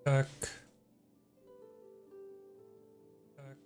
Check. Check.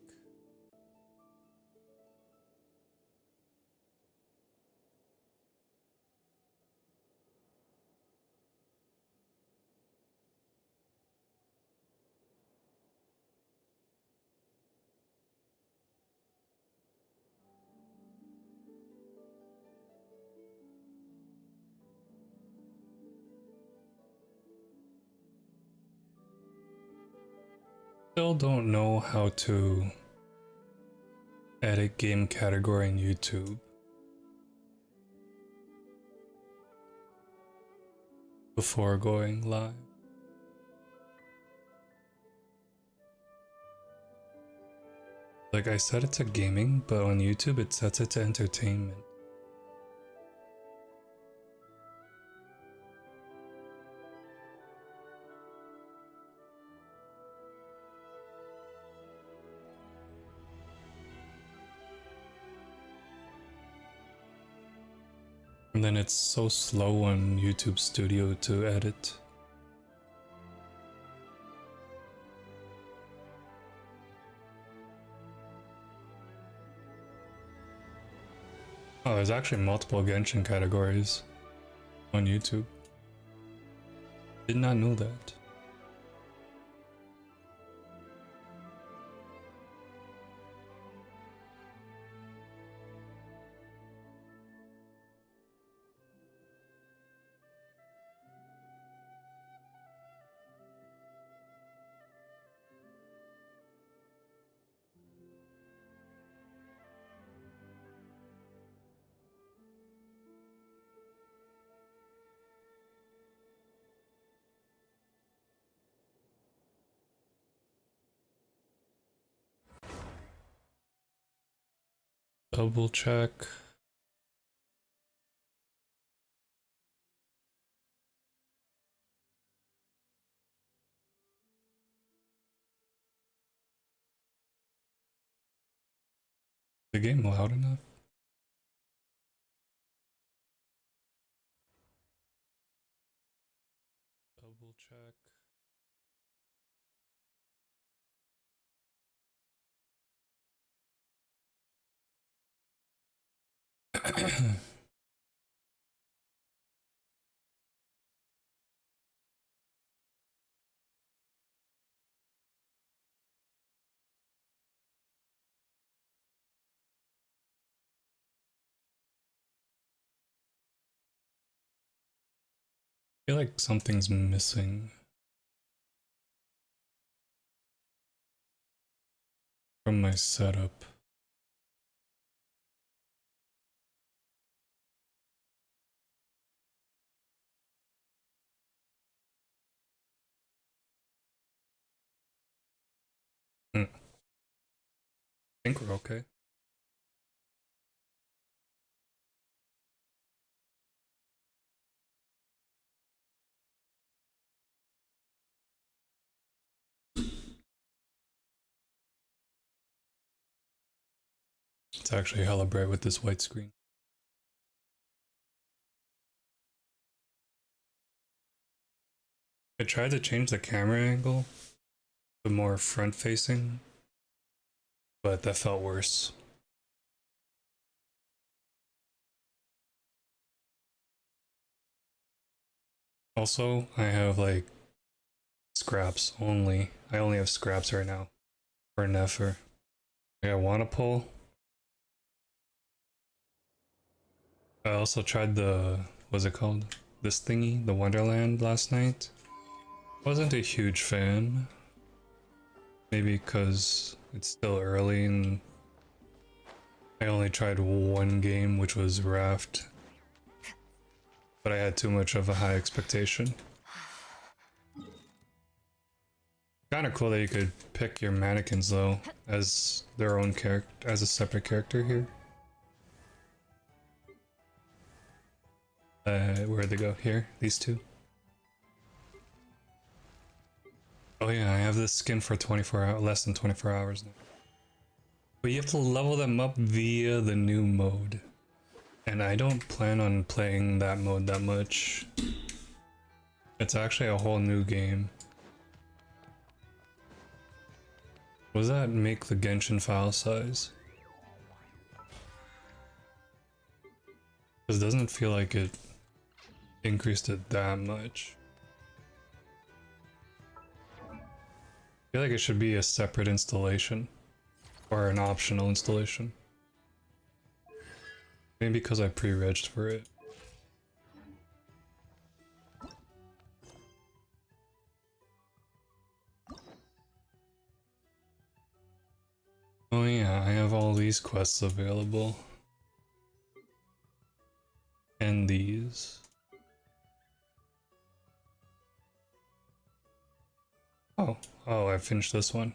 Still don't know how to edit game category in YouTube before going live. Like I set it to gaming, but on YouTube it sets it to entertainment. And then it's so slow on YouTube Studio to edit. Oh, there's actually multiple Genshin categories on YouTube. Did not know that. Double check. The game loud enough? Double check. I feel like something's missing from my setup. I think we're okay. It's actually hella bright with this white screen. I tried to change the camera angle to more front facing, but that felt worse. Also, I have like scraps only. I only have scraps right now for Nefer. I want to pull. I also tried the, what's it called? This thingy, the Wonderland last night. Wasn't a huge fan. Maybe because it's still early and I only tried one game, which was Raft. But I had too much of a high expectation. Kind of cool that you could pick your mannequins though as their own character, as a separate character here. Where'd they go? Here? These two? Oh yeah, I have this skin for 24 hours, less than 24 hours now. But you have to level them up via the new mode. And I don't plan on playing that mode that much. It's actually a whole new game. What does that make the Genshin file size? Because it doesn't feel like it increased it that much. I feel like it should be a separate installation or an optional installation. Maybe because I pre-regged for it. Oh yeah, I have all these quests available. And these. Oh, I finished this one.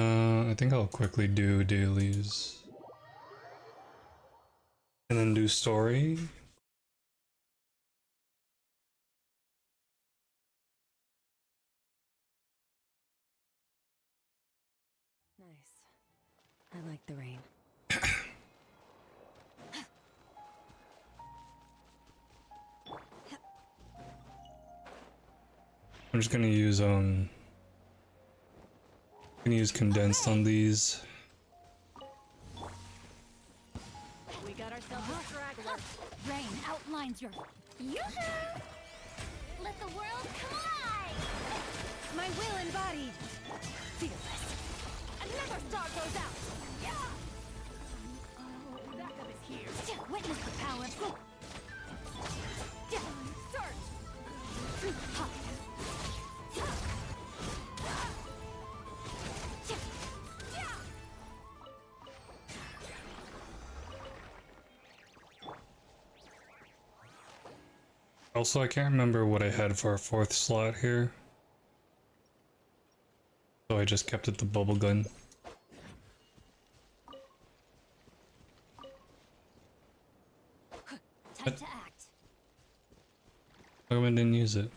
I think I'll quickly do dailies. And then do story. Nice. I like the rain. I'm just gonna use condensed on these. We got ourselves a straggler. Rain outlines your... Yoo-hoo! Let the world come alive! My will embodied. Fearless. Another star goes out! Yeah! Oh, backup is here. Witness the power of... Search! Also, I can't remember what I had for a 4th slot here. So I just kept it the bubble gun. Time to act. How come I didn't use it?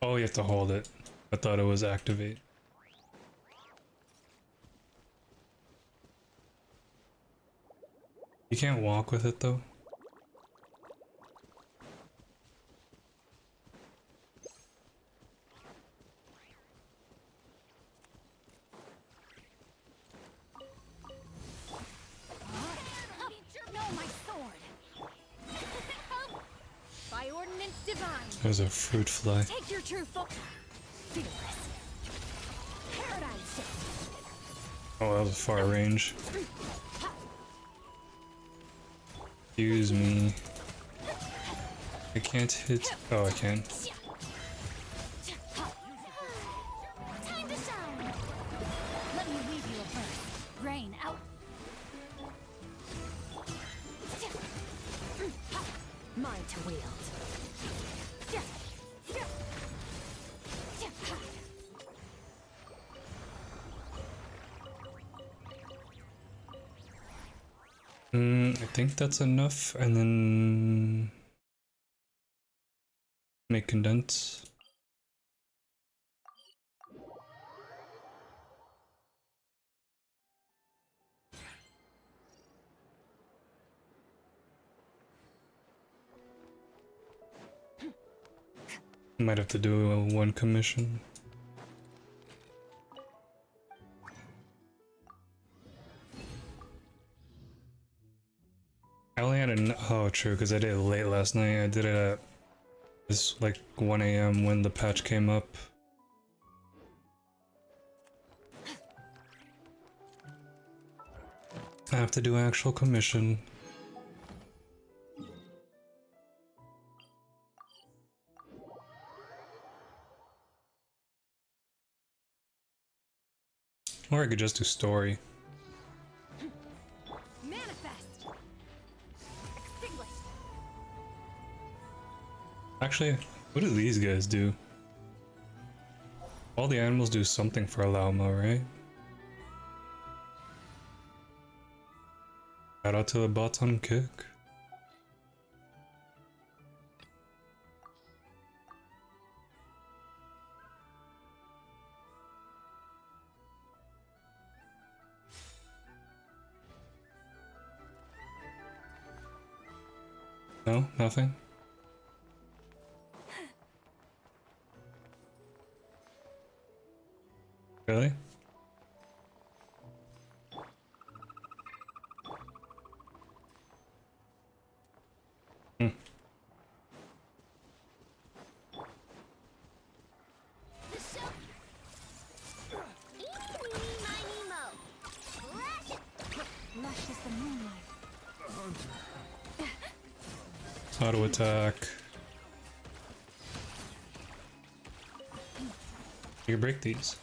Oh, you have to hold it. I thought it was activate. You can't walk with it though? No, my sword. By ordinance divine. There's a fruit fly. Take your true form. Fearless. Paradise. Oh, that was far range. Excuse me. I can't hit. Oh, I can. Time to shine. Let me weave you a verse. Rain out. Mine to wield. I think that's enough, and then make condense. Might have to do a 1 commission. I only had oh true, because I did it late last night. I did it at this like 1 AM when the patch came up. I have to do actual commission. Or I could just do story. Manifest. Extinguished. Actually, what do these guys do? All the animals do something for Alauma, right? Shout out to the bots on Kick. No, nothing. Really? Hmm. Lush as the moonlight. Auto attack. You can break these.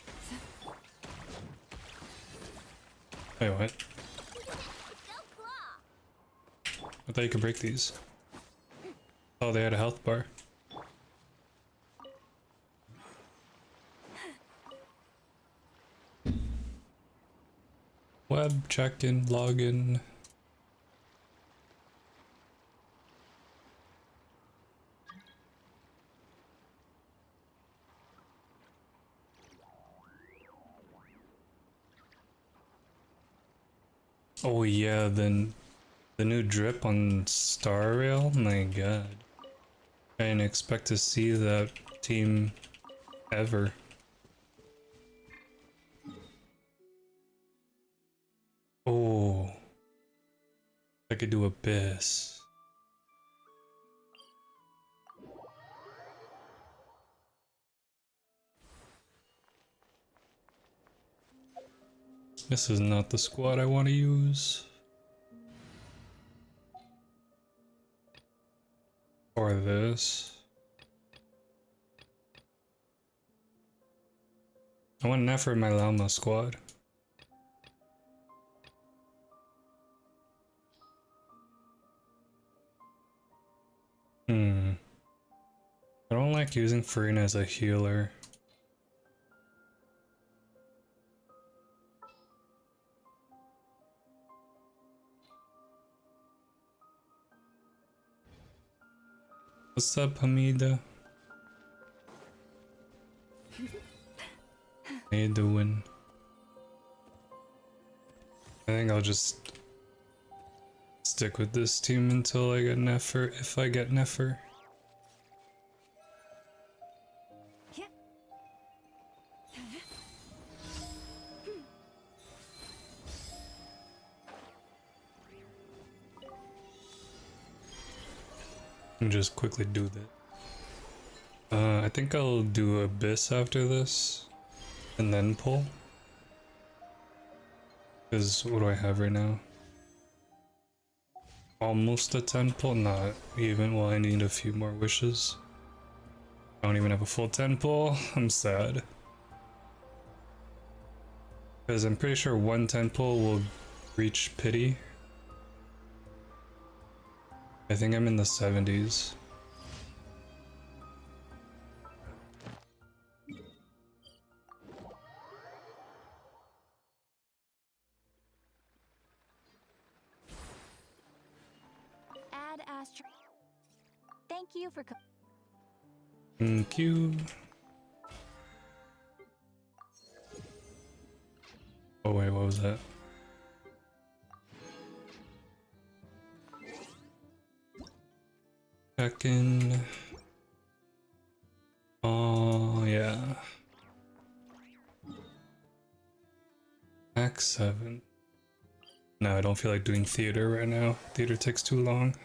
Wait, what? I thought you could break these. Oh, they had a health bar. Web check-in, login. Oh yeah, then the new drip on Star Rail. My God, I didn't expect to see that team ever. Oh, I could do Abyss. This is not the squad I want to use. Or this. I want Nefer in my Llama squad. I don't like using Farina as a healer. What's up, Hamida? How you doing? I think I'll just stick with this team until I get Nefer, if I get Nefer. And just quickly do that. I think I'll do Abyss after this, and then pull. Because what do I have right now? Almost a 10 pull? Not even. Well, I need a few more wishes. I don't even have a full 10 pull. I'm sad. Because I'm pretty sure 110 pull will reach pity. I think I'm in the 70s. Add Astro. Thank you for. Thank you. Oh wait, what was that? Second. Oh yeah. Act 7. No, I don't feel like doing theater right now. Theater takes too long.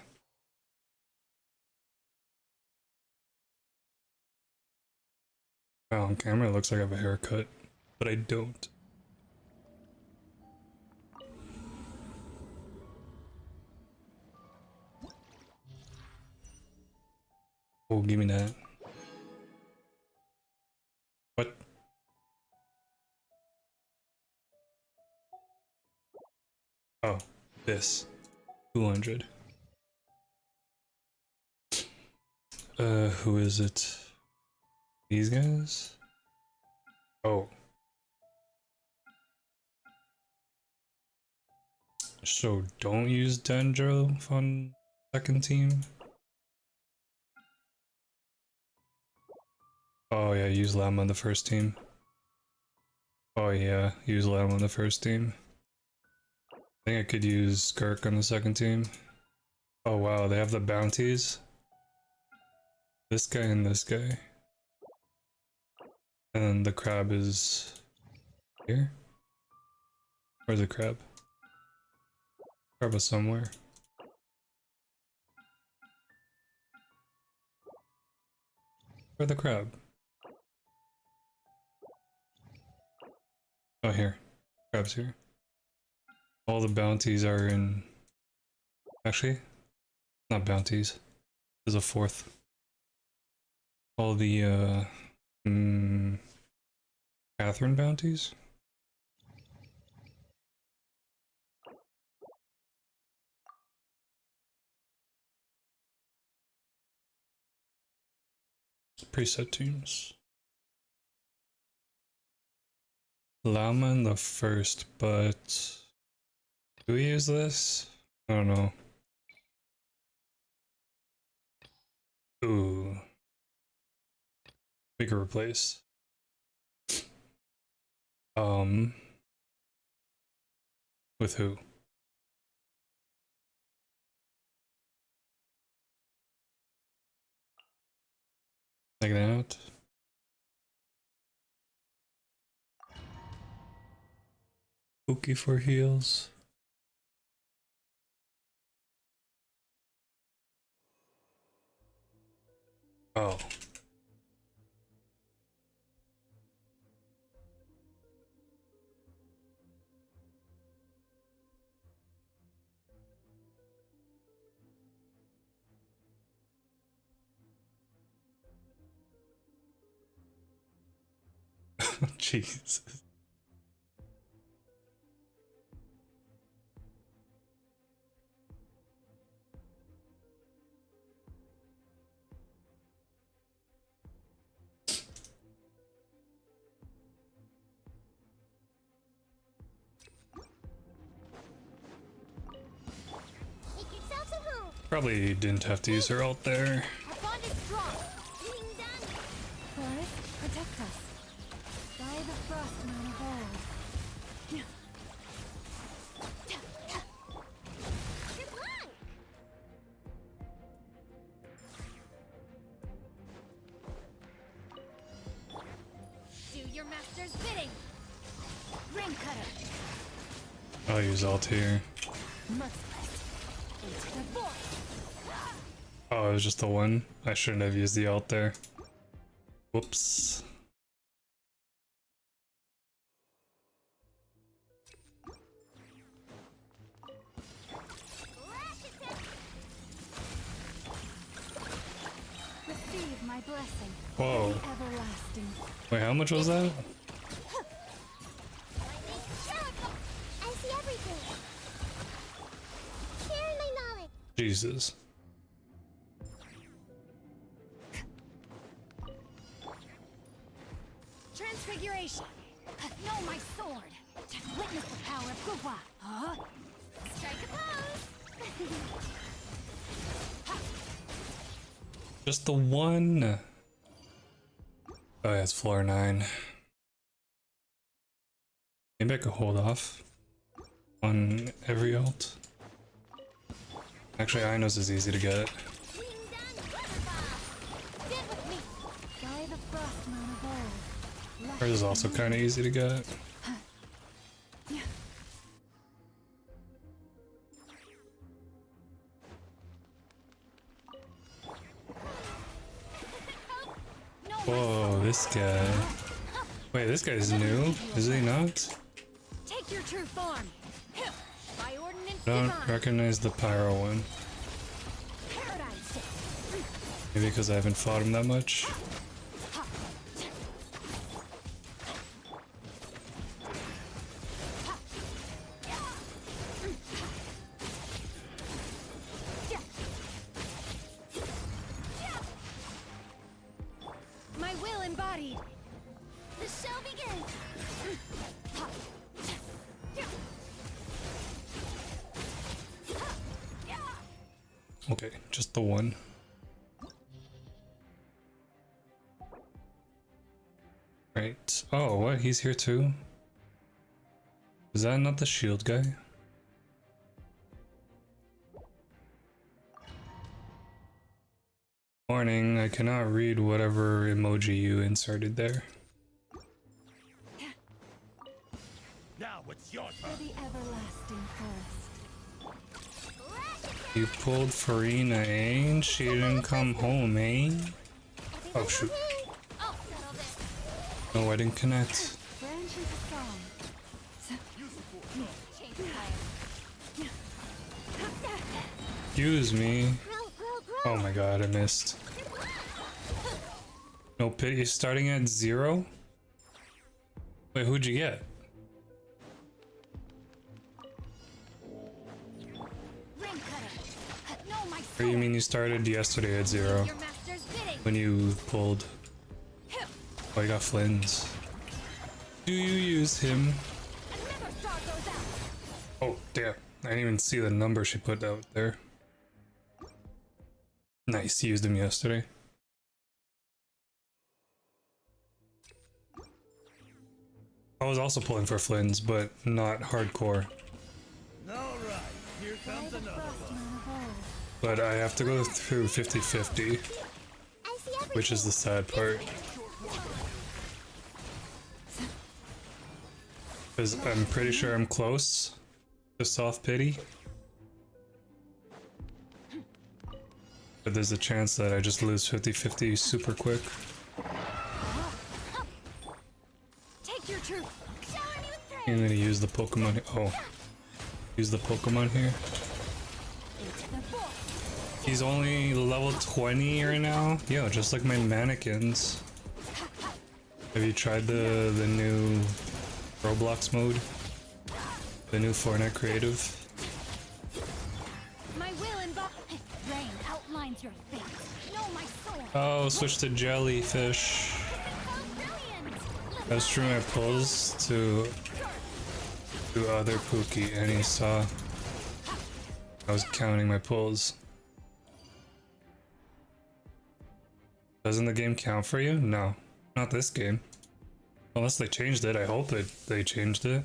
Wow, on camera it looks like I have a haircut, but I don't. Oh, give me that. What? Oh, this. 200. Who is it? These guys? Oh. So don't use Dendro on second team? Oh yeah, use Lamb on the first team. Oh yeah, use Lamb on the first team. I think I could use Gurk on the second team. Oh wow, they have the bounties. This guy and this guy. And then the crab is here? Where's the crab? Crab was somewhere. Where's the crab? Oh, here. Crab's here. All the bounties are in... Actually, not bounties. There's a fourth. All the, Catherine bounties? Preset teams. Llama in the first, but... Do we use this? I don't know. Ooh. We could replace. With who? Like that? Spooky for heals. Oh. Jesus. Make yourselves a move. Probably didn't have to use her ult there. Our bond is strong. Being done. Forest, protect us. By the frost moon of old. Good luck. Do your master's bidding. Ring cutter. I'll use ult here. Merciless. Into the void. Oh, it was just the one. I shouldn't have used the ult there. Whoops. Receive my blessing. Whoa. Everlasting. Wait, how much was that? I see everything. Share my knowledge. Jesus. Transfiguration. Know my sword. Witness the power of Guhua. Huh? Strike a pose. Just the one. Oh, yeah, it's floor 9. Maybe I could hold off on every ult. Actually, Inos is easy to get. Being done. Stand with me. By the frost moon of old. Hers is also kind of easy to get. Whoa, this guy. Wait, this guy's new? Is he not? Take your true form. By ordinance I don't divine. recognize the pyro one. Paradise. Maybe because I haven't fought him that much. My will embodied. The show begins. Okay, just the one. Right. Oh, what? He's here too? Is that not the shield guy? Warning, I cannot read whatever emoji you inserted there. Now it's your turn. For the everlasting forest. You pulled Farina, eh? She didn't come home, eh? Oh shoot. I'll settle this. No, I didn't connect. Branches of song. Change tire. Excuse me. Oh my god, I missed. No pity, starting at 0? Wait, who'd you get? Ring cutter. No, my Or you mean you started yesterday at 0 your master's bidding. when you pulled? Oh, you got Flynn's. Do you use him? Another star goes out. Oh, damn. I didn't even see the number she put out there. Nice, used him yesterday. I was also pulling for Flynn's, but not hardcore. Alright, here comes another one. But I have to go through 50-50, which is the sad part. Because I'm pretty sure I'm close to soft pity. But there's a chance that I just lose 50-50 super quick. Take your truth. Showing you through. I'm gonna use the Pokemon. Oh, use the Pokemon here. Into the forest. He's only level 20 right now. Yo, just like my mannequins. Have you tried the new Roblox mode? The new Fortnite creative? My will and rain outlines your fate. Know my soul. Oh, switch to jellyfish. How brilliant. I was streaming my pulls to other Pookie, and he saw I was counting my pulls. Doesn't the game count for you? No, not this game. Unless they changed it. I hope that they changed it.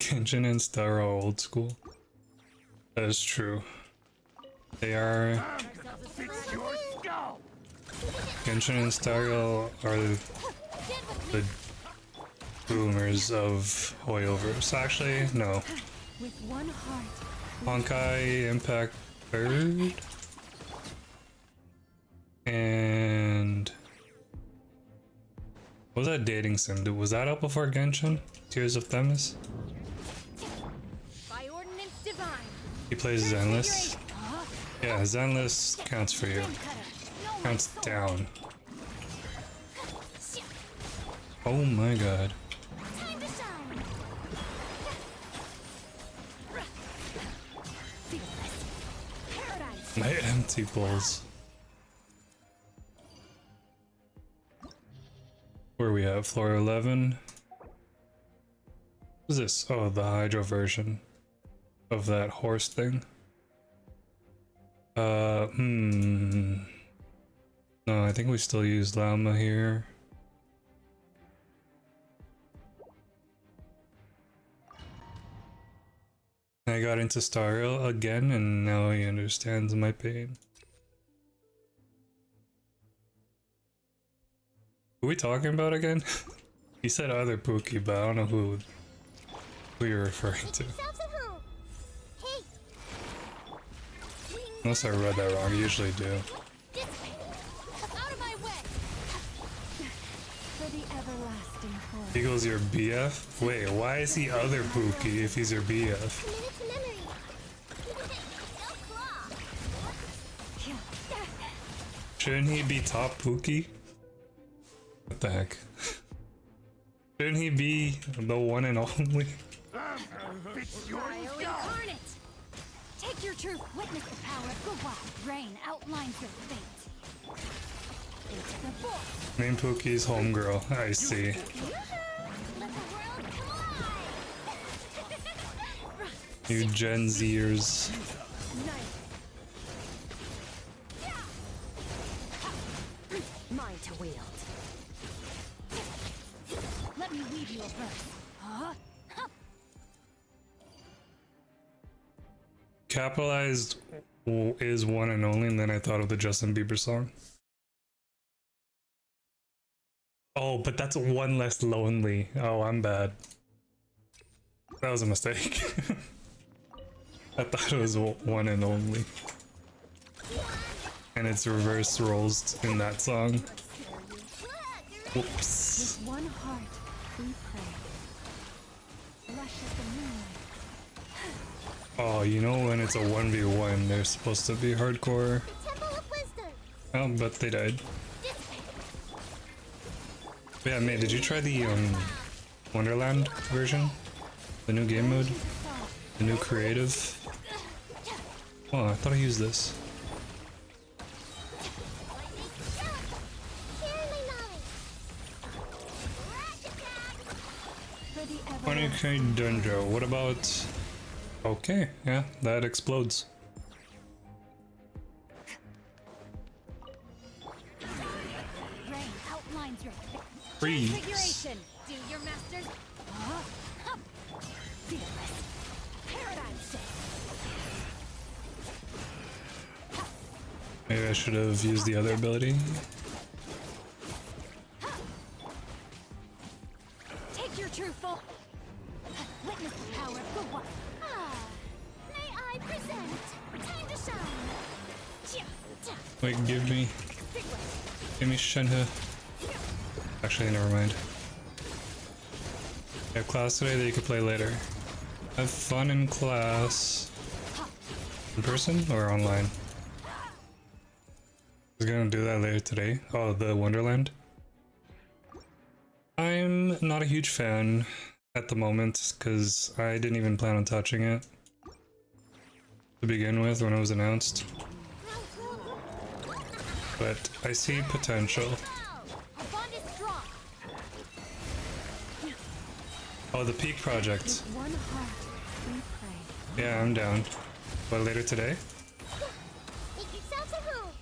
Genshin and Star are old school. That is true. They are. It's your skull! Genshin and Star are the boomers of Hoyoverse. Actually, no. With one heart. Honkai Impact 3rd. And what was that dating sim? Was that out before Genshin? Tears of Themis? By ordinance divine. He plays Zenless. Yeah, Zenless counts for you. Counts down. Oh my god. Time to shine. Paradise. My empty pulls. Where are we at? Floor 11. What is this? Oh, the Hydro version of that horse thing. No, I think we still use Llama here. I got into Starriel again, and now he understands my pain. Who are we talking about again? He said other Pookie, but I don't know who you're referring to. Unless I read that wrong, I usually do. Out of my way. For the everlasting forest. Eagle's your BF? Wait, why is he other Pookie if he's your BF? Shouldn't he be top Pookie? What the heck? Shouldn't he be the one and only? It's your Fire incarnate. Take your truth. Witness the power of Gowa. Rain outlines your fate. Into the forest. Main Pookie's homegirl, I see. Let the world collide. You Gen Zers. Mine to wield. Let me weave you a verse. Huh? capitalized is one and only, and then I thought of the Justin Bieber song. Oh, but that's one less lonely. Oh, I'm bad. That was a mistake. I thought it was one and only. And it's reverse roles in that song. Whoops. With one heart, we pray. Lush as the moonlight. Oh, you know when it's a 1v1, they're supposed to be hardcore. Temple of Wisdom. Oh, but they died. Yeah, mate, did you try the Wonderland version? The new game mode? The new creative? Oh, I thought I used this. 20k Dunjo. What about... Okay, yeah, that explodes. Rain outlines your Freeze. configuration. Do your master's fearless paradigm shift. Maybe I should have used the other ability. Take your true form. Witness the power of the one. May I present? Time to shine. Wait, give me Shenhe. Actually, never mind. I have class today that you could play later. Have fun in class. In person or online? I was gonna do that later today. Oh, the Wonderland. I'm not a huge fan at the moment because I didn't even plan on touching it to begin with when it was announced. But I see potential. Our bond is strong. Oh, the Peak Project. With one heart, we pray. Yeah, I'm down. But later today? Make yourselves a home.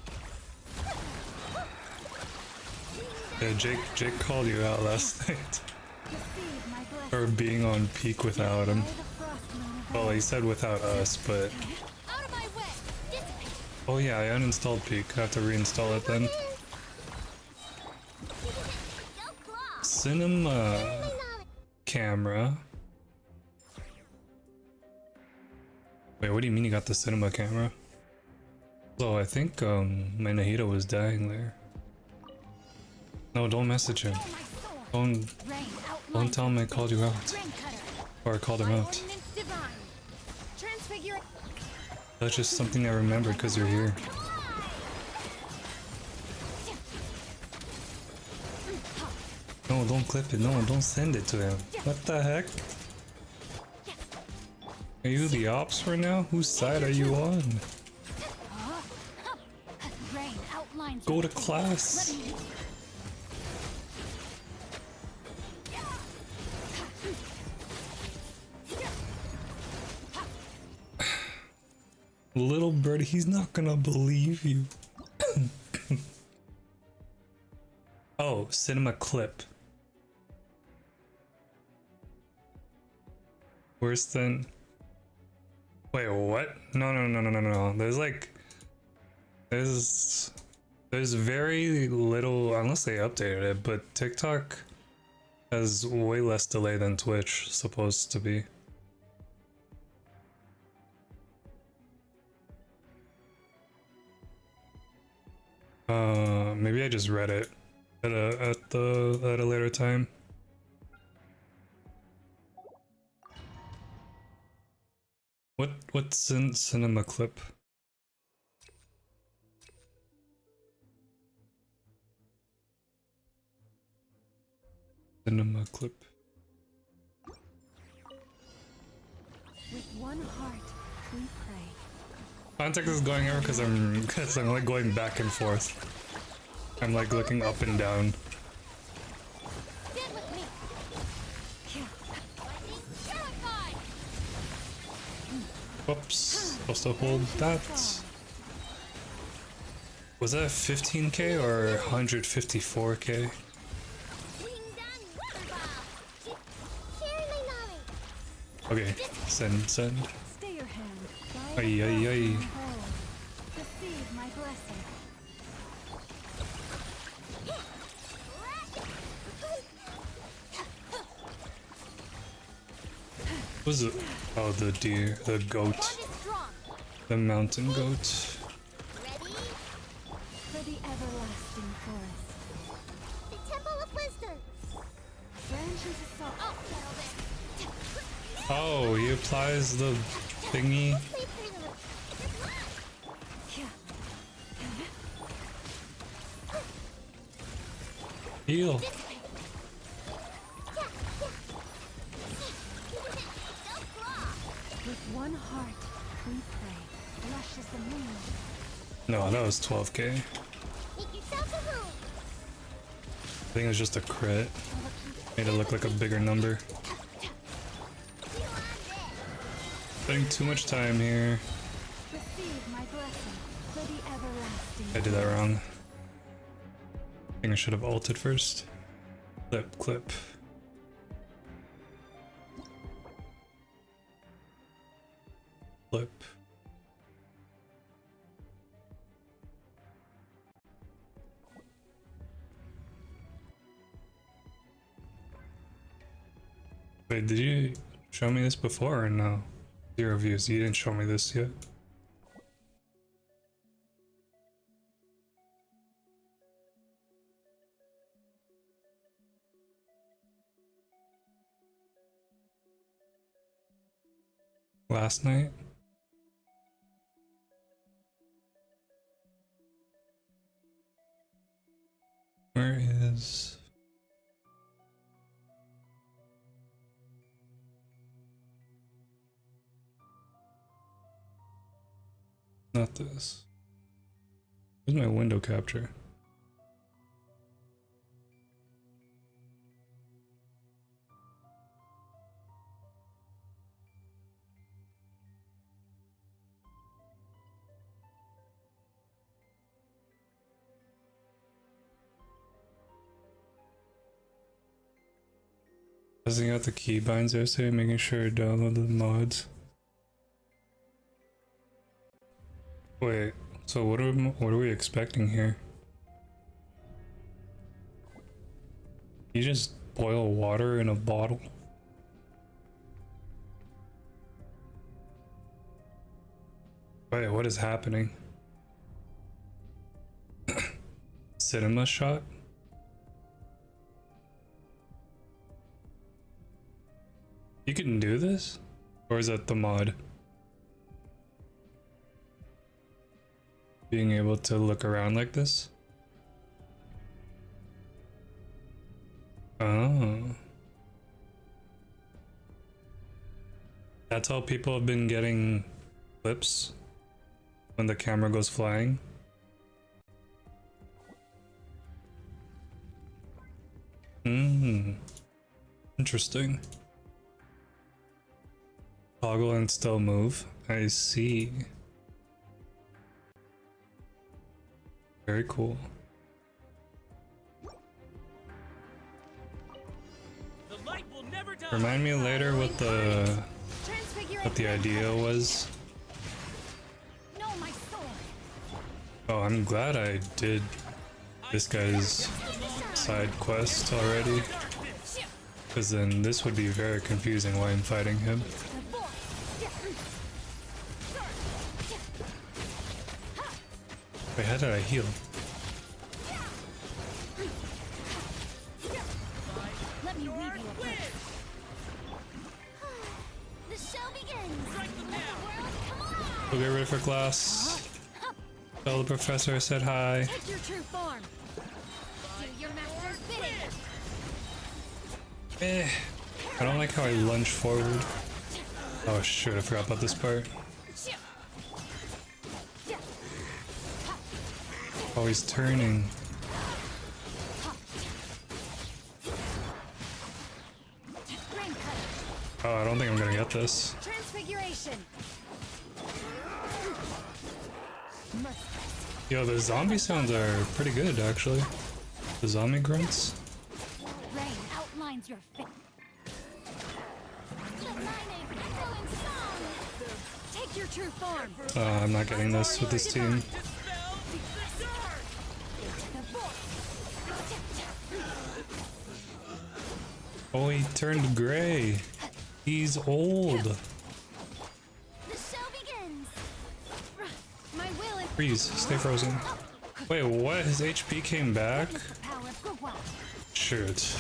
Yeah, Jake called you out last night Receive my blessing. for being on Peak without him. By the frost moon of Well, he said without us, but... out of my way. Dissipate. Oh yeah, I uninstalled Peak. I have to reinstall it then. Go claw. Cinema camera. Wait, what do you mean you got the cinema camera? Oh, I think my Nahida was dying there. No, don't message him. My soul. Don't Rain outlines tell him I called you out. Rain cutter. Or I called him My out. ordinance divine. Transfigure. That's just something I remembered because you're here. No, don't clip it. No, don't send it to him. What the heck? Are you the ops right now? Whose side are you on? Rain outlines Go your to fate. class. Let me- Little birdie, he's not gonna believe you. Oh, cinema clip. Worse than... Wait, what? No. There's very little, unless they updated it, but TikTok has way less delay than Twitch supposed to be. Maybe I just read it at a later time. What's in cinema clip? Cinema clip. With one heart, we pray. Context is going over because I'm like going back and forth. I'm like looking up and down. Stand with me. Terrified. Whoops. Supposed to hold that. Was that 15k or 154k? Okay, send. Stay your hand. Guide Ay, ay, ay. Receive my blessing. Was it? Oh, the deer, the goat, the mountain goat. For the everlasting forest. The Temple of Wisdom. Branches assault. Oh, he applies the thingy. Sleep through the roof. Just look. Heal. With one heart, we pray. Lush as the moon. No, that was 12k. Make yourself a room. I think it was just a crit. Made it look like a bigger number. Feel on this. Spending too much time here. Receive my blessing for the everlasting. I did that wrong. I think I should have ulted first. Clip, clip. Clip. Wait, did you show me this before or no? 0 views. You didn't show me this yet. Last night? Where is... Not this. Where's my window capture? Testing out the keybinds yesterday, making sure to download the mods. Wait, so what are we expecting here? You just boil water in a bottle? Wait, what is happening? Cinema shot? You can do this? Or is that the mod? Being able to look around like this? Oh. That's how people have been getting clips when the camera goes flying. Interesting. Toggle and still move. I see. Very cool. The light will never die. Remind me later what the idea was. No, my sword. Oh, I'm glad I did this guy's side quest already, because then this would be very confusing why I'm fighting him. Wait, how did I heal? Let me weave you a place. The show begins. Let the world come alive. We'll get ready for class. Tell the professor I said hi. Take your true form. Do your master's bidding. I don't like how I lunge forward. Oh shoot, I forgot about this part. Oh, he's turning. Oh, I don't think I'm gonna get this. Transfiguration. Yo, the zombie sounds are pretty good, actually. The zombie grunts. Rain outlines your face. The line is echoing song. Take Take your true form. I'm not getting this with this team. Oh, he turned gray. He's old. The show begins. My will and Freeze, stay frozen. Wait, what? His HP came back? power of Gugwa. Shoot.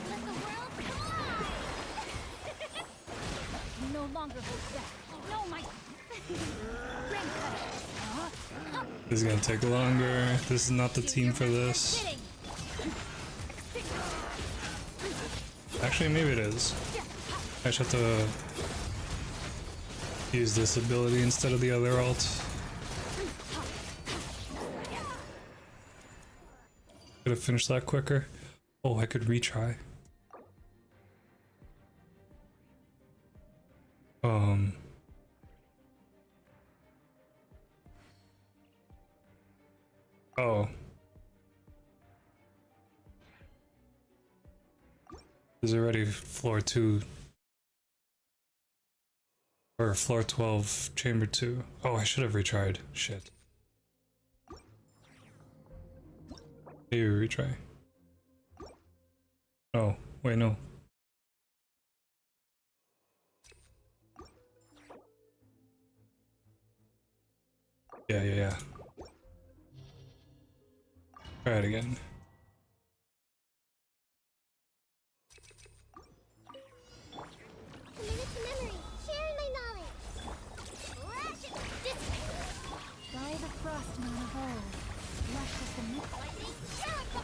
Let the world collide. No longer hold back. No, my ring cutter. This is gonna take longer. This is not the team for this. Fitting. Actually, maybe it is. I just have to use this ability instead of the other alt. Could have finished that quicker. Oh, I could retry. Oh. There's already floor 2. Or floor 12, chamber 2. Oh, I should have retried. Shit. Maybe retry. Oh, wait, no. Yeah. Try it again. A minute to memory. Sharing my knowledge. Flash it. By the frostman of old, lush as the myth. Lightning. Shower.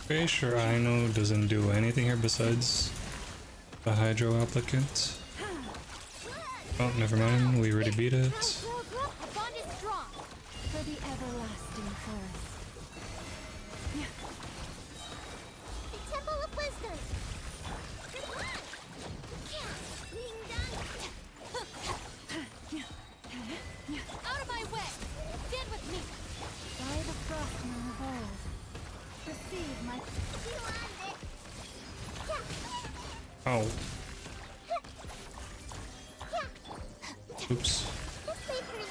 Pretty sure Aino doesn't do anything here besides the Hydro applicant. Oh, never mind. We already beat it. A bond is strong. For the everlasting forest. The Temple of Wisdom. Good luck. Ding dong. Out of my way. Stand with me. By the frostman of old, receive my You on it. Oh. Oops. This way for you.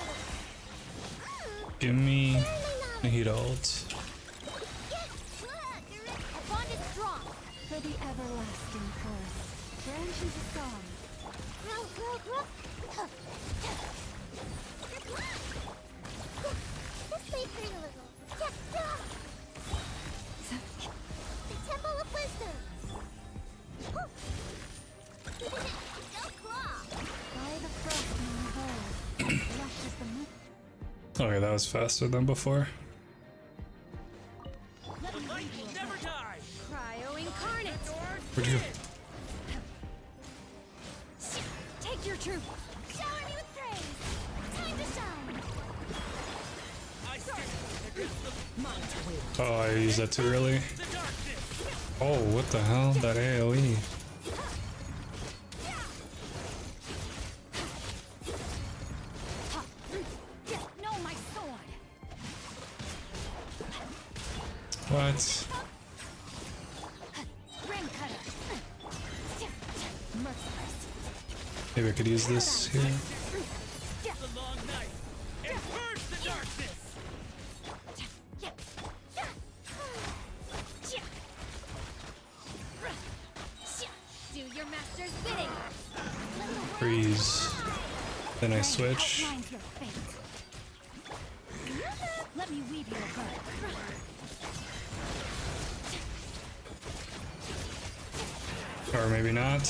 Give me Sharing my a knowledge. heat alt. A bond is strong. for the everlasting forest. Branches of song. This way for you, little. The Temple of Wisdom. Go claw. By the frostman of old, lush as the myth. Okay, that was faster than before. The light will never die. Cryo incarnate. Where'd you go? Take your truth. Shower me with praise. Time to shine. I stand against the Oh, I used that too early. darkness. Oh, what the hell? That AoE. No, my sword. What? Ring cutter. Merciless. Maybe I could use this here. The long night. And purge the darkness. Do your master's bidding. Freeze. Then I switch. Outlines your fate. Let me weave you a bow. Or maybe not.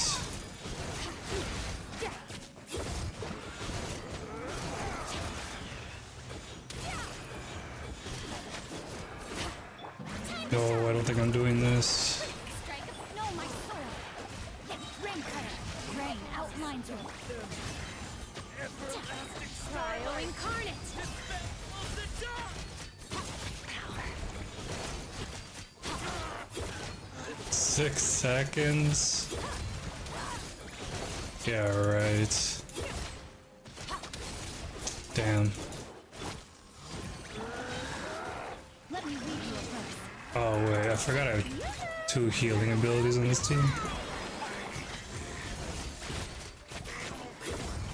No, I don't think I'm doing this. Strike. No, my sword. Ring cutter. Rain outlines your Cryo incarnate. Of the dark. 6 seconds. Yeah, right. Damn. Let me lead you a verse. Oh wait, I forgot I have 2 healing abilities on this team.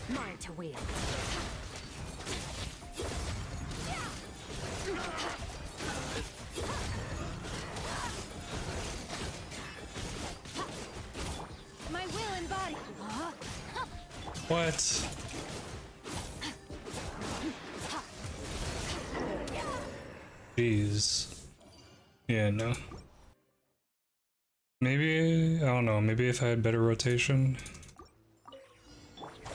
Mine to wield. My will and body. What? Jeez. Yeah, no. Maybe, I don't know, maybe if I had better rotation.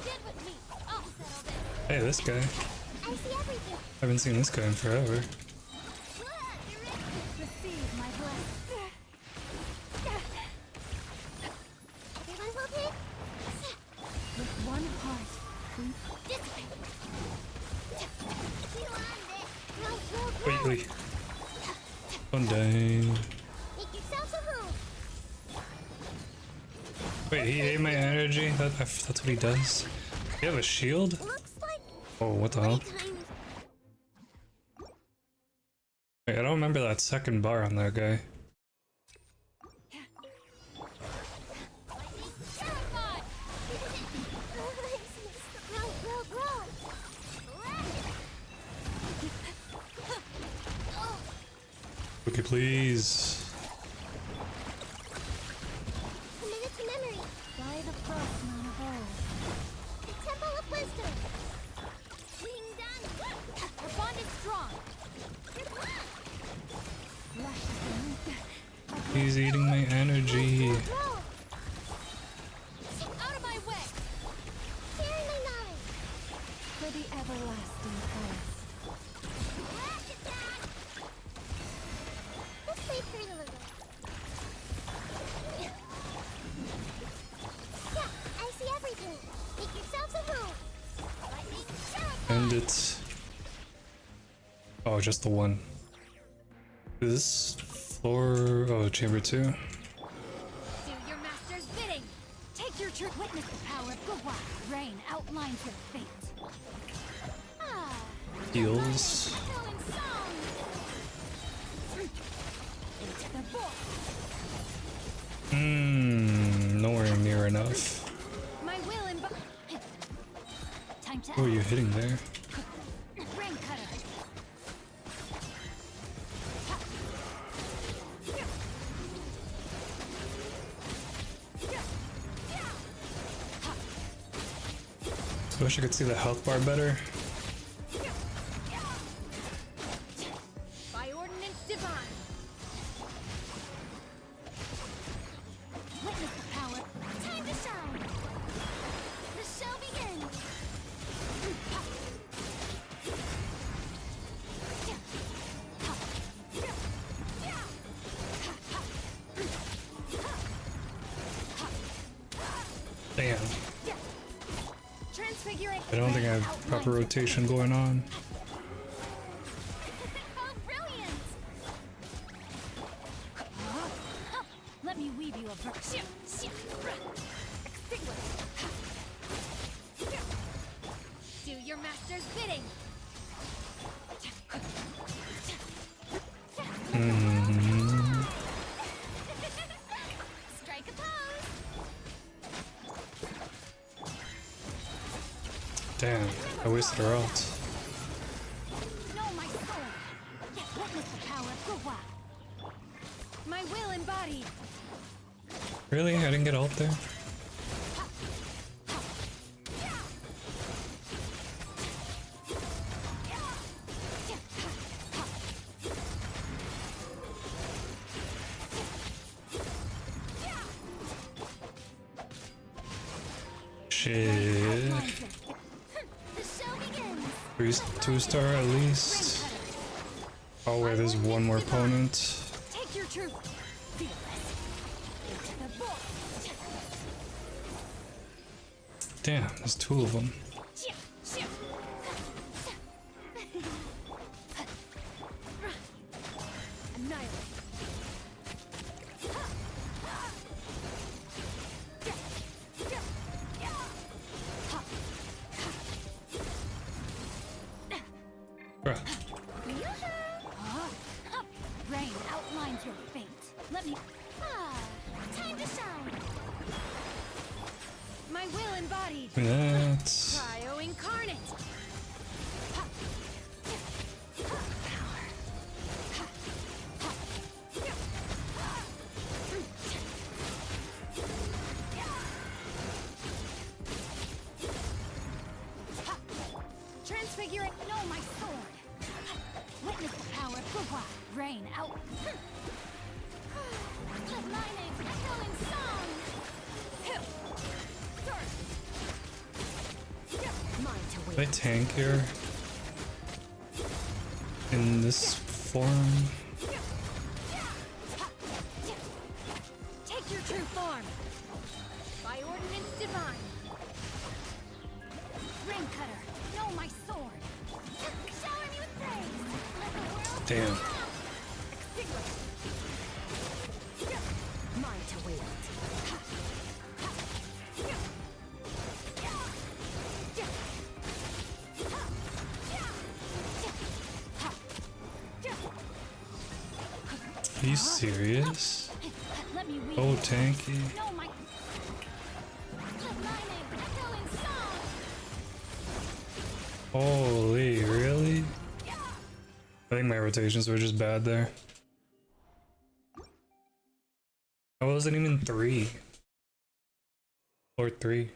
Get with me. I'll settle this. Hey, this guy. I see everything. Haven't seen this guy in forever. Receive my blessing. Everyone okay? With one heart. This way. You want it. Grow, grow, Wait, grow. wait. Don't die. Make yourselves a home. Wait, he ate my energy? That's what he does? You have a shield? Looks like Oh, what the hell? playtime. Wait, I don't remember that second bar on that guy. Lightning, terrified. Grow, grow, grow. Okay, please. Committed to memory. By the frost moon of old. The Temple of Wisdom. Being done. Our bond is strong. Lashes beneath. He's eating my energy. Grow. Out of my way. Clearing my mind. For the everlasting forest. Let's wait for it a little. Yeah, I see everything. Make yourselves a home. Lightning, terrified. And it's... Oh, just the one. Is this floor... Oh, chamber 2. Do your master's bidding. Take your truth. Witness the power of Gugwa. Rain outlines your fate. Ah. Heals. Echoing song. Into the void. Nowhere near enough. My will and time to What are you hitting there? Rain cutter. I wish I could see the health bar better. By ordinance divine. Witness the power. Time to shine. The show begins. Damn. Transfiguring. I don't think I have proper rotation going on. Oh, brilliant. Let me weave you a verse. Extinguish. Do your master's bidding. Strike a pose. Damn, I wasted her ult. Know my soul. Witness the power of Gugwa. My will embodied. Really? I didn't get ult there? Shit. The show begins. 2-star at least. Oh wait, there's one more opponent. Take your truth. Fearless. Into the void. Damn, there's 2 of them. Annihilate. Ah, time to shine. My will embodied. That's Cryo incarnate. Transfigurate. No, my sword. Witness the power of Fuhua. Rain out. Let my name echo in song. Mine to I win. tank here in this form. Take your true form. By ordinance divine. Rain cutter. No, my sword. Shower me with praise. Let the world Damn. extinguish. Mine to wield. Are you serious? Let me weave. Oh, tanky. No, my. Let my name echo in song. Holy, really? I think my rotations were just bad there. I wasn't even 3. Or 3.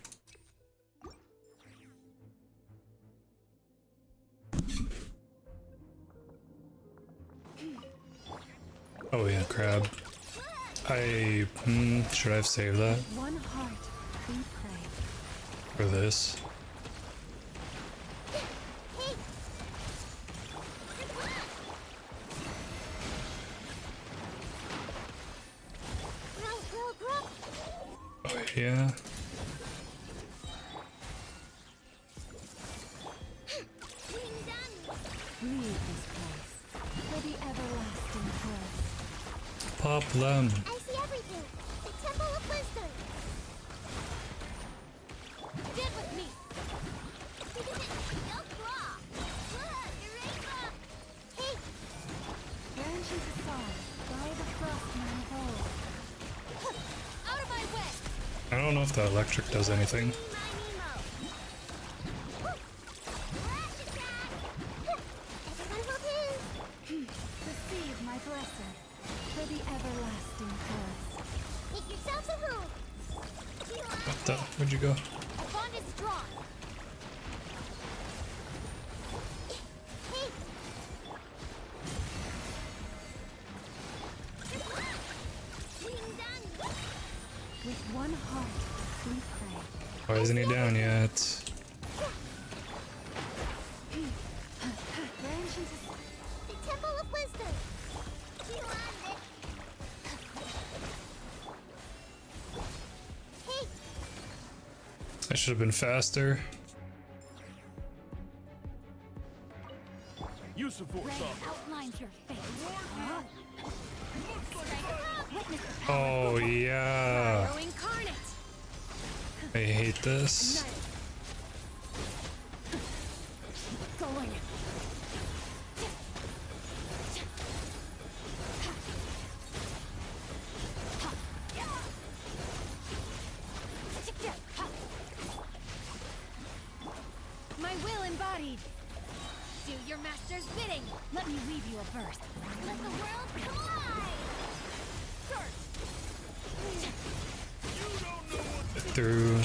Oh yeah, crab. Should I have saved that One heart, we pray. for this? Hey! Grow. Oh yeah. Being done. Leave this place for the everlasting curse. Pop them. I see everything. The Temple of Wisdom. Get with me. Hey! Branches of song, by the frostman of old. Out of my way. I don't know if the electric does anything. Everyone hold hands. Receive my blessing for the everlasting curse. Make yourselves at home. What the? Where'd you go? A bond is drawn. Hey! Being done. With one heart, we pray. Why isn't he down yet? Branches of The Temple of Wisdom. Hey! I should have been faster. Use of force rain off. outlines your face. Witness the Oh yeah. power incarnate. I hate this. Going. My will embodied. Do your master's bidding. Let me weave you a verse. Let the world collide. Through.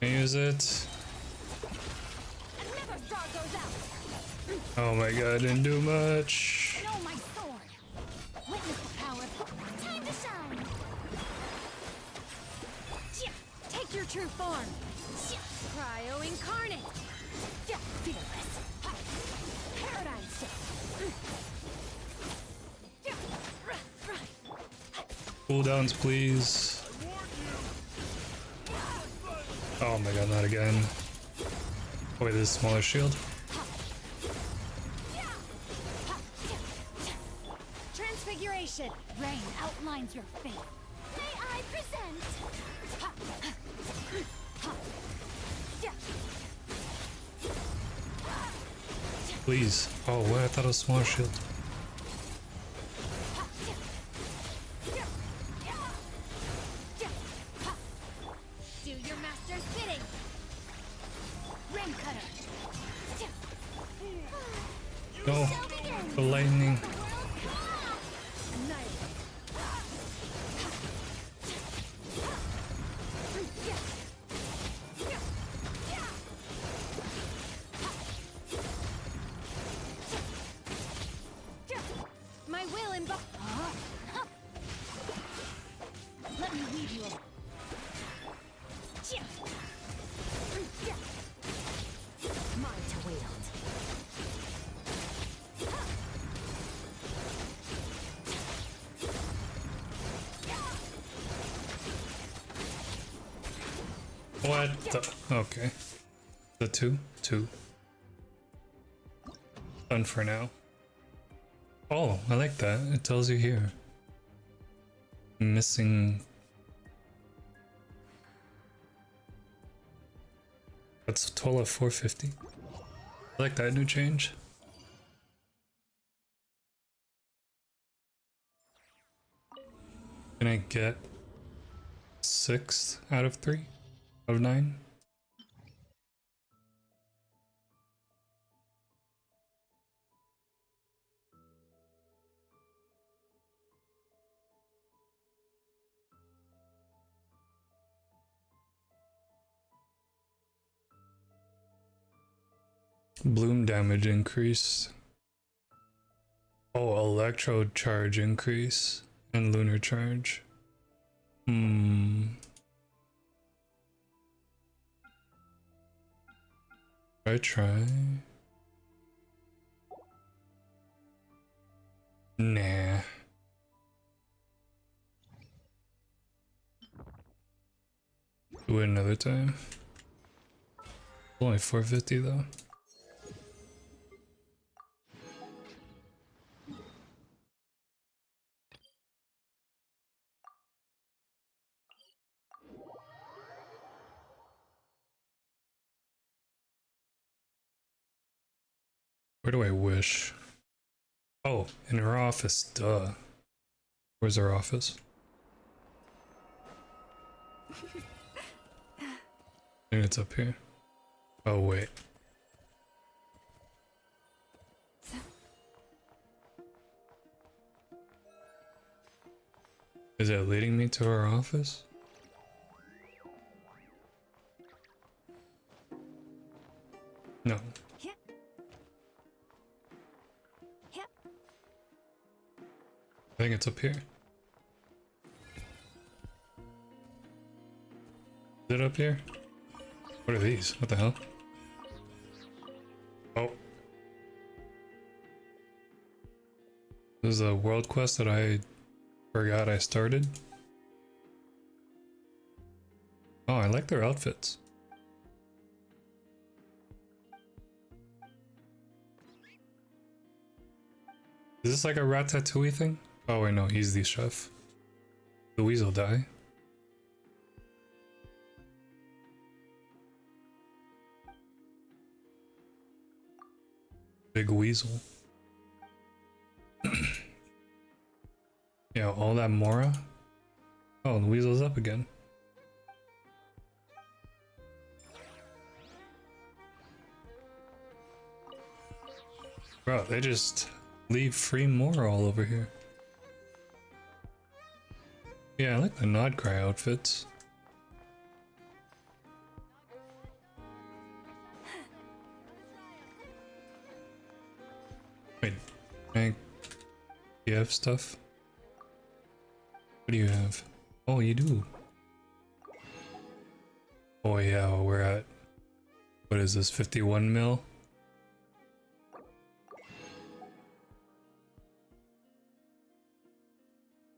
Use it. Never throw those out. Oh my god, didn't do much. Know my sword. Witness the power. Time to shine. Take your true form. Cryo incarnate. Fearless. Paradigm shift. Cooldowns, please. Oh my god, not again. Oh, wait, this smaller shield. Transfiguration. Rain outlines your fate. May I present? Please. Oh, what? I thought it was small shield. Do your master's bidding. Rain cutter. No. The lightning. My will in Let me lead you. Mine to wield. What the? Okay. The two? Two. Done for now. Oh, I like that. It tells you here. Missing. That's a total of 450. I like that new change. Can I get 6 out of 3? Of 9? Bloom damage increase. Oh, electro charge increase and lunar charge. I try. Nah. Do it another time. Only 450 though. Where do I wish? Oh, in her office, duh. Where's her office? I think it's up here. Oh, wait. Is it leading me to her office? No. I think it's up here. Is it up here? What are these? What the hell? Oh. This is a world quest that I forgot I started. Oh, I like their outfits. Is this like a Ratatouille thing? Oh wait, no, he's the chef. Louise will die. Big weasel. Yeah, all that Mora. Oh, the weasel's up again. Bro, they just leave free Mora all over here. Yeah, I like the Nod-Krai outfits. Wait, you have stuff? What do you have? Oh, you do. Oh yeah, we're at, what is this, 51 mil?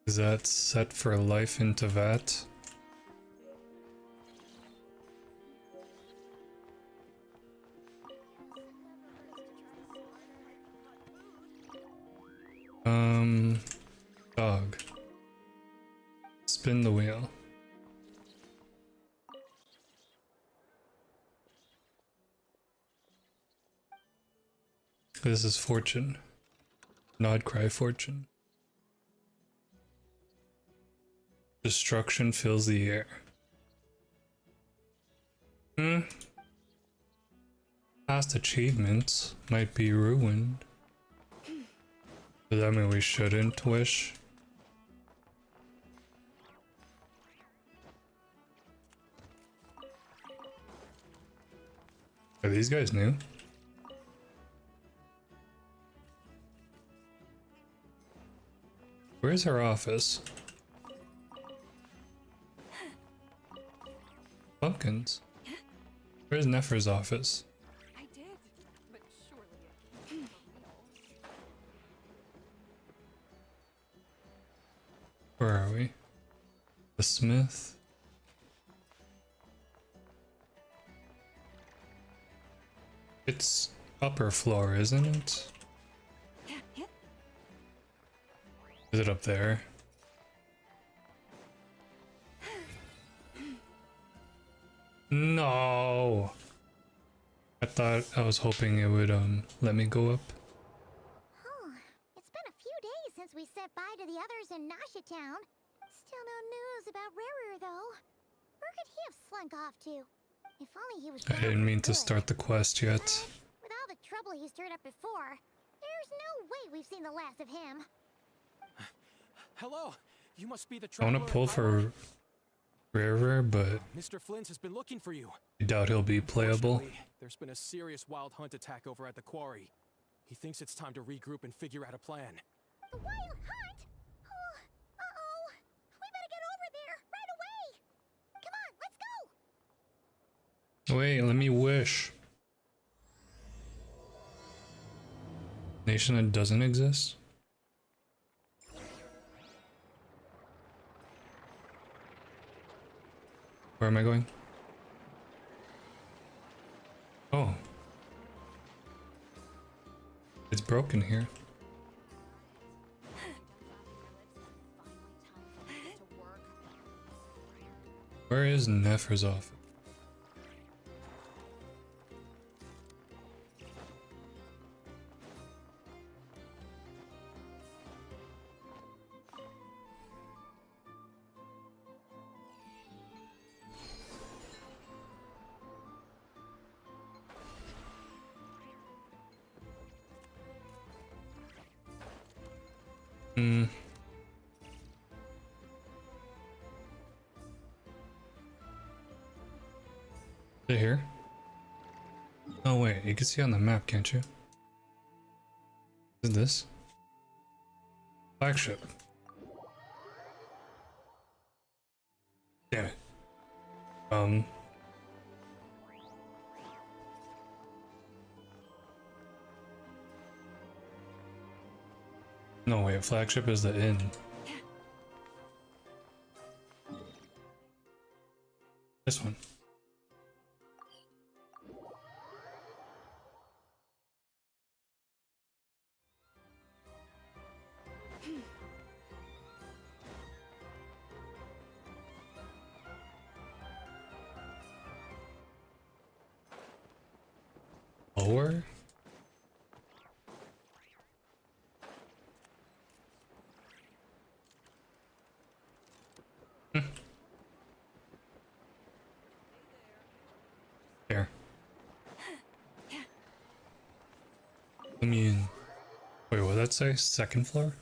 Is that set for life into VAT? Dog. Spin the wheel. This is fortune. Nod-Krai fortune. Destruction fills the air. Past achievements might be ruined. Does that mean we shouldn't wish? Are these guys new? Where's her office? Pumpkins. Where's Nefer's office? I did, but surely it can't be real. Where are we? The smith? It's upper floor, isn't it? Is it up there? No! I was hoping it would let me go up. Oh, it's been a few days since we said bye to the others in Nasha Town. Still no news about Rarer, though. Where could he have slunk off to? If only he was I didn't mean to good. start the quest yet. With all the trouble he stirred up before, there's no way we've seen the last of him. Hello, you must be the I want traveler. to pull for Rarer, but Mr. Flint has been looking for you. I doubt he'll be playable. Fortunately, there's been a serious wild hunt attack over at the quarry. He thinks it's time to regroup and figure out a plan. The wild hunt? Oh, uh-oh. We better get over there right away. Come on, let's go. Wait, let me wish. Nation that doesn't exist? Where am I going? Oh. It's broken here. Where is Nefer's office? Is it here? Oh wait, you can see on the map, can't you? Is this? Flagship. Damn it. No wait, flagship is the inn. This one. Lower? There. I mean, wait, what did that say? Second floor?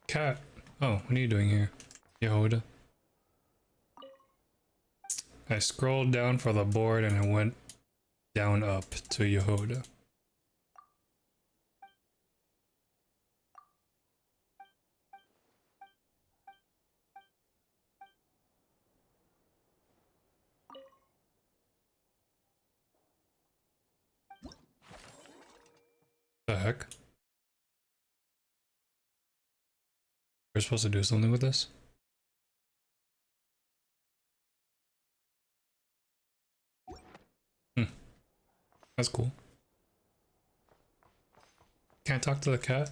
Cat. Oh, what are you doing here, Yehuda? I scrolled down for the board and it went down up to Yehuda. The heck? We're supposed to do something with this? That's cool. Can't talk to the cat?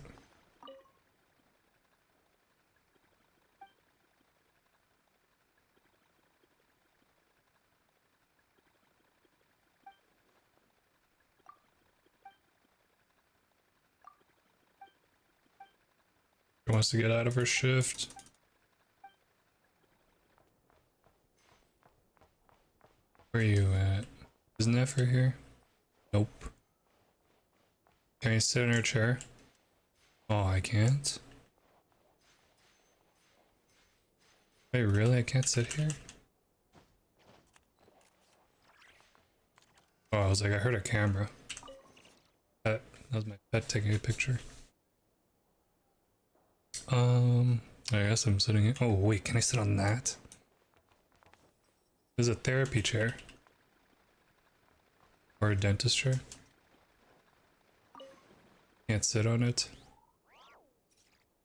She wants to get out of her shift. Where are you at? Is Nefer here? Nope. Can I sit in her chair? Oh, I can't? Wait, really? I can't sit here? Oh, I was like, I heard a camera. That was my pet taking a picture. I guess I'm sitting in. Oh, wait, can I sit on that? There's a therapy chair. Or a dentist chair. Can't sit on it.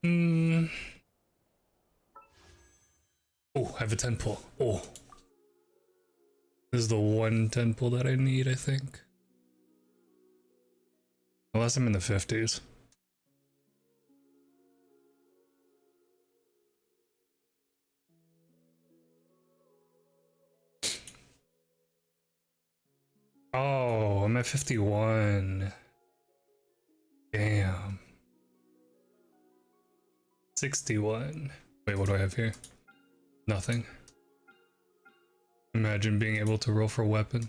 Oh, I have a 10 pull. Oh. This is the one 10 pull that I need, I think. Unless I'm in the 50s. Oh, I'm at 51. Damn. 61. Wait, what do I have here? Nothing. Imagine being able to roll for weapon.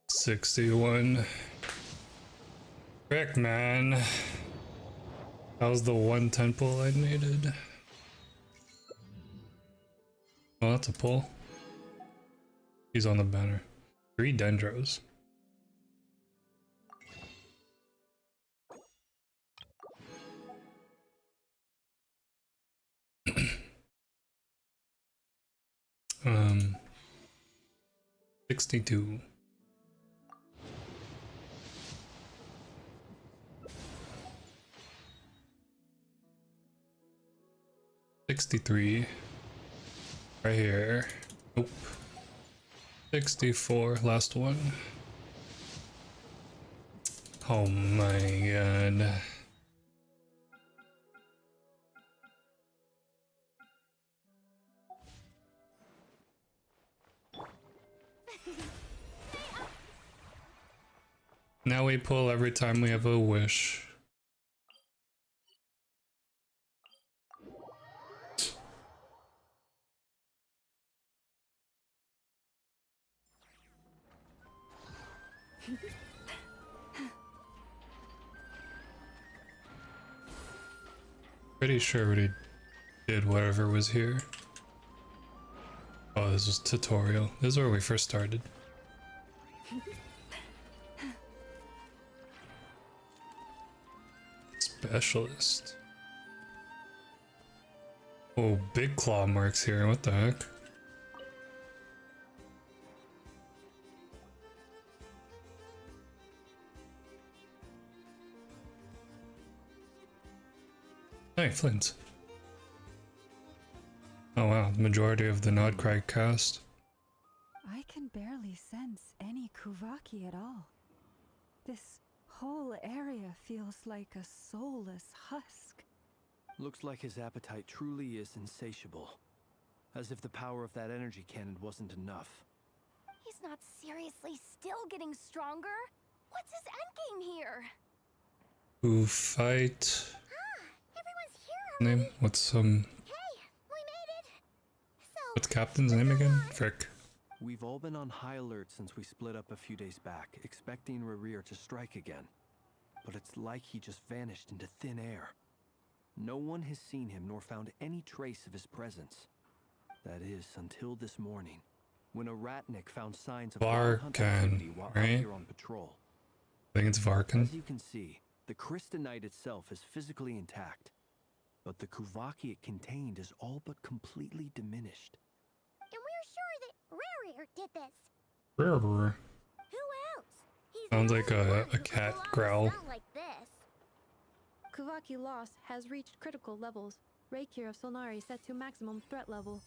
61. Frick, man. That was the one 10 pull I needed. Well, that's a pull. He's on the banner. 3 dendros. um, 62. $63. Right here. Nope. 64. Last one. Oh my god. Now we pull every time we have a wish. Pretty sure we did whatever was here. Oh, this was tutorial. This is where we first started. Specialist. Oh, big claw marks here. What the heck? Hey, Flint. Oh wow, the majority of the Nod-Krai cast. I can barely sense any Kuvaki at all. This whole area feels like a soulless husk. Looks like his appetite truly is insatiable. As if the power of that energy cannon wasn't enough. He's not seriously still getting stronger. What's his endgame here? Who fight? Everyone's here already. Name? What's Hey, we made it. So, what's Captain's name again? Frick. We've all been on high alert since we split up a few days back, expecting Rerir to strike again. But it's like he just vanished into thin air. No one has seen him nor found any trace of his presence. That is, until this morning, when a ratnik found signs of wild hunt activity while out here on patrol. I think it's Varkan. As you can see, the Crystonite itself is physically intact, but the Kuvaki it contained is all but completely diminished. and we're sure that Rerir did this. Brr. Who else? He's Sounds the like only one a who cat could growl. sound like this. Kuvaki loss has reached critical levels. Reikir of Solnari set to maximum threat level.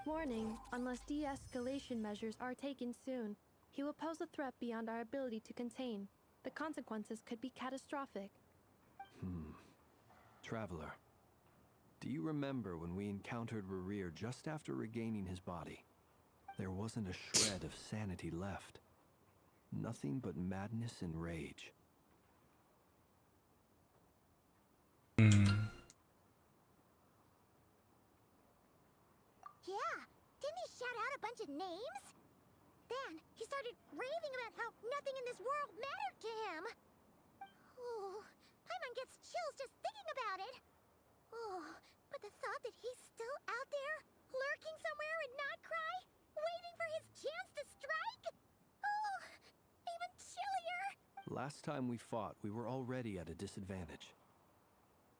Warning, unless de-escalation measures are taken soon, he will pose a threat beyond our ability to contain. The consequences could be catastrophic. Traveler, do you remember when we encountered Rerir just after regaining his body? There wasn't a shred of sanity left. Nothing but madness and rage. shout out a bunch of names? Then he started raving about how nothing in this world mattered to him. Oh, Paimon gets chills just thinking about it. Oh, but the thought that he's still out there, lurking somewhere in Nod-Krai, waiting for his chance to strike? Oh, even chillier. Last time we fought, we were already at a disadvantage.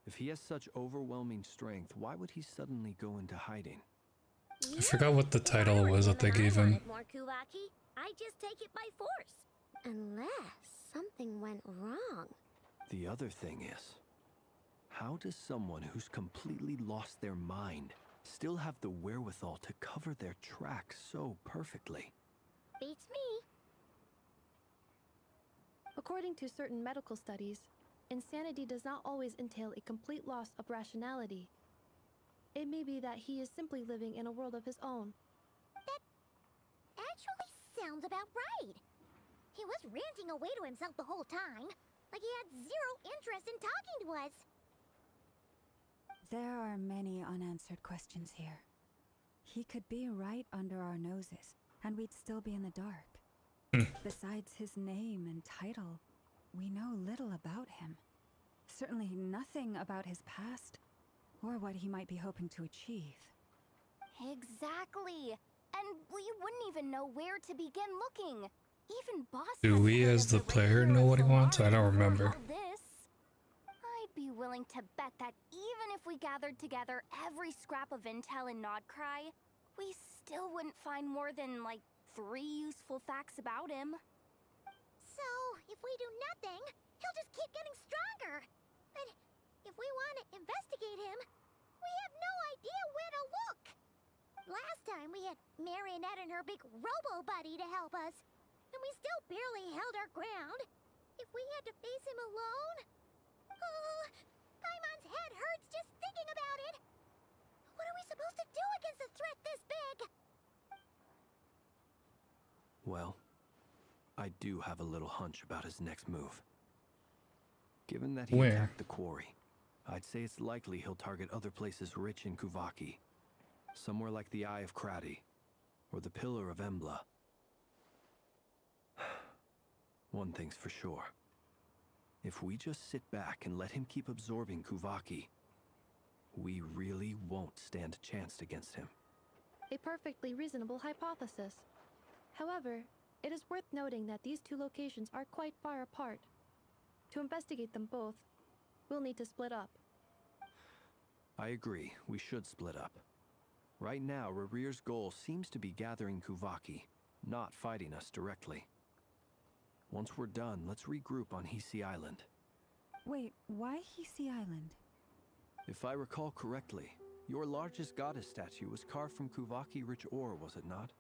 If he has such overwhelming strength, why would he suddenly go into hiding? I forgot what the title was that they gave him. More Kuvaki, I just take it by force. Unless something went wrong. The other thing is, how does someone who's completely lost their mind still have the wherewithal to cover their tracks so perfectly? Beats me. According to certain medical studies, insanity does not always entail a complete loss of rationality. It may be that he is simply living in a world of his own. That actually sounds about right. He was ranting away to himself the whole time, like he had zero interest in talking to us. There are many unanswered questions here. He could be right under our noses, and we'd still be in the dark. Besides his name and title, we know little about him. Certainly nothing about his past, or what he might be hoping to achieve. Exactly. And we wouldn't even know where to begin looking. Even boss. Do we as the player know what he wants? I don't remember. I'd be willing to bet that even if we gathered together every scrap of intel in Nod-Krai, we still wouldn't find more than, like, 3 useful facts about him. So, if we do nothing, he'll just keep getting stronger. But if we want to investigate him, we have no idea where to look. Last time we had Marionette and her big robo-buddy to help us, and we still barely held our ground. If we had to face him alone... Oh, Paimon's head hurts just thinking about it. What are we supposed to do against a threat this big? Well, I do have a little hunch about his next move. Given that he Where? attacked the quarry, I'd say it's likely he'll target other places rich in Kuvaki. Somewhere like the Eye of Krati, or the Pillar of Embla. One thing's for sure. If we just sit back and let him keep absorbing Kuvaki, we really won't stand a chance against him. A perfectly reasonable hypothesis. However, it is worth noting that these two locations are quite far apart. To investigate them both, we'll need to split up. I agree, we should split up. Right now, Rarir's goal seems to be gathering Kuvaki, not fighting us directly. Once we're done, let's regroup on Hisi Island. Wait, why Hisi Island? If I recall correctly, your largest goddess statue was carved from Kuvaki-rich ore, was it not?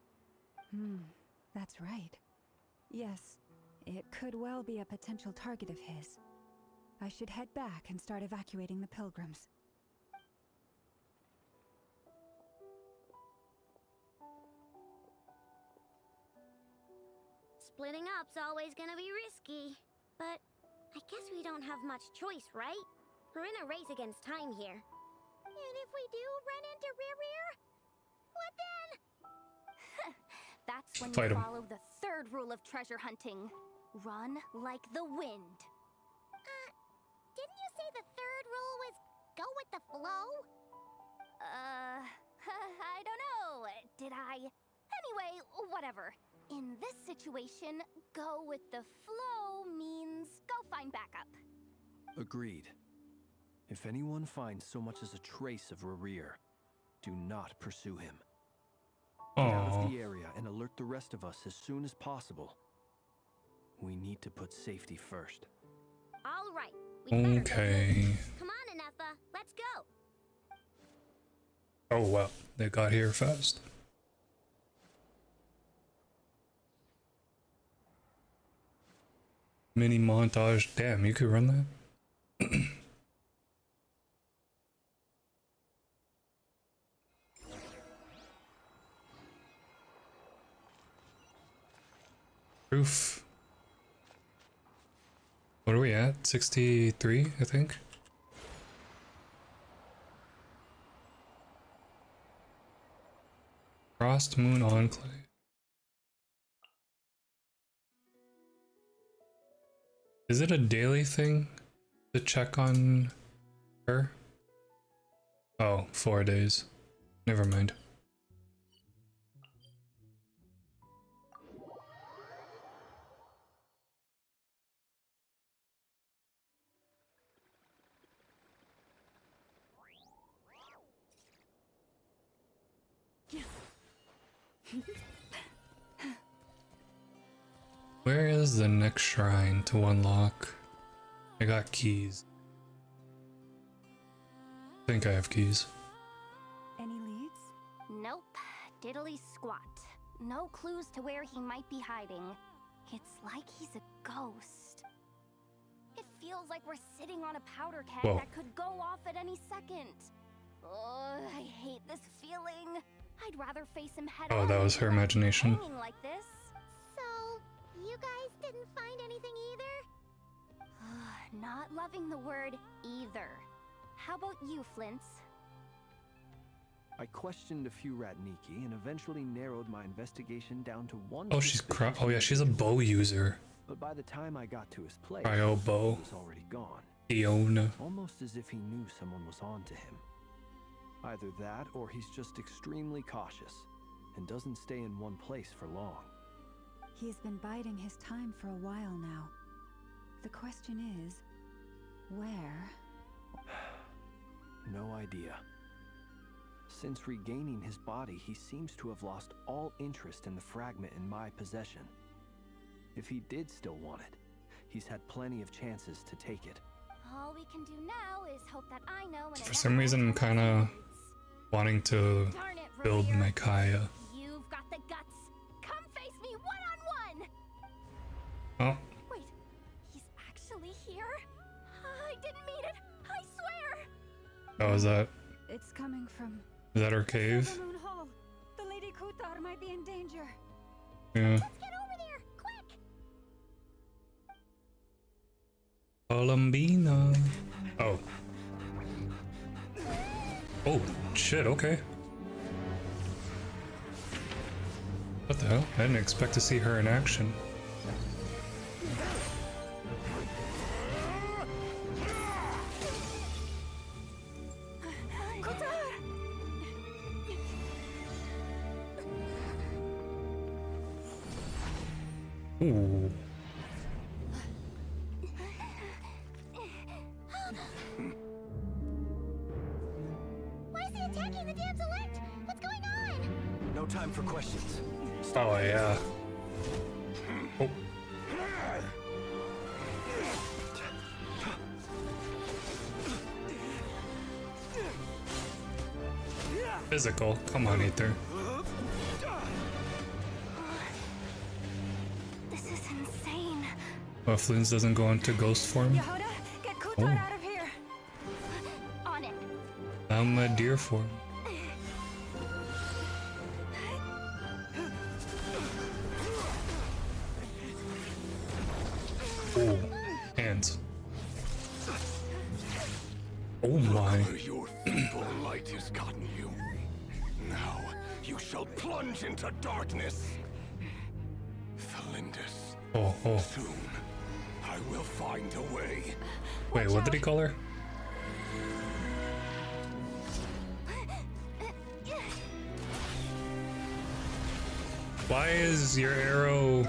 That's right. Yes, it could well be a potential target of his. I should head back and start evacuating the pilgrims. Splitting up's always gonna be risky. But I guess we don't have much choice, right? We're in a race against time here. And if we do run into Rarir, what then? That's when Fight you 'em. follow the third rule of treasure hunting. Run like the wind. Didn't you say the third rule was go with the flow? I don't know. Did I? Anyway, whatever. In this situation, go with the flow means go find backup. Agreed. If anyone finds so much as a trace of Rarir, do not pursue him. Get out Aww. of the area and alert the rest of us as soon as possible. We need to put safety first. All right. We better go. Okay. Come on, Anefa. Let's go. Oh well, they got here fast. Mini montage. Damn, you could run that? Proof. What are we at? 63, I think. Frost Moon Enclave. Is it a daily thing to check on her? Oh, 4 days. Never mind. Where is the next shrine to unlock? I got keys. I think I have keys. Any leads? Nope. Diddly squat. No clues to where he might be hiding. It's like he's a ghost. It feels like we're sitting on a powder keg Whoa. that could go off at any second. Oh, I hate this feeling. I'd rather face him head on. Oh, that was her than imagination. hanging like this. So, you guys didn't find anything either? Not loving the word either. How about you, Flint's? I questioned a few Ratniki and eventually narrowed my investigation down to one. Oh, she's suspicious oh yeah, she's a bow user. But by the time I got to his place, Cryo bow. he was already gone. Iona. Almost as if he knew someone was on to him. Either that, or he's just extremely cautious and doesn't stay in one place for long. He's been biding his time for a while now. The question is, where? No idea. Since regaining his body, he seems to have lost all interest in the fragment in my possession. If he did still want it, he's had plenty of chances to take it. All we can do now is hope that I know. For some reason, I'm kind of wanting to Darn it, build Revere. my Kaya. You've got the guts. Come face me one-on-one. Oh, Wait, he's actually here? I didn't mean it. I swear. oh, is that It's coming from her cave? Silver Moon Hall. The Lady Kutar might be in danger. Yeah. Let's get over there, quick. Columbina. Oh. Oh, shit, okay. What the hell? I didn't expect to see her in action. Ooh. Why is he attacking the damselette? What's going on? No time for questions. Oh, yeah. Oh. Physical. Come on, Ether. This is insane. Well, Floons doesn't go into ghost form. Yehuda, get Kutar Oh. out of here. On it. I'm a deer form. Oh, hands. Oh my. Your feeble light has gotten you. Now you shall plunge into darkness. Thalindus, Oh, oh. soon I will find a way. Wait, what did he call her? Why is your arrow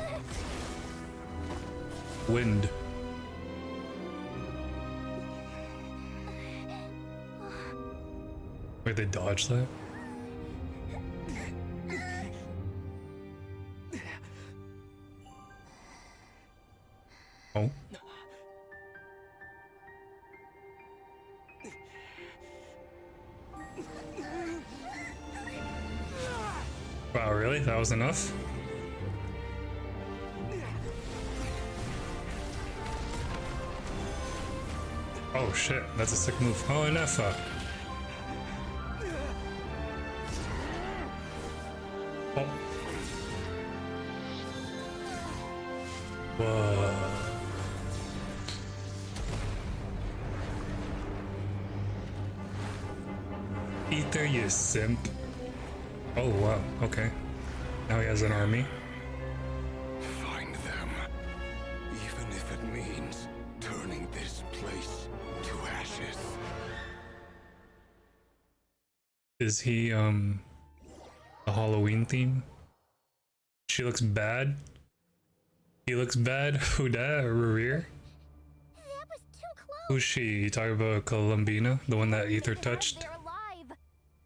wind? Wait, they dodged that? Oh. Wow, really? That was enough? Oh shit, that's a sick move. Oh, and Effa. Oh. Whoa. Ether, you simp. Oh wow, okay. Now he has an army. Find them. Even if it means turning this place to ashes. Is he a Halloween theme? She looks bad. He looks bad. Who dat? Rear? That was too close. Who's she? You talking about Columbina? The one that Ether touched? They're alive.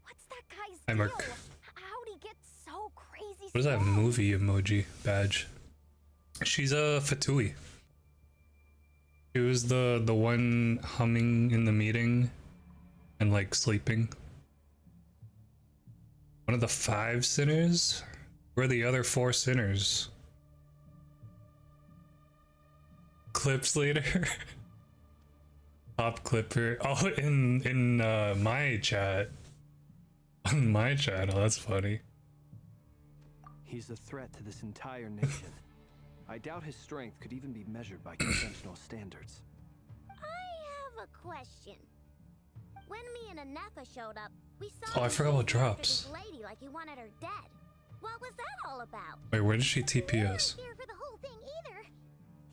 What's that guy's Hi, Mark. deal? How'd he get so crazy? What is that strong? movie emoji badge? She's a Fatui. She was the one humming in the meeting and like sleeping. One of the 5 sinners? Where are the other 4 sinners? Clips later. Top clipper. Oh, in my chat. On my channel, that's funny. He's a threat to this entire nation. I doubt his strength could even be measured by conventional standards. I have a question. When me and Anefa showed up, we saw Oh, I him forgot about chasing after drops. this lady like he wanted her dead. What was that all about? Wait, where did she We TP weren't us? here for the whole thing either.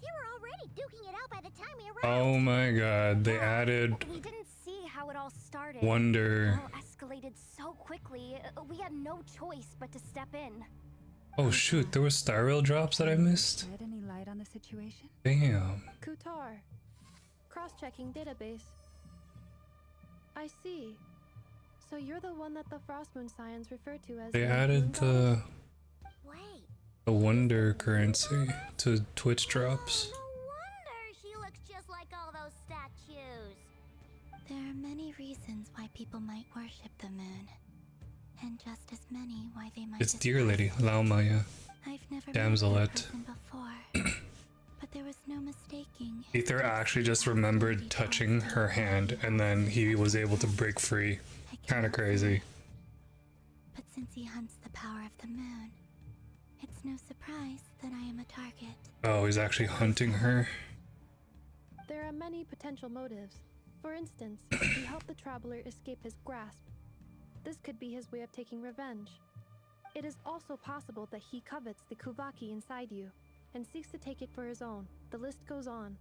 They were already duking it out by the time we arrived. Oh my god, they added We didn't see how it all started. Wonder. It all escalated so quickly. We had no choice but to step in. Oh shoot, there was star rail drops that I missed? Shed any light on the situation? Damn. Kutar. Cross-checking database. I see. So you're the one that the Frostmoon Scions refer to as They the added Moon the Wait. Wonder currency to Twitch drops. No wonder she looks just like all those statues. There are many reasons why people might worship the moon, and just as many why they might It's Dear despise Lady, it. Lao Maya. I've never Damselette. met that person before, but there was no mistaking. it Ether was actually the just ability remembered to touching her hand and then he was able to break free. I Kinda cannot crazy. say. But since he hunts the power of the moon, it's no surprise that I am a target. Oh, he's actually hunting her. There are many potential motives. For instance, he helped the traveler escape his grasp. This could be his way of taking revenge. It is also possible that he covets the Kuvaki inside you and seeks to take it for his own. The list goes on.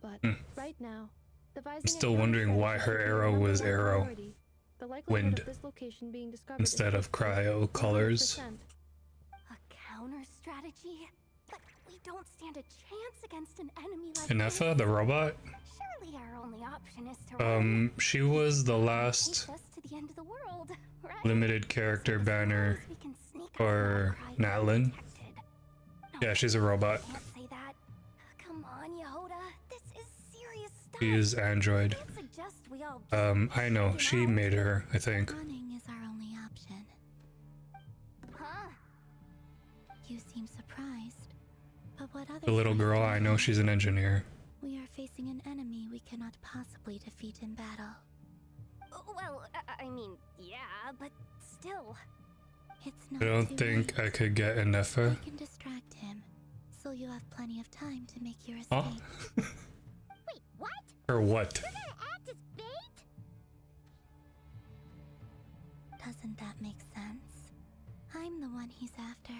But right now, devising a Still wondering why her counter-strategy arrow is was number one arrow priority. The likelihood wind of this location being discovered instead is of cryo colors. 100%. A counter strategy? But we don't stand a chance against an enemy like Inefa, this. the robot? Surely our only option is to run. She was the last Takes us to the end of the world, right? limited character banner We can sneak for out Natlin. undetected. No, Yeah, she's a robot. can't say that. Come on, Yehoda. This is serious stuff. She is android. Can't suggest we all I know, just, she made her, I think. Running is our only option. Huh? You seem surprised, but what other The little girl, I know she's an engineer. We are facing an enemy we cannot possibly defeat in battle. Well, I mean, yeah, but still. It's not I don't too think late. I could get Inefa. We can distract him, so you'll have plenty of time to make your escape. Huh? Wait, what? Or what? You're gonna act as bait? Doesn't that make sense? I'm the one he's after.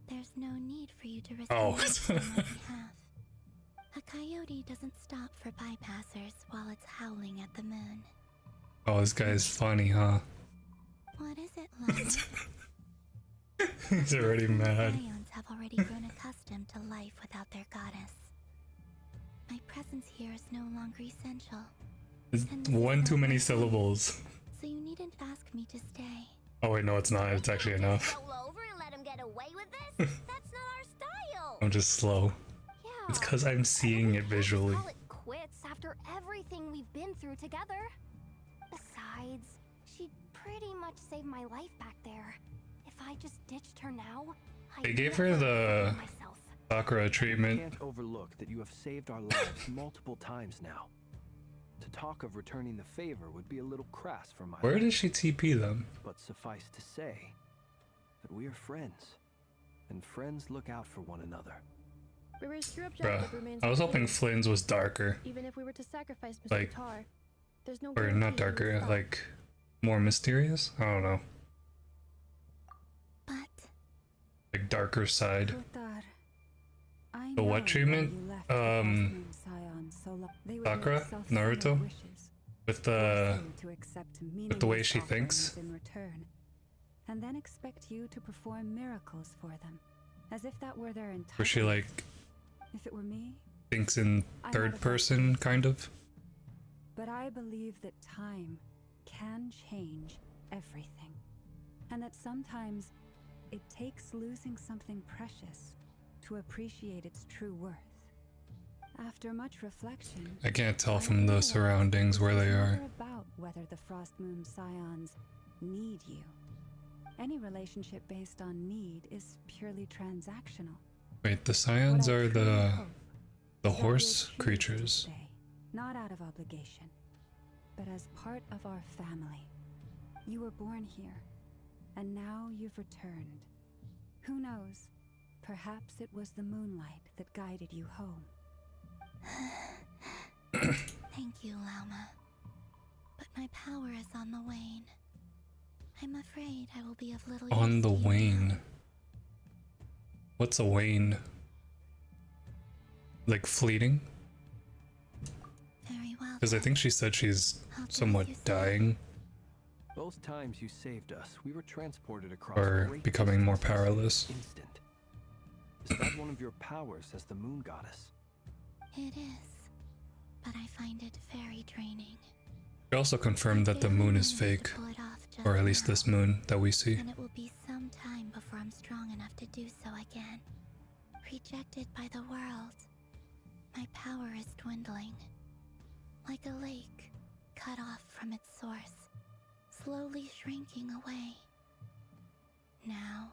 There's no need for you to risk Oh. anything on my behalf. A coyote doesn't stop for bypassers while it's howling at the moon. Oh, this guy's funny, huh? What is it like? He's already mad. Scions have already grown accustomed to life without their goddess. My presence here is no longer essential, It's one too many syllables. so you needn't ask me to stay. Oh wait, no, it's not. It's actually enough. Roll over and let him get away with this? That's not our style. I'm just slow. Yeah. It's because I'm seeing it visually. Call it quits after everything we've been through together. Besides, she pretty much saved my life back there. If I just ditched her now, They gave her the myself. Sakura You treatment. can't overlook that you have saved our lives multiple times now. To talk of returning the favor would be a little crass for my Where liking, did she TP them? but suffice to say that we are friends, and friends look out for one another. Whereas your Bruh. objective remains I was hoping unclear. Flynn's was darker. Even if we were to sacrifice Mr. Like- Tar, there's no Or guarantee not he would darker, stop. like more mysterious? I don't know. like darker side. Kotar, I The what know treatment? why you left the Frostmoon Scions so long. They were Sakura? your self-centered Naruto? wishes, With the forced you to accept with the way meaningless she offerings thinks. in return, and then expect you to perform miracles for them, as if that were their entire. where she like If it were me, thinks in I might third have person, kind of. but I believe that time can change everything, and that sometimes it takes losing something precious to appreciate its true worth. After much reflection, I can't tell I from the realized surroundings where this they is are. never about whether the Frostmoon Scions need you. Any relationship based on need is purely transactional. Wait, the What Scions I are truly the hope the is that you'll horse choose to creatures. stay, not out of obligation, but as part of our family. You were born here, and now you've returned. Who knows? Perhaps it was the moonlight that guided you home. Thank you, Lauma. But my power is on the wane. I'm afraid I will be of little use On the to you wane. now. What's a wane? Like fleeting? Very well. Because I then. think she said she's I'll do as somewhat you say. dying Both times you saved us, we were transported across or great becoming more distances in an powerless. Instant. Is that one of your powers as the moon goddess? It is, but I find it very draining. She also confirmed that the Barely moon is managed to fake, pull it off just or at least now, this moon that we see. and it will be some time before I'm strong enough to do so again. Rejected by the world, my power is dwindling. Like a lake cut off from its source, slowly shrinking away. Now,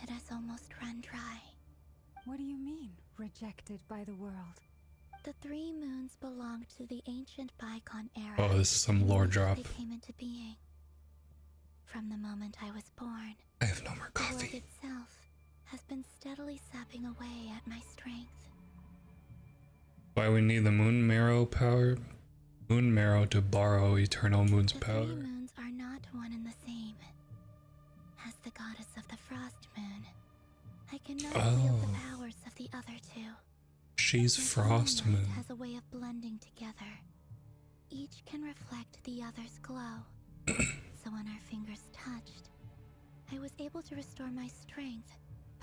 it has almost run dry. What do you mean, rejected by the world? The 3 moons belonged to the ancient bygone era. Oh, this is some lore in which drop. They came into being. From the moment I was born, I have no more the world coffee. itself has been steadily sapping away at my strength. Why we need the moon marrow power? Moon marrow to borrow eternal moon's The power. 3 moons are not one and the same. As the goddess of the frost moon, I cannot wield the Oh. powers of the other 2. She's My Frost moonlight Moon. has a way of blending together. Each can reflect the other's glow. So when our fingers touched, I was able to restore my strength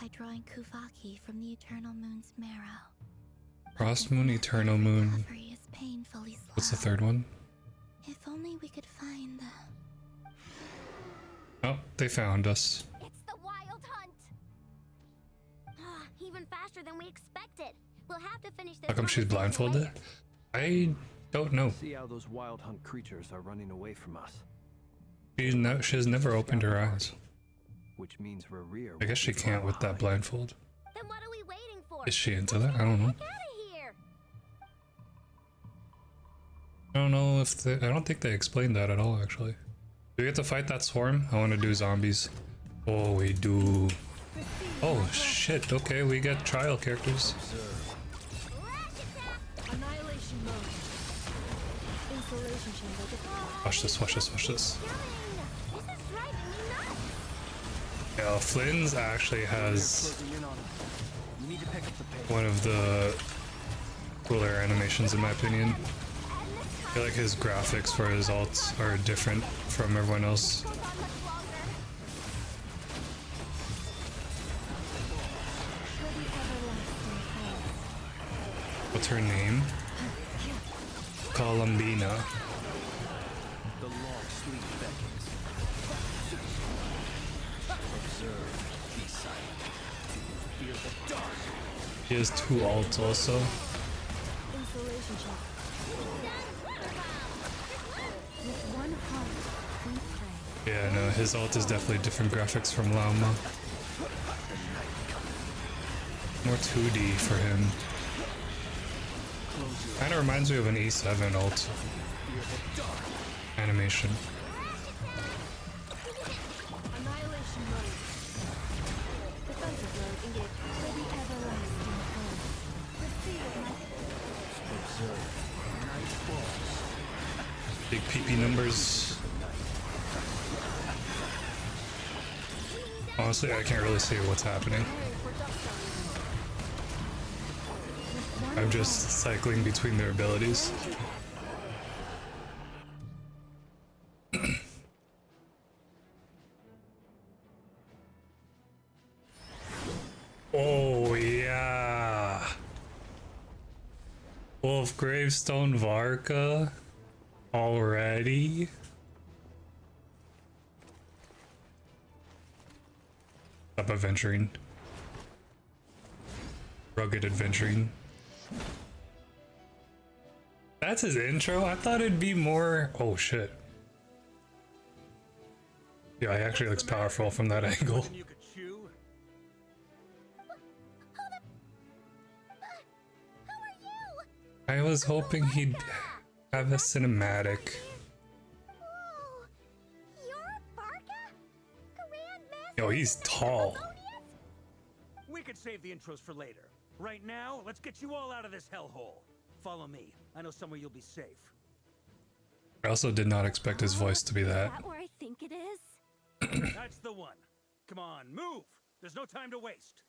by drawing Kuvaki from the eternal moon's marrow. But Frost this Moon, method Eternal of Moon. recovery is painfully slow. What's the third one? If only we could find the... Oh, they found us. It's the wild hunt! Even faster than we expected. We'll have to finish this. How come she's hunt sooner or blindfolded? later. I don't know. See how those wild hunt creatures are running away from us. She has never opened her eyes. Which means Rerir. I guess she can't with that blindfold. Then what are we waiting for? Is she into Let's that? get I don't the know. heck outta here. I don't know if they, I don't think they explained that at all, actually. Do we get to fight that swarm? I want to do zombies. Oh, we do. Oh, shit. Okay, we get trial characters. Annihilation mode. Insulation chamber deployed. Watch this, watch this, watch this. This is driving me nuts. Yeah, Flynn's actually has Closing in on us. We need to pick up the pace. one of the cooler animations in my opinion. I feel like his graphics for his ults are different from everyone else. Goes on much longer. For the everlasting house. What's her name? Columbina. The long sleep beckons. Observe. Be silent. Fear the dark. He has 2 ults also. Insulation chamber. With one heart, we pray. Yeah, no, his ult is definitely different graphics from Lauma. More 2D for him. Kinda reminds me of an E7 ult animation. Annihilation mode. Defensive mode engaged. For the everlasting house. Receive my Observe. Night falls. Big PP numbers. Honestly, I can't really see what's happening. I'm just cycling between their abilities. Oh yeah. Wolf Gravestone Varka already? Up adventuring. Rugged adventuring. That's his intro? I thought it'd be more... Oh shit. Yeah, he actually looks powerful from that angle. Hold up. Who are you? I was hoping he'd have a cinematic. Whoa. You're Varka? Grandmaster Yo, he's tall. Favonius? We could save the intros for later. Right now, let's get you all out of this hellhole. Follow me. I know somewhere you'll be safe. I also did not expect his voice to be Is that. that where I think it is? That's the one. Come on, move! There's no time to waste.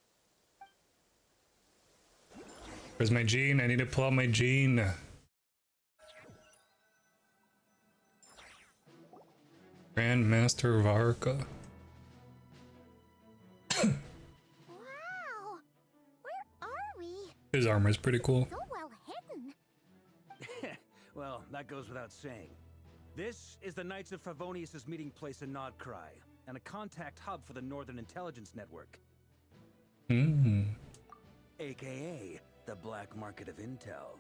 Where's my gene? I need to pull out my gene. Grandmaster Varka. Wow. Where are we? His armor is pretty cool. So well hidden. Well, that goes without saying. This is the Knights of Favonius' meeting place in Nod-Krai, and a contact hub for the Northern Intelligence Network, aka the black market of intel.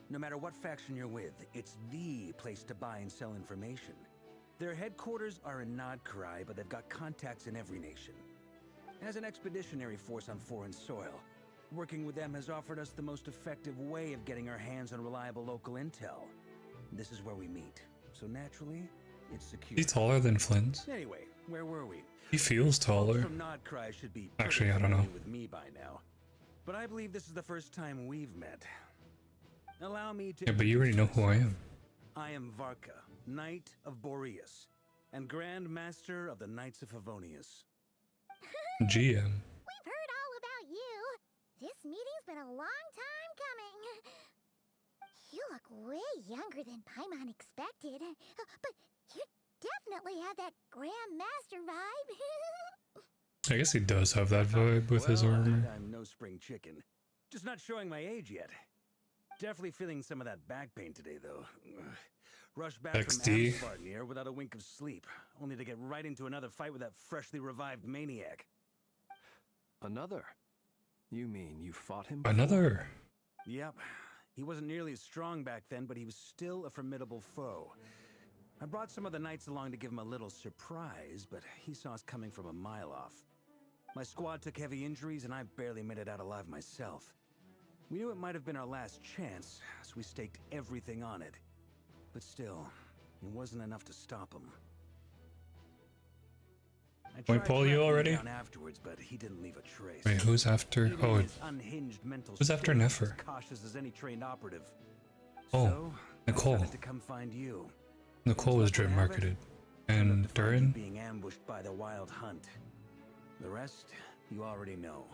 No matter what faction you're with, it's the place to buy and sell information. Their headquarters are in Nod-Krai, but they've got contacts in every nation. As an expeditionary force on foreign soil, working with them has offered us the most effective way of getting our hands on reliable local intel. This is where we meet, so naturally, it's secure. He's taller than Flint. Anyway, where were we? He feels taller. From Nod-Krai should be Actually, I pretty don't know. familiar with me by now, but I believe this is the first time we've met. Allow me to. Yeah, but you already know who I am. I am Varka, Knight of Boreas, and Grand Master of the Knights of Favonius. GM. We've heard all about you. This meeting's been a long time coming. You look way younger than Paimon expected. But you definitely have that Grandmaster vibe. I guess he does have that vibe with his Well, armor. I'm no spring chicken. Just not showing my age yet. Definitely feeling some of that back pain today, though. Rushed back XD. from Amspartnir without a wink of sleep, only to get right into another fight with that freshly revived maniac. Another? You mean you fought him before? Another. Yep. He wasn't nearly as strong back then, but he was still a formidable foe. I brought some of the knights along to give him a little surprise, but he saw us coming from a mile off. My squad took heavy injuries, and I barely made it out alive myself. We knew it might have been our last chance, so we staked everything on it. But still, it wasn't enough to stop him. I Wait, tried Paul, you tracking him already? down afterwards, but he didn't leave a trace. Wait, who's after? Even Oh, his unhinged mental who's after state was Nefer? as cautious as any trained operative. Oh, So, I Nicole. decided to come find you. Nicole was As luck would dream have it, marketed. I ended And up to find you Durin? being ambushed by the wild hunt. The rest, you already know.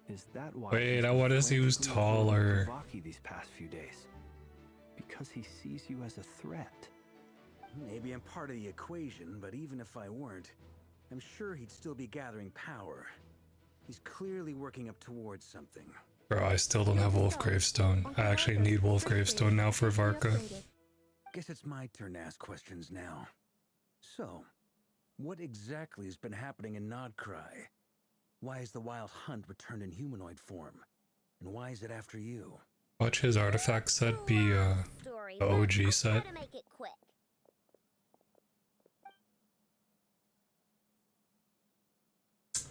Is that why? Wait, he's I been wanna see who's frantically avoiding taller. Kavaki these past few days? Because he sees you as a threat. Maybe I'm part of the equation, but even if I weren't, I'm sure he'd still be gathering power. He's clearly working up towards something. Bro, I still don't have Wolf Gravestone. I actually need Wolf Gravestone now for Varka. Guess it's my turn to ask questions now. So, what exactly has been happening in Nod-Krai? Why has the wild hunt returned in humanoid form? And why is it after you? Watch his artifact set be Story, the but OG I'll set. try to make it quick.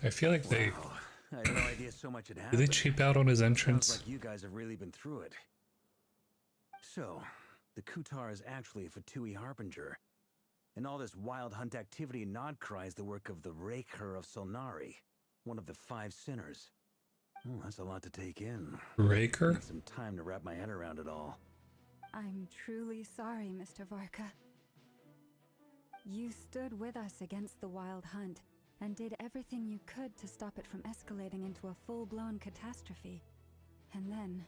I feel like they Wow, I had no idea so much had did happened. they cheap out on his Sounds entrance. like you guys have really been through it. So, the Kutar is actually a Fatui Harbinger. And all this wild hunt activity in Nod-Krai is the work of the Raker of Solnari, one of the 5 sinners. Oh, that's a lot to take in. Raker? Need some time to wrap my head around it all. I'm truly sorry, Mr. Varka. You stood with us against the Wild Hunt and did everything you could to stop it from escalating into a full-blown catastrophe. And then,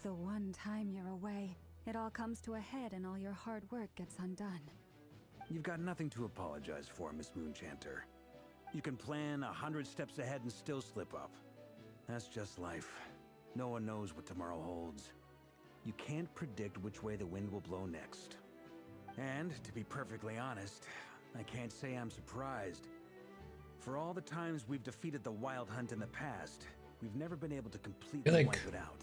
the one time you're away, it all comes to a head and all your hard work gets undone. You've got nothing to apologize for, Miss Moonchanter. You can plan 100 steps ahead and still slip up. That's just life. No one knows what tomorrow holds. You can't predict which way the wind will blow next. And, to be perfectly honest, I can't say I'm surprised. For all the times we've defeated the Wild Hunt in the past, we've never been able to completely wipe it out.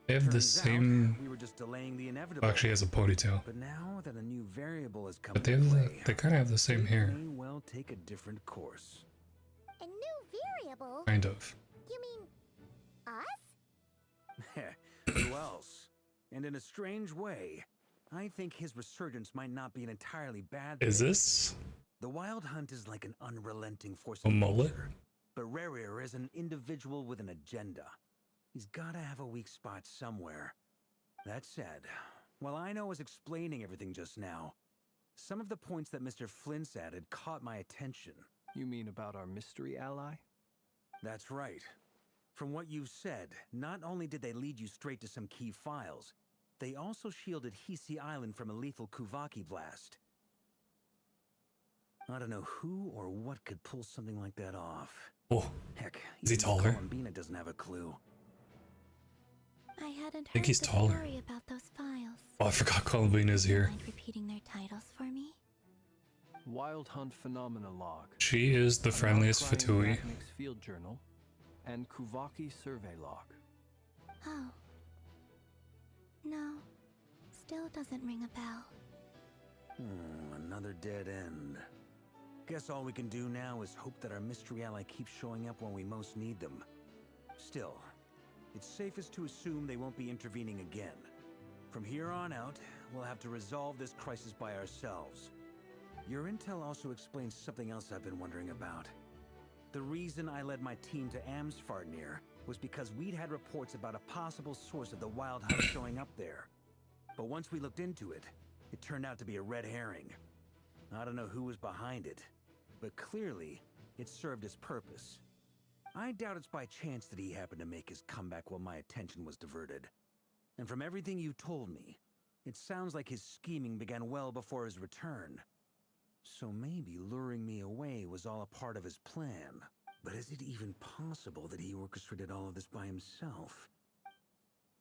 They have the Turns out, same. we were just delaying the Well, inevitable. actually, has a ponytail. But now that a new variable has come But they into have play, they kind of have the same fate hair, may well take a different course. A new variable? kind of. You mean us? Who else? And in a strange way, I think his resurgence might not be an entirely bad thing. Is this The Wild Hunt is like an unrelenting force a of mullet? nature, but Rerir is an individual with an agenda. He's gotta have a weak spot somewhere. That said, while I was explaining everything just now, some of the points that Mr. Flint's added caught my attention. You mean about our mystery ally? That's right. From what you've said, not only did they lead you straight to some key files, they also shielded Hisi Island from a lethal Kuvaki blast. I don't know who or what could pull something like that off. Oh, Heck, is he even taller? Columbina doesn't have a clue. I hadn't think heard he's the taller. story about those files. Oh, I forgot Columbina's here. Mind repeating their titles for me? Wild Hunt Phenomena Log. She is the a friendliest Nod-Krai Fatui. Arachnics Field Journal, and Kuvaki Survey Log. Oh. No. Still doesn't ring a bell. Another dead end. Guess all we can do now is hope that our mystery ally keeps showing up when we most need them. Still, it's safest to assume they won't be intervening again. From here on out, we'll have to resolve this crisis by ourselves. Your intel also explains something else I've been wondering about. The reason I led my team to Amsfarnir was because we'd had reports about a possible source of the Wild Hunt showing up there. But once we looked into it, it turned out to be a red herring. I don't know who was behind it, but clearly, it served its purpose. I doubt it's by chance that he happened to make his comeback while my attention was diverted. And from everything you told me, it sounds like his scheming began well before his return. So maybe luring me away was all a part of his plan. But is it even possible that he orchestrated all of this by himself?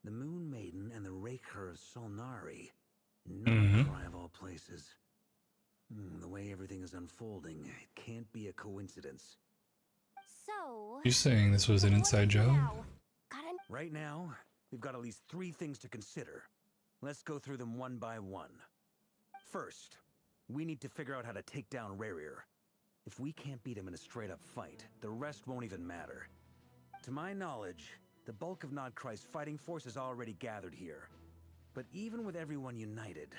The Moon Maiden and the Raker of Solnari. Nod-Krai of all places. The way everything is unfolding, it can't be a coincidence. So... You saying this was an inside job? Right now, we've got at least 3 things to consider. Let's go through them one by one. First, we need to figure out how to take down Rerir. If we can't beat him in a straight-up fight, the rest won't even matter. To my knowledge, the bulk of Nod-Krai's fighting force is already gathered here. But even with everyone united,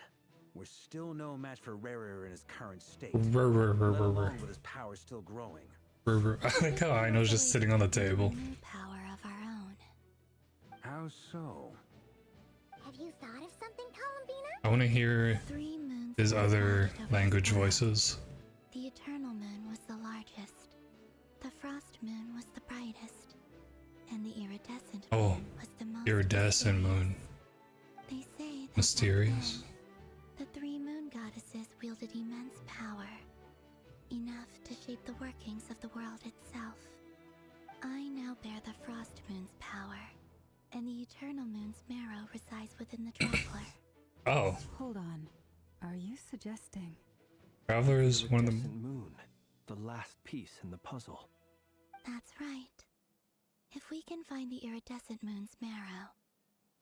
we're still no match for Rerir in his current state, let alone with his power still growing. I like how Aino's just sitting on the table. New power of our own. How so? Have you thought of something, Columbina? I want to hear 3 moons his were other lodged over language the world. voices. The Eternal Moon was the largest. The Frost Moon was the brightest. And the Iridescent Oh, Moon was the most Iridescent mysterious. moon. They say that Mysterious. back then, the 3 moon goddesses wielded immense power. Enough to shape the workings of the world itself. I now bear the Frost Moon's power, and the Eternal Moon's marrow resides within the Traveler. Oh, Hold on. Are you suggesting? Traveler is one of the. Iridescent Moon, the last piece in the puzzle. That's right. If we can find the Iridescent Moon's marrow,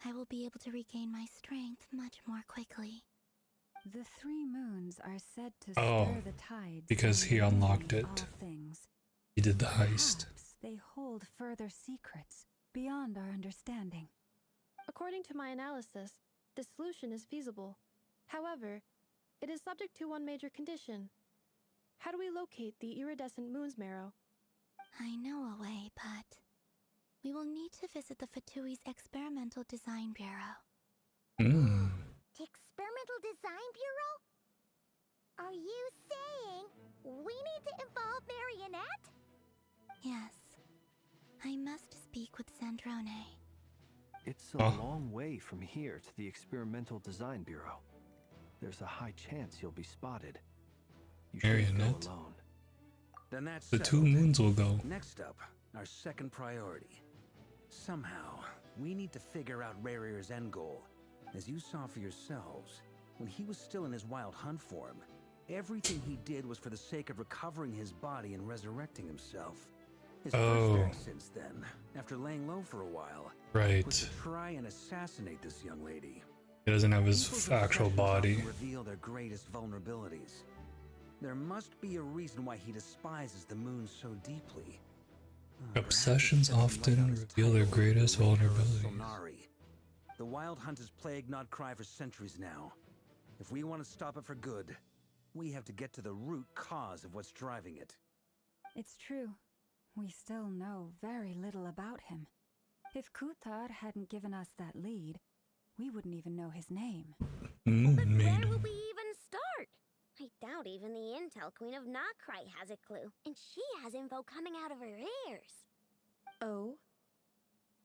I will be able to regain my strength much more quickly. The 3 moons are said to Oh, stir the tides. because he and unlocked lead it. all things. He did the heist. Perhaps they hold further secrets beyond our understanding. According to my analysis, this solution is feasible. However, it is subject to one major condition. How do we locate the Iridescent Moon's marrow? I know a way, but we will need to visit the Fatui's Experimental Design Bureau. The Experimental Design Bureau? Are you Yes. I must speak with Sandrone. It's a long way from here to the Experimental Design Bureau. There's a high chance you'll be spotted. You shouldn't go Marionette. alone. Then that's The two settled. moons will go. Next up, our second priority. Somehow, we need to figure out Rarir's end goal. As you saw for yourselves, when he was still in his wild hunt form, everything he did was for the sake of recovering his body and resurrecting himself. His first act since then, after laying low for a while, Right. was to try and assassinate this young lady. He doesn't have his People's actual obsessions body. often reveal their greatest vulnerabilities. There must be a reason why he despises the moon so deeply. Obsessions often reveal their greatest vulnerabilities. The wild hunt has plagued Nod-Krai for centuries now. If we want to stop it for good, we have to get to the root cause of what's driving it. It's true. We still know very little about him. If Kuthar hadn't given us that lead, we wouldn't even know his name. Moon But where Maiden. will we even start? I doubt even the Intel Queen of Nod-Krai has a clue, and she has info coming out of her ears. Oh?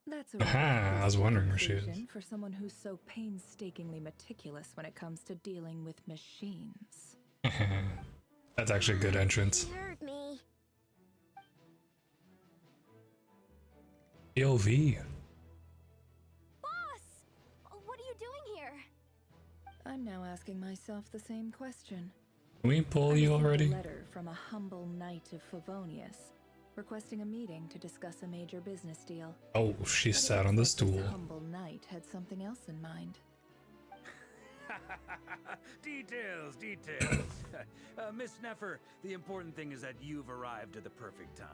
That's a Aha, I was wondering where she is. conclusion for someone who's so painstakingly meticulous when it comes to dealing with machines. That's actually a good entrance. She heard me. POV. Boss! What are you doing here? I'm now asking myself the same question. Can we pull I you received already? a letter from a humble knight of Favonius, requesting a meeting to discuss a major business deal. Oh, she But it sat on the looks like stool. this humble knight had something else in mind. Details, details. Miss Nefer, the important thing is that you've arrived at the perfect time.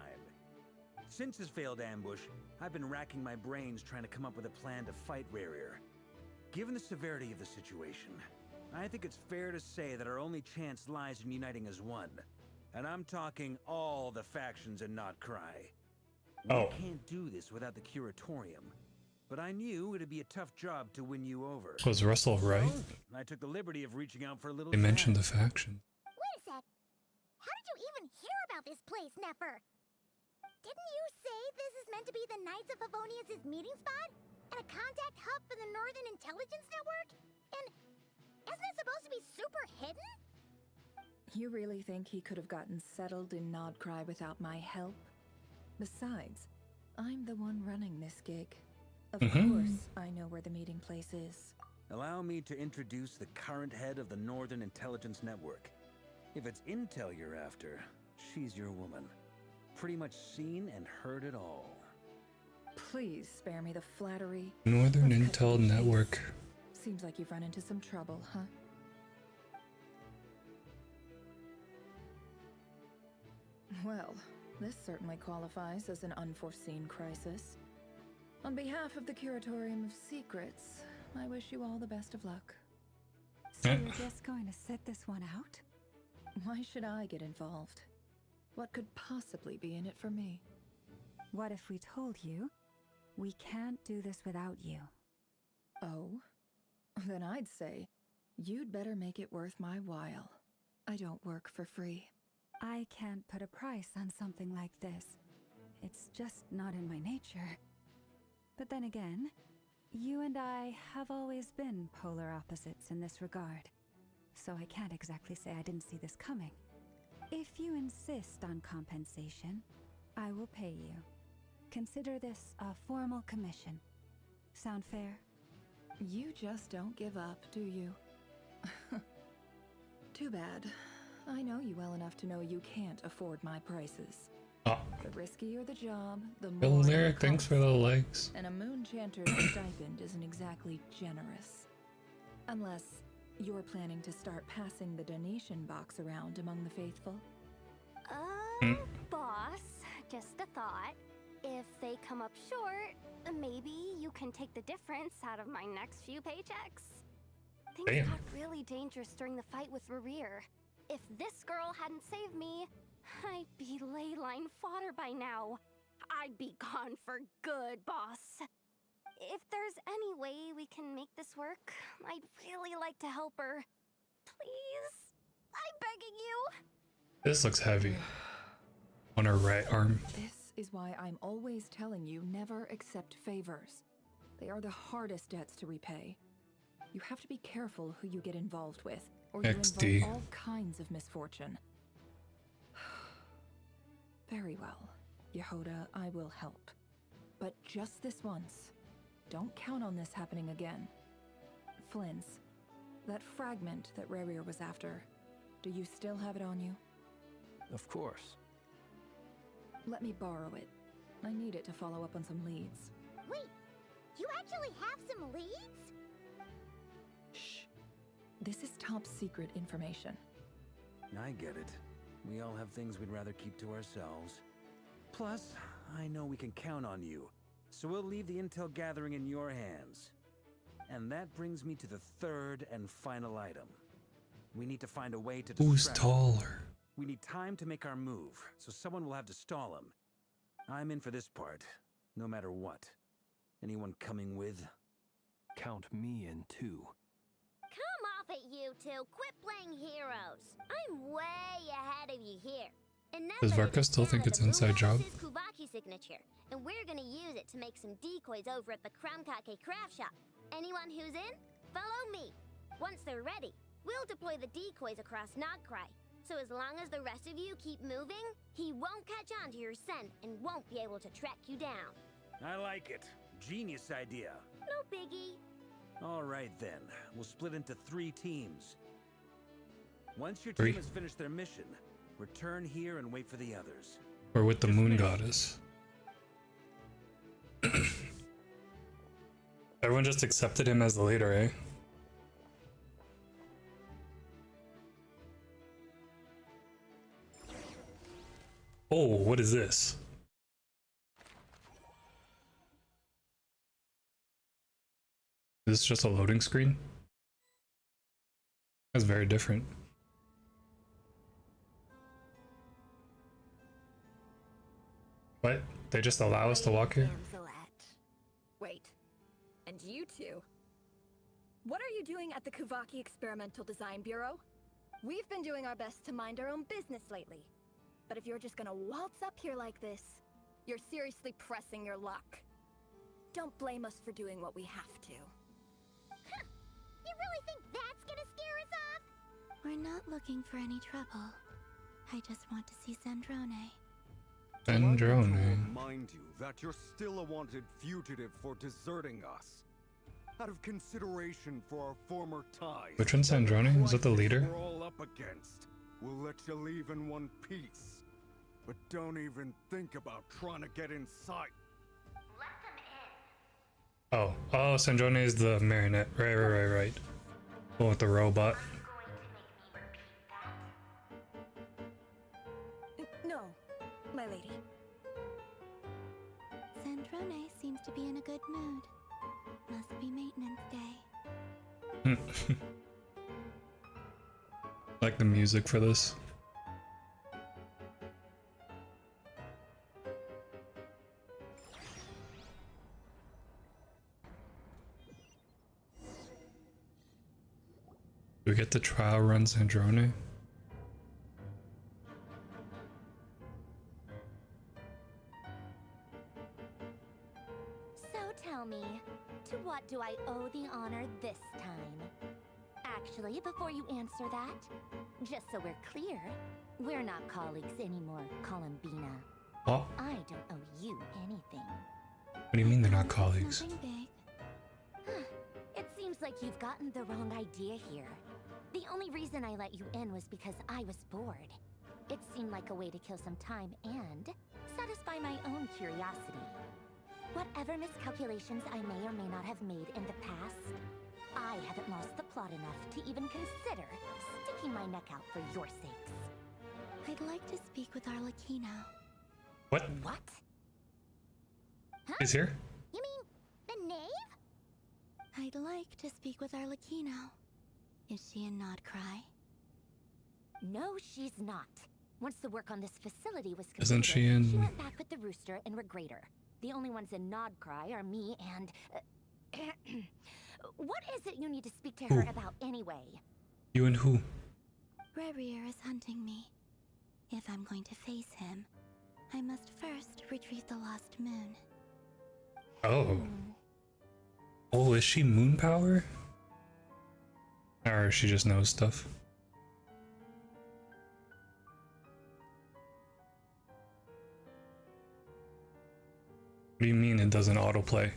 Since his failed ambush, I've been racking my brains trying to come up with a plan to fight Rarir. Given the severity of the situation, I think it's fair to say that our only chance lies in uniting as one. And I'm talking all the factions in Nod-Krai. Oh. We can't do this without the Curatorium. But I knew it'd be a tough job to win you over. Was Russell right? So, I took the liberty of reaching out for a little They mentioned the chat. faction. Wait a sec. How did you even hear about this place, Nefer? Didn't you say this is meant to be the Knights of Favonius' meeting spot? And a contact hub for the Northern Intelligence Network? And isn't it supposed to be super hidden? You really think he could have gotten settled in Nod-Krai without my help? Besides, I'm the one running this gig. Of course, I know where the meeting place is. Allow me to introduce the current head of the Northern Intelligence Network. If it's intel you're after, she's your woman. Pretty much seen and heard it all. Please spare me the flattery. Northern Let's cut to Intel the chase. Network. Seems like you've run into some trouble, huh? Well, this certainly qualifies as an unforeseen crisis. On behalf of the Curatorium of Secrets, I wish you all the best of luck. So you're just going to sit this one out? Why should I get involved? What could possibly be in it for me? What if we told you we can't do this without you? Oh? Then I'd say, you'd better make it worth my while. I don't work for free. I can't put a price on something like this. It's just not in my nature. But then again, you and I have always been polar opposites in this regard. So I can't exactly say I didn't see this coming. If you insist on compensation, I will pay you. Consider this a formal commission. Sound fair? You just don't give up, do you? Too bad. I know you well enough to know you can't afford my prices. Oh, The riskier the job, the Bill more it Lyric, thanks for the costs. likes. And a moon chanter's stipend isn't exactly generous. Unless you're planning to start passing the donation box around among the faithful. Boss, just a thought. If they come up short, maybe you can take the difference out of my next few paychecks. Things Damn. got really dangerous during the fight with Rarir. If this girl hadn't saved me, I'd be ley line fodder by now. I'd be gone for good, boss. If there's any way we can make this work, I'd really like to help her. Please? I'm begging you. This looks heavy. On her right arm. This is why I'm always telling you never accept favors. They are the hardest debts to repay. You have to be careful who you get involved with, or you XD. invite all kinds of misfortune. Very well, Yehoda, I will help. But just this once. Don't count on this happening again. Flynn's, that fragment that Rerir was after, do you still have it on you? Of course. Let me borrow it. I need it to follow up on some leads. Wait, you actually have some leads? Shh. This is top secret information. I get it. We all have things we'd rather keep to ourselves. Plus, I know we can count on you, so we'll leave the intel gathering in your hands. And that brings me to the third and final item. We need to find a way to Who's distract. taller? We need time to make our move, so someone will have to stall him. I'm in for this part, no matter what. Anyone coming with? Count me in too. Come off it, you two. Quit playing heroes. I'm way ahead of you here. And Does Varka still think it's inside job? This is Kuvaki signature, and we're gonna use it to make some decoys over at the Krumkake craft shop. Anyone who's in, follow me. Once they're ready, we'll deploy the decoys across Nod-Krai. So as long as the rest of you keep moving, he won't catch on to your scent and won't be able to track you down. I like it. Genius idea. No biggie. All right then, we'll split into 3 teams. Once your Three. team has finished their mission, return here and wait for the others. Or with the moon goddess? Everyone just accepted him as the leader, eh? Oh, what is this? Is this just a loading screen? That's very different. What? They just allow us to walk here? Wait, and you two? What are you doing at the Kuvaki Experimental Design Bureau? We've been doing our best to mind our own business lately. But if you're just gonna waltz up here like this, you're seriously pressing your luck. Don't blame us for doing what we have to. You really think that's gonna scare us off? We're not looking for any trouble. I just want to see Zandrone. Zandrone. Mind you that you're still a wanted fugitive for deserting us. Out of consideration for our former ties. Which one's Zandrone? Was it the leader? We're all up against. We'll let you leave in one piece. But don't even think about trying to get inside. Oh, Zandrone is the marionette. Right. One with the robot. No, my lady. Zandrone seems to be in a good mood. Must be maintenance day. Like the music for this. Do we get the trial run Zandrone? So tell me, to what do I owe the honor this time? Actually, before you answer that, just so we're clear, we're not colleagues anymore, Columbina. Oh, I don't owe you anything. what do you mean they're not colleagues? Something big. It seems like you've gotten the wrong idea here. The only reason I let you in was because I was bored. It seemed like a way to kill some time and satisfy my own curiosity. Whatever miscalculations I may or may not have made in the past, I haven't lost the plot enough to even consider sticking my neck out for your sakes. I'd like to speak with Arlecchino. What? What? Huh? He's here? You mean the knave? I'd like to speak with Arlecchino. Is she in Nod-Krai? No, she's not. Once the work on this facility was completed, Isn't she in- she went back with the Rooster and Regrator. The only ones in Nod-Krai are me and... what is it you need to speak to her Who? about anyway? You and who? Rerir is hunting me. If I'm going to face him, I must first retrieve the lost moon. Oh. Oh, is she moon power? Or she just knows stuff? What do you mean it doesn't autoplay?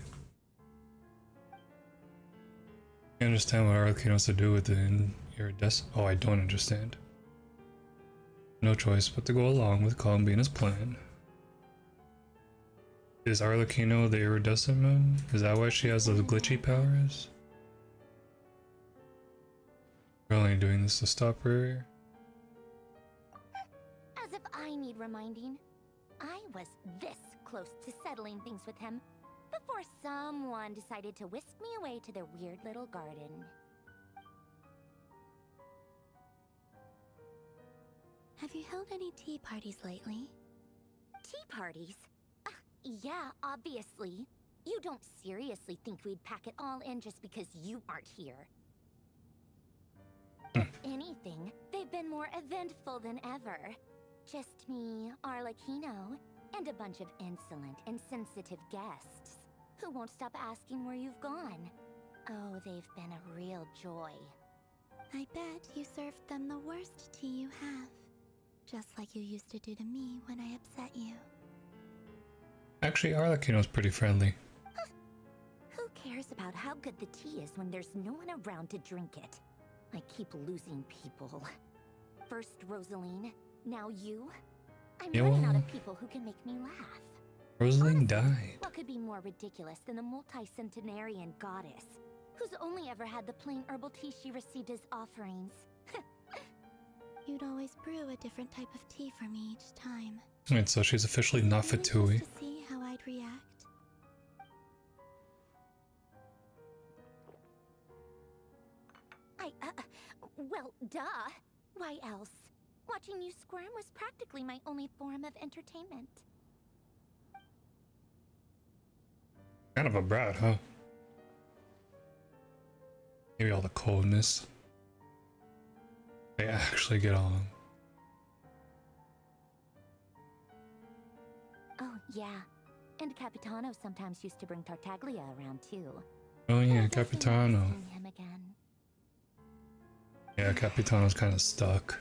I understand what Arlecchino has to do with it in iridescent. Oh, I don't understand. No choice but to go along with Columbina's plan. Is Arlecchino the iridescent moon? Is that why she has those glitchy powers? We're only doing this to stop her. As if I need reminding. I was this close to settling things with him before someone decided to whisk me away to their weird little garden. Have you held any tea parties lately? Tea parties? Yeah, obviously. You don't seriously think we'd pack it all in just because you aren't here. If anything, they've been more eventful than ever. Just me, Arlecchino, and a bunch of insolent, insensitive guests who won't stop asking where you've gone. Oh, they've been a real joy. I bet you served them the worst tea you have. Just like you used to do to me when I upset you. Actually, Arlecchino's pretty friendly. Who cares about how good the tea is when there's no one around to drink it? I keep losing people. First Rosaline, now you. I'm running out of people who can make me laugh. Rosaline Honestly, died. what could be more ridiculous than the multi-centenarian goddess, who's only ever had the plain herbal tea she received as offerings? You'd always brew a different type of tea for me each time. Wait, so she's officially not Fatui. To see how I'd react. Well, duh. Why else? Watching you squirm was practically my only form of entertainment. Kind of a brat, huh? Maybe all the coldness. They actually get on. Oh, yeah. And Capitano sometimes used to bring Tartaglia around, too. Oh yeah, I guess I never Capitano. seen him again. Yeah, Capitano's kind of stuck.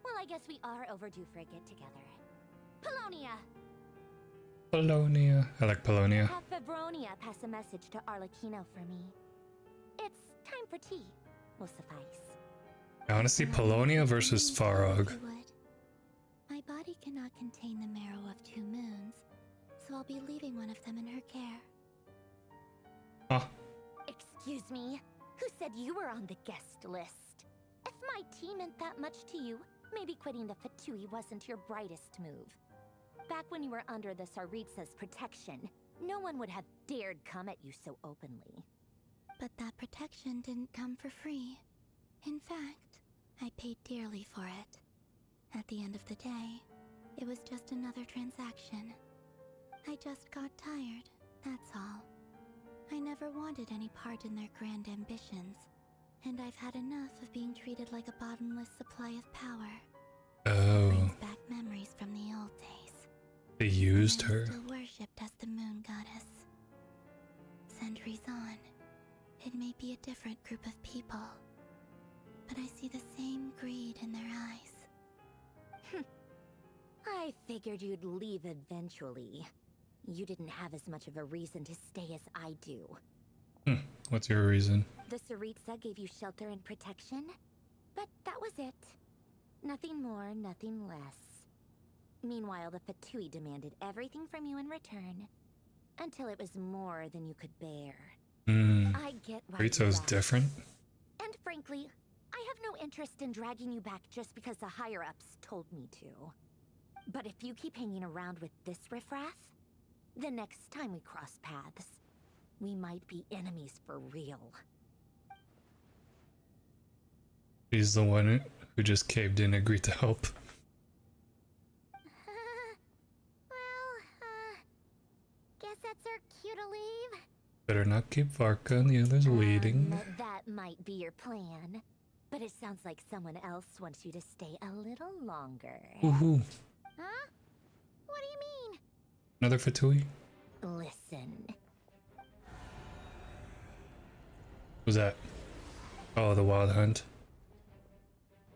Well, I guess we are overdue for a get-together. Polonia! Polonia. I like Polonia. Have Febronia pass a message to Arlecchino for me. It's time for tea. Will suffice. Honestly, Polonia versus Farog. My body cannot contain the marrow of 2 moons, so I'll be leaving one of them in her care. Huh. Excuse me? Who said you were on the guest list? If my tea meant that much to you, maybe quitting the Fatui wasn't your brightest move. Back when you were under the Tsaritsa's protection, no one would have dared come at you so openly. But that protection didn't come for free. In fact, I paid dearly for it. At the end of the day, it was just another transaction. I just got tired, that's all. I never wanted any part in their grand ambitions, and I've had enough of being treated like a bottomless supply of power. Oh. It brings back memories from the old days. They used when I her. was still worshipped as the moon goddess. Centuries on, it may be a different group of people, but I see the same greed in their eyes. I figured you'd leave eventually. You didn't have as much of a reason to stay as I do. What's your reason? The Tsaritsa gave you shelter and protection, but that was it. Nothing more, nothing less. Meanwhile, the Fatui demanded everything from you in return, until it was more than you could bear. I get why Rito's you left. different? And frankly, I have no interest in dragging you back just because the higher-ups told me to. But if you keep hanging around with this riffraff, the next time we cross paths, we might be enemies for real. She's the one who just caved in and agreed to help. Guess that's our cue to leave. Better not keep Varka and the others waiting. That might be your plan, but it sounds like someone else wants you to stay a little longer. Woohoo. Huh? What do you mean? Another Fatui? Listen. Who's that? Oh, the Wild Hunt.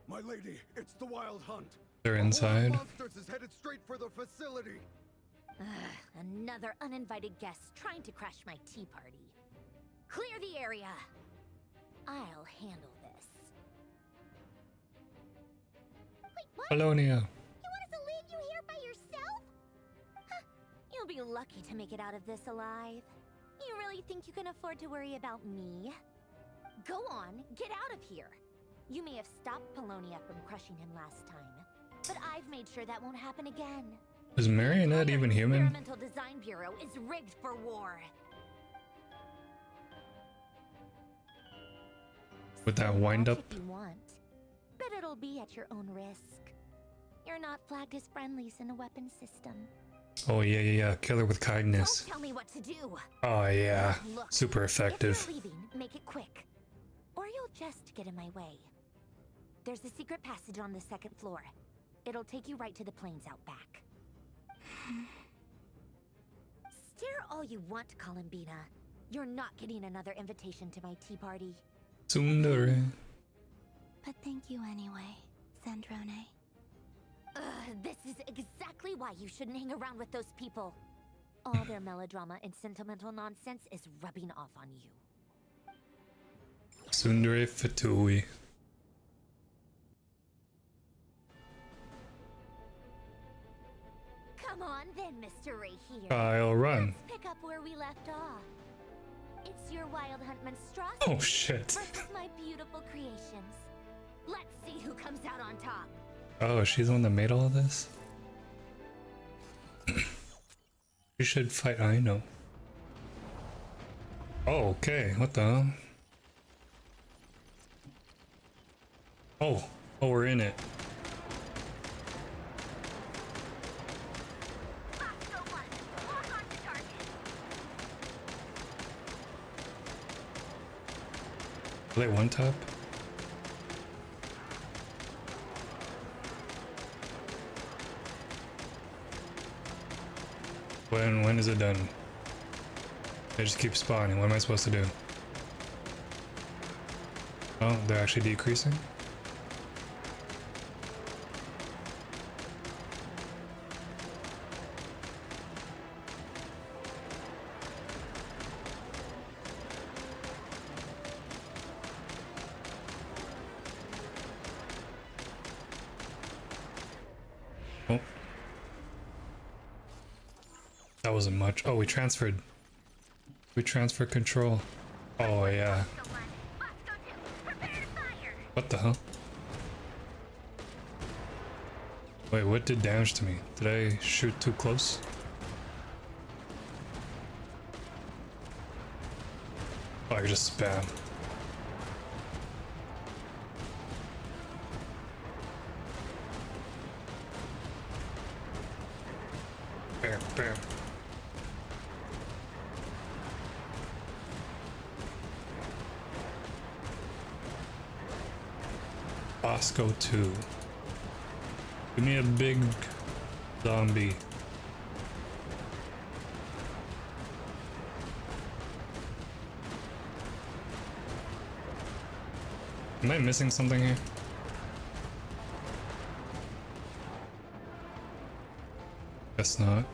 My lady, it's the Wild Hunt. They're A horde of inside. monsters is headed straight for the facility. Another uninvited guest trying to crash my tea party. Clear the area. I'll handle this. Wait, what? Polonia. You want us to leave you here by yourself? You'll be lucky to make it out of this alive. You really think you can afford to worry about me? Go on, get out of here. You may have stopped Polonia from crushing him last time, but I've made sure that won't happen again. Is Marionette The even human? Experimental Design Bureau is rigged for war. With that Say wind watch up? if you want, but it'll be at your own risk. You're not flagged as friendlies in the weapon system. Oh yeah. Killer with kindness. Don't tell me what to do. Oh yeah. Look, Super effective. If you're leaving, make it quick, or you'll just get in my way. There's a secret passage on the second floor. It'll take you right to the plains out back. Stare all you want, Columbina. You're not getting another invitation to my tea party. Tsundere. But thank you anyway, Sandrone. This is exactly why you shouldn't hang around with those people. All their melodrama and sentimental nonsense is rubbing off on you. Tsundere Fatui. Come on then, Mr. Ray here. I'll run. Let's pick up where we left off. It's your Wild Hunt monstrosity Oh shit. versus my beautiful creations. Let's see who comes out on top. Oh, she's the one that made all of this? You should fight Aino. Oh, okay. What the hell? Oh, we're in it. Are they one tap? When is it done? They just keep spawning. What am I supposed to do? Oh, they're actually decreasing? Oh. That wasn't much. Oh, we transferred. We transferred control. Oh, yeah. What the hell? Wait, what did damage to me? Did I shoot too close? Oh, I just spam. Bam, bam. Bosco 2. Give me a big zombie. Am I missing something here? Guess not.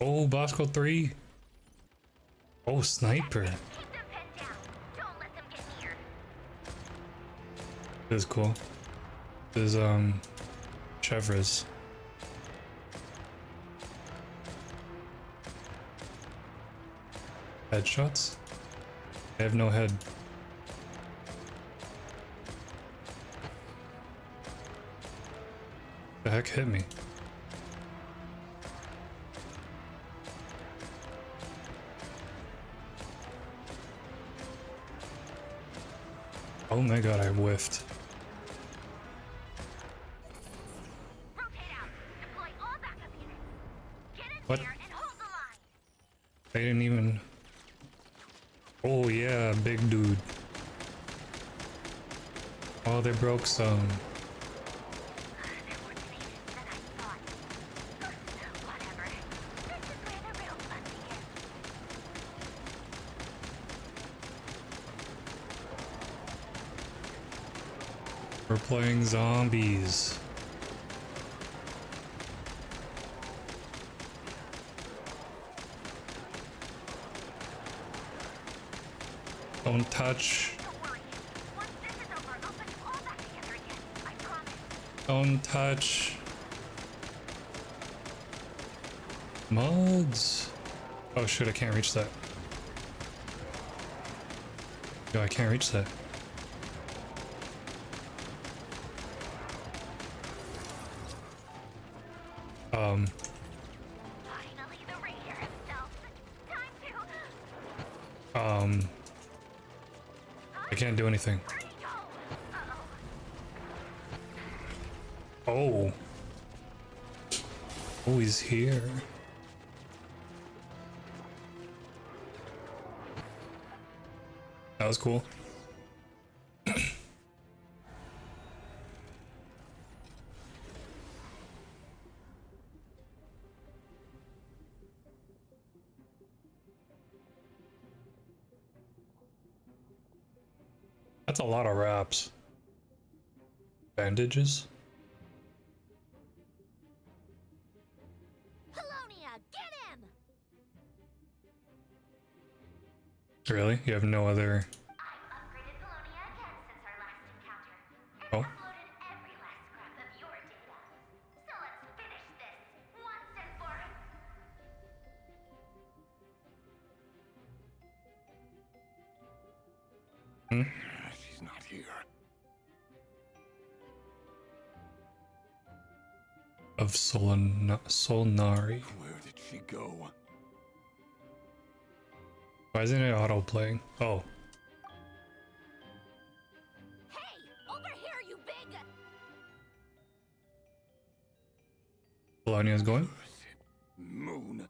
Oh, Bosco 3. Oh, sniper. This is cool. This is Chevrolet. Headshots? I have no head. The heck hit me? Oh my god, I whiffed. What? They didn't even... Oh yeah, big dude. Oh, they broke some. We're playing zombies. Don't touch. Don't touch. Mods. Oh shit, I can't reach that. Yo, I can't reach that. I can't do anything. Oh. Oh, he's here. That was cool. That's a lot of wraps. Bandages? Polonia, get him! Really? You have no other... I've upgraded Polonia again since our last encounter, and Oh. uploaded every last scrap of your data. So let's finish this once and for She's not here. of Solnari. Where did she go? Why isn't it auto playing? Oh. Hey! Over here, you big... Polonia's going? Moon.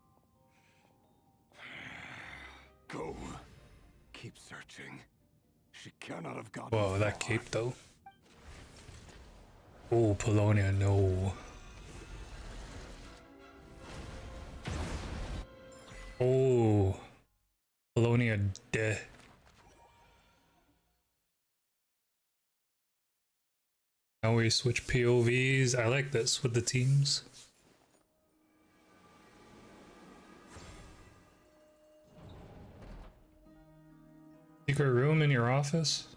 Go. Keep searching. She cannot have gotten Whoa, that far. cape though. Oh, Polonia, no. Oh. Polonia dead. Now we switch POVs. I like this with the teams. Secret room in your office?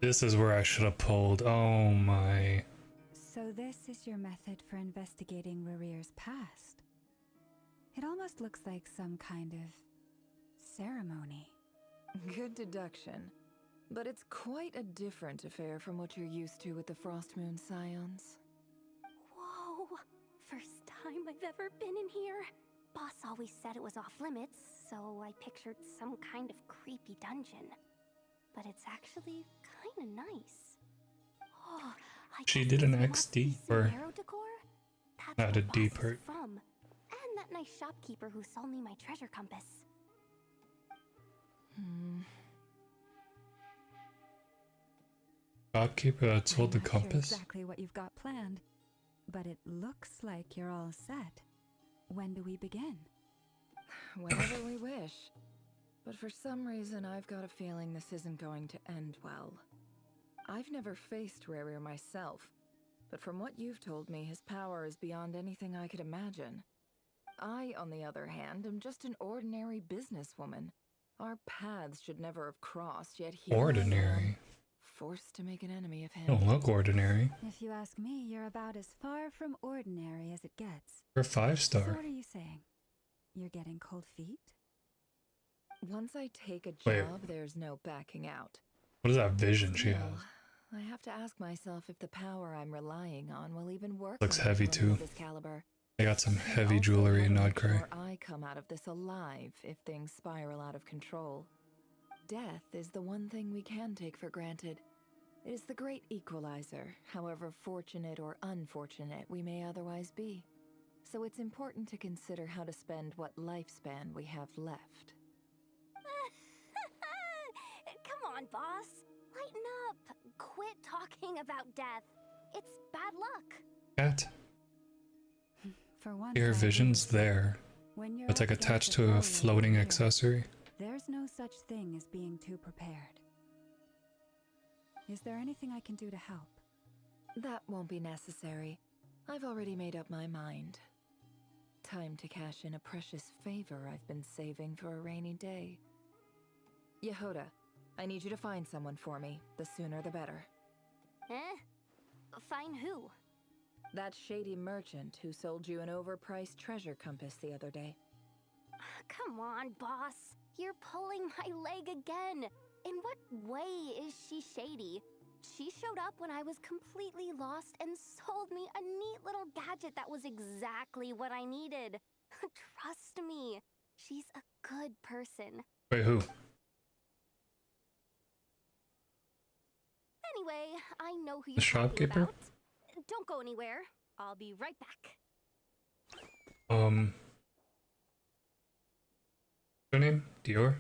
This is where I should have pulled. Oh my. So this is your method for investigating Rarir's past. It almost looks like some kind of ceremony. Good deduction. But it's quite a different affair from what you're used to with the Frost Moon Scions. Whoa! First time I've ever been in here. Boss always said it was off limits, so I pictured some kind of creepy dungeon. But it's actually kinda nice. Oh, She did an XD or not a D part. From. And that nice shopkeeper who sold me my treasure compass. Shopkeeper that sold the I'm not sure compass? exactly what you've got planned, but it looks like you're all set. When do we begin? Whenever we wish. But for some reason, I've got a feeling this isn't going to end well. I've never faced Rarir myself, but from what you've told me, his power is beyond anything I could imagine. I, on the other hand, am just an ordinary businesswoman. Our paths should never have crossed, yet here I am, Ordinary. forced to make an enemy of him. Don't look ordinary. If you ask me, you're about as far from ordinary as it gets. You're a So 5-star. what are you saying? You're getting cold feet? Once I take a Wait. job, there's no backing out. What is that vision she has? Still, I have to ask myself if the power I'm relying on will even work. Looks on a heavy, villain of too. This caliber. I got some heavy Also, jewelry in wanna make Nod-Krai. sure I come out of this alive if things spiral out of control. Death is the one thing we can take for granted. It is the great equalizer, however fortunate or unfortunate we may otherwise be. So it's important to consider how to spend what lifespan we have left. Come on, boss. Lighten up. Quit talking about death. It's bad luck. Cat. For one, Your vision's there. When you're It's like up against attached the to a foe floating like Rarir, accessory. There's no such thing as being too prepared. Is there anything I can do to help? That won't be necessary. I've already made up my mind. Time to cash in a precious favor I've been saving for a rainy day. Yehoda, I need you to find someone for me. The sooner the better. Find who? That shady merchant who sold you an overpriced treasure compass the other day. Come on, boss. You're pulling my leg again. In what way is she shady? She showed up when I was completely lost and sold me a neat little gadget that was exactly what I needed. Trust me, she's a good person. Wait, who? Anyway, I know who The you're talking shopkeeper? about. Don't go anywhere. I'll be right back. Her name? Dior?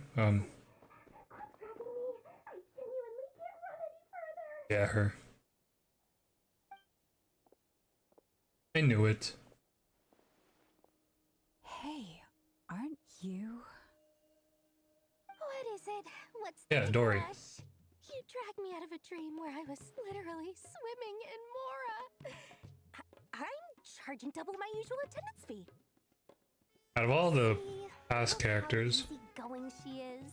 Yeah, her. I knew it. Hey, aren't you? What is it? What's Yeah, the Dory. rush? You dragged me out of a dream where I was literally swimming in Mora. I'm charging double my usual attendance fee. Out of all the See, past look how characters, easygoing she is.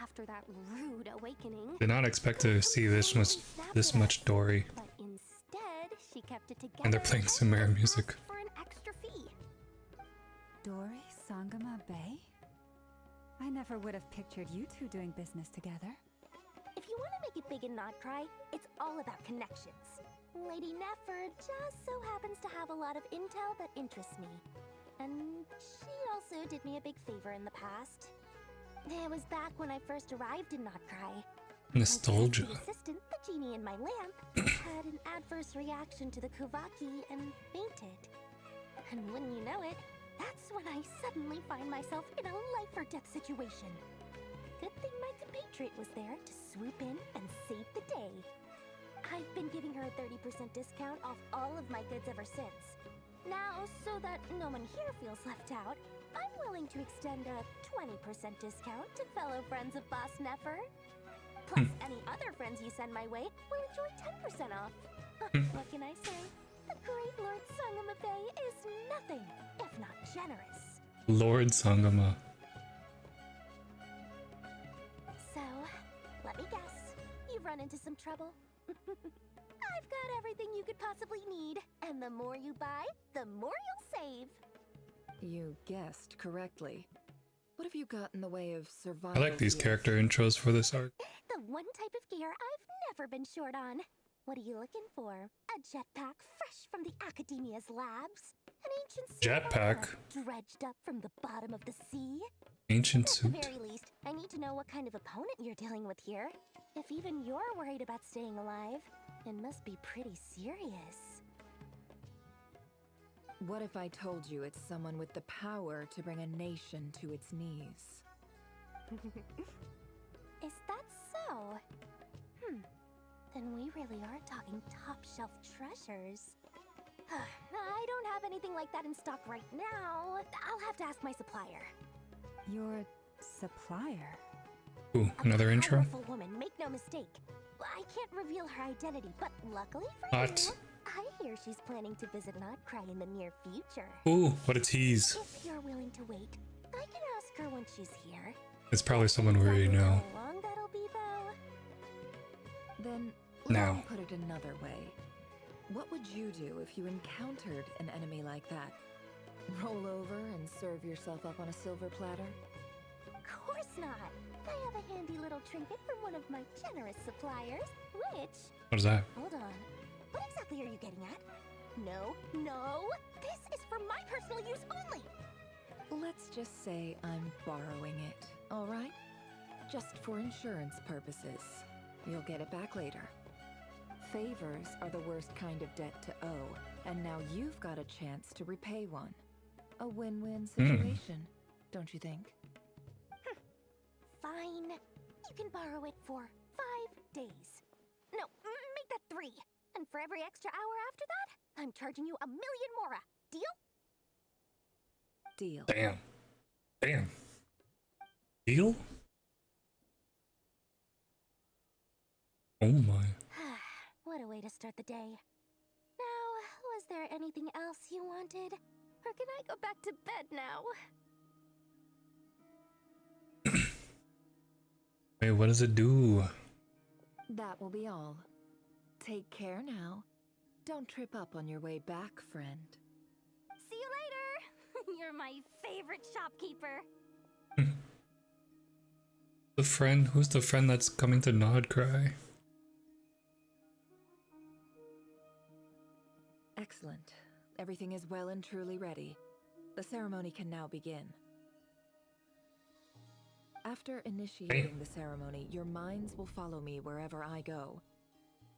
After that rude awakening, did not expect to see this much Dory. but instead she kept it together. And they're playing Sumer just music. asked for an extra fee. Dory Sangama Bay? I never would have pictured you two doing business together. If you want to make it big in Nod-Krai, it's all about connections. Lady Nefer just so happens to have a lot of intel that interests me. And she also did me a big favor in the past. It was back when I first arrived in Nod-Krai. Nostalgia. My trusty assistant, the genie in my lamp, had an adverse reaction to the Kuvaki and fainted. And wouldn't you know it, that's when I suddenly find myself in a life-or-death situation. Good thing my compatriot was there to swoop in and save the day. I've been giving her a 30% discount off all of my goods ever since. Now, so that no one here feels left out, I'm willing to extend a 20% discount to fellow friends of Boss Nefer. Plus, any other friends you send my way will enjoy 10% off. What can I say? The great Lord Sangama Bay is nothing if not generous. Lord Sangama. So, let me guess. You've run into some trouble? I've got everything you could possibly need, and the more you buy, the more you'll save. You guessed correctly. What have you got in the way of I survival? like these gear? character intros for this arc. The one type of gear I've never been short on. What are you looking for? A jetpack fresh from the Academia's labs? An ancient suit of Jetpack? armor dredged up from the bottom of the sea? Ancient At the suit. very least, I need to know what kind of opponent you're dealing with here. If even you're worried about staying alive, it must be pretty serious. What if I told you it's someone with the power to bring a nation to its knees? Is that so? Then we really are talking top-shelf treasures. I don't have anything like that in stock right now. I'll have to ask my supplier. Your supplier? Ooh, another A intro? powerful woman, make no mistake. I can't reveal her identity, but luckily for What? you, I hear she's planning to visit Nod-Krai in the near future. Ooh, what a tease. If you're willing to wait, I can ask her when she's here. It's probably someone we already know. How long that'll be, though? Then, Now. let me put it another way. What would you do if you encountered an enemy like that? Roll over and serve yourself up on a silver platter? Of course not. I have a handy little trinket from one of my generous suppliers, which... What is that? Hold on. What exactly are you getting at? No, no! This is for my personal use only! Let's just say I'm borrowing it, all right? Just for insurance purposes. You'll get it back later. Favors are the worst kind of debt to owe, and now you've got a chance to repay one. A win-win situation, don't you think? Fine. You can borrow it for 5 days. No, make that 3. And for every extra hour after that, I'm charging you 1,000,000 mora. Deal? Deal. Damn. Damn. Deal? Oh my. What a way to start the day. Now, was there anything else you wanted? Or can I go back to bed now? Wait, what does it do? That will be all. Take care now. Don't trip up on your way back, friend. See you later! You're my favorite shopkeeper. The friend? Who's the friend that's coming to Nod-Krai? Excellent. Everything is well and truly ready. The ceremony can now begin. After initiating the ceremony, your minds will follow me wherever I go.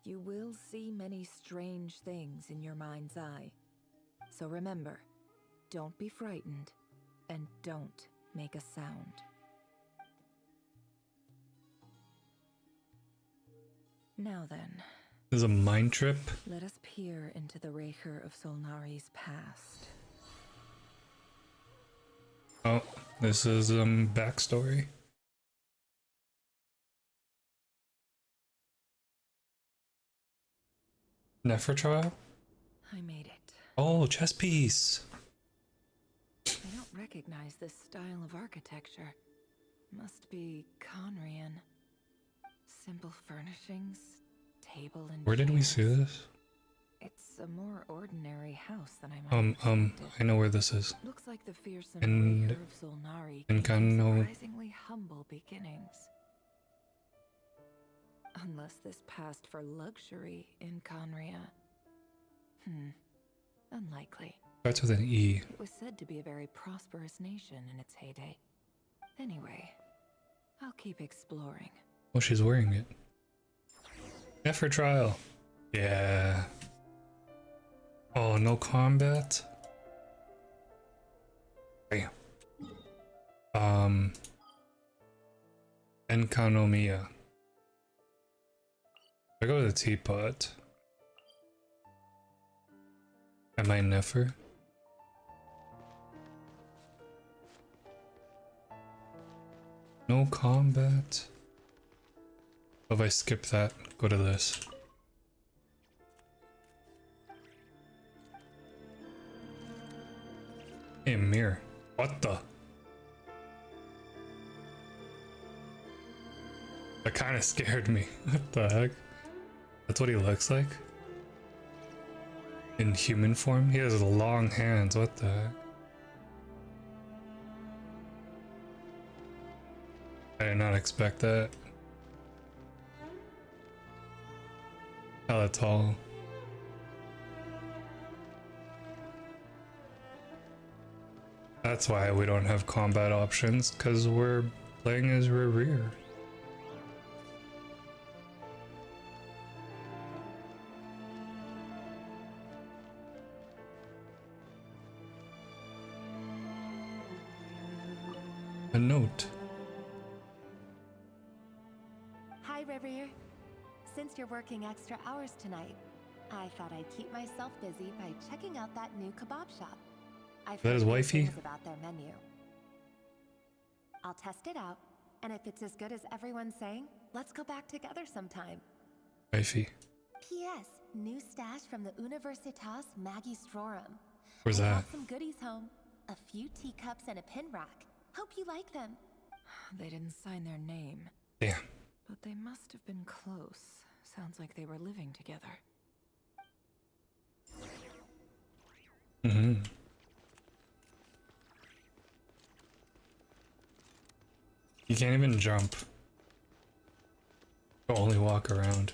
You will see many strange things in your mind's eye. So remember, don't be frightened, and don't make a sound. Now then, This is a mind trip? let us peer into the Raker of Solnari's past. Oh, this is backstory. Nefer trial? I made it. Oh, chess piece. I don't recognize this style of architecture. Must be Conrian. Simple furnishings, table and Where did we chairs. see this? It's a more ordinary house than I might have expected. I know where this is. Looks like the fearsome And- Raker of Solnari and came from Kano- surprisingly humble beginnings. Unless this passed for luxury in Conria. Unlikely. Starts with an E. It was said to be a very prosperous nation in its heyday. Anyway, I'll keep exploring. Oh, she's wearing it. Nefer trial. Yeah. Oh, no combat? Damn. Enkanomiya. I go to the teapot. Am I Nefer? No combat. If I skip that, go to this. Hey, mirror. What the? That kind of scared me. What the heck? That's what he looks like? In human form? He has long hands. What the heck? I did not expect that. Hella tall. That's why we don't have combat options, because we're playing as rear. A note. Hi, Reverie. Since you're working extra hours tonight, I thought I'd keep myself busy by checking out that new kebab shop. I've That heard his good wifey? things about their menu. I'll test it out, and if it's as good as everyone's saying, let's go back together sometime. Wifey. P.S. New stash from the Universitas Magistrorum. Where's I that? brought some goodies home. A few teacups and a pin rack. Hope you like them. They didn't sign their name. Damn. But they must have been close. Sounds like they were living together. Mm-hmm. You can't even jump. You only walk around.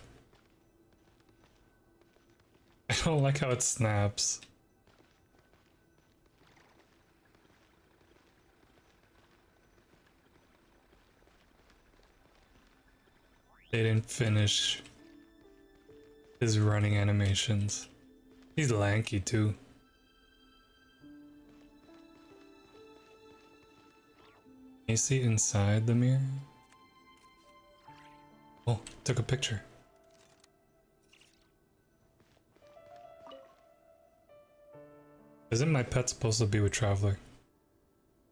I don't like how it snaps. They didn't finish his running animations. He's lanky too. Can you see inside the mirror? Oh, took a picture. Isn't my pet supposed to be with Traveler?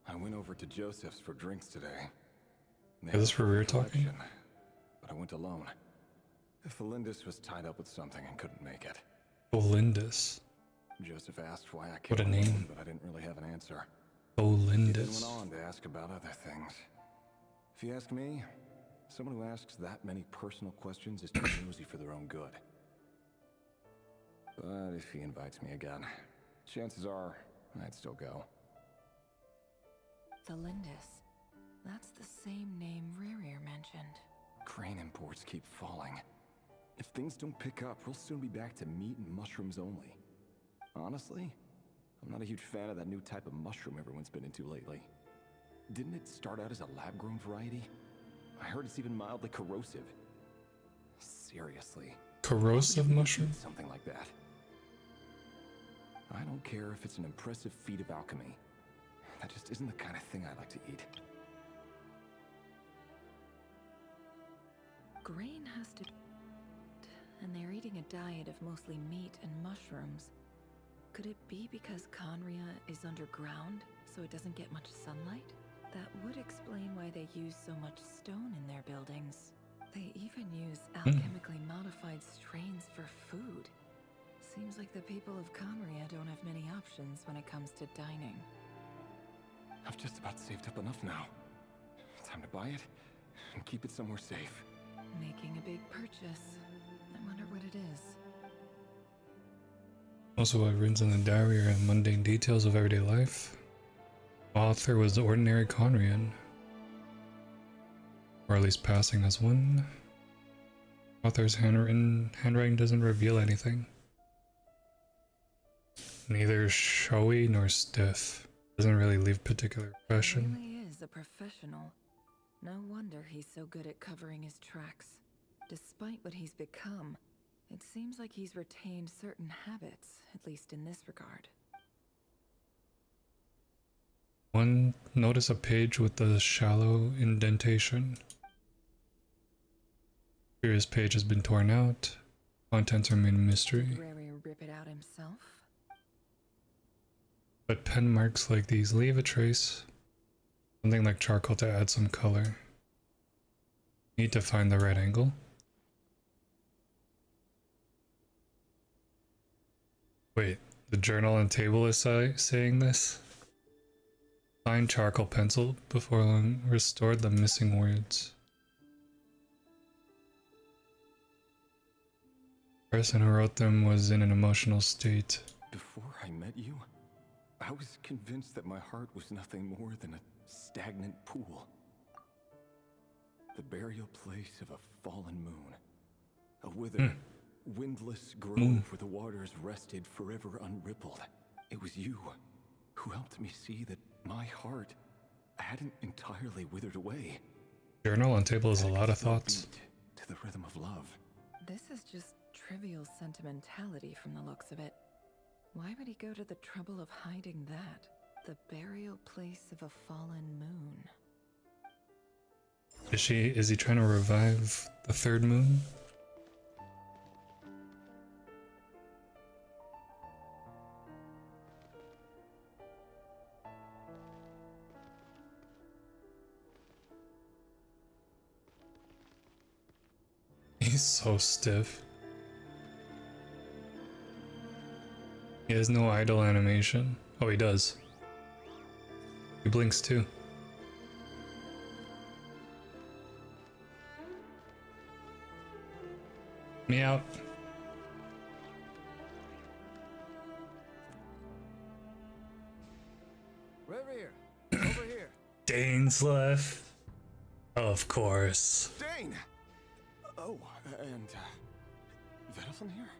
I went over to Joseph's for drinks today. They Is this had a for rear full talking? collection, but I went alone. Felindus was tied up with something and couldn't make it. Bolindus. Joseph asked why I What came a alone, name. but I didn't really have an answer. He then Bolindus. went on to ask about other things. If you ask me, someone who asks that many personal questions is too nosy for their own good. But if he invites me again, chances are I'd still go. Felindus. That's the same name Rerir mentioned. Crane imports keep falling. If things don't pick up, we'll soon be back to meat and mushrooms only. Honestly, I'm not a huge fan of that new type of mushroom everyone's been into lately. Didn't it start out as a lab-grown variety? I heard it's even mildly corrosive. Seriously. Corrosive mushroom? Something like that. I don't care if it's an impressive feat of alchemy. That just isn't the kind of thing I like to eat. Grain has to... And they're eating a diet of mostly meat and mushrooms. Could it be because Conria is underground, so it doesn't get much sunlight? That would explain why they use so much stone in their buildings. They even use alchemically modified strains for food. Seems like the people of Conria don't have many options when it comes to dining. I've just about saved up enough now. Time to buy it and keep it somewhere safe. Making a big purchase. I wonder what it is. Also, what runs in the diary are mundane details of everyday life. Author was the ordinary Conrian. Or at least passing as one. Author's handwriting doesn't reveal anything. Neither showy nor stiff. Doesn't really leave particular impression. He really is a professional. No wonder he's so good at covering his tracks. Despite what he's become, it seems like he's retained certain habits, at least in this regard. Notice a page with a shallow indentation. Previous page has been torn out. Contents remain a mystery. Did Rerir rip it out himself? But pen marks like these leave a trace. Something like charcoal to add some color. Need to find the right angle. Wait, the journal and table is saying this? Find charcoal pencil before long restored the missing words. The person who wrote them was in an emotional state. Before I met you, I was convinced that my heart was nothing more than a stagnant pool. The burial place of a fallen moon. A withered, windless grove where the waters rested forever unrippled. It was you who helped me see that my heart hadn't entirely withered away. Journal on table is a lot of thoughts. To the rhythm of love. This is just trivial sentimentality from the looks of it. Why would he go to the trouble of hiding that? The burial place of a fallen moon. Is he trying to revive the third moon? He's so stiff. He has no idle animation. Oh, he does. He blinks too. Meow. Rerir, over here. Dane's left. Of course. Dane! Oh, and, Vedalfin here?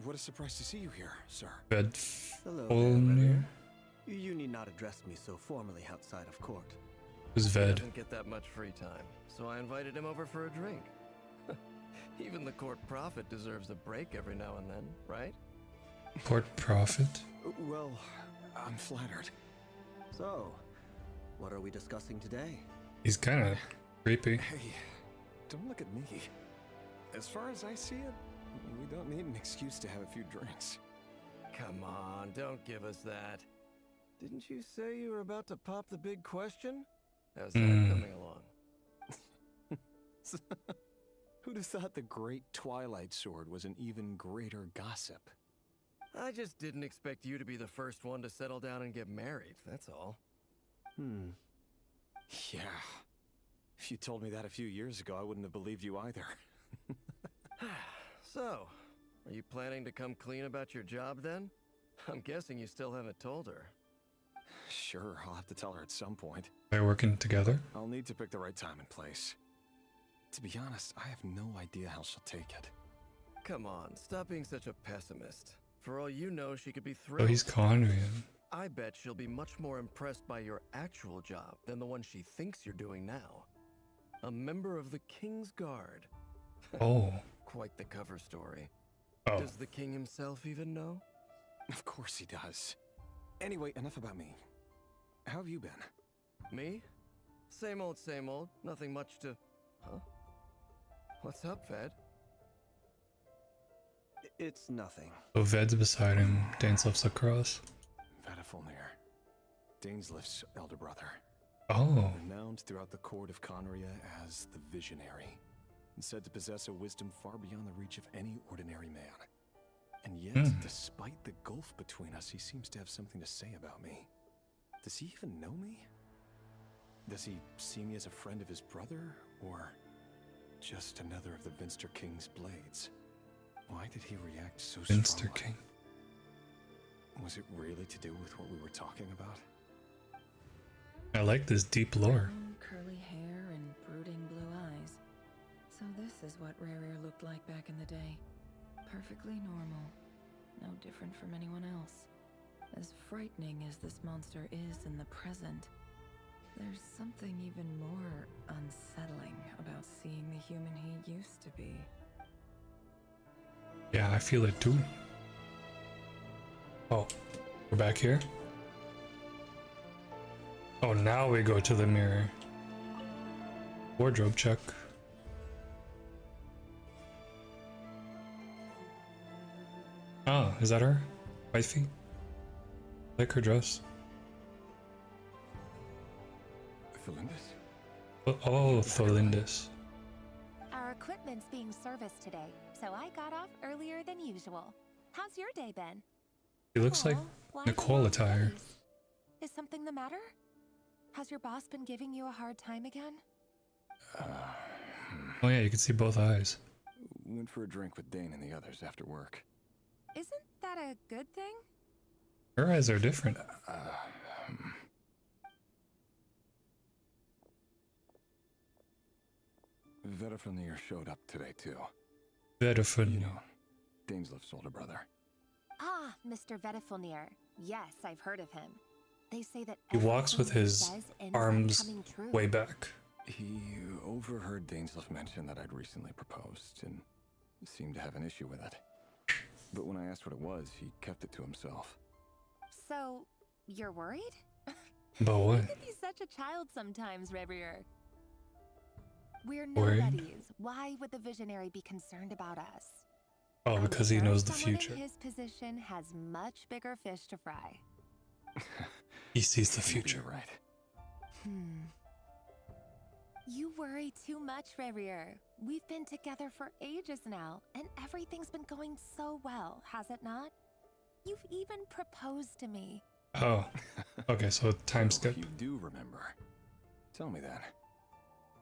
What a surprise to see you here, sir. Hello there, Rerir. You need not address me so formally outside of court. Who's Ved? He doesn't get that much free time, so I invited him over for a drink. Even the court prophet deserves a break every now and then, right? Court prophet? Well, I'm flattered. So, what are we discussing today? He's kind of creepy. Hey, don't look at me. As far as I see it, we don't need an excuse to have a few drinks. Come on, don't give us that. Didn't you say you were about to pop the big question? How's that coming along? Who'd have thought the great Twilight Sword was an even greater gossip? I just didn't expect you to be the first one to settle down and get married, that's all. Yeah. If you told me that a few years ago, I wouldn't have believed you either. So, are you planning to come clean about your job then? I'm guessing you still haven't told her. Sure, I'll have to tell her at some point. They're working together? I'll need to pick the right time and place. To be honest, I have no idea how she'll take it. Come on, stop being such a pessimist. For all you know, she could be Oh, thrilled. he's Conrian. I bet she'll be much more impressed by your actual job than the one she thinks you're doing now. A member of the King's Guard. Oh. Quite the cover story. Oh. Does the king himself even know? Of course he does. Anyway, enough about me. How have you been? Me? Same old, same old. Nothing much to... Huh? What's up, Ved? It's nothing. So Ved's beside him. Dainsleif's across. Vedifulnir, Dainsleif's elder brother. Oh. Renowned throughout the court of Conria as the Visionary, and said to possess a wisdom far beyond the reach of any ordinary man. And yet, despite the gulf between us, he seems to have something to say about me. Does he even know me? Does he see me as a friend of his brother, or just another of the Vinster King's blades? Why did he react so strongly? Vinster King. Was it really to do with what we were talking about? I like this deep lore. Curly hair and brooding blue eyes. So this is what Rerir looked like back in the day. Perfectly normal. No different from anyone else. As frightening as this monster is in the present, there's something even more unsettling about seeing the human he used to be. Yeah, I feel it too. Oh, we're back here? Oh, now we go to the mirror. Wardrobe check. Oh, is that her? Wifey? Like her dress. Tholindis? Oh, Tholindis. Our equipment's being serviced today, so I got off earlier than usual. How's your day been? He looks like Why Nicole the attire. face? Is something the matter? Has your boss been giving you a hard time again? Oh yeah, you can see both eyes. Went for a drink with Dane and the others after work. Isn't that a good thing? Her eyes are different. Vedifulnir showed up today too. Vedifulnir. You know, Dainsleif's older brother. Ah, Mr. Vedifulnir. Yes, I've heard of him. They say that He walks with everything he his says ends up arms coming true. way back. He overheard Dainsleif mention that I'd recently proposed and seemed to have an issue with it. But when I asked what it was, he kept it to himself. So, you're worried? But what? You could be such a child sometimes, Revier. We're Worried? nobodies. Why would the Visionary be concerned about us? Oh, I'm because he sure knows the someone future. in his position has much bigger fish to fry. He sees the Maybe future. you're right. You worry too much, Revier. We've been together for ages now, and everything's been going so well, has it not? You've even proposed to me. Oh, okay, so time So skip. You do remember. Tell me then.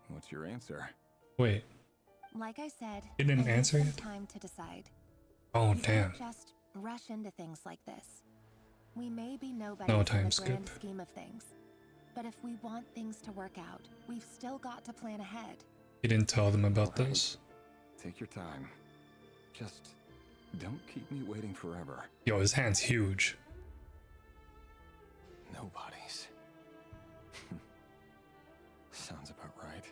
What's your answer? Wait, Like I said, He didn't I need answer some yet? time to decide. oh We damn. can't just rush into things like this. We may be nobodies No in time the grand skip. scheme of things, but if we want things to work out, we've still got to plan ahead. He didn't tell them about Alright. this. Take your time. Just don't keep me waiting forever. Yo, his hand's huge. Nobodies. Sounds about right.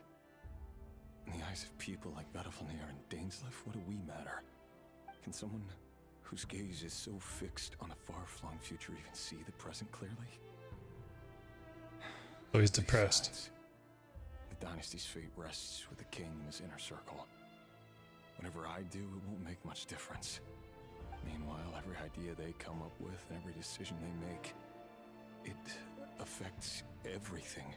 In the eyes of people like Vedifulnir and Dainsleif, what do we matter? Can someone whose gaze is so fixed on a far-flung future even see the present clearly? So he's depressed. Besides, the dynasty's fate rests with the king and his inner circle. Whatever I do, it won't make much difference. Meanwhile, every idea they come up with, and every decision they make, it affects everything.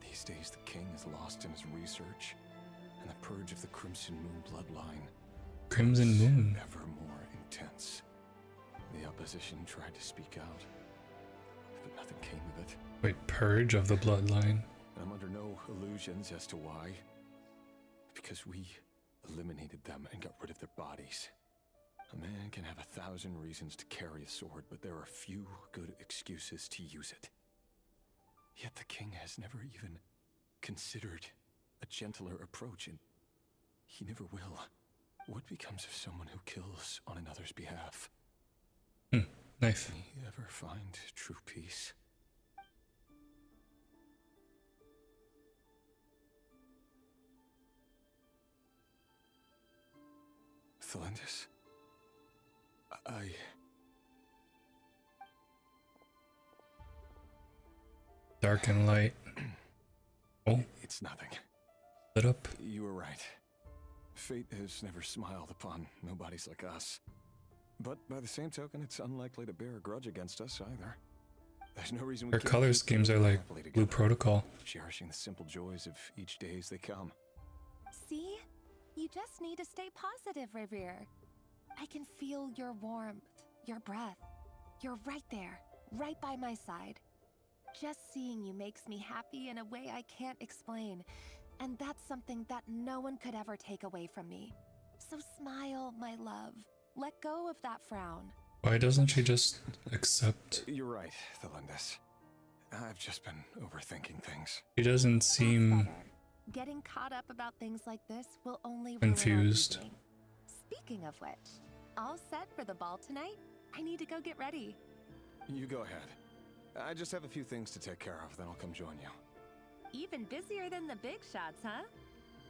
These days, the king is lost in his research, and the purge of the Crimson Moon bloodline Crimson Moon. ever more intense. The opposition tried to speak out, but nothing came of it. Wait, purge of the bloodline. I'm under no illusions as to why. Because we eliminated them and got rid of their bodies. A man can have 1,000 reasons to carry a sword, but there are few good excuses to use it. Yet the king has never even considered a gentler approach, and he never will. What becomes of someone who kills on another's behalf? Knife. Can he ever find true peace? Thelindis? Dark and light. Oh. It's nothing. Lit up. You were right. Fate has never smiled upon nobodies like us. But by the same token, it's unlikely to bear a grudge against us either. There's no reason we Their can't color keep schemes are living like happily Blue together, Protocol. cherishing the simple joys of each day as they come. See? You just need to stay positive, Revere. I can feel your warmth, your breath. You're right there, right by my side. Just seeing you makes me happy in a way I can't explain. And that's something that no one could ever take away from me. So smile, my love. Let go of that frown. Why doesn't she just accept? You're right, Thelindis. I've just been overthinking things. She doesn't seem Getting caught up about things like this will only ruin confused. our evening. Speaking of which, all set for the ball tonight? I need to go get ready. You go ahead. I just have a few things to take care of, then I'll come join you. Even busier than the big shots, huh?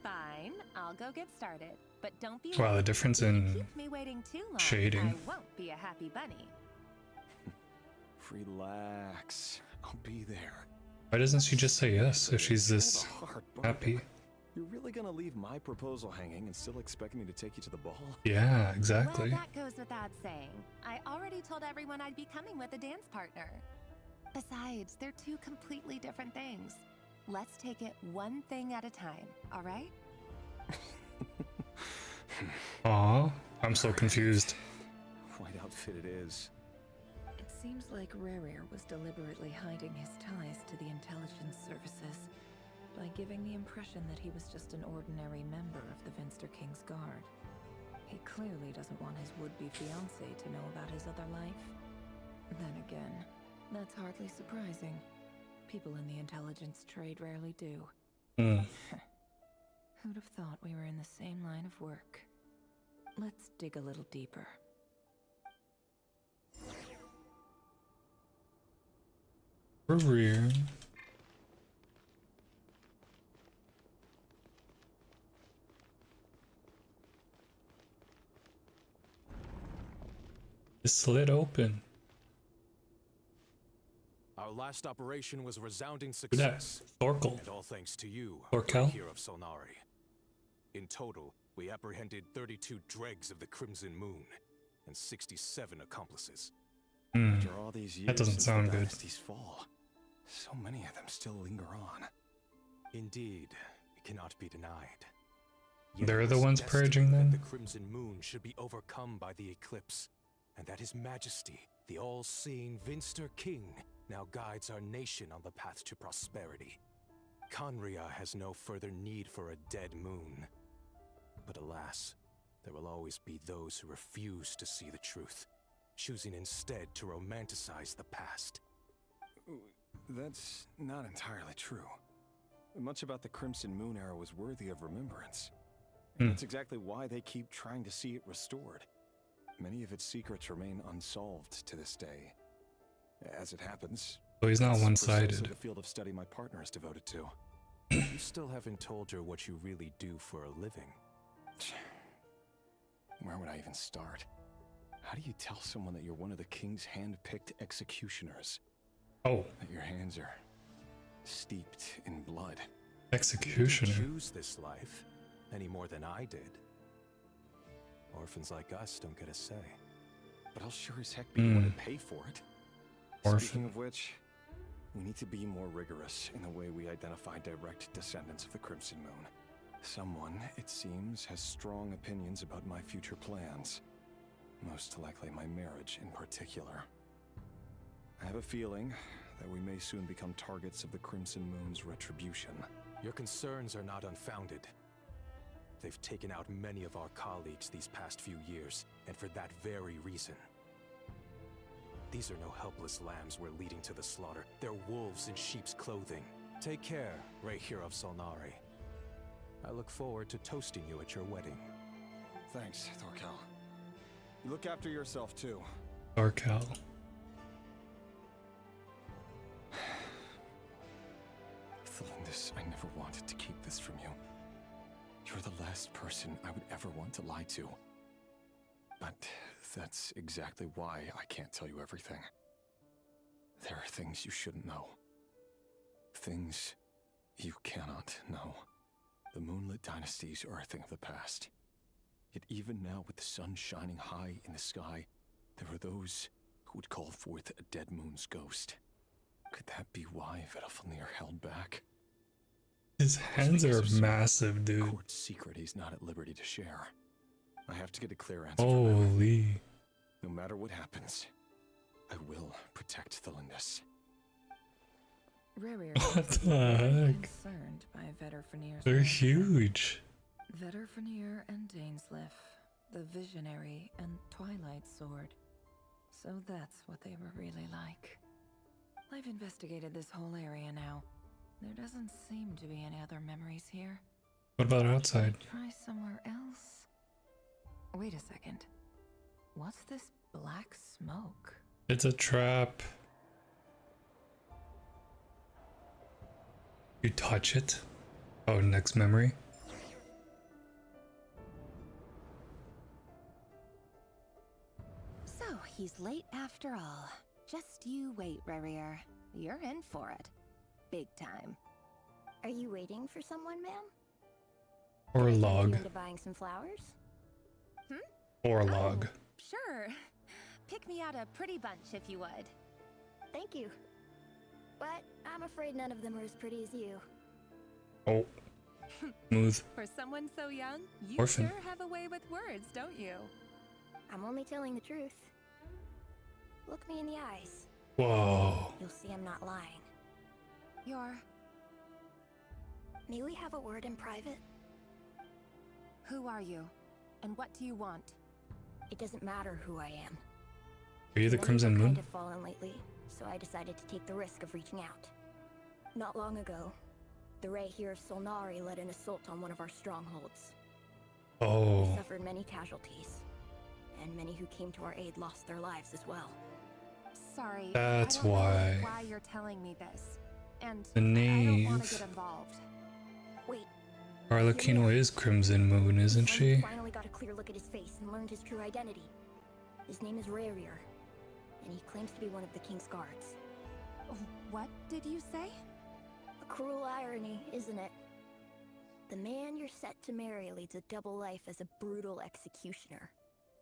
Fine, I'll go get started. But don't be Wow, the late. difference If you in keep me waiting too long, shading. I won't be a happy bunny. Relax. I'll be there. Why doesn't she just say yes if she's this happy? You're really gonna leave my proposal hanging and still expect me to take you to the ball? Yeah, exactly. Well, that goes without saying. I already told everyone I'd be coming with a dance partner. Besides, they're two completely different things. Let's take it one thing at a time, all right? Aw, I'm so confused. White outfit it is. It seems like Rerir was deliberately hiding his ties to the intelligence services by giving the impression that he was just an ordinary member of the Vinster King's Guard. He clearly doesn't want his would-be fiancée to know about his other life. Then again, that's hardly surprising. People in the intelligence trade rarely do. Who'd have thought we were in the same line of work? Let's dig a little deeper. Rear. It's slid open. Our last operation was a resounding Look at that. success. Thorkel. And all thanks to you, Thorkel? here of Solnari. In total, we apprehended 32 dregs of the Crimson Moon and 67 accomplices. After all these years That doesn't since sound the good. dynasty's fall, so many of them still linger on. Indeed, it cannot be denied. They're it the was ones destined purging that them? The Crimson Moon should be overcome by the eclipse, and that His Majesty, the all-seeing Vinster King, now guides our nation on the path to prosperity. Conria has no further need for a dead moon. But alas, there will always be those who refuse to see the truth, choosing instead to romanticize the past. That's not entirely true. Much about the Crimson Moon era was worthy of remembrance. And that's exactly why they keep trying to see it restored. Many of its secrets remain unsolved to this day. As it happens, So he's not that's one-sided. precisely the field of study my partner is devoted to. You still haven't told her what you really do for a living. Where would I even start? How do you tell someone that you're one of the king's hand-picked executioners? Oh. That your hands are steeped in blood? Executioner. You didn't choose this life any more than I did. Orphans like us don't get a say. But I'll sure as heck be the one to pay for it. Orphan. Speaking of which, we need to be more rigorous in the way we identify direct descendants of the Crimson Moon. Someone, it seems, has strong opinions about my future plans. Most likely my marriage in particular. I have a feeling that we may soon become targets of the Crimson Moon's retribution. Your concerns are not unfounded. They've taken out many of our colleagues these past few years, and for that very reason. These are no helpless lambs we're leading to the slaughter. They're wolves in sheep's clothing. Take care, Rayhir of Solnari. I look forward to toasting you at your wedding. Thanks, Thorkel. You look after yourself, too. Thorkel. Thelindis, I never wanted to keep this from you. You're the last person I would ever want to lie to. But that's exactly why I can't tell you everything. There are things you shouldn't know. Things you cannot know. The moonlit dynasties are a thing of the past. Yet even now, with the sun shining high in the sky, there are those who would call forth a dead moon's ghost. Could that be why Vedalfnir held back? His hands are massive, dude. Court secret he's not at liberty to share. I have to get a clear answer from him. Holy. No matter what happens, I will protect Thelindis. Rerir What is the very heck? concerned by Vedalfnir's They're mindset. huge. Vedalfnir and Dainsleif, the Visionary and Twilight Sword. So that's what they were really like. I've investigated this whole area now. There doesn't seem to be any other memories here. What about outside? Try somewhere else. Wait a second. What's this black smoke? It's a trap. You touch it. Oh, next memory. So, he's late after all. Just you wait, Rerir. You're in for it. Big time. Are you waiting for someone, ma'am? Or Can I tempt log. you into buying some flowers? Or log. Sure. Pick me out a pretty bunch if you would. Thank you. But I'm afraid none of them are as pretty as you. Oh. Smooth. For someone so young, you Orphan. sure have a way with words, don't you? I'm only telling the truth. Look me in the eyes. Whoa. You'll see I'm not lying. You're... May we have a word in private? Who are you? And what do you want? It doesn't matter who I am. Are you the Many Crimson have Moon? kind of fallen lately, so I decided to take the risk of reaching out. Not long ago, the Rayhir of Solnari led an assault on one of our strongholds. Oh. We suffered many casualties, and many who came to our aid lost their lives as well. Sorry, That's I don't why. know why you're telling me this. And The I don't want knave. to get involved. Wait, Arlecchino is Crimson Moon, isn't she? finally got a clear look at his face and learned his true identity. His name is Rayrir, and he claims to be one of the King's guards. What did you say? A cruel irony, isn't it? The man you're set to marry leads a double life as a brutal executioner.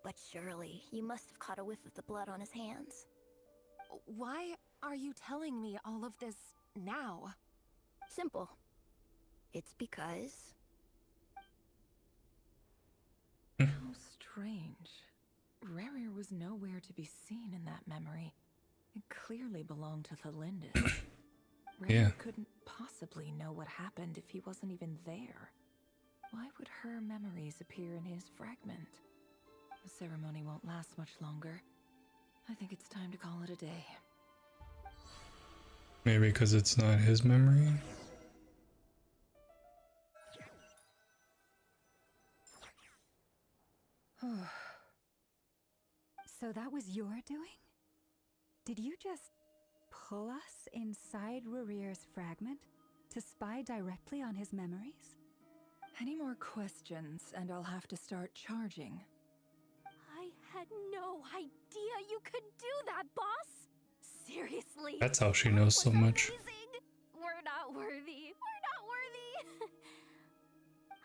But surely, you must have caught a whiff of the blood on his hands. Why are you telling me all of this now? Simple. It's because... How strange. Rerir was nowhere to be seen in that memory. It clearly belonged to Thelindis. Rerir Yeah. couldn't possibly know what happened if he wasn't even there. Why would her memories appear in his fragment? The ceremony won't last much longer. I think it's time to call it a day. Maybe because it's not his memory? So that was your doing? Did you just pull us inside Rerir's fragment to spy directly on his memories? Any more questions, and I'll have to start charging. I had no idea you could do that, boss! Seriously! That's how she knows so much. Amazing. We're not worthy! We're not worthy!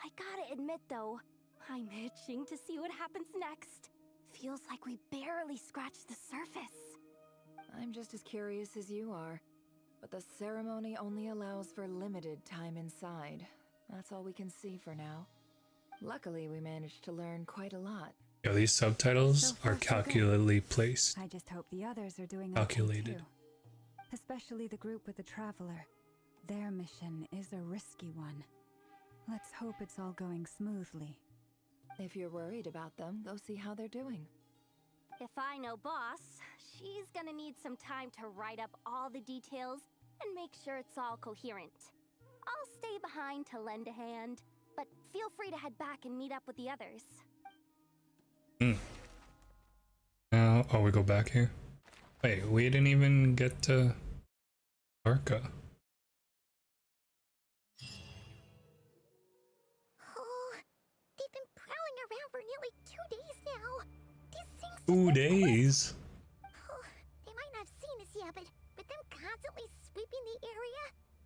I gotta admit though, I'm itching to see what happens next. Feels like we barely scratched the surface. I'm just as curious as you are, but the ceremony only allows for limited time inside. That's all we can see for now. Luckily, we managed to learn quite a lot. Yeah, these subtitles are calculatedly placed. I just hope the others are doing Calculated. okay too. Especially the group with the Traveler. Their mission is a risky one. Let's hope it's all going smoothly. If you're worried about them, go see how they're doing. If I know Boss, she's gonna need some time to write up all the details and make sure it's all coherent. I'll stay behind to lend a hand, but feel free to head back and meet up with the others. Now, oh, we go back here? Wait, we didn't even get to Arca. Oh, they've been prowling around for nearly 2 days now. These things 2 days? Oh, they might not have seen us yet, but them constantly sweeping the area,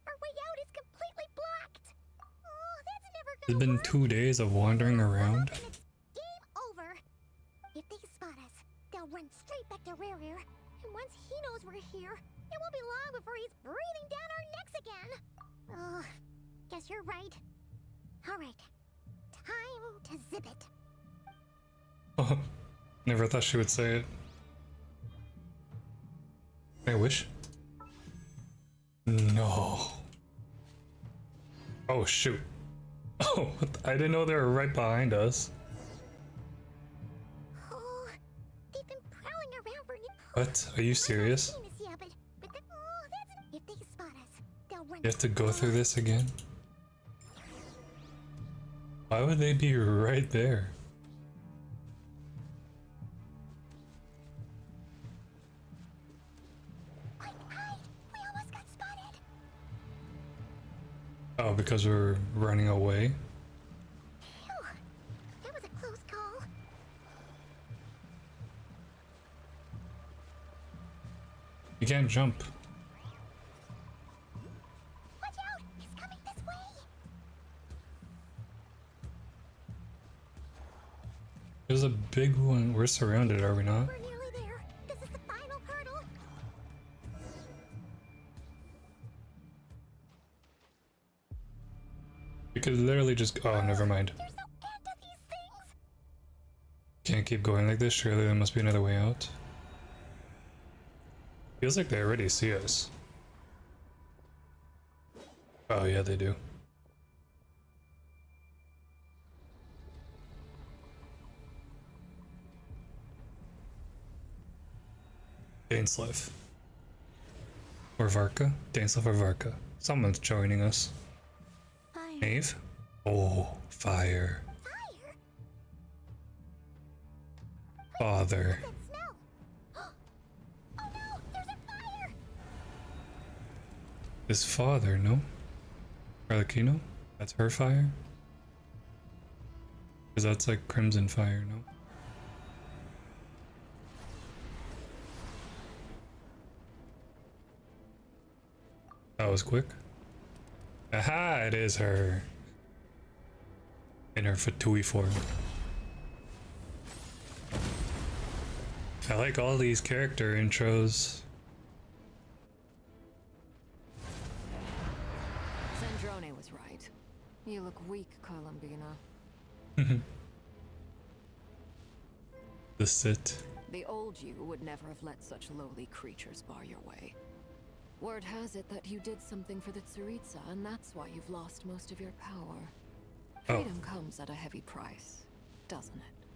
our way out is completely blocked. Oh, that's never gonna It's been 2 days of wandering around. Game over. If they spot us, they'll run straight back to Rerir, and once he knows we're here, it won't be long before he's breathing down our necks again. Oh, guess you're right. All right, time to zip it. Oh, never thought she would say it. I wish. No. Oh shoot. Oh, I didn't know they were right behind us. Oh, they've been prowling around for What? Are you serious? If they spot us, they'll run. You have to go through this again? Why would they be right there? Oh, because we're running away? That was a close call. You can't jump. Watch out! He's coming this way. There's a big one. We're surrounded, are we not? We're nearly there. This is the final hurdle. We could literally just. Oh, never mind. There's no end to these things. Can't keep going like this. Surely there must be another way out. Feels like they already see us. Oh, yeah, they do. Dainslev. Or Varka? Dainslev or Varka. Someone's joining us. Fire. Maeve? Oh, fire. Fire? Father. That smell. Oh no, there's a fire. His father, no? Arlecchino? That's her fire? Because that's like Crimson Fire, no? That was quick. Aha, it is her. In her Fatui form. I like all these character intros. Zandrone was right. You look weak, Columbina. The sit. The old you would never have let such lowly creatures bar your way. Word has it that you did something for the Tsaritsa, and that's why you've lost most of your power. Freedom comes at a heavy price, doesn't it?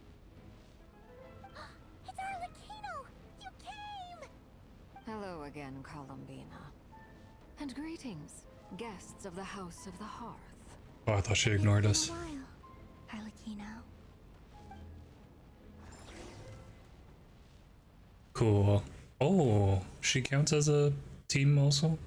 It's Arlecchino! You came! Hello again, Columbina. And greetings, guests of the House of the Hearth. Oh, I thought she ignored us. It's been a while, Arlecchino. Cool. Oh, she counts as a team also?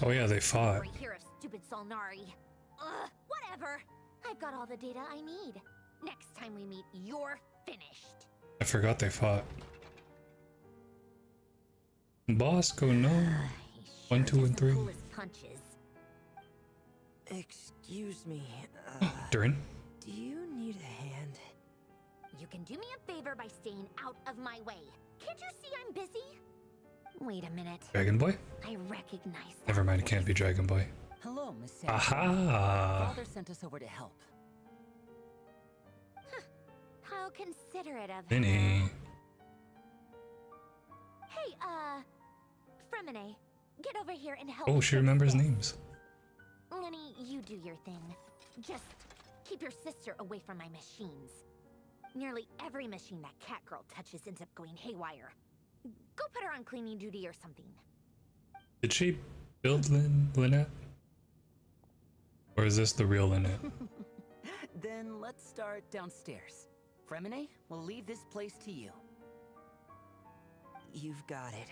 Oh yeah, they fought. Right here, stupid Solnari. Ugh, whatever. I've got all the data I need. Next time we meet, you're finished. I forgot they fought. Bosco, no. 1, 2, and 3. Punches. Excuse me. Durin? Do you need a hand? You can do me a favor by staying out of my way. Can't you see I'm busy? Wait a minute. Dragon Boy? I recognize that. Never mind, it can't be Dragon Boy. Hello, Miss Sarah. Aha! Father sent us over to help. How considerate of Vinny. her. Hey, Fremine, get over here and help Oh, me she fix remembers this. names. Lenny, you do your thing. Just keep your sister away from my machines. Nearly every machine that cat girl touches ends up going haywire. Go put her on cleaning duty or something. Did she build Lynette? Or is this the real Lynette? Then let's start downstairs. Fremine, we'll leave this place to you. You've got it.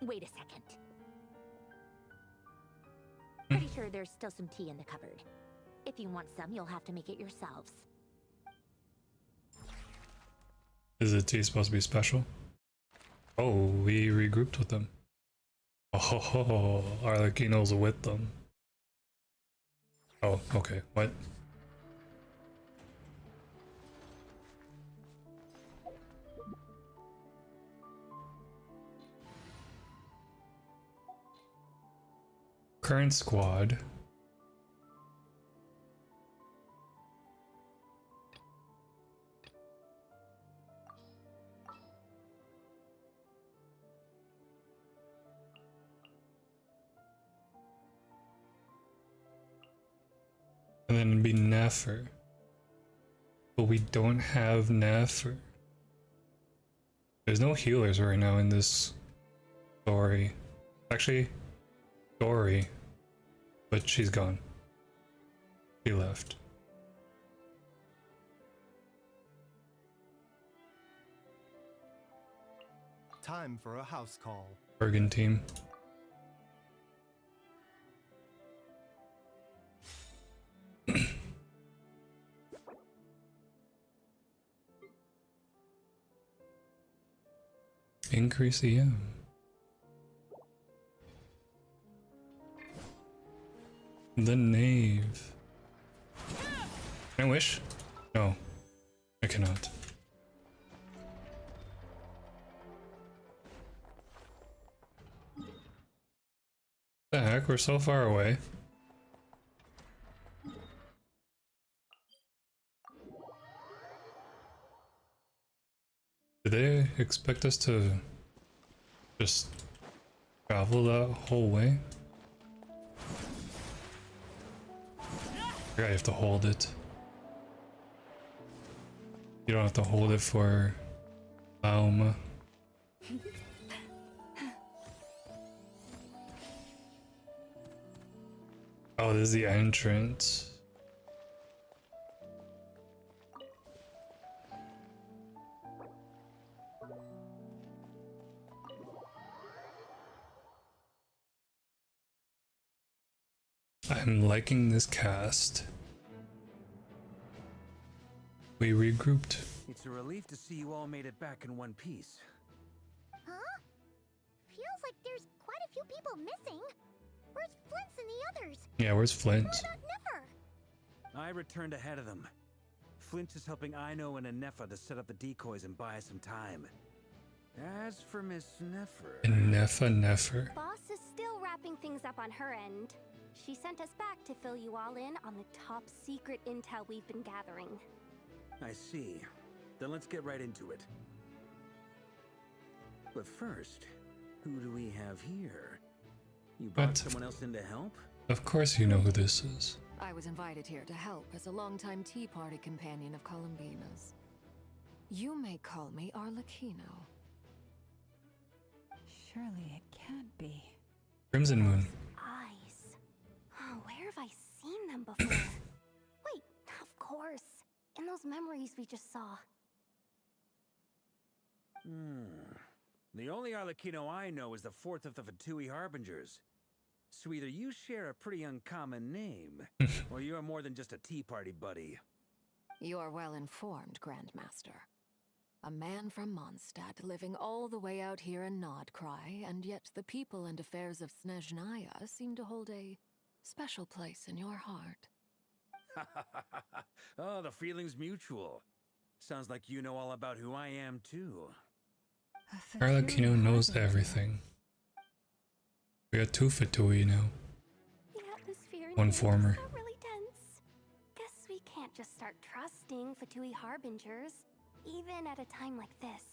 Wait a second. Pretty sure there's still some tea in the cupboard. If you want some, you'll have to make it yourselves. Is the tea supposed to be special? Oh, we regrouped with them. Oh, Arlecchino's with them. Oh, okay. What? Current squad. And then it'd be Nefer. But we don't have Nefer. There's no healers right now in this story. Actually, story. But she's gone. She left. Time for a house call. Bergen team. Increase EM. The knave. Can I wish? No, I cannot. The heck, we're so far away. Did they expect us to just travel that whole way? I have to hold it. You don't have to hold it for Bauma. Oh, this is the entrance. I'm liking this cast. We regrouped. It's a relief to see you all made it back in one piece. Huh? Feels like there's quite a few people missing. Where's Flint's and the others? Yeah, where's Flint? What about Nefer? I returned ahead of them. Flint is helping Aino and Nefer to set up the decoys and buy us some time. As for Miss Nefer... Nefer. Boss is still wrapping things up on her end. She sent us back to fill you all in on the top secret intel we've been gathering. I see. Then let's get right into it. But first, who do we have here? You brought What? someone else in to help? Of course you know who this is. I was invited here to help as a longtime Tea Party companion of Columbina's. You may call me Arlecchino. Surely it can't be. Crimson Moon. Eyes. Oh, where have I seen them before? Wait, of course. In those memories we just saw. The only Arlecchino I know is the fourth of the Fatui Harbingers. So either you share a pretty uncommon name, or you're more than just a Tea Party buddy. You are well informed, Grandmaster. A man from Mondstadt living all the way out here in Nod-Krai, and yet the people and affairs of Snezhnaya seem to hold a special place in your heart. Oh, the feeling's mutual. Sounds like you know all about who I am, too. Arlecchino knows everything. We got 2 Fatui now. The atmosphere in One here former. just got really tense. Guess we can't just start trusting Fatui harbingers, even at a time like this.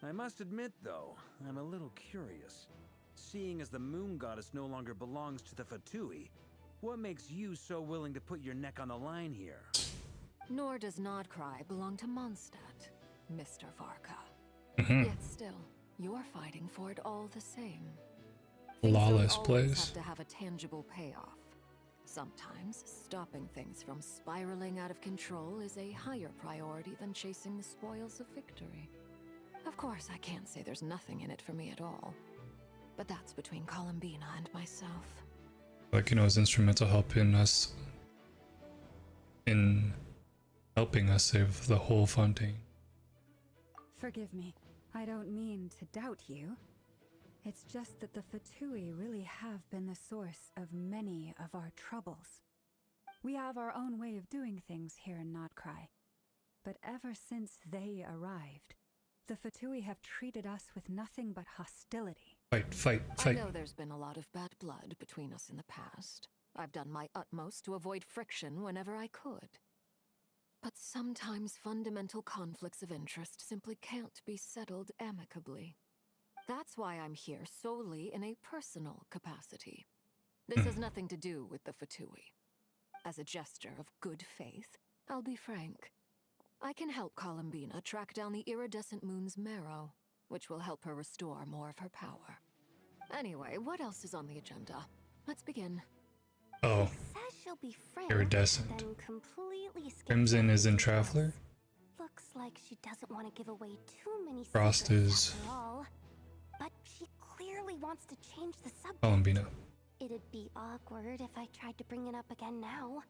I must admit, though, I'm a little curious. Seeing as the moon goddess no longer belongs to the Fatui, what makes you so willing to put your neck on the line here? Nor does Nod-Krai belong to Mondstadt, Mr. Varka. Yet still, you're fighting for it all the same. Things Lawless don't always place. have to have a tangible payoff. Sometimes, stopping things from spiraling out of control is a higher priority than chasing the spoils of victory. Of course, I can't say there's nothing in it for me at all. But that's between Columbina and myself. Arlecchino is instrumental helping us save the whole Fontaine. Forgive me, I don't mean to doubt you. It's just that the Fatui really have been the source of many of our troubles. We have our own way of doing things here in Nod-Krai. But ever since they arrived, the Fatui have treated us with nothing but hostility. Fight. I know there's been a lot of bad blood between us in the past. I've done my utmost to avoid friction whenever I could. But sometimes fundamental conflicts of interest simply can't be settled amicably. That's why I'm here solely in a personal capacity. This has nothing to do with the Fatui. As a gesture of good faith, I'll be frank. I can help Columbina track down the iridescent moon's marrow, which will help her restore more of her power. Anyway, what else is on the agenda? Let's begin. Oh. Says she'll be frank, Iridescent. then completely skips Crimson is in everything else. Traveler. Looks like she doesn't want to give away too many Frost secrets is after all. But she clearly wants to change the subject. Columbina. It'd be awkward if I tried to bring it up again now.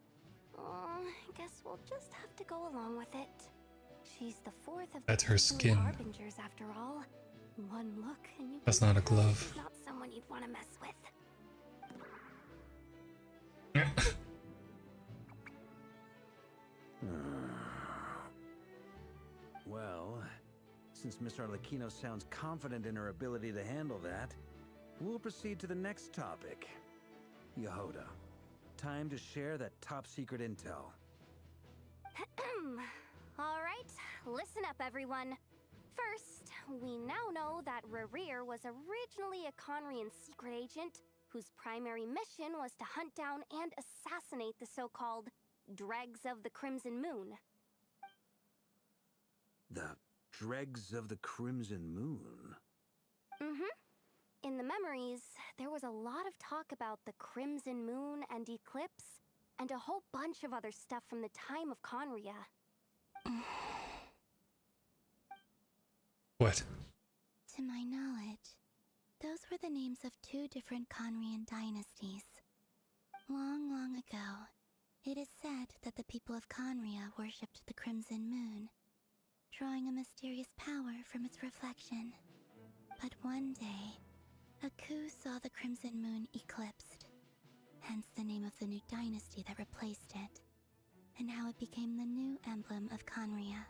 Guess we'll just have to go along with it. She's the fourth of That's the her Fatui skin. harbingers after all. One look and you That's can not a tell glove. she's not someone you'd want to mess with. Well, since Miss Arlecchino sounds confident in her ability to handle that, we'll proceed to the next topic. Yehoda, time to share that top-secret intel. Alright, listen up everyone. First, we now know that Rerir was originally a Conrian secret agent whose primary mission was to hunt down and assassinate the so-called Dregs of the Crimson Moon. The Dregs of the Crimson Moon? In the memories, there was a lot of talk about the Crimson Moon and Eclipse, and a whole bunch of other stuff from the time of Conria. What? To my knowledge, those were the names of 2 different Conrian dynasties. Long, long ago, it is said that the people of Conria worshipped the Crimson Moon, drawing a mysterious power from its reflection. But one day, a coup saw the Crimson Moon eclipsed, hence the name of the new dynasty that replaced it, and how it became the new emblem of Conria.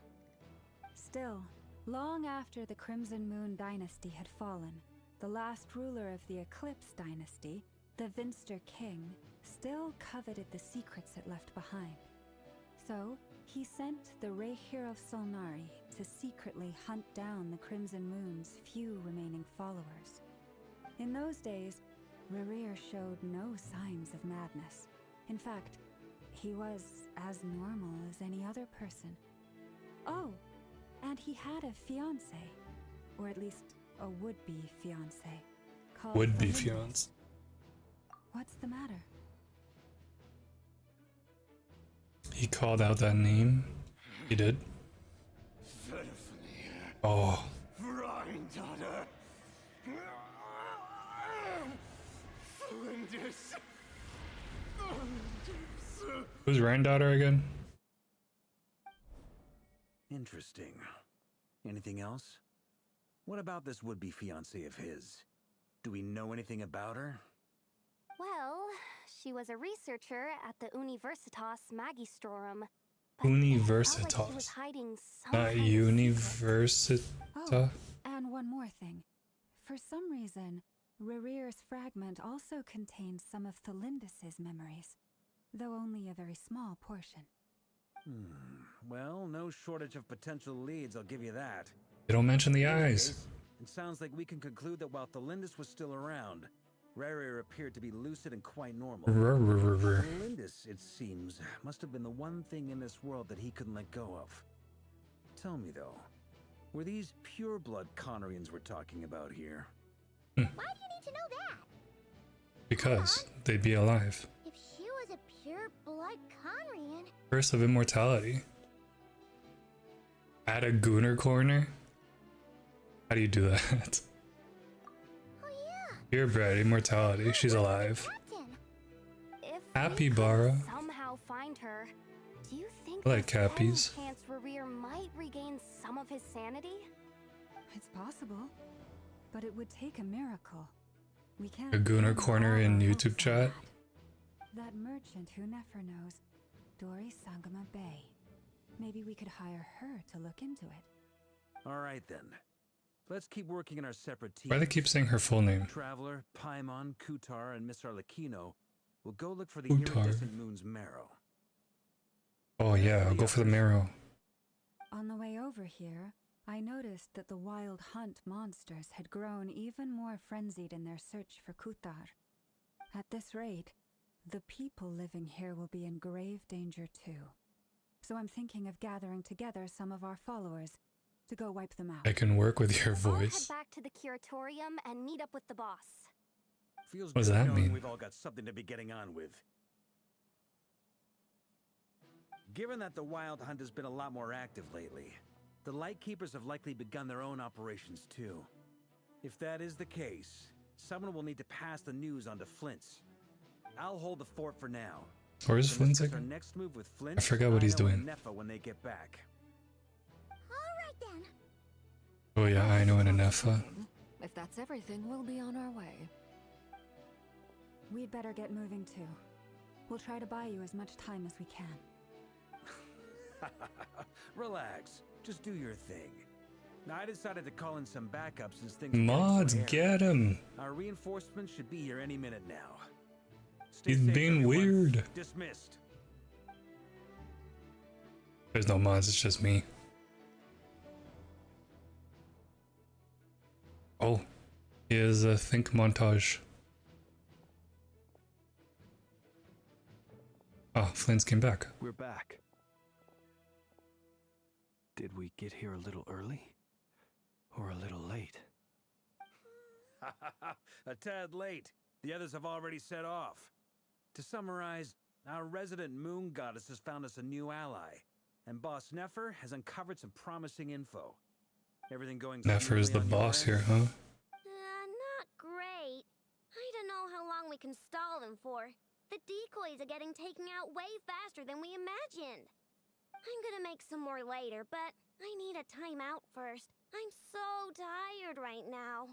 Still, long after the Crimson Moon dynasty had fallen, the last ruler of the Eclipse dynasty, the Vinster King, still coveted the secrets it left behind. So, he sent the Reikir of Solnari to secretly hunt down the Crimson Moon's few remaining followers. In those days, Rerir showed no signs of madness. In fact, he was as normal as any other person. Oh, and he had a fiancé, or at least a would-be fiancé, called Would-be Valinda. fiancé. What's the matter? He called out that name. He did. Oh. Granddaughter. Who's granddaughter again? Interesting. Anything else? What about this would-be fiancé of his? Do we know anything about her? Well, she was a researcher at the Universitas Magistrorum. But it felt like she was Universitas. hiding some Not kind of secret. Universita. Oh, and one more thing. For some reason, Rerear's fragment also contains some of Thelindus's memories, though only a very small portion. Well, no shortage of potential leads, I'll give you that. They don't mention the In any eyes. case, it sounds like we can conclude that while Thelindus was still around, Rerir appeared to be lucid and quite normal. Thelindus, it seems, must have been the one thing in this world that he couldn't let go of. Tell me though, were these pure-blood Conorians we're talking about here? Why do you need to know that? Because they'd be alive. If she was a pure-blood Conrian, Curse of immortality. Add a Gunnar corner? How do you do that? Purebred immortality. She's alive. If Happy we Bara. could somehow find her, do you think I like there's any Cappies. chance Rerir might regain some of his sanity? It's possible, but it would take a miracle. We can't. A Gunnar pin corner all in our YouTube hopes on chat. That merchant who Nefer knows, Dori Sangama Bay. Maybe we could hire her to look into it. Alright then. Let's keep working in our separate teams. Why do they keep saying her full name? Traveler, Paimon, Kutar, and Miss Arlecchino will go look for the Kutar. iridescent moon's marrow. Oh yeah, I'll go for the marrow. On the way over here, I noticed that the wild hunt monsters had grown even more frenzied in their search for Kutar. At this rate, the people living here will be in grave danger too. So I'm thinking of gathering together some of our followers to go wipe them out. I can work with your I'll head voice. back to the curatorium and meet up with the boss. Feels What does good that knowing mean? we've all got something to be getting on with. Given that the Wild Hunt has been a lot more active lately, the Lightkeepers have likely begun their own operations too. If that is the case, someone will need to pass the news on to Flint's. I'll hold the fort for now. Where's Then Flint's discuss our again? next move with Flint, I forgot what he's Ino, and doing. Nefa when they get back. alright then. Oh yeah, I know an Nefa. If that's everything, we'll be on our way. We'd better get moving too. We'll try to buy you as much time as we can. Relax. Just do your thing. Now, I decided to call in some backups since things Mods, are getting so get him. Our reinforcements should be here any minute now. Stay He's safe, being everyone. weird. Dismissed. There's no mods, it's just me. Oh, here's a think montage. Oh, Flint's came back. We're back. Did we get here a little early? Or a little late? A tad late. The others have already set off. To summarize, our resident moon goddess has found us a new ally, and Boss Nefer has uncovered some promising info. Everything going Nefer is the smoothly on your boss end? here, huh? Not great. I don't know how long we can stall them for. The decoys are getting taken out way faster than we imagined. I'm gonna make some more later, but I need a timeout first. I'm so tired right now.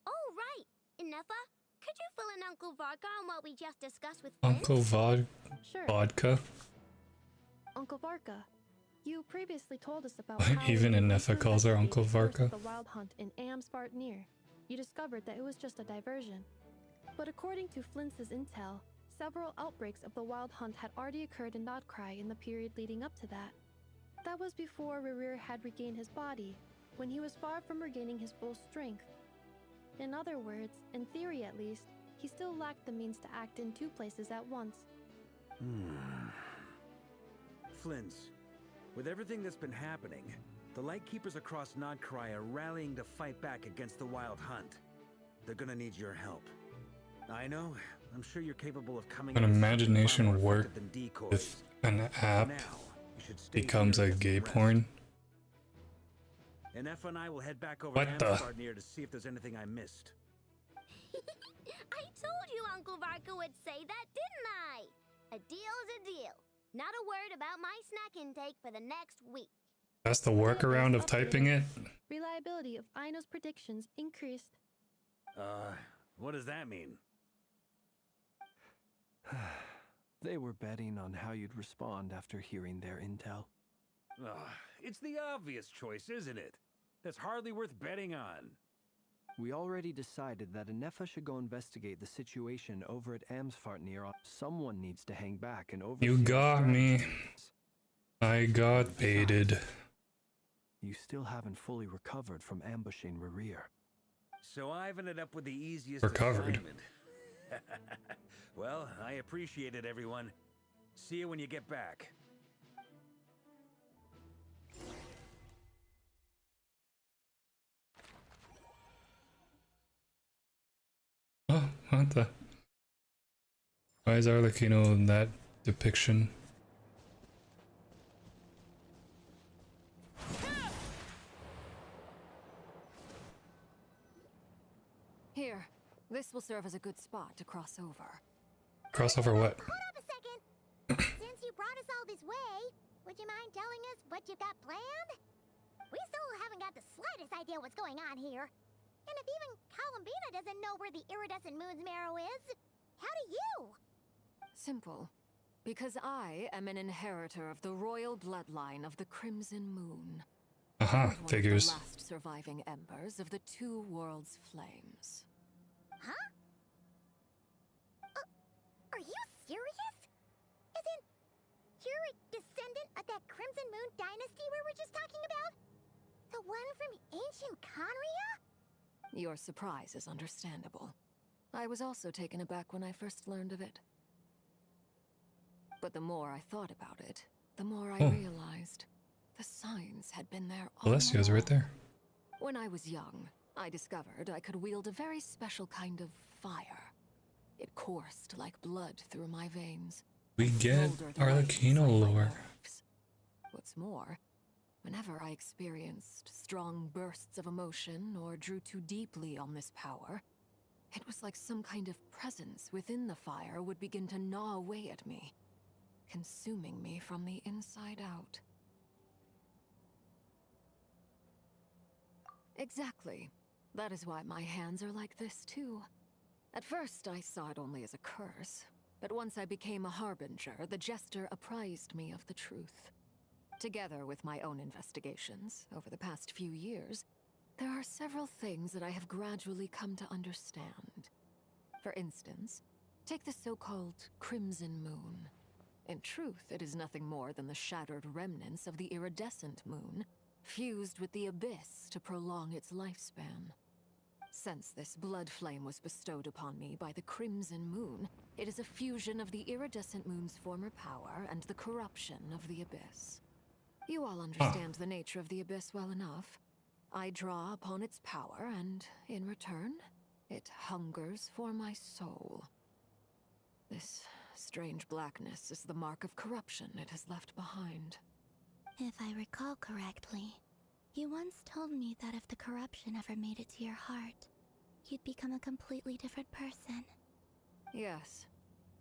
Oh, right! Nefa, could you fill in Uncle Varka on what we just discussed with Flint? Uncle Sure. Vodka. Uncle Varka, you previously told us about Even how Nefa calls her Uncle the source of Varka. the wild hunt in Amsvartnir. You discovered that it was just a diversion. But according to Flint's intel, several outbreaks of the wild hunt had already occurred in Nod-Krai in the period leading up to that. That was before Rerir had regained his body, when he was far from regaining his full strength. In other words, in theory at least, he still lacked the means to act in two places at once. Flint's, with everything that's been happening, the Lightkeepers across Nod-Krai are rallying to fight back against the Wild Hunt. They're gonna need your help. I know, I'm sure you're capable of coming When up with something far imagination more work effective than decoys. with an app Now, you should stay becomes here a and get gay some rest. porn. And Nefa and I will head back over What to the? Amsvartnir to see if there's anything I missed. I told you Uncle Varka would say that, didn't I? A deal is a deal. Not a word about my snack intake for the next week. That's the workaround of typing it. Reliability of Aino's predictions increased. What does that mean? They were betting on how you'd respond after hearing their intel. Ugh, it's the obvious choice, isn't it? That's hardly worth betting on. We already decided that Nefa should go investigate the situation over at Amsfartnir. Someone needs to hang back and oversee. You got me. I got baited. You still haven't fully recovered from ambushing Rerir. So I've ended up with the easiest Recovered. assignment. Well, I appreciate it, everyone. See you when you get back. Oh, what the? Why is Arlecchino in that depiction? Here, this will serve as a good spot to cross over. Cross over what? Hold up a second. Since you brought us all this way, would you mind telling us what you've got planned? We still haven't got the slightest idea what's going on here. And if even Columbina doesn't know where the iridescent moon's marrow is, how do you? Simple. Because I am an inheritor of the royal bloodline of the Crimson Moon. Aha, figures. The last surviving embers of the two worlds' flames. Huh? Are you serious? Isn't you're a descendant of that Crimson Moon dynasty we were just talking about? The one from ancient Conria? Your surprise is understandable. I was also taken aback when I first learned of it. But the more I thought about it, the more I realized the signs had been there all Alessia's right there. When I was young, I discovered I could wield a very special kind of fire. It coursed like blood through my veins. We get Arlecchino lore. What's more, whenever I experienced strong bursts of emotion or drew too deeply on this power, it was like some kind of presence within the fire would begin to gnaw away at me, consuming me from the inside out. Exactly. That is why my hands are like this too. At first, I saw it only as a curse, but once I became a harbinger, the jester apprised me of the truth. Together with my own investigations over the past few years, there are several things that I have gradually come to understand. For instance, take the so-called Crimson Moon. In truth, it is nothing more than the shattered remnants of the iridescent moon, fused with the abyss to prolong its lifespan. Since this blood flame was bestowed upon me by the Crimson Moon, it is a fusion of the iridescent moon's former power and the corruption of the abyss. You all understand the nature of the abyss well enough. I draw upon its power, and in return, it hungers for my soul. This strange blackness is the mark of corruption it has left behind. If I recall correctly, you once told me that if the corruption ever made it to your heart, you'd become a completely different person. Yes.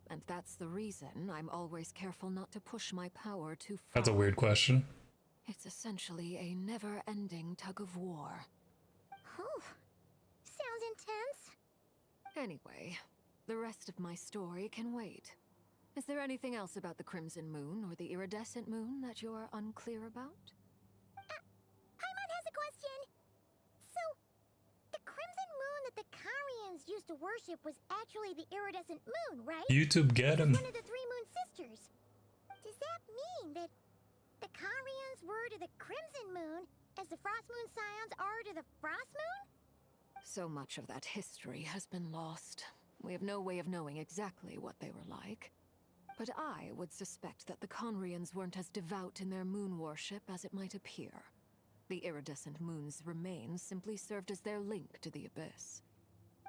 And that's the reason I'm always careful not to push my power too far. That's a weird question. It's essentially a never-ending tug of war. Oh, sounds intense. Anyway, the rest of my story can wait. Is there anything else about the Crimson Moon or the Iridescent Moon that you're unclear about? Paimon has a question. So, the Crimson Moon that the Carians used to worship was actually the Iridescent Moon, right? YouTube, get him. One of the three Moon Sisters. Does that mean that the Carians were to the Crimson Moon as the Frost Moon Scions are to the Frost Moon? So much of that history has been lost. We have no way of knowing exactly what they were like. But I would suspect that the Conrians weren't as devout in their moon worship as it might appear. The iridescent moon's remains simply served as their link to the abyss.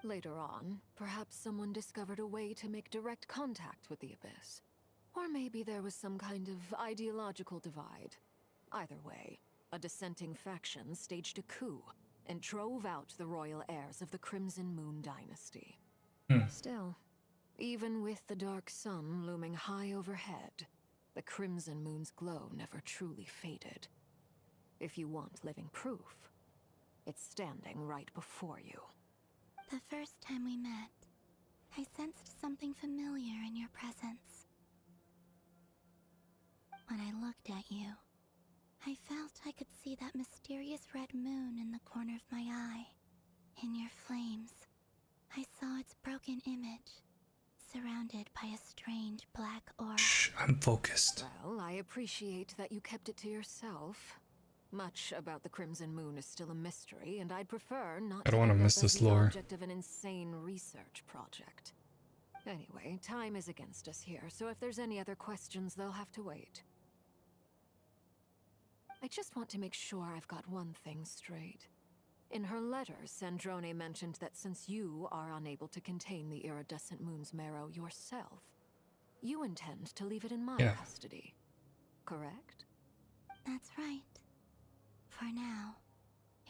Later on, perhaps someone discovered a way to make direct contact with the abyss. Or maybe there was some kind of ideological divide. Either way, a dissenting faction staged a coup and drove out the royal heirs of the Crimson Moon dynasty. Still, even with the dark sun looming high overhead, the Crimson Moon's glow never truly faded. If you want living proof, it's standing right before you. The first time we met, I sensed something familiar in your presence. When I looked at you, I felt I could see that mysterious red moon in the corner of my eye. In your flames, I saw its broken image, surrounded by a strange black orb. Shh, I'm focused. Well, I appreciate that you kept it to yourself. Much about the Crimson Moon is still a mystery, and I'd prefer not I don't want to miss this the lore. object of an insane research project. Anyway, time is against us here, so if there's any other questions, they'll have to wait. I just want to make sure I've got one thing straight. In her letter, Sandrone mentioned that since you are unable to contain the iridescent moon's marrow yourself, you intend to leave it in my custody. Correct? That's right. For now,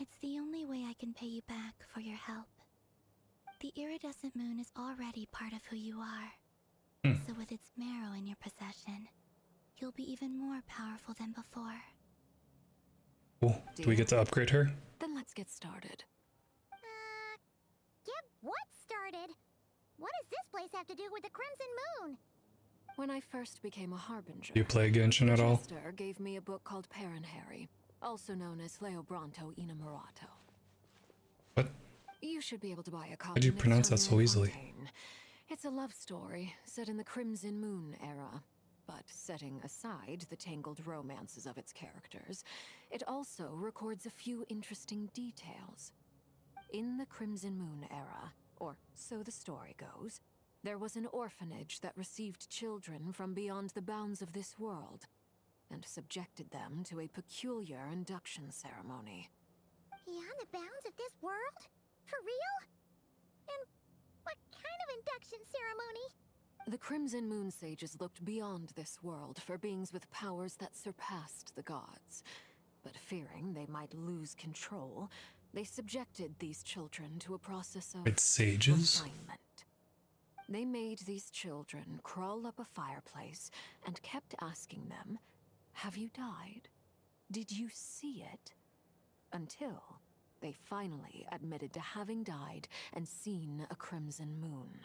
it's the only way I can pay you back for your help. The iridescent moon is already part of who you are. So with its marrow in your possession, you'll be even more powerful than before. Cool. Do we get to upgrade her? Then let's get started. Get what started? What does this place have to do with the Crimson Moon? When I first became a harbinger, Do you play Genshin at all? Chester gave me a book called Paranhari, also known as Leobranto Innamorato. What? You should be able to buy a copy. How do you next pronounce time that you're so in easily? Fontaine. It's a love story set in the Crimson Moon era. But setting aside the tangled romances of its characters, it also records a few interesting details. In the Crimson Moon era, or so the story goes, there was an orphanage that received children from beyond the bounds of this world, and subjected them to a peculiar induction ceremony. Beyond the bounds of this world? For real? And what kind of induction ceremony? The Crimson Moon Sages looked beyond this world for beings with powers that surpassed the gods. But fearing they might lose control, they subjected these children to a process of It's sages? refinement. They made these children crawl up a fireplace and kept asking them, "Have you died? Did you see it?" Until they finally admitted to having died and seen a crimson moon.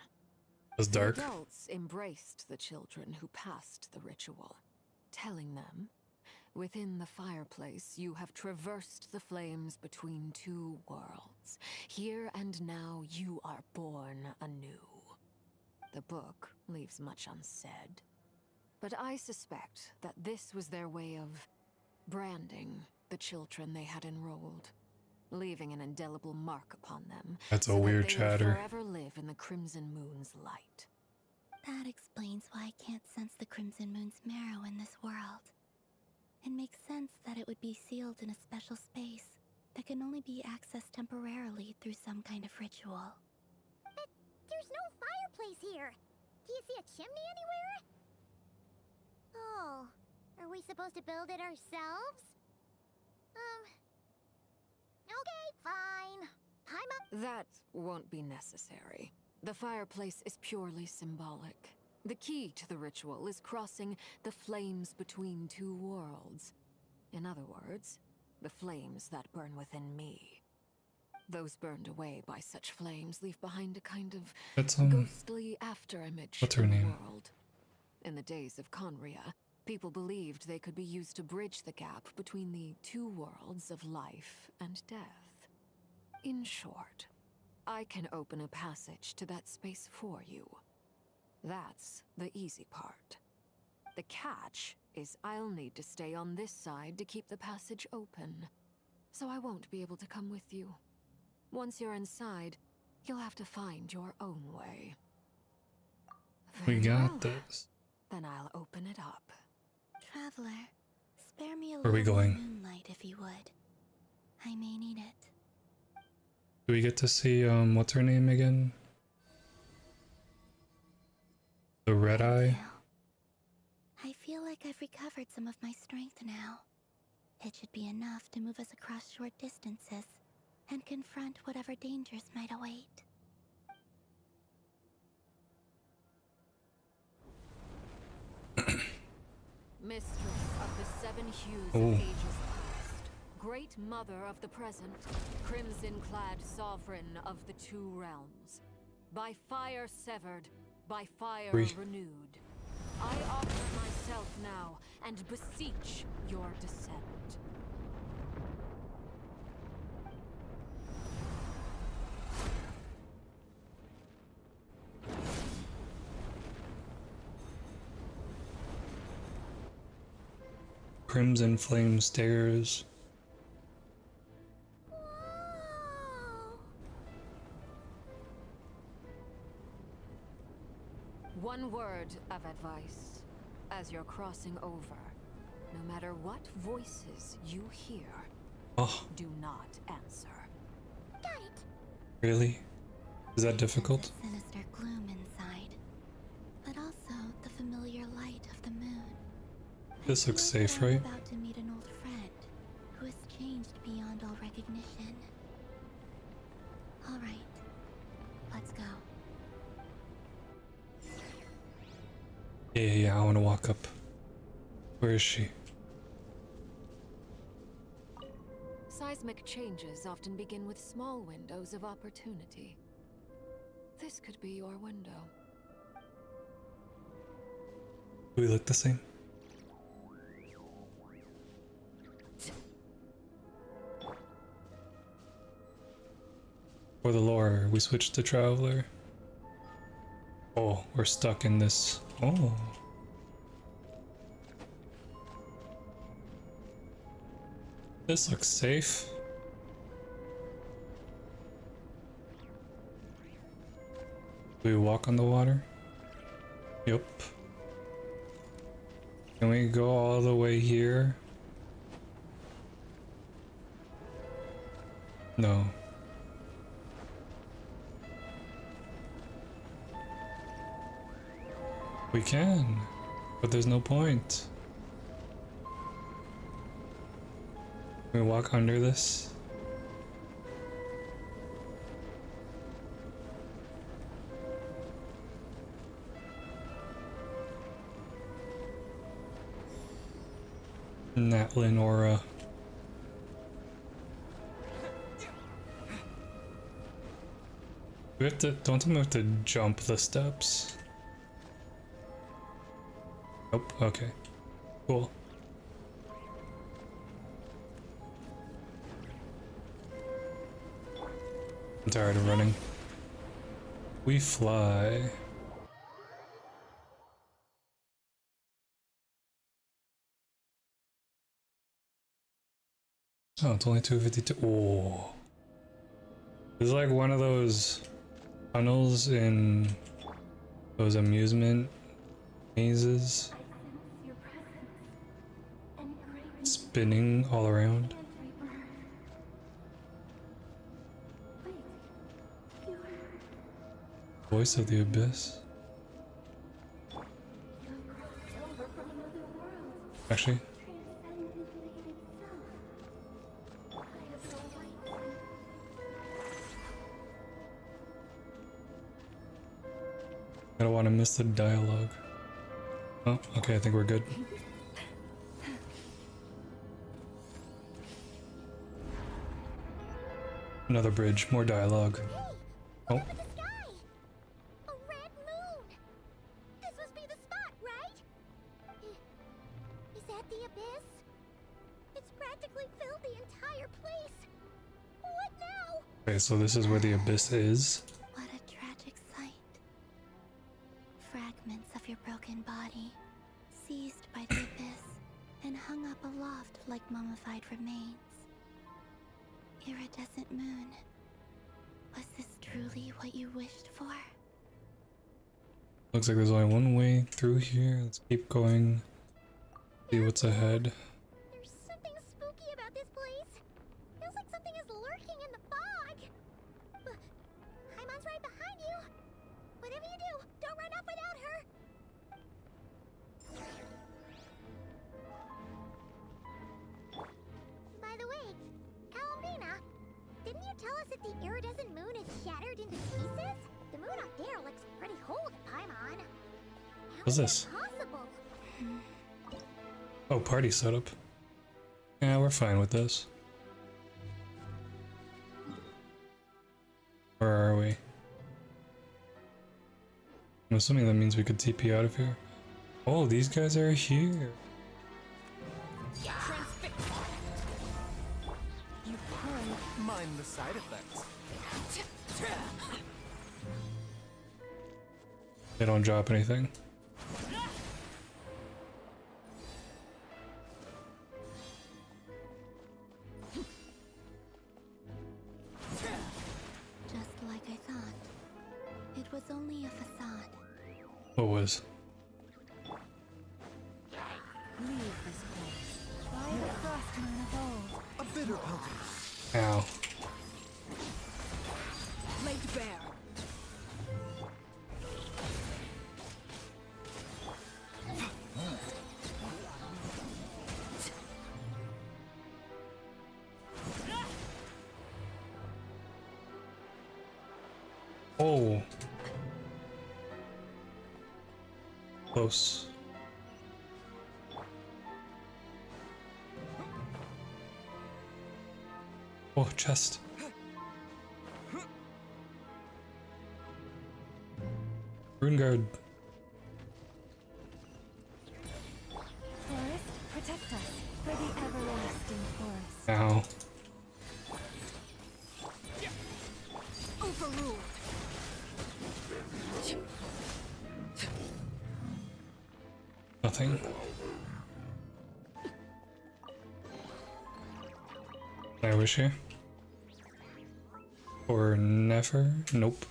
It was dark. The adults embraced the children who passed the ritual, telling them, "Within the fireplace, you have traversed the flames between two worlds. Here and now, you are born anew." The book leaves much unsaid, but I suspect that this was their way of branding the children they had enrolled, leaving an indelible mark upon them. That's a so weird that they chatter. would forever live in the Crimson Moon's light. That explains why I can't sense the Crimson Moon's marrow in this world. It makes sense that it would be sealed in a special space that can only be accessed temporarily through some kind of ritual. But there's no fireplace here. Do you see a chimney anywhere? Oh, are we supposed to build it ourselves? Okay, fine. I'm up. That won't be necessary. The fireplace is purely symbolic. The key to the ritual is crossing the flames between two worlds. In other words, the flames that burn within me. Those burned away by such flames leave behind a kind of That's, ghostly afterimage what's her in the name? world. In the days of Conria, people believed they could be used to bridge the gap between the two worlds of life and death. In short, I can open a passage to that space for you. That's the easy part. The catch is I'll need to stay on this side to keep the passage open, so I won't be able to come with you. Once you're inside, you'll have to find your own way. We Very got well. this. Then I'll open it up. Traveler, spare me a Where are we little going? moonlight if you would. I may need it. Do we get to see, what's her name again? The Red Eye? I feel like I've recovered some of my strength now. It should be enough to move us across short distances and confront whatever dangers might await. Mistress of the seven hues Oh. of ages past, great mother of the present, crimson-clad sovereign of the two realms. By fire severed, by fire Three. renewed. I offer myself now and beseech your descent. Crimson flame stairs. One word of advice. As you're crossing over, no matter what voices you hear, do not answer. Got it. Really? Is that difficult? Sinister gloom inside, but also the familiar light of the moon. This looks safe, right? I'm about to meet an old friend who has changed beyond all recognition. All right, let's go. Yeah, I want to walk up. Where is she? Seismic changes often begin with small windows of opportunity. This could be your window. Do we look the same? For the lore, we switched to Traveler. Oh, we're stuck in this. Oh. This looks safe. Do we walk on the water? Yep. Can we go all the way here? No. We can, but there's no point. Can we walk under this? Natlin aura. We have to, don't we have to jump the steps? Nope, okay. Cool. I'm tired of running. We fly. Oh, it's only 252. Oh. It's like one of those tunnels in those amusement mazes. Spinning all around. Voice of the Abyss. Actually. I don't want to miss the dialogue. Oh, okay, I think we're good. Another bridge, more dialogue. Oh. A red moon! This must be the spot, right? Is that the abyss? It's practically filled the entire place. What now? Okay, so this is where the abyss is. What a tragic sight. Fragments of your broken body, seized by the abyss, and hung up aloft like mummified remains. Iridescent moon. Was this truly what you wished for? Looks like there's only one way through here. Let's keep going. See what's ahead. There's something spooky about this place. Feels like something is lurking in the fog. Haimon's right behind you. Whatever you do, don't run off without her. By the way, Kalamina, didn't you tell us that the iridescent moon is shattered into pieces? The moon up there looks pretty whole to Paimon. What's this? Possible. Oh, party setup. Yeah, we're fine with this. Where are we? I'm assuming that means we could TP out of here. Oh, these guys are here. You can mind the side effects. They don't drop anything. Just like I thought. It was only a facade. What was? Leave this place. By the frostmoon of old. A bitter potent. Ow. Laid bare. Oh. Close. Oh, chest. Rune guard. Forest, protect us for the everlasting forest. Ow. Overruled. Nothing. I wish here. Or never? Nope.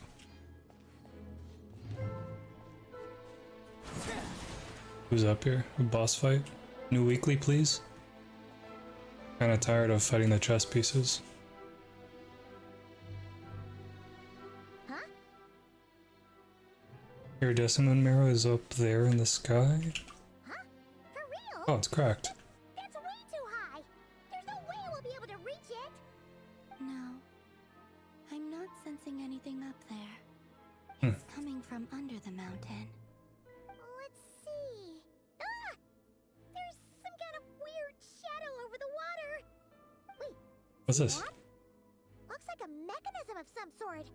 Who's up here? A boss fight? New weekly, please? Kinda tired of fighting the chess pieces. Huh? Iridescent Marrow is up there in the sky? Huh? For real? Oh, it's cracked. That's way too high. There's no way we'll be able to reach it. No. I'm not sensing anything up there. Hmm. It's coming from under the mountain. Let's see. Ah! There's some kind of weird shadow over the water. Wait. What's this? What? Looks like a mechanism of some sort.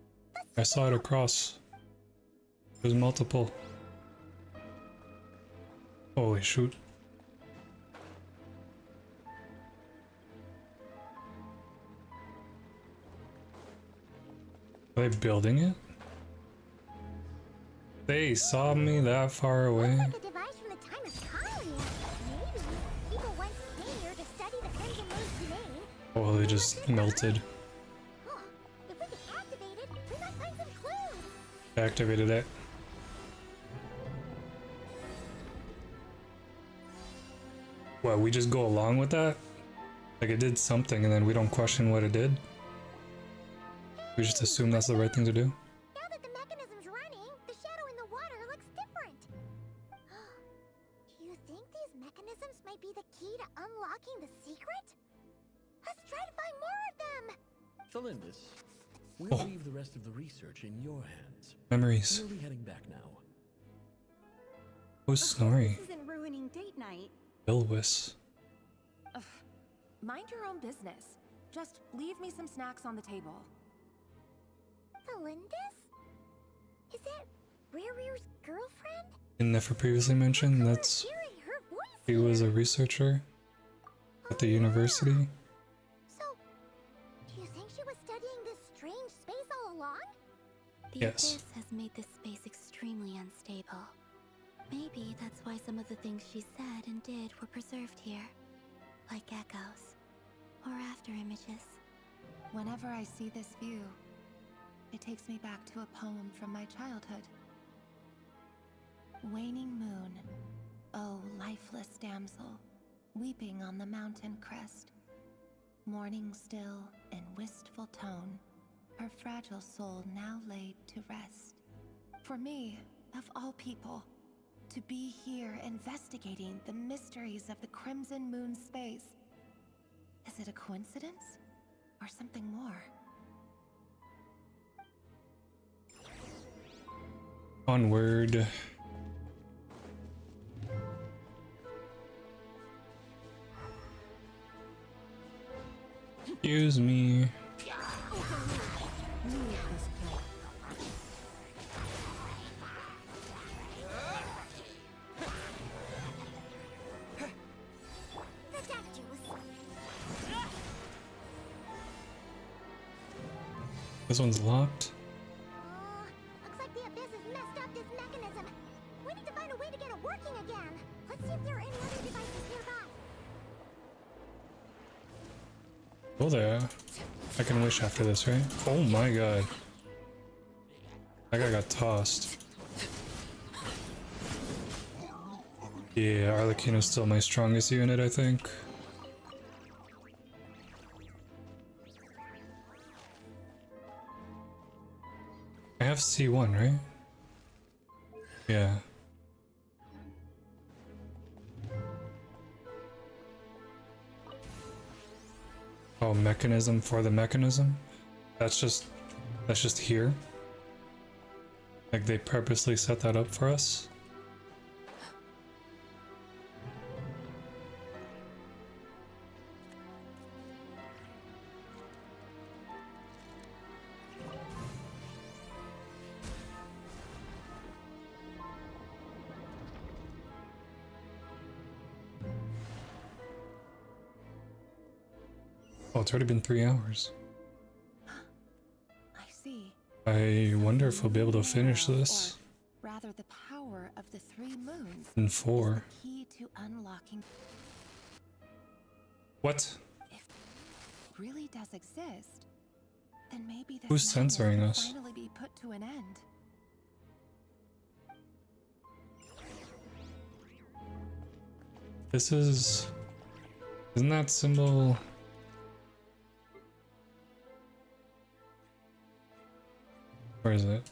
I saw it across. There's multiple. Holy shoot. Are they building it? They saw me that far away. Like a device from the time of Kalia. Maybe people once stayed here to study the Crimson Moon's domain. Oh, they just melted. Oh, if we can activate it, we might find some clues. Activated it. What, we just go along with that? Like it did something and then we don't question what it did? We just assume that's the right thing to do? Now that the mechanism's running, the shadow in the water looks different. Do you think these mechanisms might be the key to unlocking the secret? Let's try to find more of them. Thalindis, we'll leave the rest of the research in your hands. Memories. We'll be heading back now. Who's snoring? This isn't ruining date night. Bilwis. Ugh. Mind your own business. Just leave me some snacks on the table. Thalindis? Is that Rear's girlfriend? And Nefer previously mentioned that's Hearing her voice. he was a researcher at the university. So, do you think she was studying this strange space all along? The Yes. abyss has made this space extremely unstable. Maybe that's why some of the things she said and did were preserved here. Like echoes. Or after images. Whenever I see this view, it takes me back to a poem from my childhood. Waning moon, oh lifeless damsel, weeping on the mountain crest. Mourning still in wistful tone, her fragile soul now laid to rest. For me, of all people, to be here investigating the mysteries of the Crimson Moon space. Is it a coincidence? Or something more? Onward. Excuse me. This one's locked. Looks like the Abyss has messed up this mechanism. We need to find a way to get it working again. Let's see if there are any other devices nearby. Oh there. I can wish after this, right? Oh my god. That guy got tossed. Yeah, Arlecchino's still my strongest unit, I think. I have C1, right? Yeah. Oh, mechanism for the mechanism? That's just here. Like they purposely set that up for us. Oh, it's already been 3 hours. I see. I wonder if we'll be able to finish this. Or rather, the power of the 3 moons In 4. is the key to unlocking. What? If it really does exist, then maybe this Who's madness censoring will us? finally be put to an end. This is... Isn't that symbol... Where is it?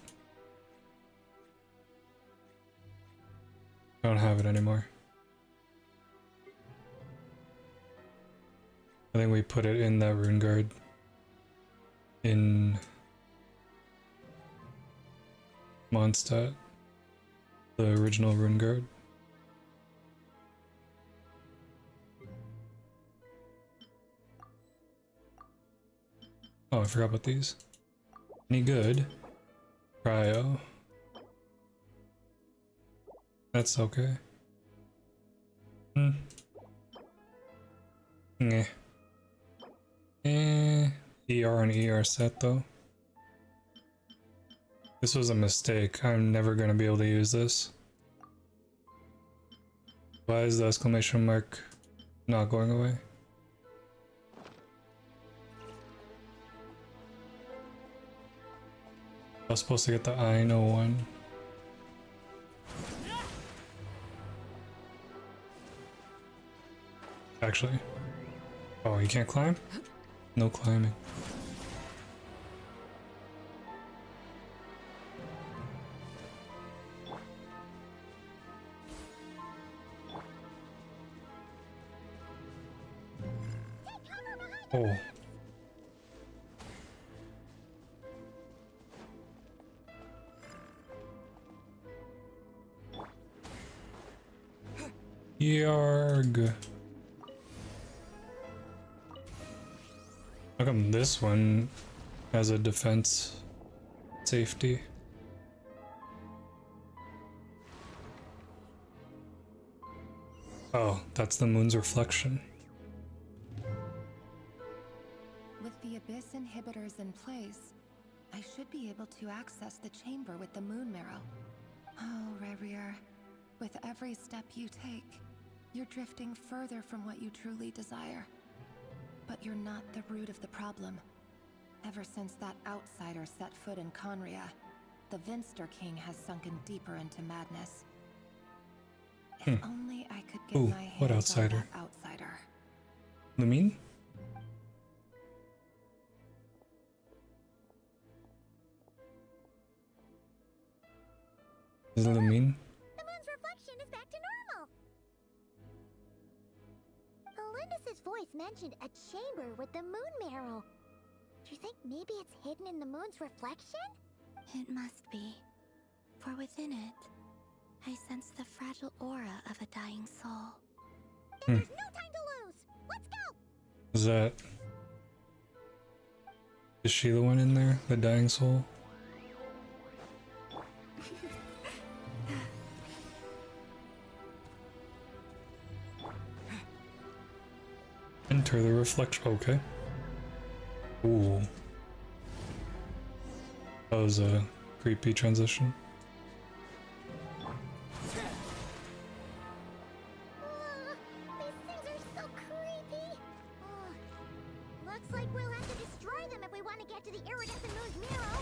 I don't have it anymore. I think we put it in that rune guard. In... Mondstadt. The original rune guard. Oh, I forgot about these. Any good? Cryo. That's okay. Meh. ER and ER set though. This was a mistake. I'm never gonna be able to use this. Why is the exclamation mark not going away? I was supposed to get the I-01. Actually. Oh, you can't climb? No climbing. Oh. Yarg. How come this one has a defense safety? Oh, that's the moon's reflection. With the Abyss inhibitors in place, I should be able to access the chamber with the moon marrow. Oh, Rerir, with every step you take, you're drifting further from what you truly desire. But you're not the root of the problem. Ever since that outsider set foot in Conria, the Vinster King has sunken deeper into madness. If only I could get my hands what on outsider? that outsider. Lumine? Is it Lumine? The moon's reflection is back to normal. Elendis' voice mentioned a chamber with the moon marrow. Do you think maybe it's hidden in the moon's reflection? It must be. For within it, I sense the fragile aura of a dying soul. Then there's no time to lose! Let's go! Is that... Is she the one in there? The dying soul? Enter the reflection. Okay. Ooh. That was a creepy transition. These things are so creepy. Looks like we'll have to destroy them if we want to get to the iridescent moon's mirror.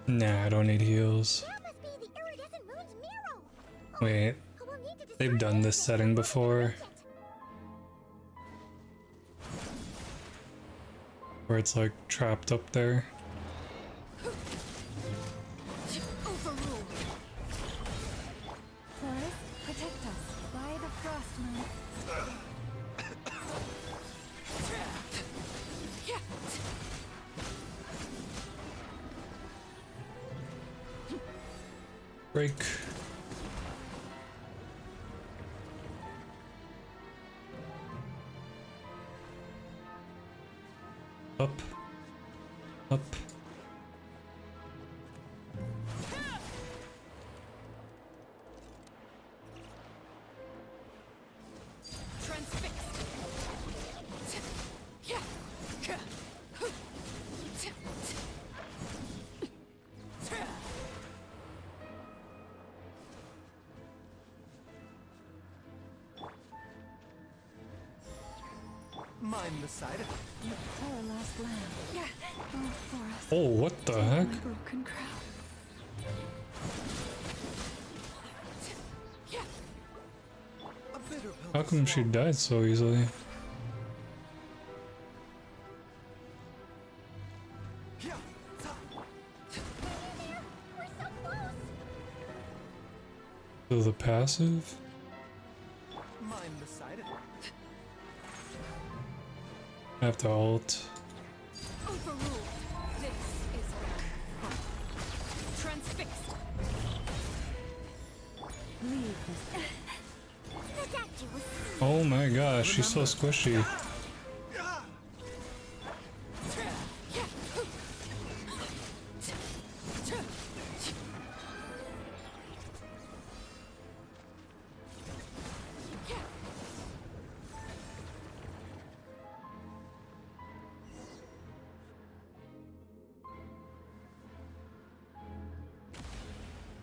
Nah, I don't need heals. That must be the iridescent moon's mirror. Wait, they've done this setting before. Where it's like trapped up there. Overruled. Forest, protect us. By the frost moon. Break. Up. Up. Mind the side effects. You poor last lamb. Oh, for us. Oh, what the heck? My broken crown. How come she died so easily? So the passive? Mind the side effects. I have to ult. Overruled. This is where transfixed. Leave this. Oh my gosh, she's so squishy.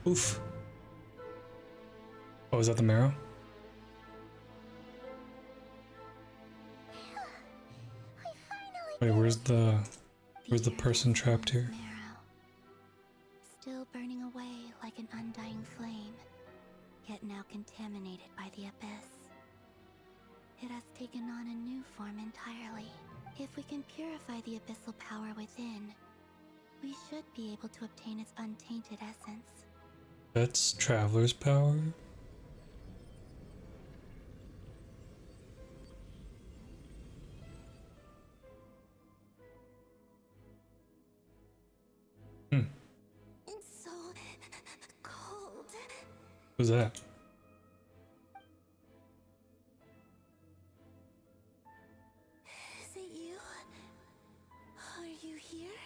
Oof. Oh, is that the marrow? Wait, where's the person trapped here? Still burning away like an undying flame, yet now contaminated by the abyss. It has taken on a new form entirely. If we can purify the abyssal power within, we should be able to obtain its untainted essence. That's Traveler's power? It's so cold. Who's that? Is it you? Are you here?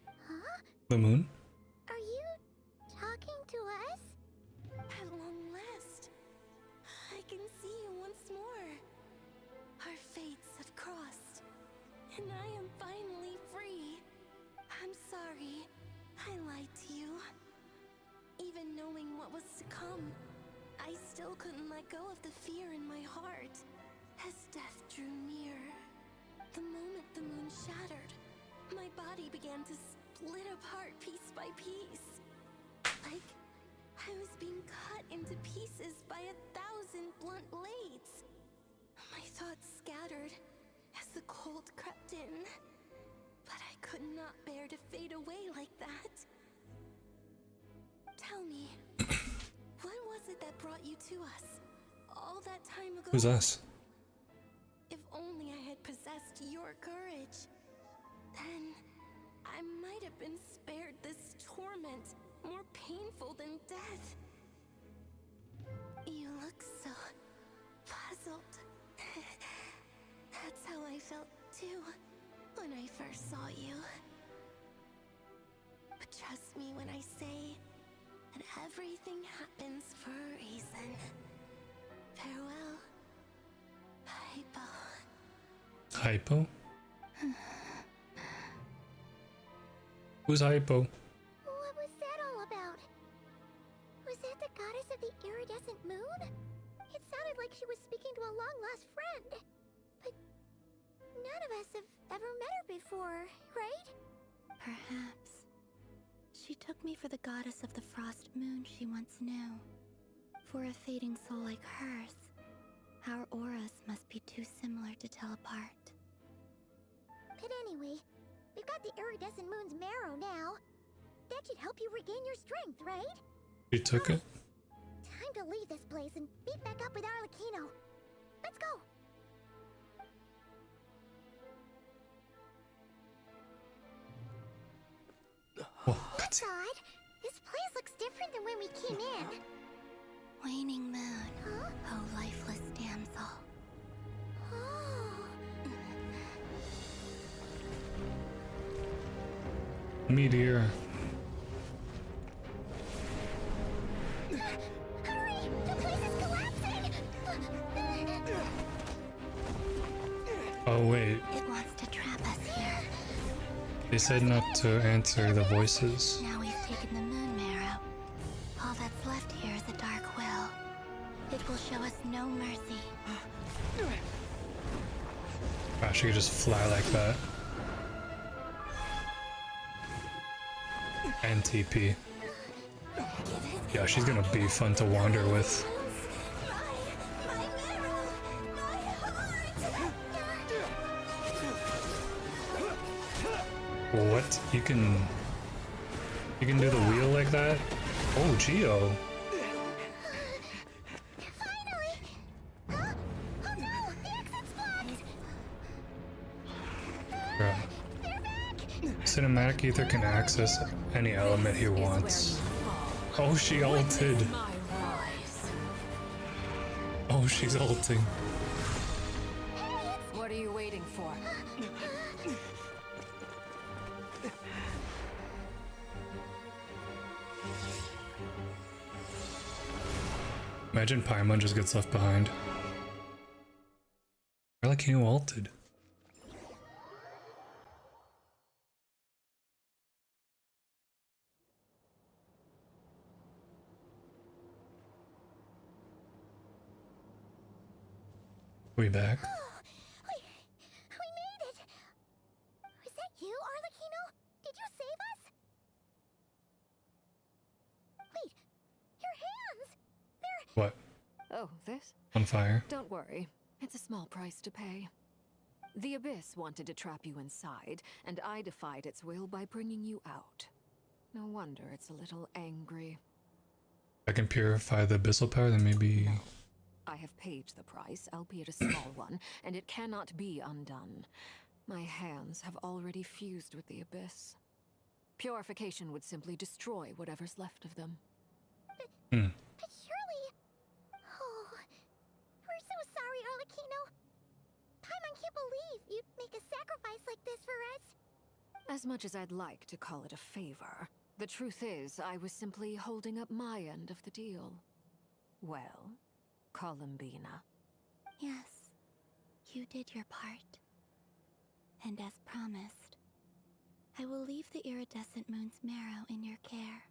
Huh? The moon? Are you talking to us? At long last, I can see you once more. Our fates have crossed, and I am finally free. I'm sorry, I lied to you. Even knowing what was to come, I still couldn't let go of the fear in my heart. As death drew near, the moment the moon shattered, my body began to split apart piece by piece. Like I was being cut into pieces by 1,000 blunt blades. My thoughts scattered as the cold crept in, but I could not bear to fade away like that. Tell me, what was it that brought you to us all that time ago? Who's us? If only I had possessed your courage, then I might have been spared this torment more painful than death. You look so puzzled. That's how I felt too when I first saw you. But trust me when I say that Everything happens for a reason. Farewell, Hypo. Hypo? Who's Hypo? What was that all about? Was that the goddess of the iridescent moon? It sounded like she was speaking to a long-lost friend. But none of us have ever met her before, right? Perhaps. She took me for the goddess of the frost moon she once knew. For a fading soul like hers, our auras must be too similar to tell apart. But anyway, we've got the iridescent moon's marrow now. That should help you regain your strength, right? You took it? Time to leave this place and meet back up with Arlecchino. Let's go! That's odd. This place looks different than when we came in. Waning moon, oh lifeless damsel. Meteor. Hurry! The place is collapsing! Oh wait, It wants to trap us here. they said not to answer the voices. Now we've taken the moon marrow. All that's left here is a dark will. It will show us no mercy. Gosh, she could just fly like that. And TP. Yeah, she's gonna be fun to wander with. What? You can do the wheel like that? Oh, Geo. Bruh. Cinematic Ether can access any element he wants. Oh, she ulted. Oh, she's ulting. What are you waiting for? Imagine Paimon just gets left behind. Arlecchino ulted. We back? We made it! Was that you, Arlecchino? Did you save us? Wait, your hands! They're... What? Oh, this? On fire? Don't worry. It's a small price to pay. The Abyss wanted to trap you inside, and I defied its will by bringing you out. No wonder it's a little angry. If I can purify the abyssal power, then maybe... I have paid the price, albeit a small one, and it cannot be undone. My hands have already fused with the Abyss. Purification would simply destroy whatever's left of them. But surely... Oh... We're so sorry, Arlecchino. Paimon can't believe you'd make a sacrifice like this for us. As much as I'd like to call it a favor, the truth is I was simply holding up my end of the deal. Well, Columbina. Yes, you did your part. And as promised, I will leave the iridescent moon's marrow in your care.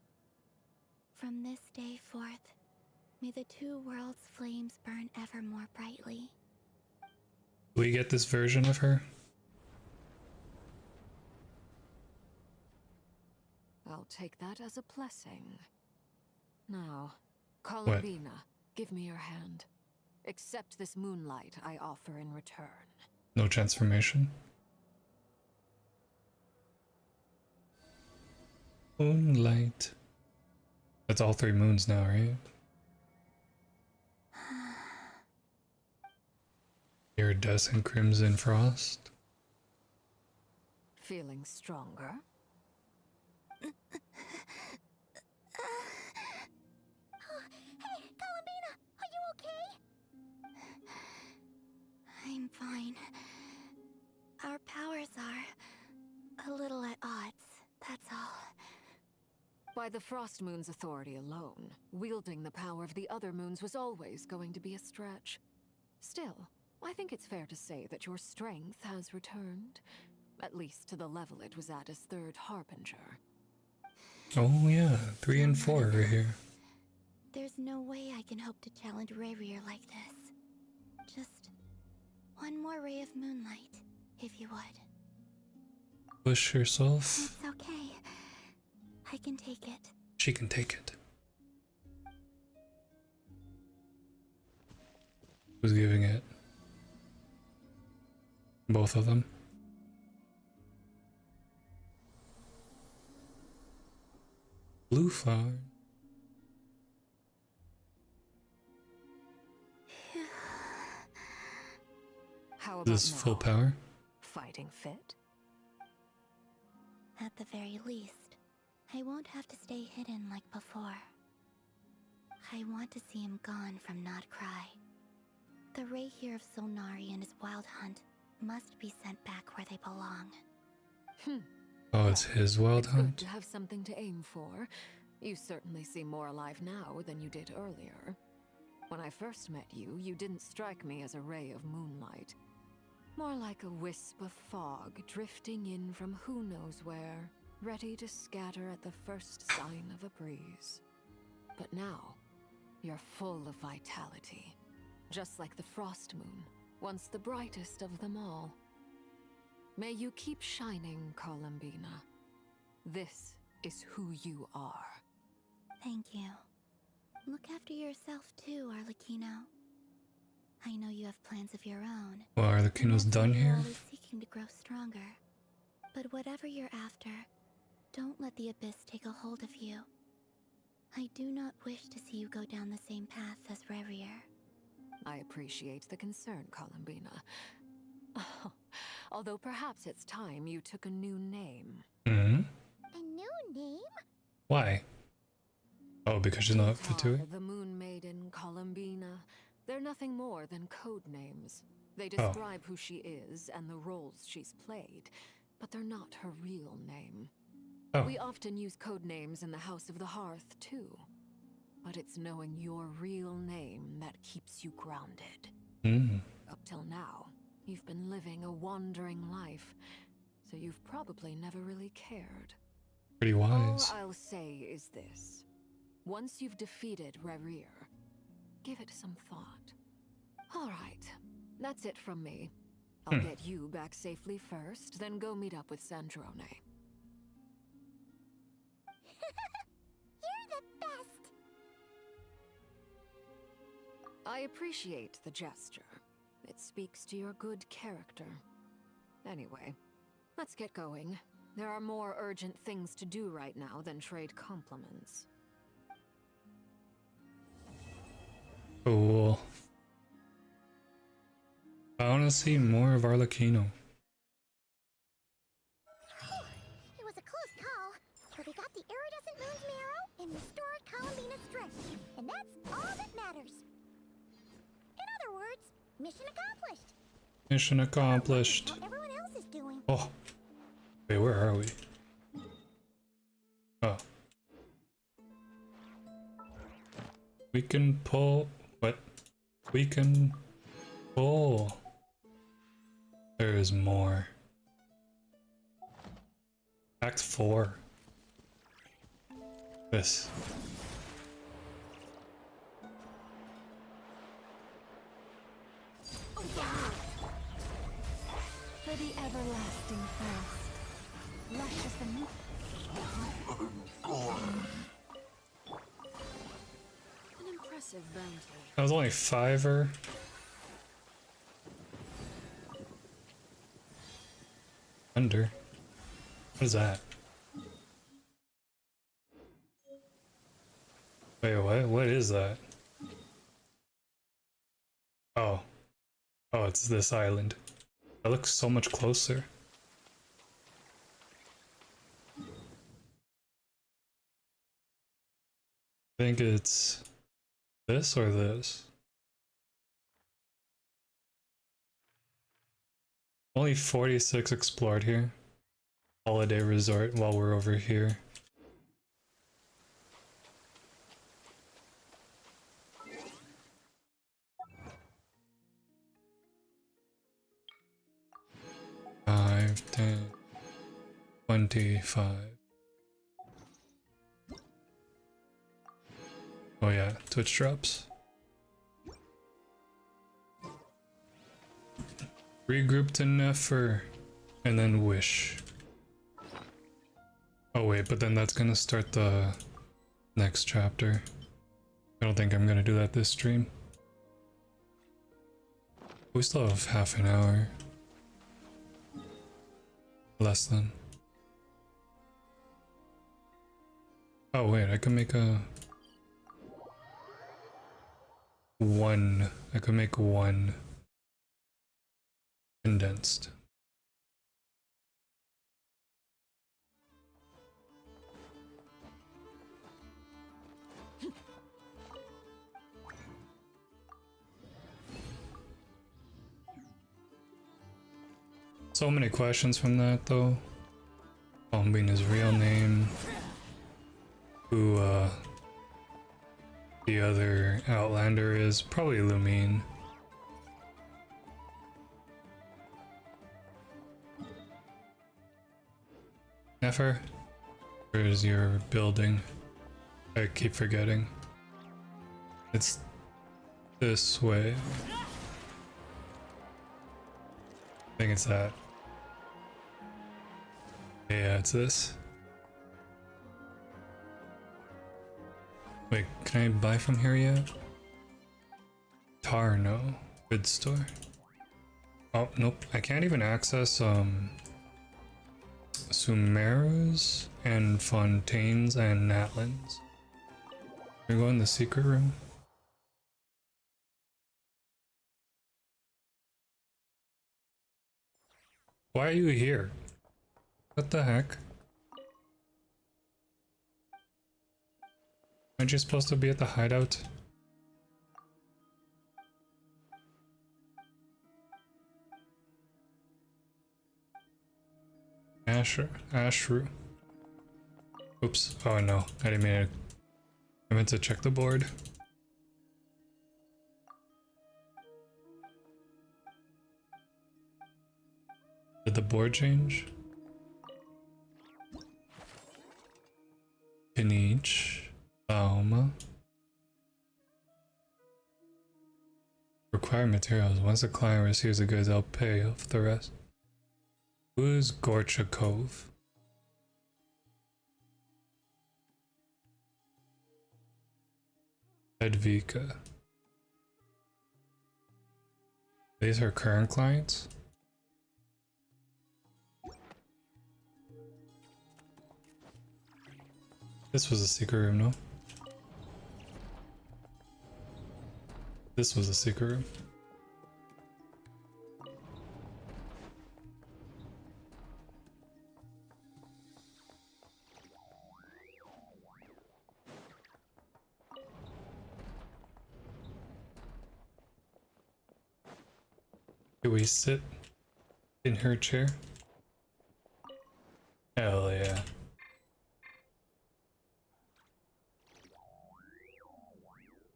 From this day forth, may the two worlds' flames burn ever more brightly. We get this version of her? I'll take that as a blessing. Now, Columbina, give me your hand. Accept this moonlight I offer in return. No transformation? Moonlight. That's all 3 moons now, right? Iridescent Crimson Frost. Feeling stronger? Hey, Columbina, are you okay? I'm fine. Our powers are a little at odds, that's all. By the Frost Moon's authority alone, wielding the power of the other moons was always going to be a stretch. Still, I think it's fair to say that your strength has returned, at least to the level it was at as Third Harbinger. Oh yeah, 3 and 4 right here. There's no way I can hope to challenge Rerir like this. Just one more ray of moonlight, if you would. Push yourself. It's okay. I can take it. She can take it. Who's giving it? Both of them? Blue flower. How about This full power? Fighting fit? At the very least, I won't have to stay hidden like before. I want to see him gone from Nod-Krai. The Rayhir of Solnari and his wild hunt must be sent back where they belong. Oh, it's his wild It's good hunt? to have something to aim for. You certainly seem more alive now than you did earlier. When I first met you, you didn't strike me as a ray of moonlight. More like a wisp of fog drifting in from who knows where, ready to scatter at the first sign of a breeze. But now, you're full of vitality. Just like the Frost Moon, once the brightest of them all. May you keep shining, Columbina. This is who you are. Thank you. Look after yourself too, Arlecchino. I know you have plans of your own. Well, Arlecchino's done You're here? always seeking to grow stronger. But whatever you're after, don't let the Abyss take a hold of you. I do not wish to see you go down the same path as Rerir. I appreciate the concern, Columbina. Although perhaps it's time you took a new name. Hmm? A new name? Why? Oh, because she's not fit to it? The Moon Maiden, Columbina, they're nothing more than code names. They Oh. describe who she is and the roles she's played, but they're not her real name. Oh. We often use code names in the House of the Hearth, too. But it's knowing your real name that keeps you grounded. Mm. Up till now, you've been living a wandering life, so you've probably never really cared. Pretty wise. All I'll say is this. Once you've defeated Rerir, give it some thought. All right, that's it from me. I'll get you back safely first, then go meet up with Sandrone. You're the best! I appreciate the gesture. It speaks to your good character. Anyway, let's get going. There are more urgent things to do right now than trade compliments. Cool. I want to see more of Arlecchino. It was a close call, but we got the iridescent moon's marrow and restored Columbina's strength, and that's all that matters. In other words, mission accomplished. Mission accomplished. What everyone else is doing. Oh. Wait, where are we? Oh. We can pull... What? We can pull. There is more. Act 4. This. For the everlasting thirst, lush as the moon. An impressive bounty. That was only 5er. Under. What is that? Wait, what? What is that? Oh. Oh, it's this island. That looks so much closer. I think it's this or this. Only 46 explored here. Holiday resort while we're over here. 25. Oh yeah, Twitch drops. Regroup to Nefer, and then wish. Oh wait, but then that's gonna start the next chapter. I don't think I'm gonna do that this stream. We still have half an hour. Less than. Oh wait, I can make a... one. I could make one condensed. So many questions from that though. Being his real name. Who the other Outlander is. Probably Lumine. Nefer? Where is your building? I keep forgetting. It's this way. I think it's that. Yeah, it's this. Wait, can I buy from here yet? Tar, no. Good store. Oh, nope. I can't even access, Sumerus and Fontaines and Natlins. Can we go in the secret room? Why are you here? What the heck? Aren't you supposed to be at the hideout? Ashru. Oops. Oh no, I didn't mean to. I meant to check the board. Did the board change? Kinich. Bauma. Required materials. Once the client receives the goods, I'll pay off the rest. Who's Gorchakov? Edvika. These are current clients? This was a secret room, no? This was a secret room. Do we sit in her chair? Hell yeah.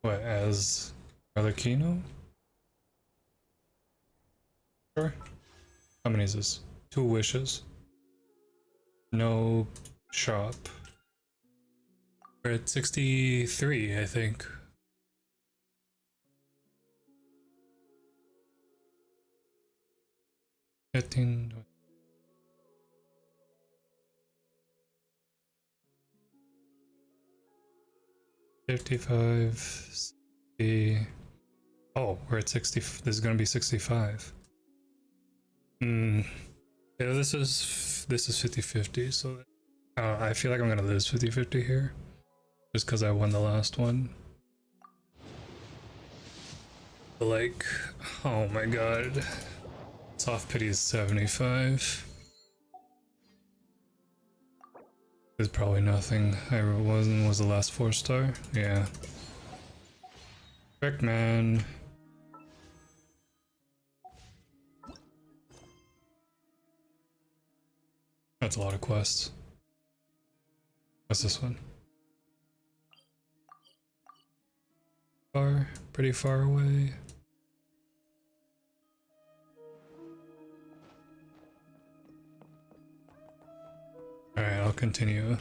What, as Arlecchino? Sure. How many is this? 2 wishes. No shop. We're at 63, I think. $15. 55, 60. Oh, we're at 60. This is gonna be 65. Yeah, this is 50-50, so I feel like I'm gonna lose 50-50 here. Just because I won the last one. But like, oh my god. Soft pity is 75. There's probably nothing. I was the last 4-star. Yeah. Correct, man. That's a lot of quests. What's this one? Pretty far away. continue.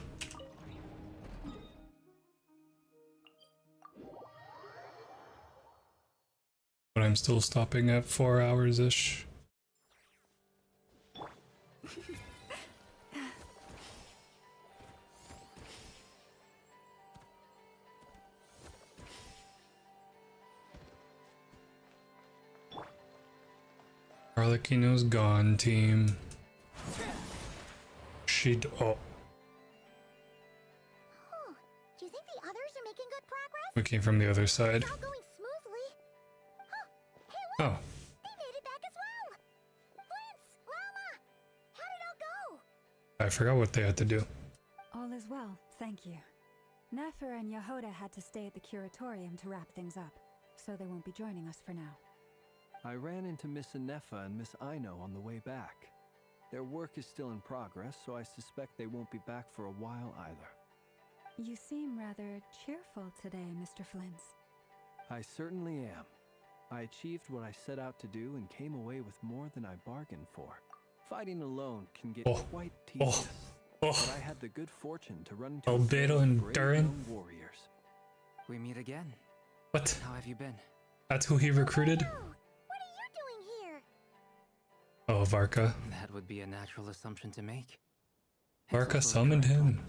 But I'm still stopping at 4 hours-ish. Arlecchino's gone, team. Oh. Oh, do you think the others are making good progress? We came from the other side. It's all going smoothly. Oh, hey, look! Oh. They made it back as well! Flint's, Llama! How did it all go? I forgot what they had to do. All is well, thank you. Nefer and Yehuda had to stay at the curatorium to wrap things up, so they won't be joining us for now. I ran into Miss Nefa and Miss Aino on the way back. Their work is still in progress, so I suspect they won't be back for a while either. You seem rather cheerful today, Mr. Flint's. I certainly am. I achieved what I set out to do and came away with more than I bargained for. Fighting alone can get quite tedious, but I had the good fortune to run into Albedo and brave Durin? young warriors. We meet again. What? How have you been? That's who he recruited? Oh, Varka. That would be a natural assumption to make. Varka summoned him.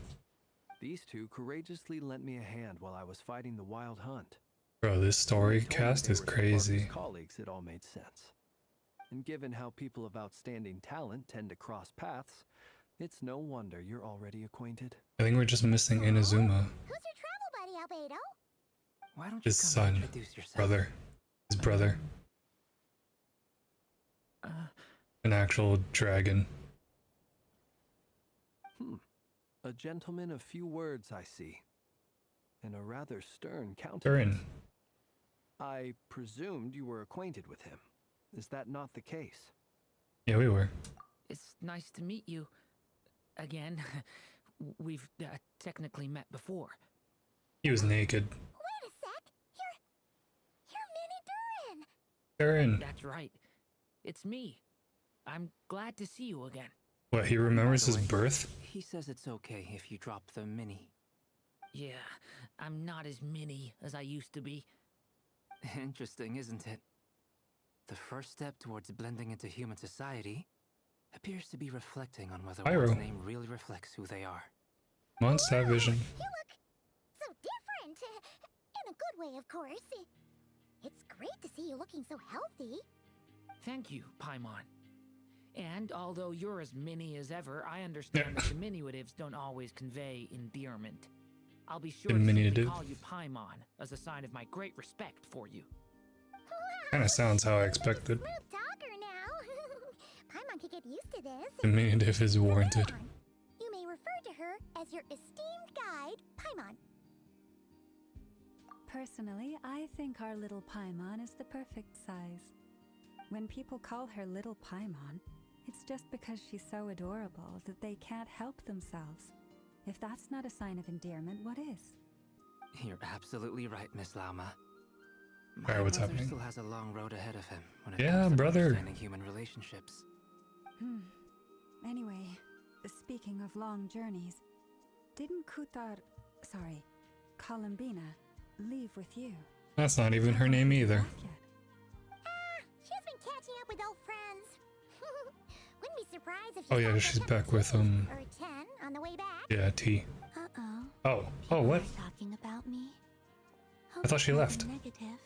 These two courageously lent me a hand while I was fighting the wild hunt. Bro, this story cast is crazy. Colleagues, it all made sense. And given how people of outstanding talent tend to cross paths, it's no wonder you're already acquainted. I think we're just missing Inazuma. Who's your travel buddy, Albedo? Why don't you His son. introduce yourself? Brother. His brother. An actual dragon. A gentleman of few words, I see. And a rather stern countenance. Durin. I presumed you were acquainted with him. Is that not the case? Yeah, we were. It's nice to meet you. Again. We've technically met before. He was naked. Wait a sec! You're Mini Durin. That's right. It's me. I'm glad to see you again. What, he remembers his birth? He says it's okay if you drop the mini. Yeah, I'm not as mini as I used to be. Interesting, isn't it? The first step towards blending into human society appears to be reflecting on whether Pyro. one's name really reflects who they are. Mondstadt vision. You look so different. In a good way, of course. It's great to see you looking so healthy. Thank you, Paimon. And although you're as mini as ever, I understand that diminutives don't always convey endearment. I'll be sure to simply call you Paimon as a sign of my great respect for you. Kinda sounds how I expected. Smooth talker now. Paimon could get used to this. Diminutive is warranted. You may refer to her as your esteemed guide, Paimon. Personally, I think our little Paimon is the perfect size. When people call her Little Paimon, it's just because she's so adorable that they can't help themselves. If that's not a sign of endearment, what is? You're absolutely right, Miss Lauma. Alright, what's brother happening? still has a long road ahead of him when it Yeah, comes to brother. understanding human relationships. Anyway, speaking of long journeys, didn't Columbina, leave with you? That's not even her name either. She's been catching up with old friends. Wouldn't be surprised if Oh yeah, she's back with or 10 on the way back. yeah, T. Oh, what? Talking about me? I thought she left. Negative.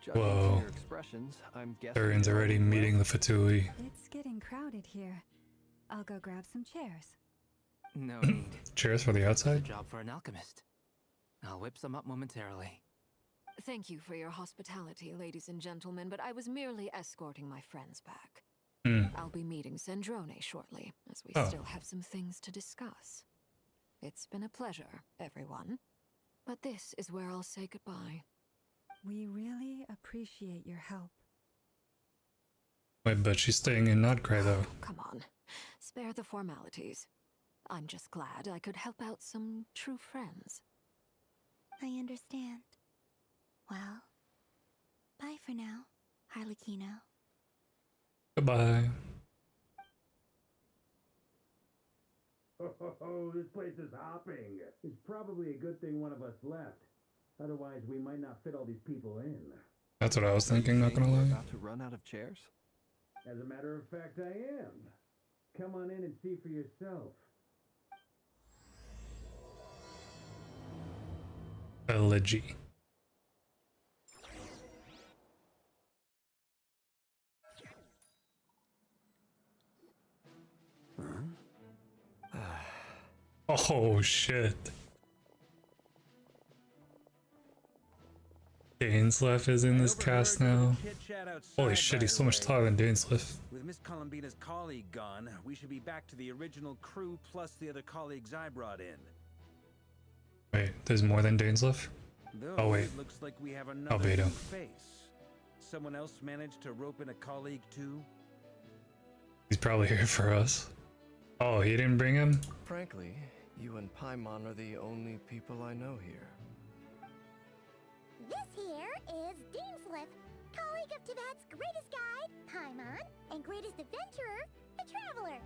Judging from Whoa. your expressions, I'm guessing Durin's you're already doing well. meeting the Fatui. It's getting crowded here. I'll go grab some chairs. No need. Chairs for the It's a outside? job for an alchemist. I'll whip some up momentarily. Thank you for your hospitality, ladies and gentlemen, but I was merely escorting my friends back. I'll be meeting Sandrone shortly, as we still have some things to discuss. It's been a pleasure, everyone. But this is where I'll say goodbye. We really appreciate your help. Wait, but she's staying in Nod-Krai though. Come on, spare the formalities. I'm just glad I could help out some true friends. I understand. Well, bye for now, Harlequino. Goodbye. Oh, this place is hopping. It's probably a good thing one of us left. Otherwise, we might not fit all these people in. That's what I was thinking, not gonna We're lie. about to run out of chairs? As a matter of fact, I am. Come on in and see for yourself. Elegy. Oh shit. Dainsleif is in this cast now. Holy shit, he's so much taller than Dainsleif. With Miss Columbina's colleague gone, we should be back to the original crew plus the other colleagues I brought in. Wait, there's more than Dainsleif? Though Oh wait. it looks like we have another Albedo. new face. Someone else managed to rope in a colleague too? He's probably here for us. Oh, he didn't bring him? Frankly, you and Paimon are the only people I know here. This here is Dainsleif, colleague of Tibet's greatest guide, Paimon, and greatest adventurer, the Traveler.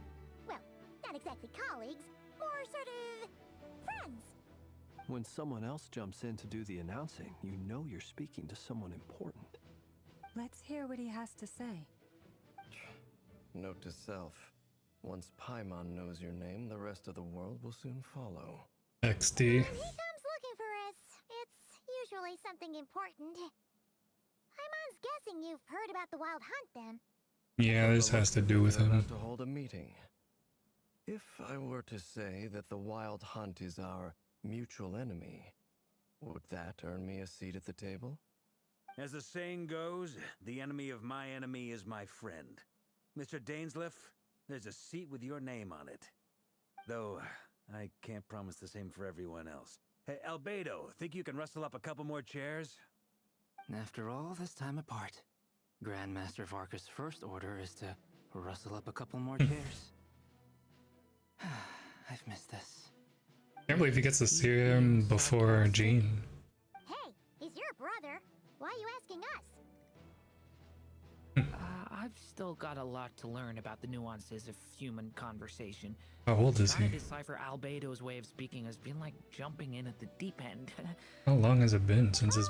Well, not exactly colleagues, more sort of friends. When someone else jumps in to do the announcing, you know you're speaking to someone important. Let's hear what he has to say. Note to self. Once Paimon knows your name, the rest of the world will soon follow. XD. When he comes looking for us, it's usually something important. Paimon's guessing you've heard about the Wild Hunt then. Yeah, this has to do with We're him. about to hold a meeting. If I were to say that the Wild Hunt is our mutual enemy, would that earn me a seat at the table? As the saying goes, the enemy of my enemy is my friend. Mr. Dainsleif, there's a seat with your name on it. Though, I can't promise the same for everyone else. Hey, Albedo, think you can rustle up a couple more chairs? After all this time apart, Grandmaster Varka's first order is to rustle up a couple more chairs. I've missed this. Can't believe he gets to see him before Jean. Hey, he's your brother. Why are you asking us? I've still got a lot to learn about the nuances of human conversation. How old is Trying he? to decipher Albedo's way of speaking has been like jumping in at the deep end. How long has it been since his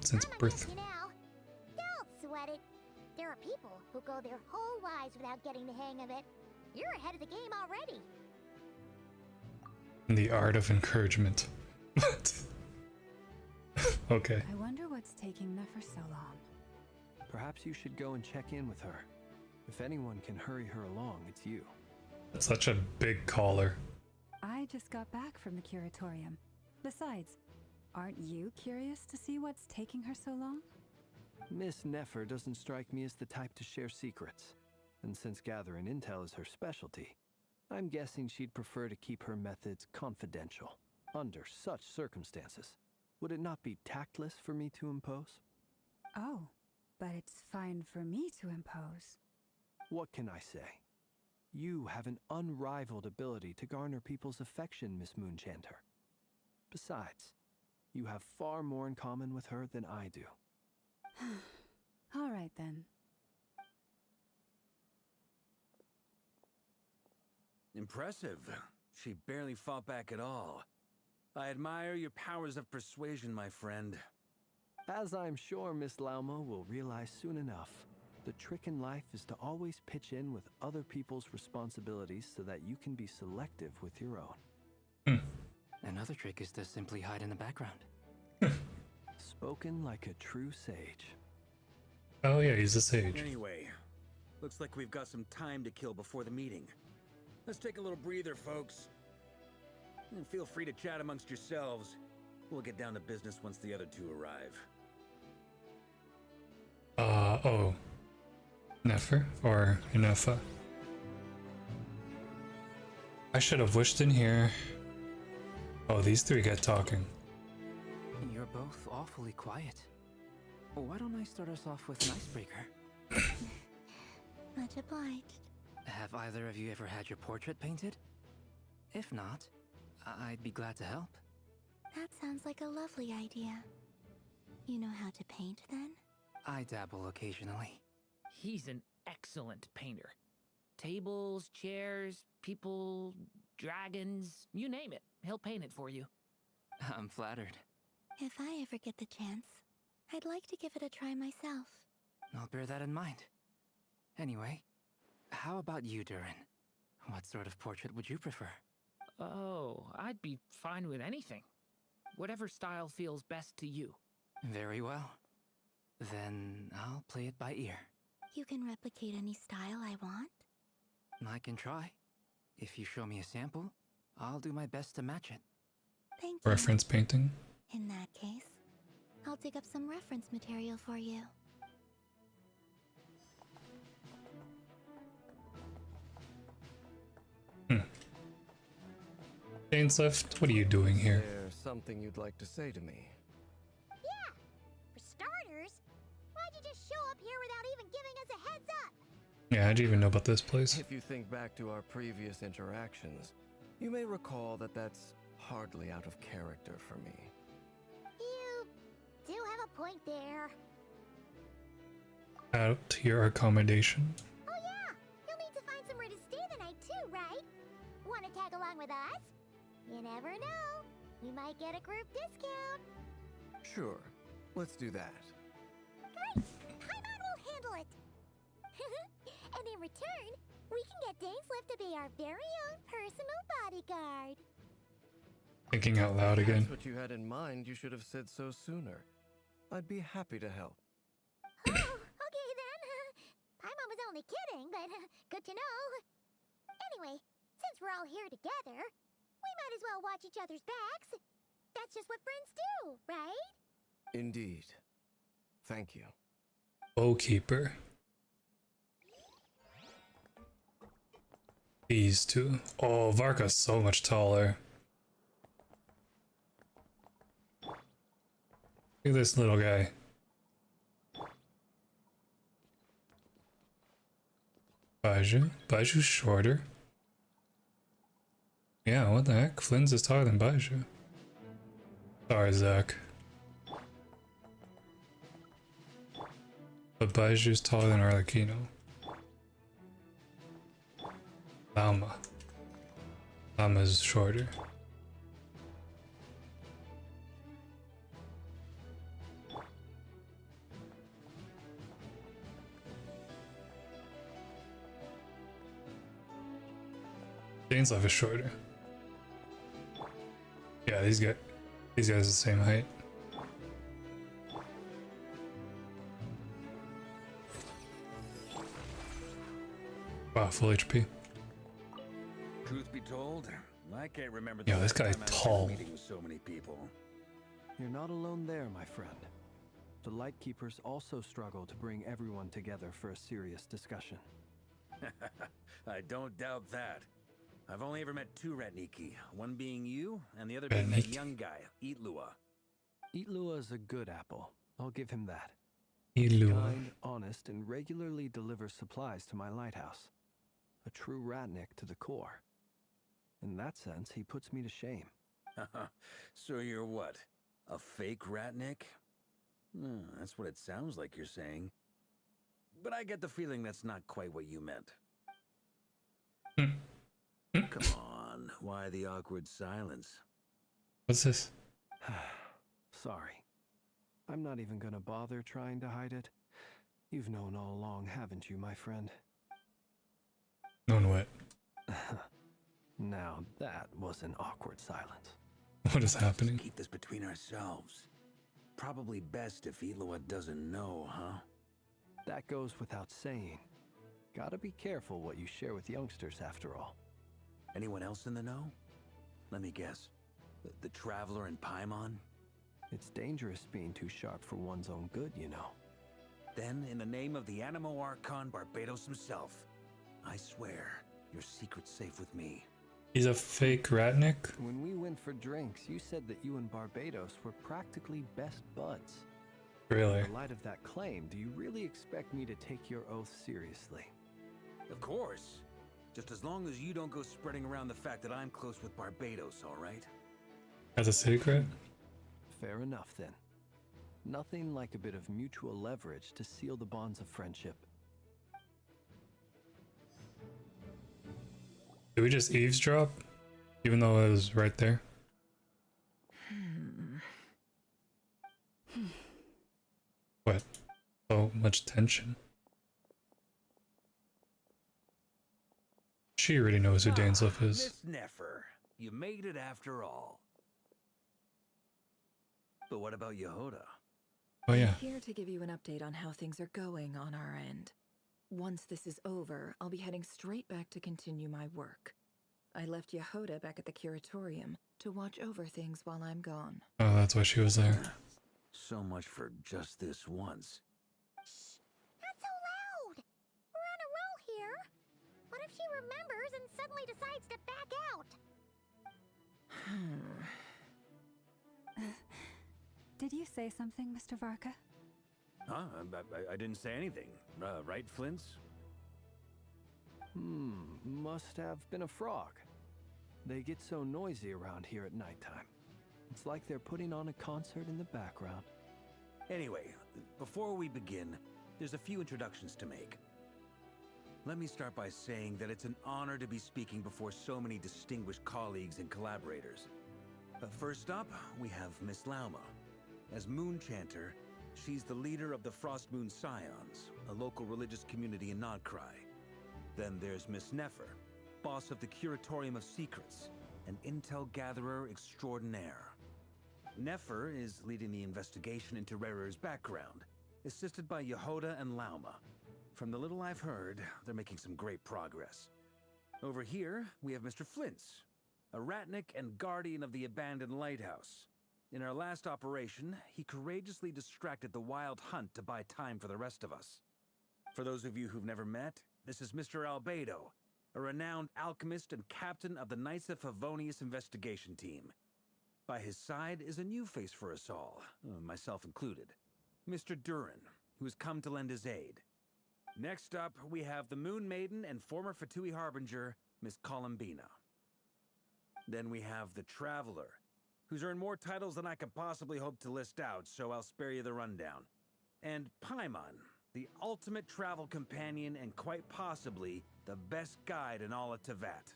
since birth? You know, don't sweat it. There are people who go their whole lives without getting the hang of it. You're ahead of the game already. The art of encouragement. What? Okay. I wonder what's taking Nefer so long. Perhaps you should go and check in with her. If anyone can hurry her along, it's you. Such a big caller. I just got back from the curatorium. Besides, aren't you curious to see what's taking her so long? Miss Nefer doesn't strike me as the type to share secrets. And since gathering intel is her specialty, I'm guessing she'd prefer to keep her methods confidential. Under such circumstances, would it not be tactless for me to impose? Oh, but it's fine for me to impose. What can I say? You have an unrivaled ability to garner people's affection, Miss Moonchanter. Besides, you have far more in common with her than I do. All right then. Impressive. She barely fought back at all. I admire your powers of persuasion, my friend. As I'm sure Miss Lauma will realize soon enough, the trick in life is to always pitch in with other people's responsibilities so that you can be selective with your own. Another trick is to simply hide in the background. Spoken like a true sage. Oh yeah, he's a sage. Anyway, looks like we've got some time to kill before the meeting. Let's take a little breather, folks. And feel free to chat amongst yourselves. We'll get down to business once the other two arrive. Oh. Nefer or Nefa? I should have wished in here. Oh, these three get talking. You're both awfully quiet. Why don't I start us off with an icebreaker? Much obliged. Have either of you ever had your portrait painted? If not, I'd be glad to help. That sounds like a lovely idea. You know how to paint, then? I dabble occasionally. He's an excellent painter. Tables, chairs, people, dragons, you name it. He'll paint it for you. I'm flattered. If I ever get the chance, I'd like to give it a try myself. I'll bear that in mind. Anyway, how about you, Durin? What sort of portrait would you prefer? Oh, I'd be fine with anything. Whatever style feels best to you. Very well. Then I'll play it by ear. You can replicate any style I want? I can try. If you show me a sample, I'll do my best to match it. Thank you. Reference painting. In that case, I'll dig up some reference material for you. Dainslift, what are you doing here? Is there something you'd like to say to me? Yeah! For starters, why'd you just show up here without even giving us a heads up? Yeah, how'd you even know about this place? If you think back to our previous interactions, you may recall that that's hardly out of character for me. You do have a point there. Out to your accommodation. Oh yeah! You'll need to find somewhere to stay the night too, right? Wanna tag along with us? You never know. We might get a group discount. Sure, let's do that. Great! Paimon will handle it! And in return, we can get Dainslift to be our very own personal bodyguard. Thinking out loud If again. that's what you had in mind, you should have said so sooner. I'd be happy to help. Oh, okay then. Paimon was only kidding, but good to know. Anyway, since we're all here together, we might as well watch each other's backs. That's just what friends do, right? Indeed. Thank you. Bowkeeper. These two. Oh, Varka's so much taller. Look at this little guy. Baju's shorter. Yeah, what the heck? Flynn's is taller than Baju. Sorry, Zach. But Baju's taller than Arlecchino. Lama's shorter. Dainslift is shorter. Yeah, these guys are the same height. Wow, full HP. Truth be told, I can't remember Yo, the this last guy's time I was tall. at a meeting with so many people. You're not alone there, my friend. The Lightkeepers also struggle to bring everyone together for a serious discussion. I don't doubt that. I've only ever met two Ratniki, one being you, and the other being that young guy, Eatlua. Eatlua is a good apple. I'll give him that. Eatlua. Kind, honest, and regularly delivers supplies to my lighthouse. A true Ratnik to the core. In that sense, he puts me to shame. So you're what? A fake Ratnik? That's what it sounds like you're saying. But I get the feeling that's not quite what you meant. Come on, why the awkward silence? What's this? Sorry. I'm not even gonna bother trying to hide it. You've known all along, haven't you, my friend? Known what? Now that was an awkward silence. What is happening? Keep this between ourselves. Probably best if Eatlua doesn't know, huh? That goes without saying. Gotta be careful what you share with youngsters, after all. Anyone else in the know? Let me guess. The Traveler and Paimon? It's dangerous being too sharp for one's own good, you know. Then, in the name of the Animo Archon Barbados himself, I swear, your secret's safe with me. He's a fake Ratnik? When we went for drinks, you said that you and Barbados were practically best buds. Really? In light of that claim, do you really expect me to take your oath seriously? Of course. Just as long as you don't go spreading around the fact that I'm close with Barbados, all right? As a secret? Fair enough, then. Nothing like a bit of mutual leverage to seal the bonds of friendship. Did we just eavesdrop? Even though it was right there? What? So much tension. She already knows who Dainsleif is. Miss Nefer, you made it after all. But what about Yehoda? Oh yeah. I'm here to give you an update on how things are going on our end. Once this is over, I'll be heading straight back to continue my work. I left Yehoda back at the curatorium to watch over things while I'm gone. Oh, that's why she was there. So much for just this once. Not so loud! We're on a roll here. What if she remembers and suddenly decides to back out? Did you say something, Mr. Varka? Huh? I didn't say anything. Right, Flints? Must have been a frog. They get so noisy around here at nighttime. It's like they're putting on a concert in the background. Anyway, before we begin, there's a few introductions to make. Let me start by saying that it's an honor to be speaking before so many distinguished colleagues and collaborators. First up, we have Miss Lauma. As Moon Chanter, she's the leader of the Frost Moon Scions, a local religious community in Nod-Krai. Then there's Miss Nefer, boss of the Curatorium of Secrets, an intel gatherer extraordinaire. Nefer is leading the investigation into Rerer's background, assisted by Yehoda and Lauma. From the little I've heard, they're making some great progress. Over here, we have Mr. Flintz, a Ratnik and guardian of the abandoned lighthouse. In our last operation, he courageously distracted the wild hunt to buy time for the rest of us. For those of you who've never met, this is Mr. Albedo, a renowned alchemist and captain of the Knights of Favonius investigation team. By his side is a new face for us all, myself included, Mr. Durin, who has come to lend his aid. Next up, we have the Moon Maiden and former Fatui Harbinger, Miss Columbina. Then we have the Traveler, who's earned more titles than I could possibly hope to list out, so I'll spare you the rundown. And Paimon, the ultimate travel companion and quite possibly the best guide in all of Tevat.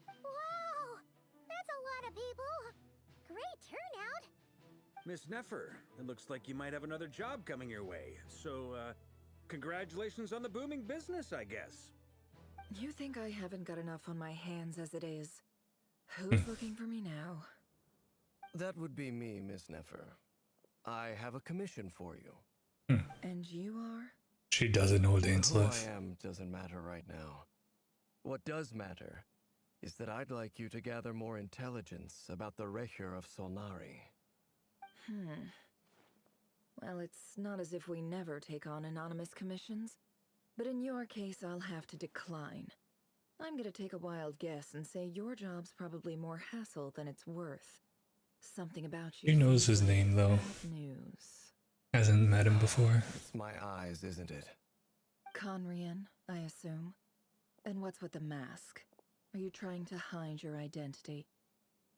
Wow! That's a lot of people! Great turnout! Miss Nefer, it looks like you might have another job coming your way, so, congratulations on the booming business, I guess. You think I haven't got enough on my hands as it is? Who's looking for me now? That would be me, Miss Nefer. I have a commission for you. And you are? She doesn't know Who Dainsleif. I am doesn't matter right now. What does matter is that I'd like you to gather more intelligence about the Recher of Solnari. Well, it's not as if we never take on anonymous commissions, but in your case, I'll have to decline. I'm gonna take a wild guess and say your job's probably more hassle than it's worth. Something about you. She knows his name though. News. Hasn't met him before. It's my eyes, isn't it? Conrian, I assume. And what's with the mask? Are you trying to hide your identity?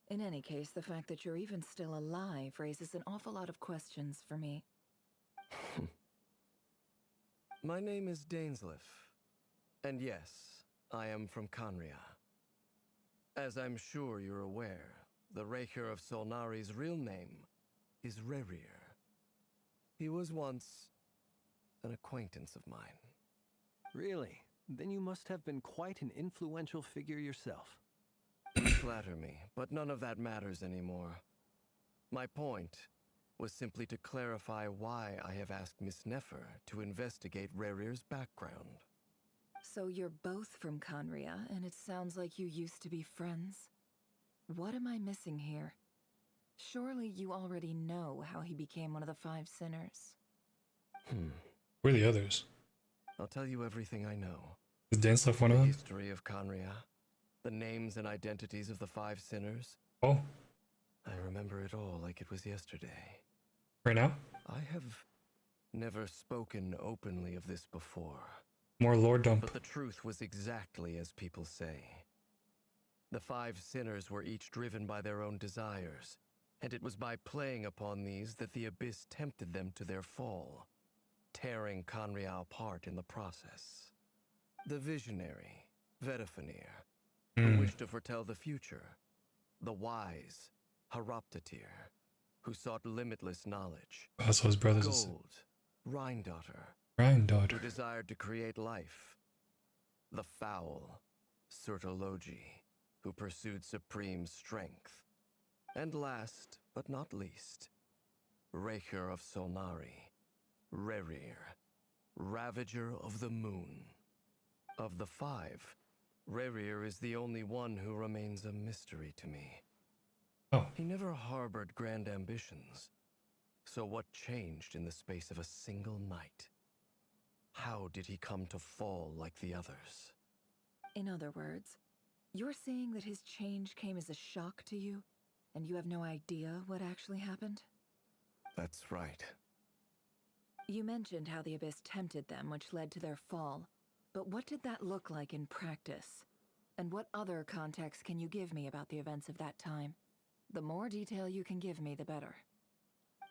In any case, the fact that you're even still alive raises an awful lot of questions for me. My name is Dainsleif. And yes, I am from Conria. As I'm sure you're aware, the Recher of Solnari's real name is Rerir. He was once an acquaintance of mine. Really? Then you must have been quite an influential figure yourself. You flatter me, but none of that matters anymore. My point was simply to clarify why I have asked Miss Nefer to investigate Rerir's background. So you're both from Conria, and it sounds like you used to be friends? What am I missing here? Surely you already know how he became one of the Five Sinners. Where are the others? I'll tell you everything I know. Is Dainsleif one of The them? history of Conria, the names and identities of the Five Sinners. Oh. I remember it all like it was yesterday. Right now? I have never spoken openly of this before. More lore dump. But the truth was exactly as people say. The Five Sinners were each driven by their own desires, and it was by playing upon these that the Abyss tempted them to their fall, tearing Conria apart in the process. The visionary, Vedafinir, who wished to foretell the future. The wise Horoptatir, who sought limitless knowledge. Also his brothers. Gold, Rhine-daughter, Rhine-daughter. who desired to create life. The foul Sertologi, who pursued supreme strength. And last, but not least, Raker of Solnari, Rerir, Ravager of the Moon. Of the five, Rerir is the only one who remains a mystery to me. Oh. He never harbored grand ambitions. So what changed in the space of a single night? How did he come to fall like the others? In other words, you're saying that his change came as a shock to you, and you have no idea what actually happened? That's right. You mentioned how the Abyss tempted them, which led to their fall. But what did that look like in practice? And what other context can you give me about the events of that time? The more detail you can give me, the better.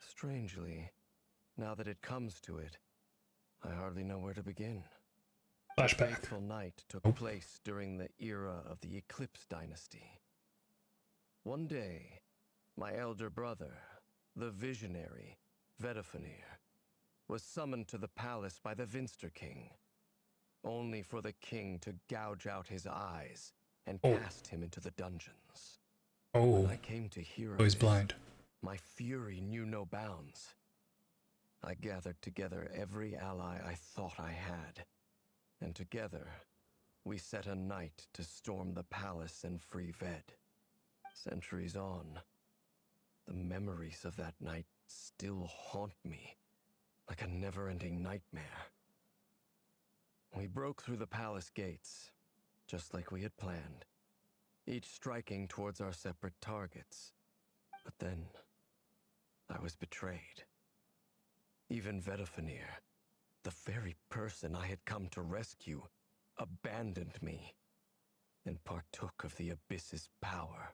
Strangely, now that it comes to it, I hardly know where to begin. Flashback. The fateful night took place during the era of the Eclipse Dynasty. One day, my elder brother, the visionary, Vedafenir, was summoned to the palace by the Vinster King, only for the king to gouge out his eyes and cast him into the dungeons. When I came to hear of he's this, blind. my fury knew no bounds. I gathered together every ally I thought I had, and together we set a night to storm the palace and free Ved. Centuries on, the memories of that night still haunt me like a never-ending nightmare. We broke through the palace gates, just like we had planned, each striking towards our separate targets. But then, I was betrayed. Even Vedafenir, the very person I had come to rescue, abandoned me and partook of the Abyss's power.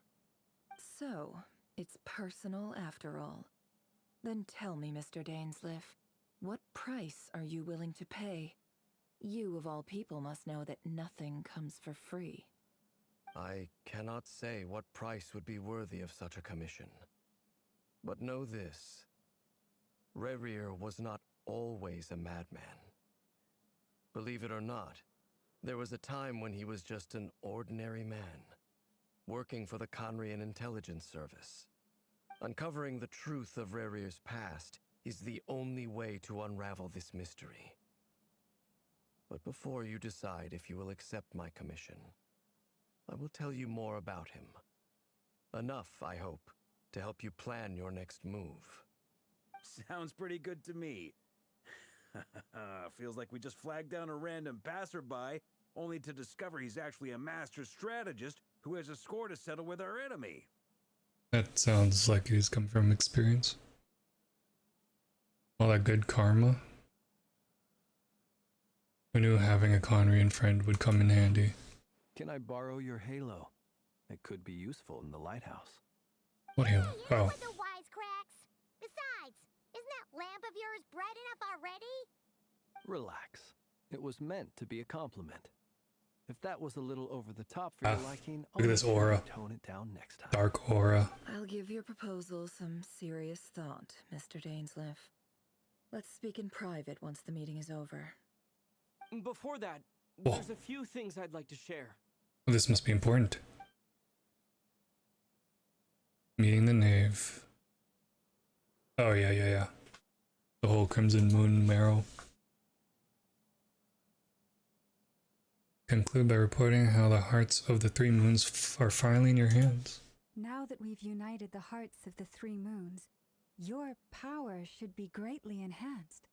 So, it's personal after all. Then tell me, Mr. Dainsleif, what price are you willing to pay? You, of all people, must know that nothing comes for free. I cannot say what price would be worthy of such a commission. But know this. Rerir was not always a madman. Believe it or not, there was a time when he was just an ordinary man, working for the Conrian Intelligence Service. Uncovering the truth of Rerir's past is the only way to unravel this mystery. But before you decide if you will accept my commission, I will tell you more about him. Enough, I hope, to help you plan your next move. Sounds pretty good to me. Feels like we just flagged down a random passerby, only to discover he's actually a master strategist who has a score to settle with our enemy. That sounds like he's come from experience. All that good karma. Who knew having a Conrian friend would come in handy? Can I borrow your halo? It could be useful in the lighthouse. What halo? Oh. With the wisecracks. Besides, isn't that lamp of yours bright enough already? Relax. It was meant to be a compliment. If that was a little over the top for your liking, look at this aura. Tone it down next time. Dark aura. I'll give your proposal some serious thought, Mr. Dainsleif. Let's speak in private once the meeting is over. Before that, there's a few things I'd like to share. This must be important. Meeting the knave. Oh yeah. The whole Crimson Moon marrow. Conclude by reporting how the hearts of the three moons are finally in your hands. Now that we've united the hearts of the three moons, your power should be greatly enhanced.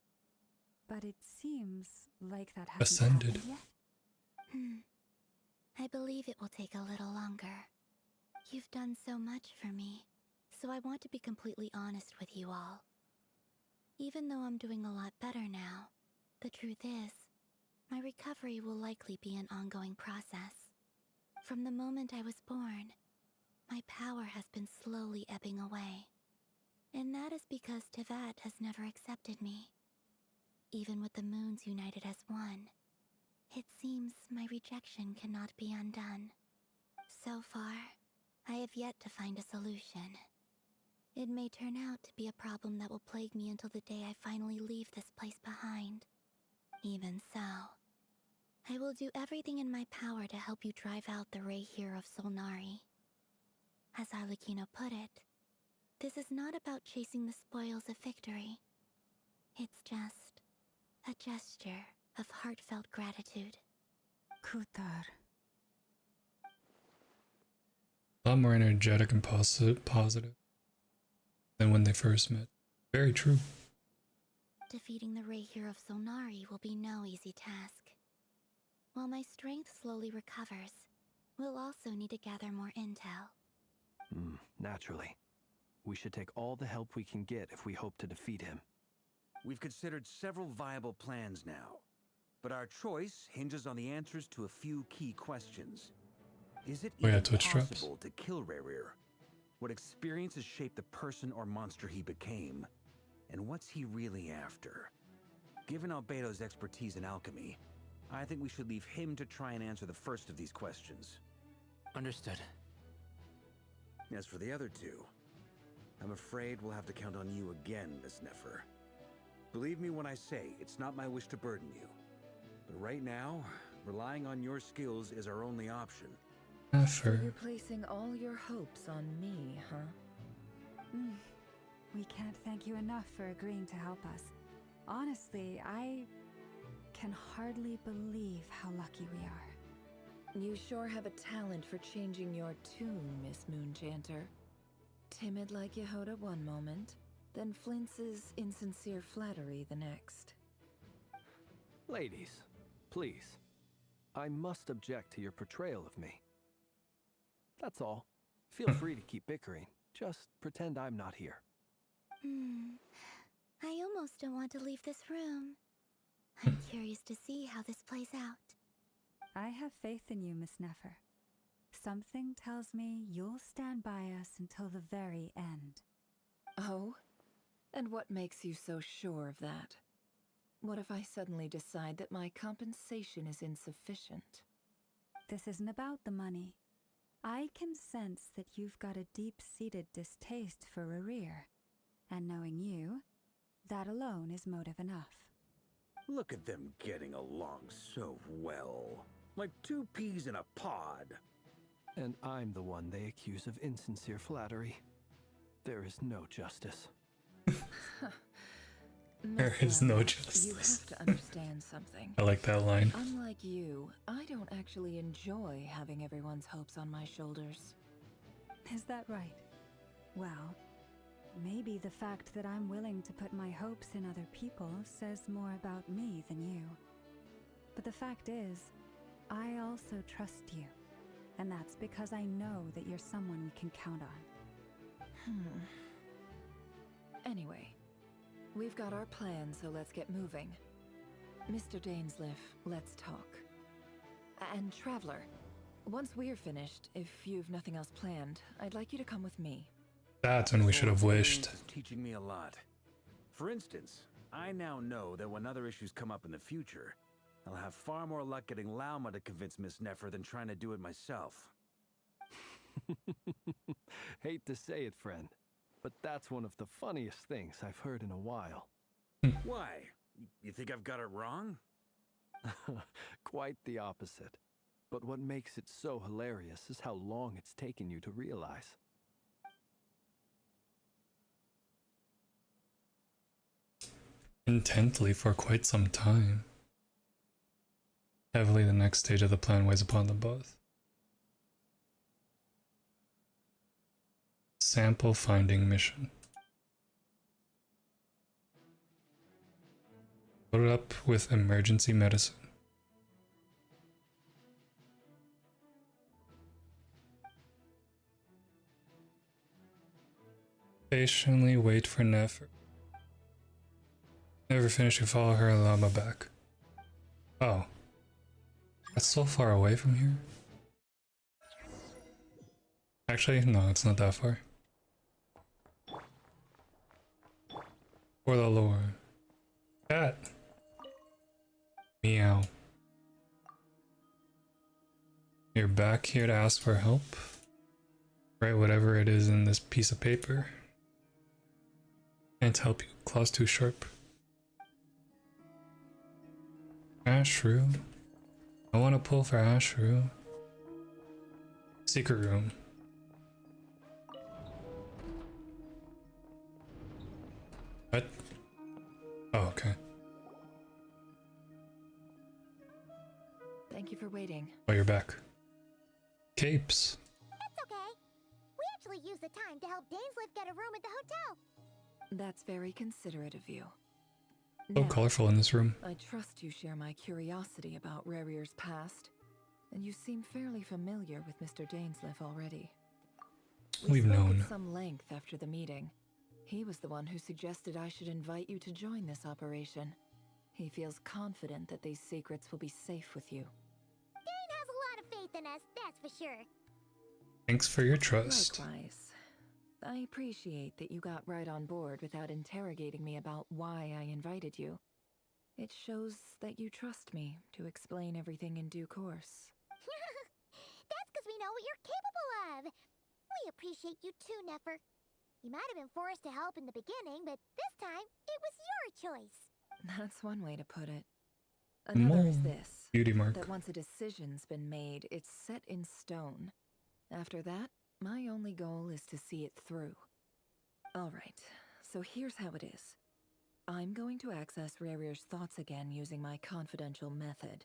But it seems like that hasn't Ascended. happened yet. I believe it will take a little longer. You've done so much for me, so I want to be completely honest with you all. Even though I'm doing a lot better now, the truth is, my recovery will likely be an ongoing process. From the moment I was born, my power has been slowly ebbing away. And that is because Tevat has never accepted me. Even with the moons united as one, it seems my rejection cannot be undone. So far, I have yet to find a solution. It may turn out to be a problem that will plague me until the day I finally leave this place behind. Even so, I will do everything in my power to help you drive out the Ray here of Solnari. As Arlecchino put it, this is not about chasing the spoils of victory. It's just a gesture of heartfelt gratitude. Kutar. A lot more energetic and positive than when they first met. Very true. Defeating the Ray here of Solnari will be no easy task. While my strength slowly recovers, we'll also need to gather more intel. Naturally. We should take all the help we can get if we hope to defeat him. We've considered several viable plans now, but our choice hinges on the answers to a few key questions. Is it even possible to kill Rerir? What experiences shaped the person or monster he became? And what's he really after? Given Albedo's expertise in alchemy, I think we should leave him to try and answer the first of these questions. Understood. As for the other two, I'm afraid we'll have to count on you again, Miss Nefer. Believe me when I say it's not my wish to burden you. But right now, relying on your skills is our only option. So you're placing all your hopes on me, huh? We can't thank you enough for agreeing to help us. Honestly, I can hardly believe how lucky we are. You sure have a talent for changing your tune, Miss Moonchanter. Timid like Yehoda one moment, then flinches insincere flattery the next. Ladies, please. I must object to your portrayal of me. That's all. Feel free to keep bickering. Just pretend I'm not here. I almost don't want to leave this room. I'm curious to see how this plays out. I have faith in you, Miss Nefer. Something tells me you'll stand by us until the very end. Oh? And what makes you so sure of that? What if I suddenly decide that my compensation is insufficient? This isn't about the money. I can sense that you've got a deep-seated distaste for Rerir. And knowing you, that alone is motive enough. Look at them getting along so well. Like two peas in a pod. And I'm the one they accuse of insincere flattery. There is no justice. There is no justice. You have to understand something. I like that line. Unlike you, I don't actually enjoy having everyone's hopes on my shoulders. Is that right? Well, maybe the fact that I'm willing to put my hopes in other people says more about me than you. But the fact is, I also trust you. And that's because I know that you're someone we can count on. Anyway, we've got our plan, so let's get moving. Mr. Dainsliff, let's talk. And Traveler, once we're finished, if you've nothing else planned, I'd like you to come with me. That's when we should have wished. It's teaching me a lot. For instance, I now know that when other issues come up in the future, I'll have far more luck getting Lauma to convince Miss Nefer than trying to do it myself. Hate to say it, friend, but that's one of the funniest things I've heard in a while. Why? You think I've got it wrong? Quite the opposite. But what makes it so hilarious is how long it's taken you to realize. Intently for quite some time. Heavily, the next stage of the plan weighs upon them both. Sample finding mission. Load it up with emergency medicine. Patiently wait for Nefer. Never finish, you follow her llama back. Oh. That's so far away from here? Actually, no, it's not that far. For the lore. Cat. Meow. You're back here to ask for help. Write whatever it is in this piece of paper. Can't help you. Claw's too sharp. Ashru. I want to pull for Ashru. Secret room. What? Oh, okay. Thank you for waiting. Oh, you're back. Capes. It's okay. We actually used the time to help Dainsliff get a room at the hotel. That's very considerate of you. So Now, colorful in this room. I trust you share my curiosity about Rarir's past, and you seem fairly familiar with Mr. Dainsliff already. We've spoke known. at some length after the meeting. He was the one who suggested I should invite you to join this operation. He feels confident that these secrets will be safe with you. Dane has a lot of faith in us, that's for sure. Thanks for your trust. Likewise. I appreciate that you got right on board without interrogating me about why I invited you. It shows that you trust me to explain everything in due course. That's because we know what you're capable of. We appreciate you too, Nefer. You might have been forced to help in the beginning, but this time, it was your choice. That's one way to put it. Another is this. Beauty mark. That once a decision's been made, it's set in stone. After that, my only goal is to see it through. Alright, so here's how it is. I'm going to access Rarir's thoughts again using my confidential method.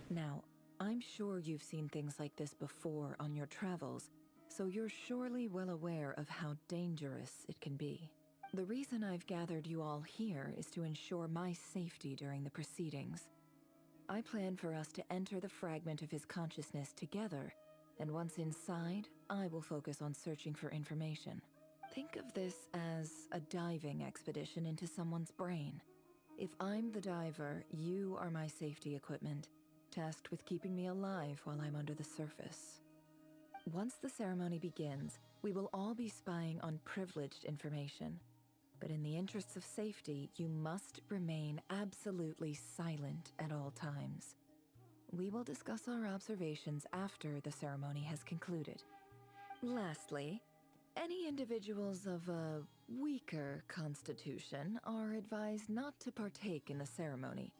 Now, I'm sure you've seen things like this before on your travels, so you're surely well aware of how dangerous it can be. The reason I've gathered you all here is to ensure my safety during the proceedings. I plan for us to enter the fragment of his consciousness together, and once inside, I will focus on searching for information. Think of this as a diving expedition into someone's brain. If I'm the diver, you are my safety equipment, tasked with keeping me alive while I'm under the surface. Once the ceremony begins, we will all be spying on privileged information. But in the interests of safety, you must remain absolutely silent at all times. We will discuss our observations after the ceremony has concluded. Lastly, any individuals of a weaker constitution are advised not to partake in the ceremony.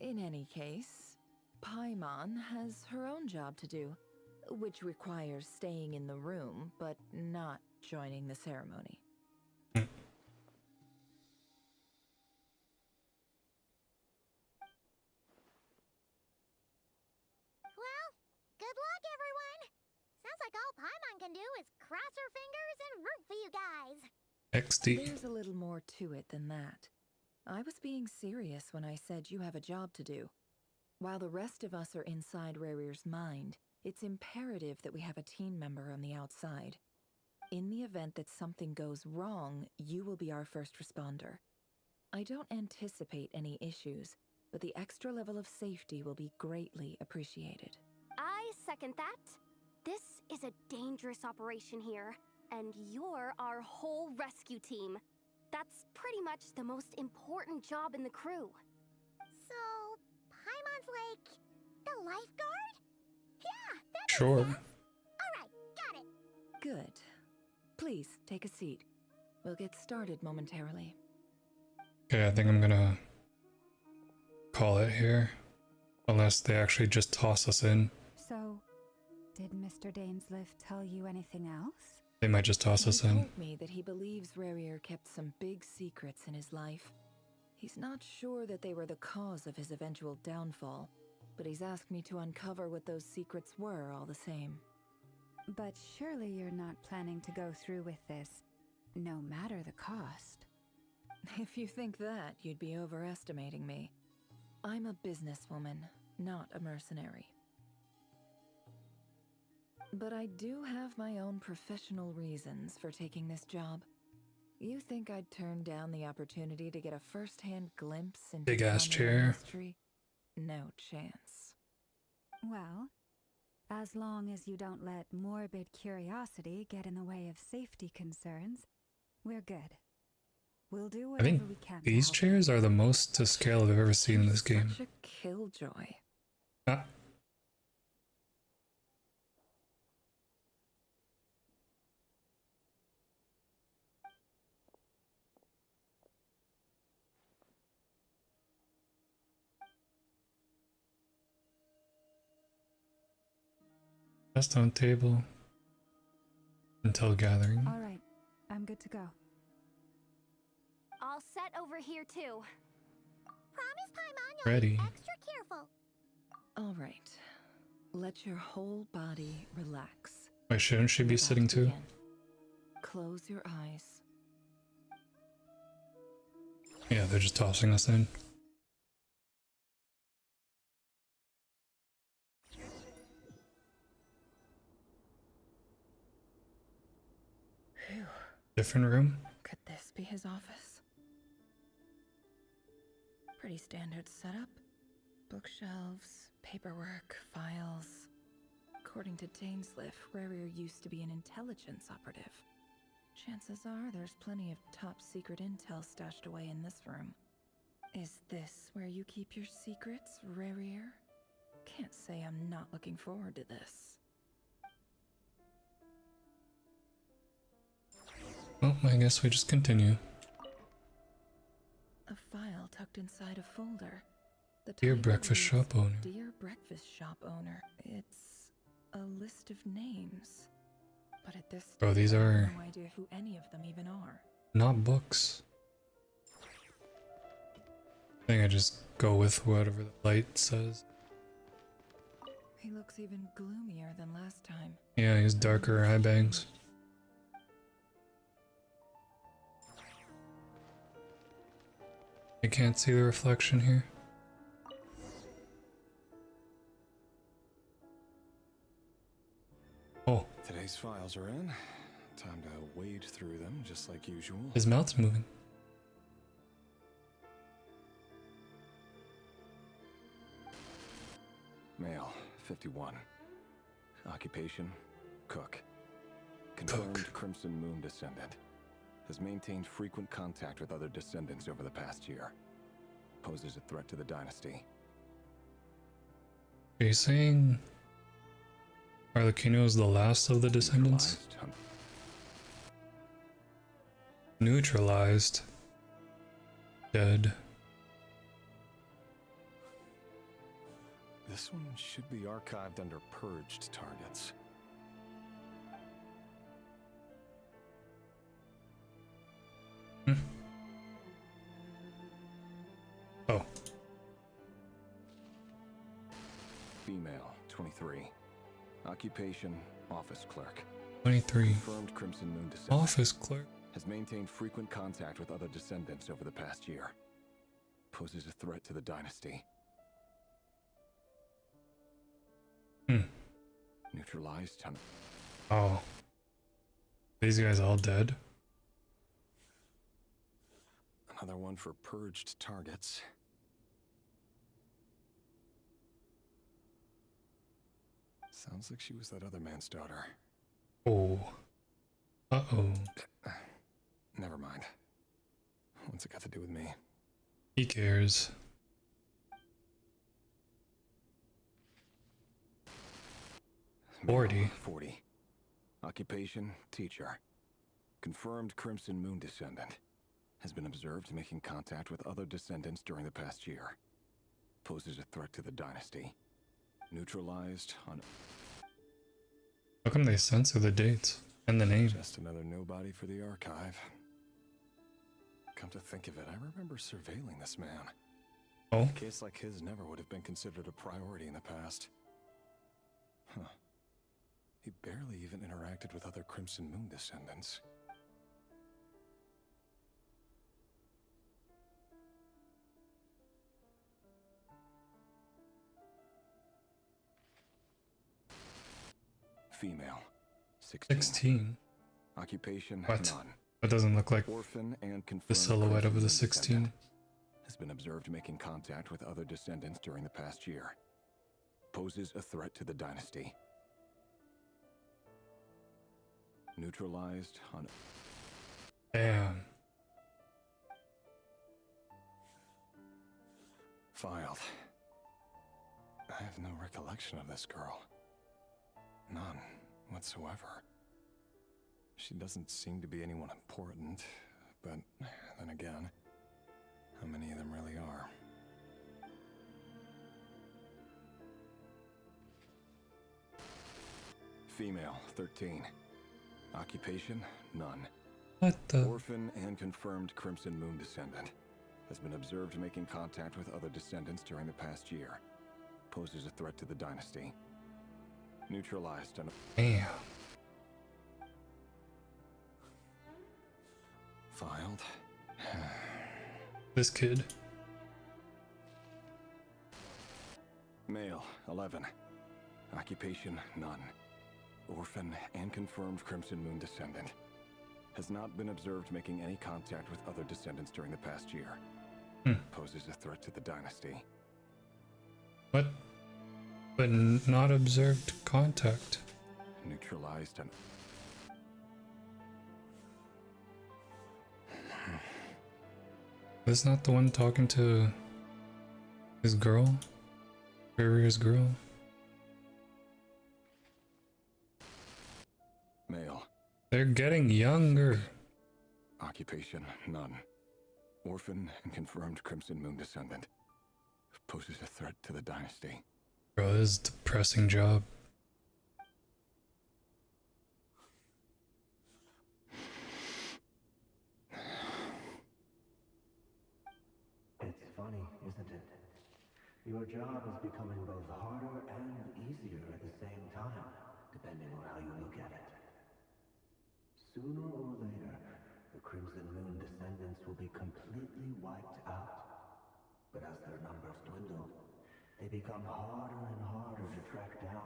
In any case, Paimon has her own job to do, which requires staying in the room but not joining the ceremony. Well, good luck, everyone. Sounds like all Paimon can do is cross her fingers and root for you guys. XD. There's a little more to it than that. I was being serious when I said you have a job to do. While the rest of us are inside Rarir's mind, it's imperative that we have a team member on the outside. In the event that something goes wrong, you will be our first responder. I don't anticipate any issues, but the extra level of safety will be greatly appreciated. I second that. This is a dangerous operation here, and you're our whole rescue team. That's pretty much the most important job in the crew. So, Paimon's like the lifeguard? Yeah, that Sure. makes sense. Alright, got it. Good. Please, take a seat. We'll get started momentarily. Okay, I think I'm gonna call it here. Unless they actually just toss us in. So, did Mr. Dainsliff tell you anything else? They might just toss us He in. told me that he believes Rarir kept some big secrets in his life. He's not sure that they were the cause of his eventual downfall, but he's asked me to uncover what those secrets were all the same. But surely you're not planning to go through with this, no matter the cost. If you think that, you'd be overestimating me. I'm a businesswoman, not a mercenary. But I do have my own professional reasons for taking this job. You think I'd turn down the opportunity to get a first-hand glimpse into Big ass Khanrian chair. history? No chance. Well, as long as you don't let morbid curiosity get in the way of safety concerns, we're good. We'll do I whatever think we can to these help. chairs are the most to scale I've ever seen in this game. Such a killjoy. Ah. Rest on table. Until gathering. All right, I'm good to go. All set over here too. Promise, Paimon, you'll Ready. be extra careful. All right. Let your whole body relax. Why shouldn't she We're be about sitting to too? begin. Close your eyes. Yeah, they're just tossing us in. Phew. Different room? Could this be his office? Pretty standard setup. Bookshelves, paperwork, files. According to Dainsliff, Rarier used to be an intelligence operative. Chances are there's plenty of top secret intel stashed away in this room. Is this where you keep your secrets, Rarier? Can't say I'm not looking forward to this. Well, I guess we just continue. A file tucked inside a folder. The Dear title breakfast reads, shop owner. Dear breakfast shop owner. It's a list of names. But at this Bro, these stage, I are have no idea who any of them even are. not books. I think I just go with whatever the light says. He looks even gloomier than last time. Yeah, he's darker eye bags. I can't see the reflection here. Oh, Today's files are in. Time to wade through them just like usual. his mouth's moving. Male, 51. Occupation, cook. Confirmed Crimson Moon descendant. Has maintained frequent contact with other descendants over the past year. Poses a threat to the dynasty. Are you saying Arlecchino is the last of the descendants? Neutralized. Dead. This one should be archived under purged targets. Oh. Female, 23. Occupation, office clerk. 23. Confirmed Crimson Moon descendant. Office clerk. Has maintained frequent contact with other descendants over the past year. Poses a threat to the dynasty. Neutralized. Oh. These guys all dead? Another one for purged targets. Sounds like she was that other man's daughter. Oh. Uh-oh. Never mind. What's it got to do with me? He cares. Male, 40. 40. Occupation, teacher. Confirmed Crimson Moon descendant. Has been observed making contact with other descendants during the past year. Poses a threat to the dynasty. Neutralized on... How come they censor the dates and the name? Just another nobody for the archive. Come to think of it, I remember surveilling this man. Oh? A case like his never would have been considered a priority in the past. Huh. He barely even interacted with other Crimson Moon descendants. Female. 16. Occupation, What? none. That doesn't look like Orphan and the confirmed silhouette of Crimson the Moon 16. descendant. Has been observed making contact with other descendants during the past year. Poses a threat to the dynasty. Neutralized on... Damn. Filed. I have no recollection of this girl. None whatsoever. She doesn't seem to be anyone important, but then again, how many of them really are? Female, 13. Occupation, none. What the? Orphan and confirmed Crimson Moon descendant. Has been observed making contact with other descendants during the past year. Poses a threat to the dynasty. Neutralized and... Damn. Filed. This kid. Male, 11. Occupation, none. Orphan and confirmed Crimson Moon descendant. Has not been observed making any contact with other descendants during the past year. Poses a threat to the dynasty. What? But not observed contact. Neutralized and... This not the one talking to his girl? His girl? Male. They're getting younger. Occupation, none. Orphan and confirmed Crimson Moon descendant. Poses a threat to the dynasty. Bro, this is a depressing job. It's funny, isn't it? Your job is becoming both harder and easier at the same time, depending on how you look at it. Sooner or later, the Crimson Moon descendants will be completely wiped out. But as their numbers dwindle, they become harder and harder to track down.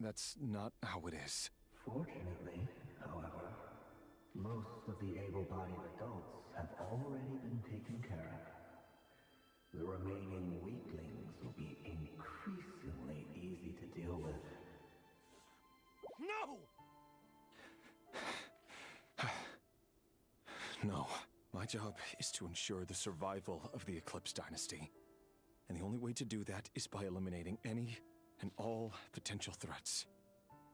That's not how it is. Fortunately, however, most of the able-bodied adults have already been taken care of. The remaining weaklings will be increasingly easy to deal with. No! No. My job is to ensure the survival of the Eclipse Dynasty. And the only way to do that is by eliminating any and all potential threats.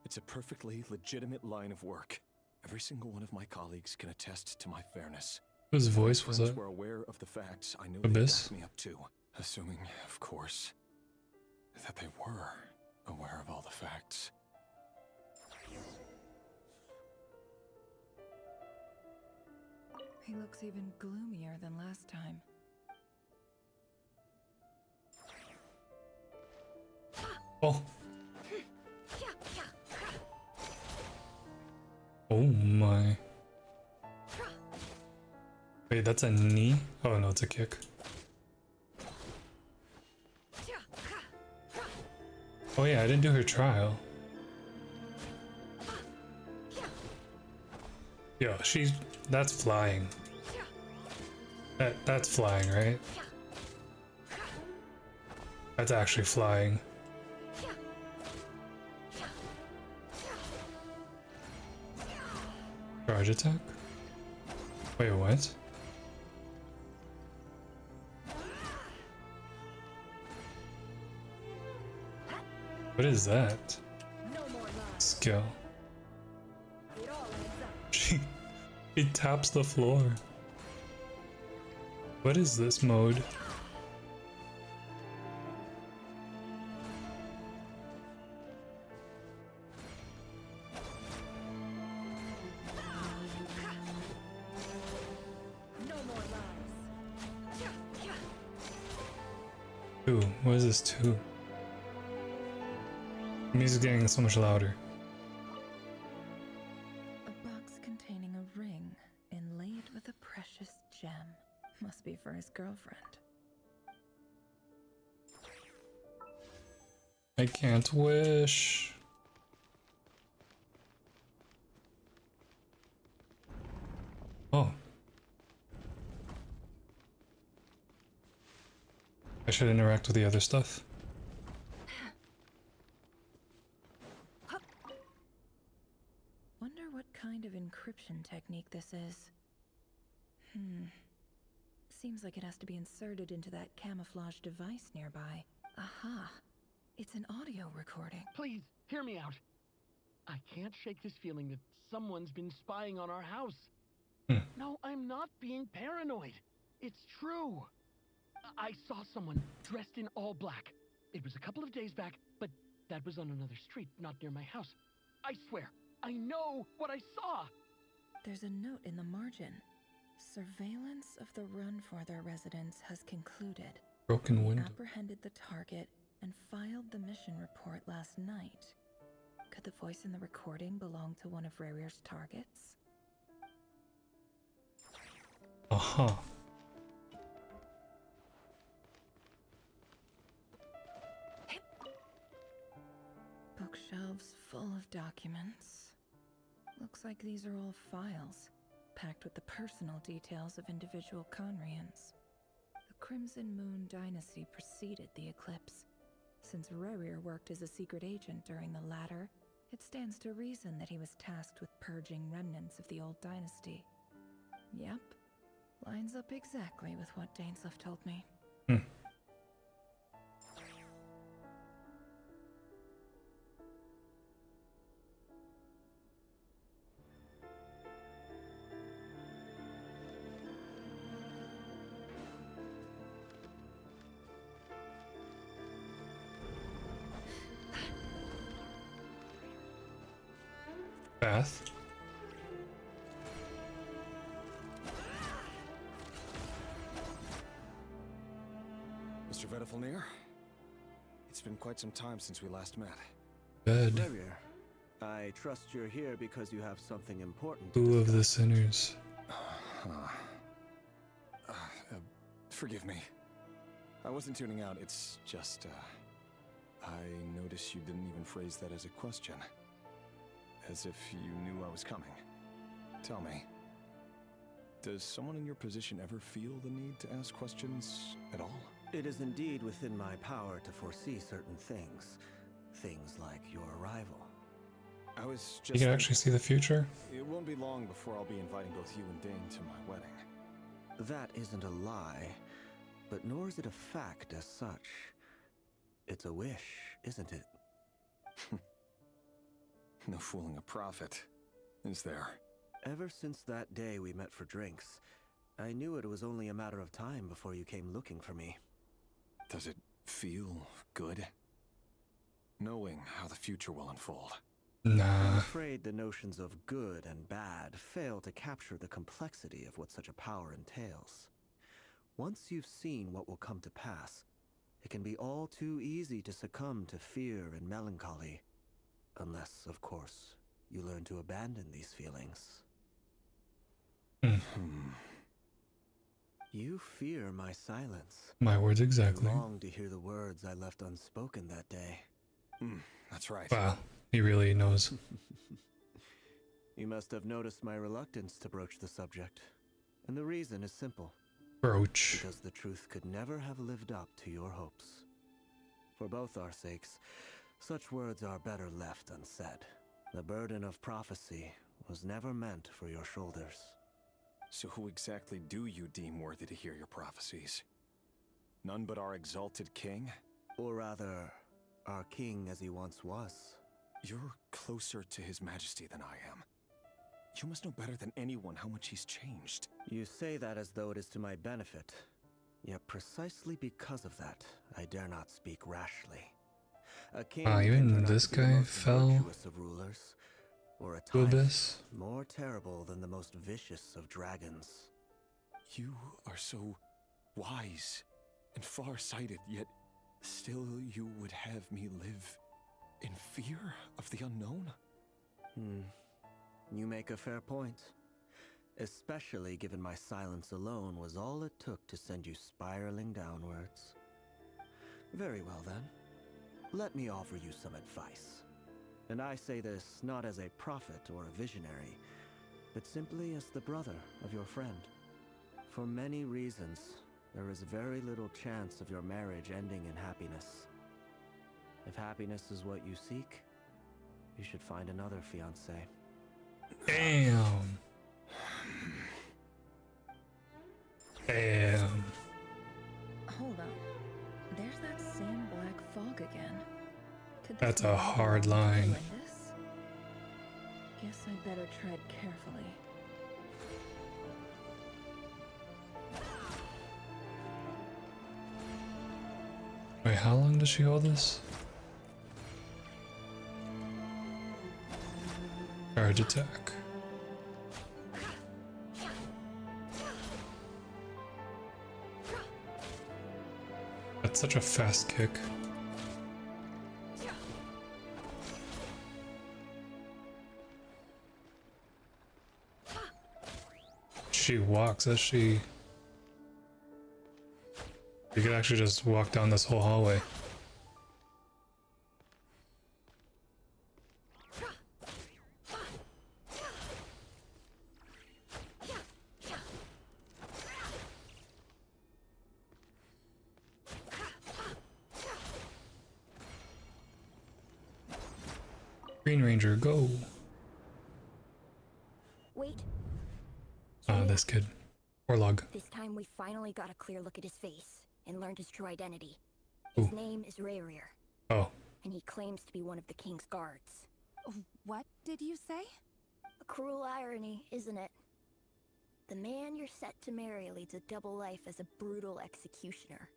It's a perfectly legitimate line of work. Every single one of my colleagues can attest to my fairness. Whose voice was Friends that? were aware of the facts I know Abyss? they backed me up to. Assuming, of course, that they were aware of all the facts. He looks even gloomier than last time. Oh. Oh my. Wait, that's a knee? Oh no, it's a kick. Oh yeah, I didn't do her trial. Yo, that's flying. That's flying, right? That's actually flying. Charge attack? Wait, what? What is that? Skill. He taps the floor. What is this mode? Two. What is this two? The music's getting so much louder. A box containing a ring inlaid with a precious gem. Must be for his girlfriend. I can't wish. Oh. I should interact with the other stuff. Wonder what kind of encryption technique this is. Seems like it has to be inserted into that camouflage device nearby. Aha! It's an audio recording. Please, hear me out. I can't shake this feeling that someone's been spying on our house. No, I'm not being paranoid. It's true. I saw someone dressed in all black. It was a couple of days back, but That was on another street, not near my house. I swear, I know what I saw! There's a note in the margin. Surveillance of the run for their residence has concluded. Broken We window. apprehended the target and filed the mission report last night. Could the voice in the recording belong to one of Rerir's targets? Uh-huh. Bookshelves full of documents. Looks like these are all files, packed with the personal details of individual Conrians. The Crimson Moon dynasty preceded the eclipse. Since Rerir worked as a secret agent during the latter, it stands to reason that he was tasked with purging remnants of the old dynasty. Yep, lines up exactly with what Dainsleif told me. Bath. Mr. Vedifalnir? It's been quite some time since we last met. Good. Rerir, I trust you're here because you have something important to Who of the discuss. sinners? Forgive me. I wasn't tuning out, it's just, I noticed you didn't even phrase that as a question. As if you knew I was coming. Tell me, does someone in your position ever feel the need to ask questions at all? It is indeed within my power to foresee certain things. Things like your arrival. I was just You can actually see the future? It won't be long before I'll be inviting both you and Dane to my wedding. That isn't a lie, but nor is it a fact as such. It's a wish, isn't it? No fooling a prophet, is there? Ever since that day we met for drinks, I knew it was only a matter of time before you came looking for me. Does it feel good? Knowing how the future will unfold. I'm Nah. afraid the notions of good and bad fail to capture the complexity of what such a power entails. Once you've seen what will come to pass, it can be all too easy to succumb to fear and melancholy. Unless, of course, you learn to abandon these feelings. You fear my silence. My words exactly. You long to hear the words I left unspoken that day. That's right. Wow, he really knows. You must have noticed my reluctance to broach the subject. And the reason is simple. Broach. Because the truth could never have lived up to your hopes. For both our sakes, such words are better left unsaid. The burden of prophecy was never meant for your shoulders. So who exactly do you deem worthy to hear your prophecies? None but our exalted king? Or rather, our king as he once was. You're closer to his majesty than I am. You must know better than anyone how much he's changed. You say that as though it is to my benefit. Yet precisely because of that, I dare not speak rashly. A king Even can turn this out to be the guy most fell virtuous of rulers, or a to tyrant abyss. more terrible than the most vicious of dragons. You are so wise and far-sighted, yet still you would have me live in fear of the unknown? You make a fair point. Especially given my silence alone was all it took to send you spiraling downwards. Very well then. Let me offer you some advice. And I say this not as a prophet or a visionary, but simply as the brother of your friend. For many reasons, there is very little chance of your marriage ending in happiness. If happiness is what you seek, you should find another fiancé. Damn. Damn. Hold on. There's that same black fog again. Could this That's be a the hard one line. behind us? Guess I'd better tread carefully. Wait, how long does she hold this? Charge attack. That's such a fast kick. She walks as she... You could actually just walk down this whole hallway. Green Ranger, go! Wait. Ah, this kid. Orlog. This time we finally got a clear look at his face and learned his true identity. His name is Rerir. Oh. And he claims to be one of the king's guards. What did you say? A cruel irony, isn't it? The man you're set to marry leads a double life as a brutal executioner.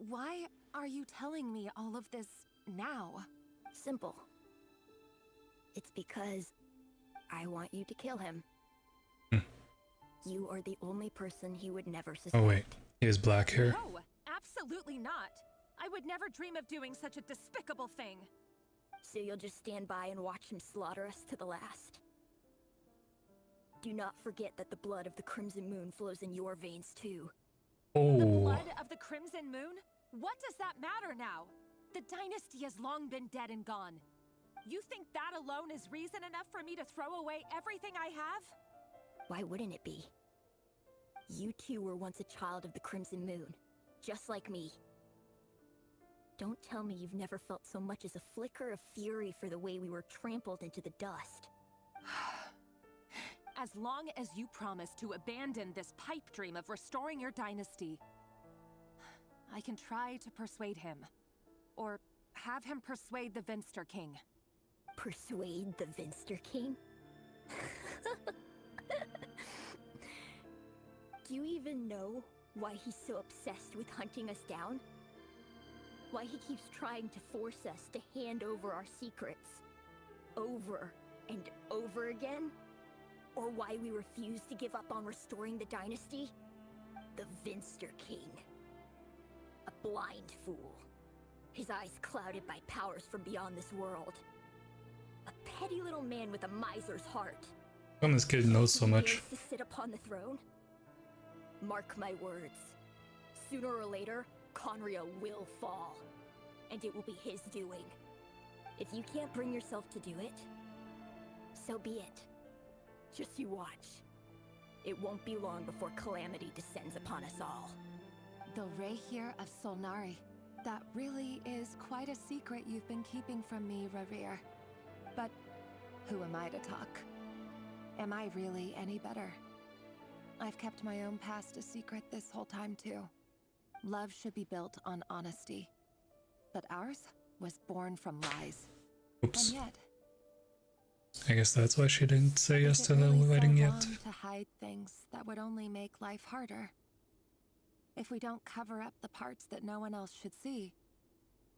Why are you telling me all of this now? Simple. It's because I want you to kill him. You are the only person he would never suspect. Oh wait, he has black hair. No, absolutely not. I would never dream of doing such a despicable thing. So you'll just stand by and watch him slaughter us to the last? Do not forget that the blood of the Crimson Moon flows in your veins too. Oh. The blood of the Crimson Moon? What does that matter now? The dynasty has long been dead and gone. You think that alone is reason enough for me to throw away everything I have? Why wouldn't it be? You two were once a child of the Crimson Moon, just like me. Don't tell me you've never felt so much as a flicker of fury for the way we were trampled into the dust. As long as you promise to abandon this pipe dream of restoring your dynasty, I can try to persuade him. Or have him persuade the Vinster King. Persuade the Vinster King? Do you even know why he's so obsessed with hunting us down? Why he keeps trying to force us to hand over our secrets over and over again? Or why we refuse to give up on restoring the dynasty? The Vinster King. A blind fool. His eyes clouded by powers from beyond this world. A petty little man with a miser's heart. How come this kid knows so much? To sit upon the throne? Mark my words. Sooner or later, Conria will fall. And it will be his doing. If you can't bring yourself to do it, so be it. Just you watch. It won't be long before calamity descends upon us all. The Rehyr of Solnari. That really is quite a secret you've been keeping from me, Rerir. But who am I to talk? Am I really any better? I've kept my own past a secret this whole time too. Love should be built on honesty. But ours was born from lies. Oops. And yet, I guess that's why she didn't say yes to the wedding yet. to hide things that would only make life harder. If we don't cover up the parts that no one else should see,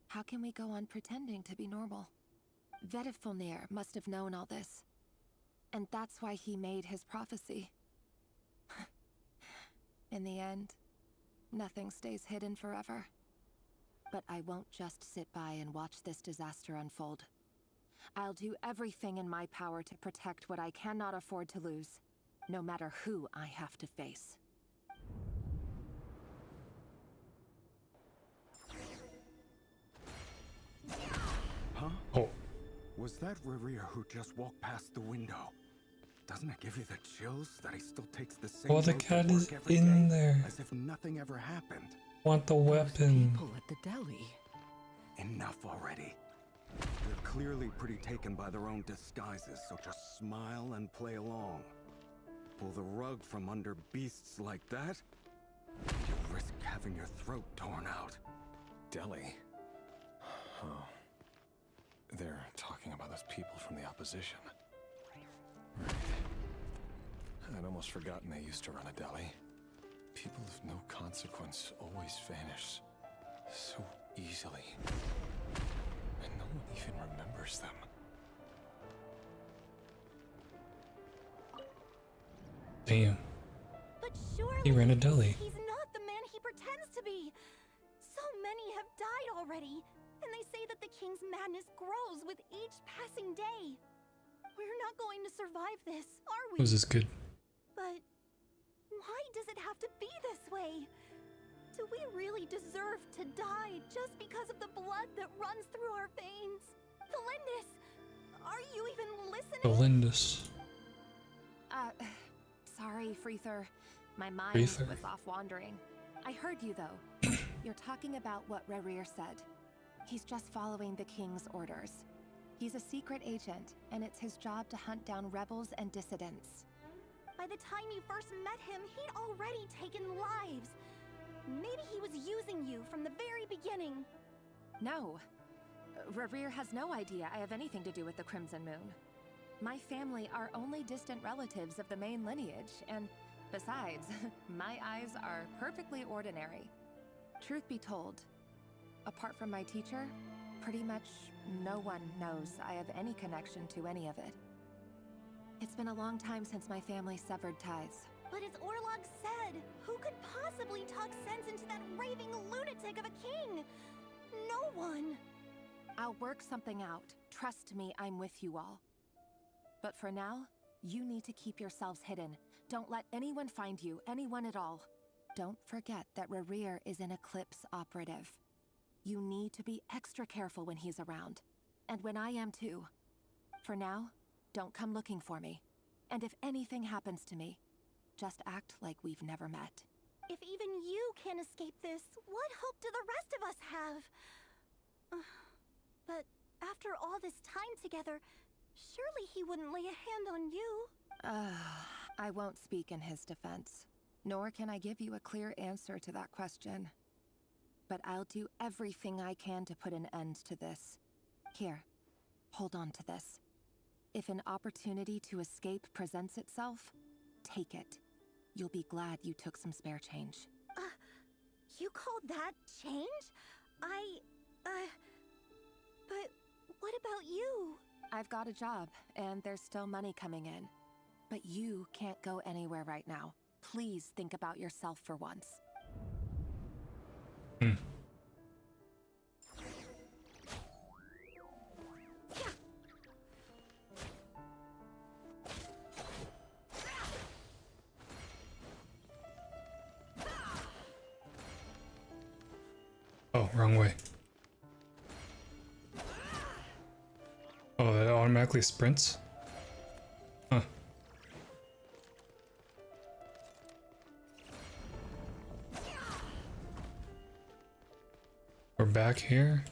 how can we go on pretending to be normal? Vedifulnir must have known all this. And that's why he made his prophecy. In the end, nothing stays hidden forever. But I won't just sit by and watch this disaster unfold. I'll do everything in my power to protect what I cannot afford to lose, no matter who I have to face. Huh? Oh. Was that Rerir who just walked past the window? Doesn't it give you the chills that he still takes the same Oh, the road to cat work is every in day, there. as if nothing ever happened? Want the weapon. People at the deli. Enough already. They're clearly pretty taken by their own disguises, so just smile and play along. Pull the rug from under beasts like that, you risk having your throat torn out. Deli? Oh. They're talking about those people from the opposition. Right. I'd almost forgotten they used to run a deli. People of no consequence always vanish so easily. And no one even remembers them. Damn. But surely He ran a deli. he's not the man he pretends to be. So many have died already, and they say that the king's madness grows with each passing day. We're not going to survive this, are we? Was this good? But why does it have to be this way? Do we really deserve to die just because of the blood that runs through our veins? Delindus, are you even listening? Delindus. Sorry, Freether. My mind Freether. was off wandering. I heard you, though. You're talking about what Rerir said. He's just following the king's orders. He's a secret agent, and it's his job to hunt down rebels and dissidents. By the time you first met him, he'd already taken lives. Maybe he was using you from the very beginning. No. Rerir has no idea I have anything to do with the Crimson Moon. My family are only distant relatives of the main lineage, and besides, my eyes are perfectly ordinary. Truth be told, apart from my teacher, pretty much no one knows I have any connection to any of it. It's been a long time since my family severed ties. But as Orlog said, who could possibly talk sense into that raving lunatic of a king? No one. I'll work something out. Trust me, I'm with you all. But for now, you need to keep yourselves hidden. Don't let anyone find you, anyone at all. Don't forget that Rerir is an Eclipse operative. You need to be extra careful when he's around. And when I am too. For now, don't come looking for me. And if anything happens to me, just act like we've never met. If even you can't escape this, what hope do the rest of us have? But after all this time together, surely he wouldn't lay a hand on you. I won't speak in his defense, nor can I give you a clear answer to that question. But I'll do everything I can to put an end to this. Here, hold on to this. If an opportunity to escape presents itself, take it. You'll be glad you took some spare change. You call that change? But what about you? I've got a job, and there's still money coming in. But you can't go anywhere right now. Please think about yourself for once. Oh, wrong way. Oh, that automatically sprints? Huh. We're back here?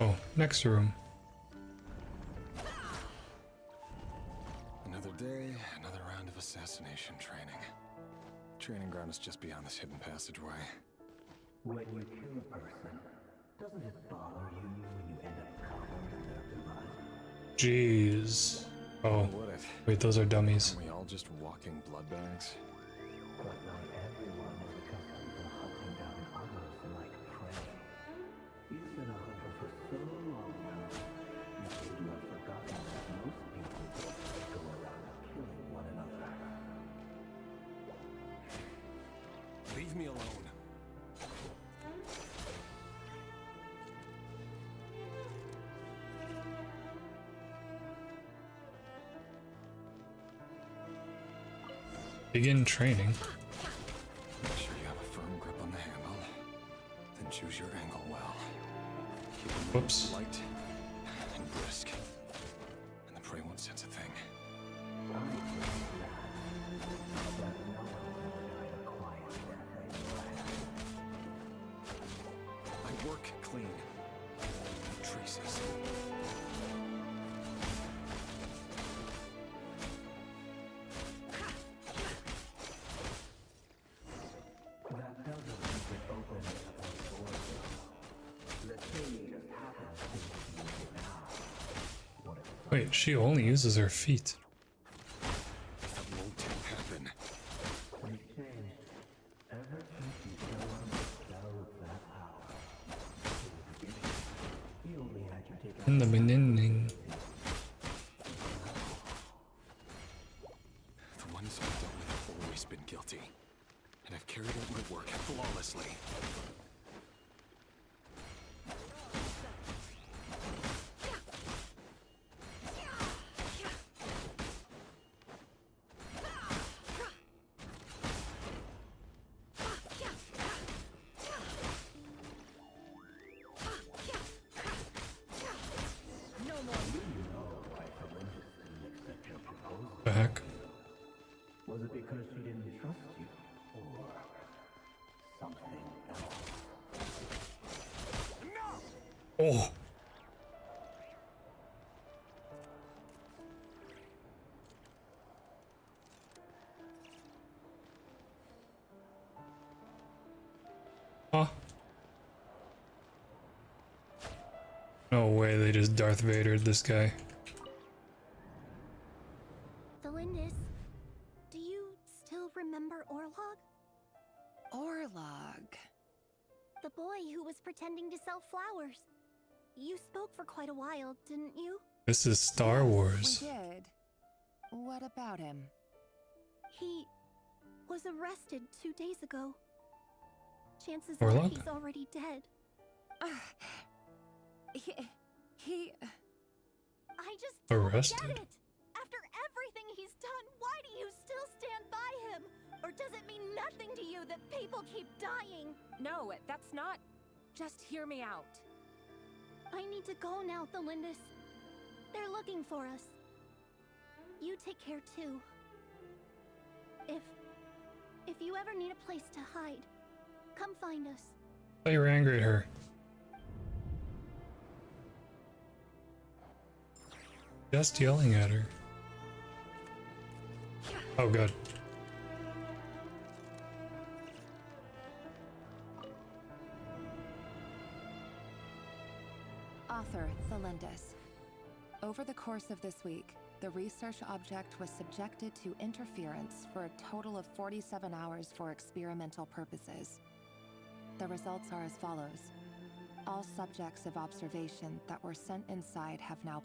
Oh, next room. Another day, another round of assassination training. Training ground is just beyond this hidden passageway. When you kill a person, doesn't it bother you when you end up covered in their blood? Jeez. Oh, Would it? wait, those are dummies. Are we all just walking blood bags? But not everyone is accustomed to hunting down others like prey. You've been a hunter for so long now, you seem to have forgotten that most people go around killing one another. Leave me alone. Begin training. Make sure you have a firm grip on the handle. Then choose your angle well. Keep the move Whoops. light and brisk. And the prey won't sense a thing. I work clean. No traces. That doesn't make it open a door. The thing just happens to be now. What if Wait, she only uses her feet. That won't happen. we've changed ever since you fell under the spell of that power? You only had you take In the beginning. The ones who always been guilty, and I've carried out my work flawlessly. The heck? Was it because she didn't trust you? Or something else? Oh. Huh? No way they just Darth Vadered this guy. Delindis, do you still remember Orlog? Orlog. The boy who was pretending to sell flowers. You spoke for quite a while, didn't you? This is Star Wars. We did. What about him? He was arrested 2 days ago. Chances Orlog? are he's already dead. He... I just don't Arrested? get it! After everything he's done, why do you still stand by him? Or does it mean nothing to you that people keep dying? No, that's not... Just hear me out. I need to go now, Thelindis. They're looking for us. You take care too. If you ever need a place to hide, come find us. I thought you were angry at her. Just yelling at her. Oh, good. Author, Thelindis. Over the course of this week, the research object was subjected to interference for a total of 47 hours for experimental purposes. The results are as follows. All subjects of observation that were sent inside have now...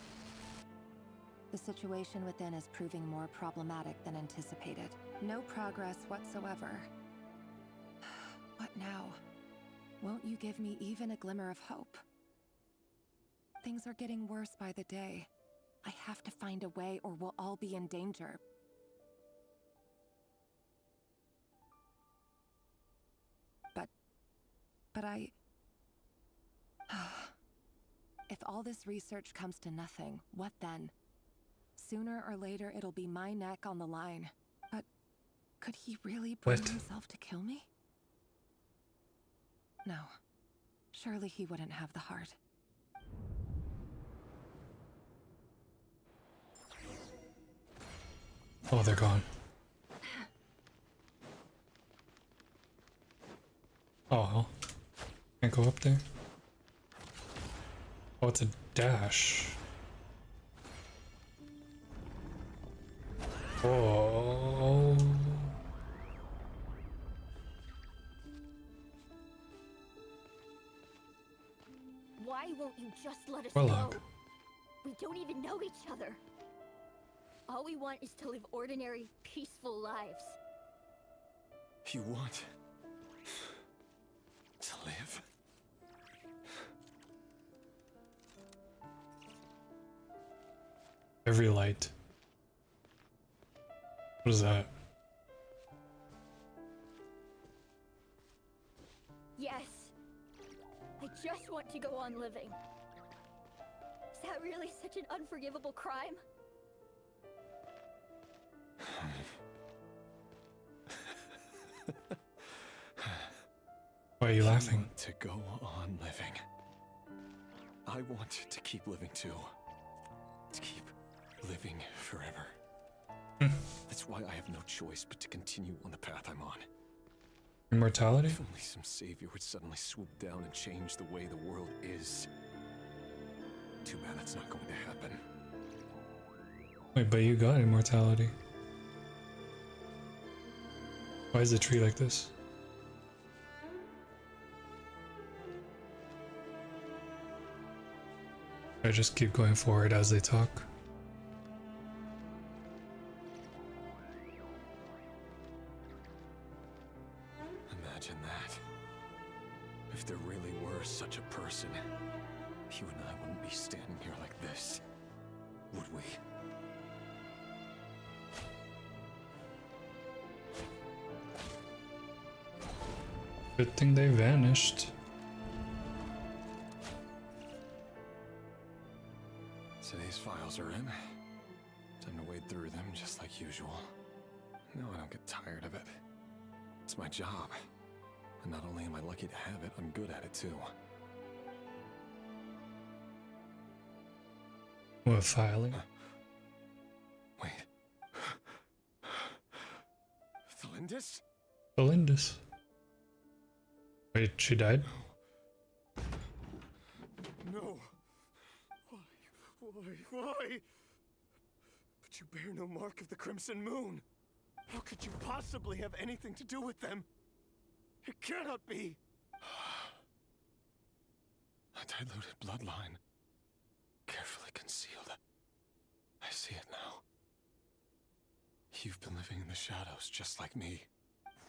The situation within is proving more problematic than anticipated. No progress whatsoever. What now? Won't you give me even a glimmer of hope? Things are getting worse by the day. I have to find a way or we'll all be in danger. But I... If all this research comes to nothing, what then? Sooner or later, it'll be my neck on the line. But could he really bring himself to kill me? No. Surely he wouldn't have the heart. Oh, they're gone. Oh, well. Can't go up there? Oh, it's a dash. Oh. Why won't you just let us Orlog. go? We don't even know each other. All we want is to live ordinary, peaceful lives. You want to live? Every light. What is that? Yes. I just want to go on living. Is that really such an unforgivable crime? Why are you laughing? Want to go on living. I want to keep living too. To keep living forever. That's why I have no choice but to continue on the path I'm on. Immortality? If only some savior would suddenly swoop down and change the way the world is. Too bad that's not going to happen. Wait, but you got immortality. Why is the tree like this? I just keep going forward as they talk. If there really were such a person, you and I wouldn't be standing here like this, would we? Good thing they vanished. Today's files are in. Time to wade through them just like usual. No, I don't get tired of it. It's my job. And not only am I lucky to have it, I'm good at it too. What, filing? Wait. Thalindis? Belindis. Wait, she died? No. Why? But you bear no mark of the Crimson Moon. How could you possibly have anything to do with them? It cannot be! A diluted bloodline. Carefully concealed. I see it now. You've been living in the shadows just like me.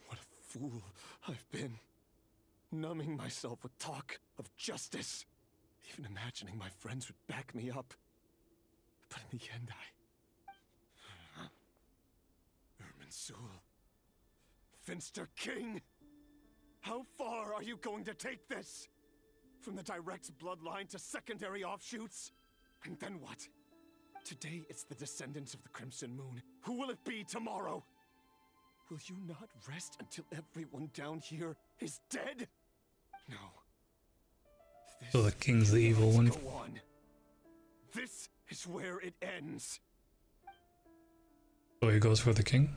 What a fool I've been. Numbing myself with talk of justice. Even imagining my friends would back me up. But in the end, Irminsul. Finster King! How far are you going to take this? From the direct bloodline to secondary offshoots? And then what? Today it's the descendants of the Crimson Moon. Who will it be tomorrow? Will you not rest until everyone down here is dead? No. So the king's the evil one. Go on. This is where it ends. So he goes for the king?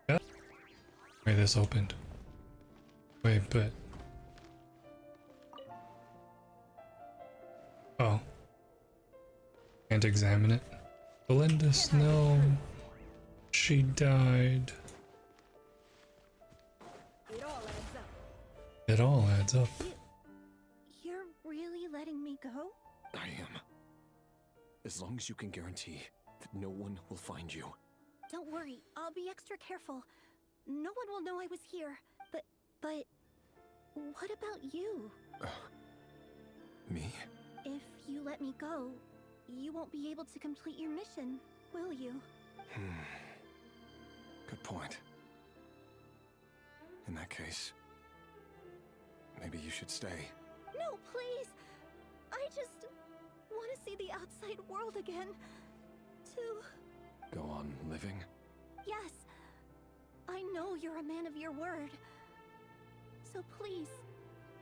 Yeah. Wait, this opened. Wait, but... Oh. Can't examine it. Belindis, no. She died. It all adds up. It all adds up. You're really letting me go? I am. As long as you can guarantee that no one will find you. Don't worry, I'll be extra careful. No one will know I was here. But what about you? Me? If you let me go, you won't be able to complete your mission, will you? Good point. In that case, maybe you should stay. No, please! I just want to see the outside world again. To... Go on living? Yes. I know you're a man of your word. So please,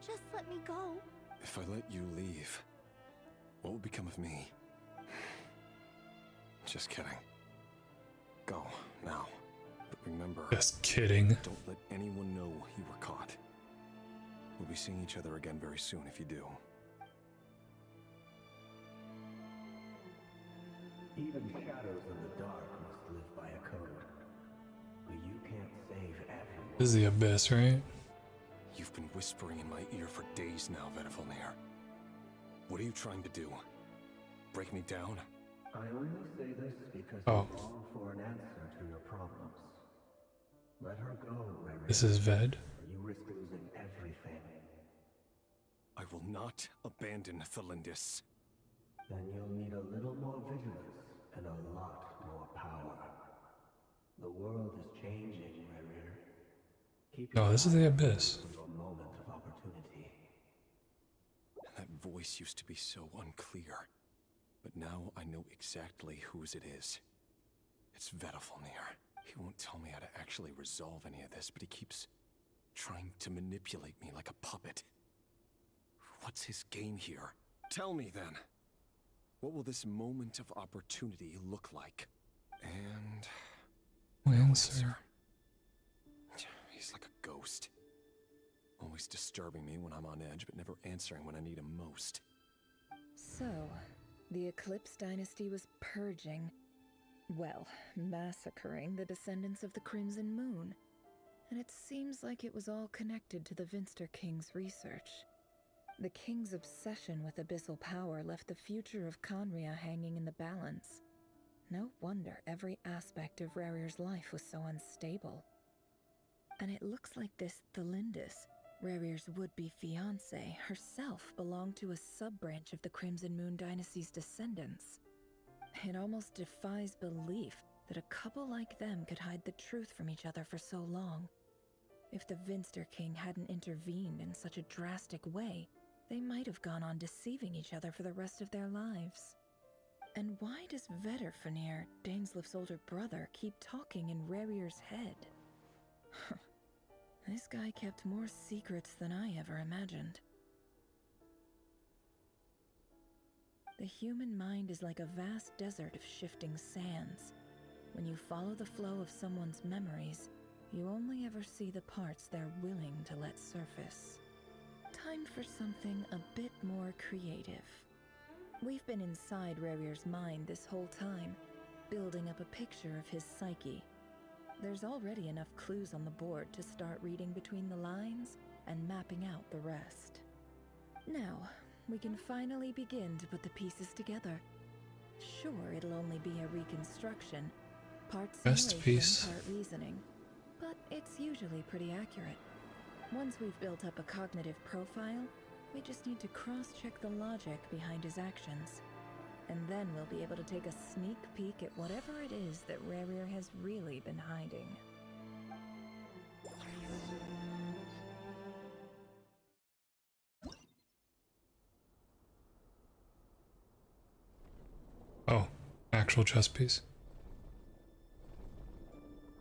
just let me go. If I let you leave, what will become of me? Just kidding. Go, now. But remember... Just kidding. Don't let anyone know you were caught. We'll be seeing each other again very soon if you do. Even shadows in the dark must live by a code. But you can't save everyone. This is the abyss, right? You've been whispering in my ear for days now, Vedifalnir. What are you trying to do? Break me down? I only say this because you long for an answer to your problems. Let her go, Riri. This is Ved. Or you risk losing everything. I will not abandon Thalindis. Then you'll need a little more vigilance and a lot more power. The world is changing, Riri. Keep No, this is the abyss. your moment of opportunity. That voice used to be so unclear. But now I know exactly whose it is. It's Vedifalnir. He won't tell me how to actually resolve any of this, but he keeps trying to manipulate me like a puppet. What's his game here? Tell me then. What will this moment of opportunity look like? And... no answer. He's like a ghost. Always disturbing me when I'm on edge, but never answering when I need him most. So, the Eclipse Dynasty was purging, well, massacring the descendants of the Crimson Moon. And it seems like it was all connected to the Finster King's research. The King's obsession with abyssal power left the future of Khaenri'ah hanging in the balance. No wonder every aspect of Rarir's life was so unstable. And it looks like this Thelindis, Rerir's would-be fiancée, herself belonged to a sub-branch of the Crimson Moon Dynasty's descendants. It almost defies belief that a couple like them could hide the truth from each other for so long. If the Vinster King hadn't intervened in such a drastic way, they might have gone on deceiving each other for the rest of their lives. And why does Vedderfanir, Daneslif's older brother, keep talking in Rerir's head? This guy kept more secrets than I ever imagined. The human mind is like a vast desert of shifting sands. When you follow the flow of someone's memories, you only ever see the parts they're willing to let surface. Time for something a bit more creative. We've been inside Rerir's mind this whole time, building up a picture of his psyche. There's already enough clues on the board to start reading between the lines and mapping out the rest. Now, we can finally begin to put the pieces together. Sure, it'll only be a reconstruction, part simulation, part reasoning, but it's usually pretty accurate. Once we've built up a cognitive profile, we just need to cross-check the logic behind his actions. And then we'll be able to take a sneak peek at whatever it is that Rerir has really been hiding. Oh, actual chess piece.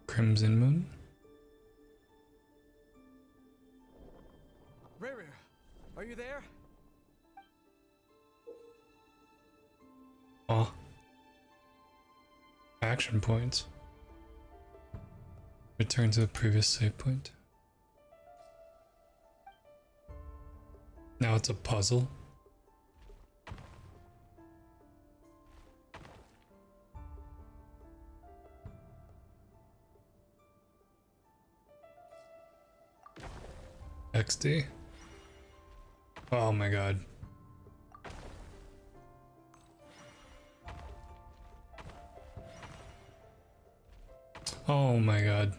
Crimson Moon? Rerir, are you there? Oh. Action points. Return to the previous save point. Now it's a puzzle. XD. Oh my god. Oh my god.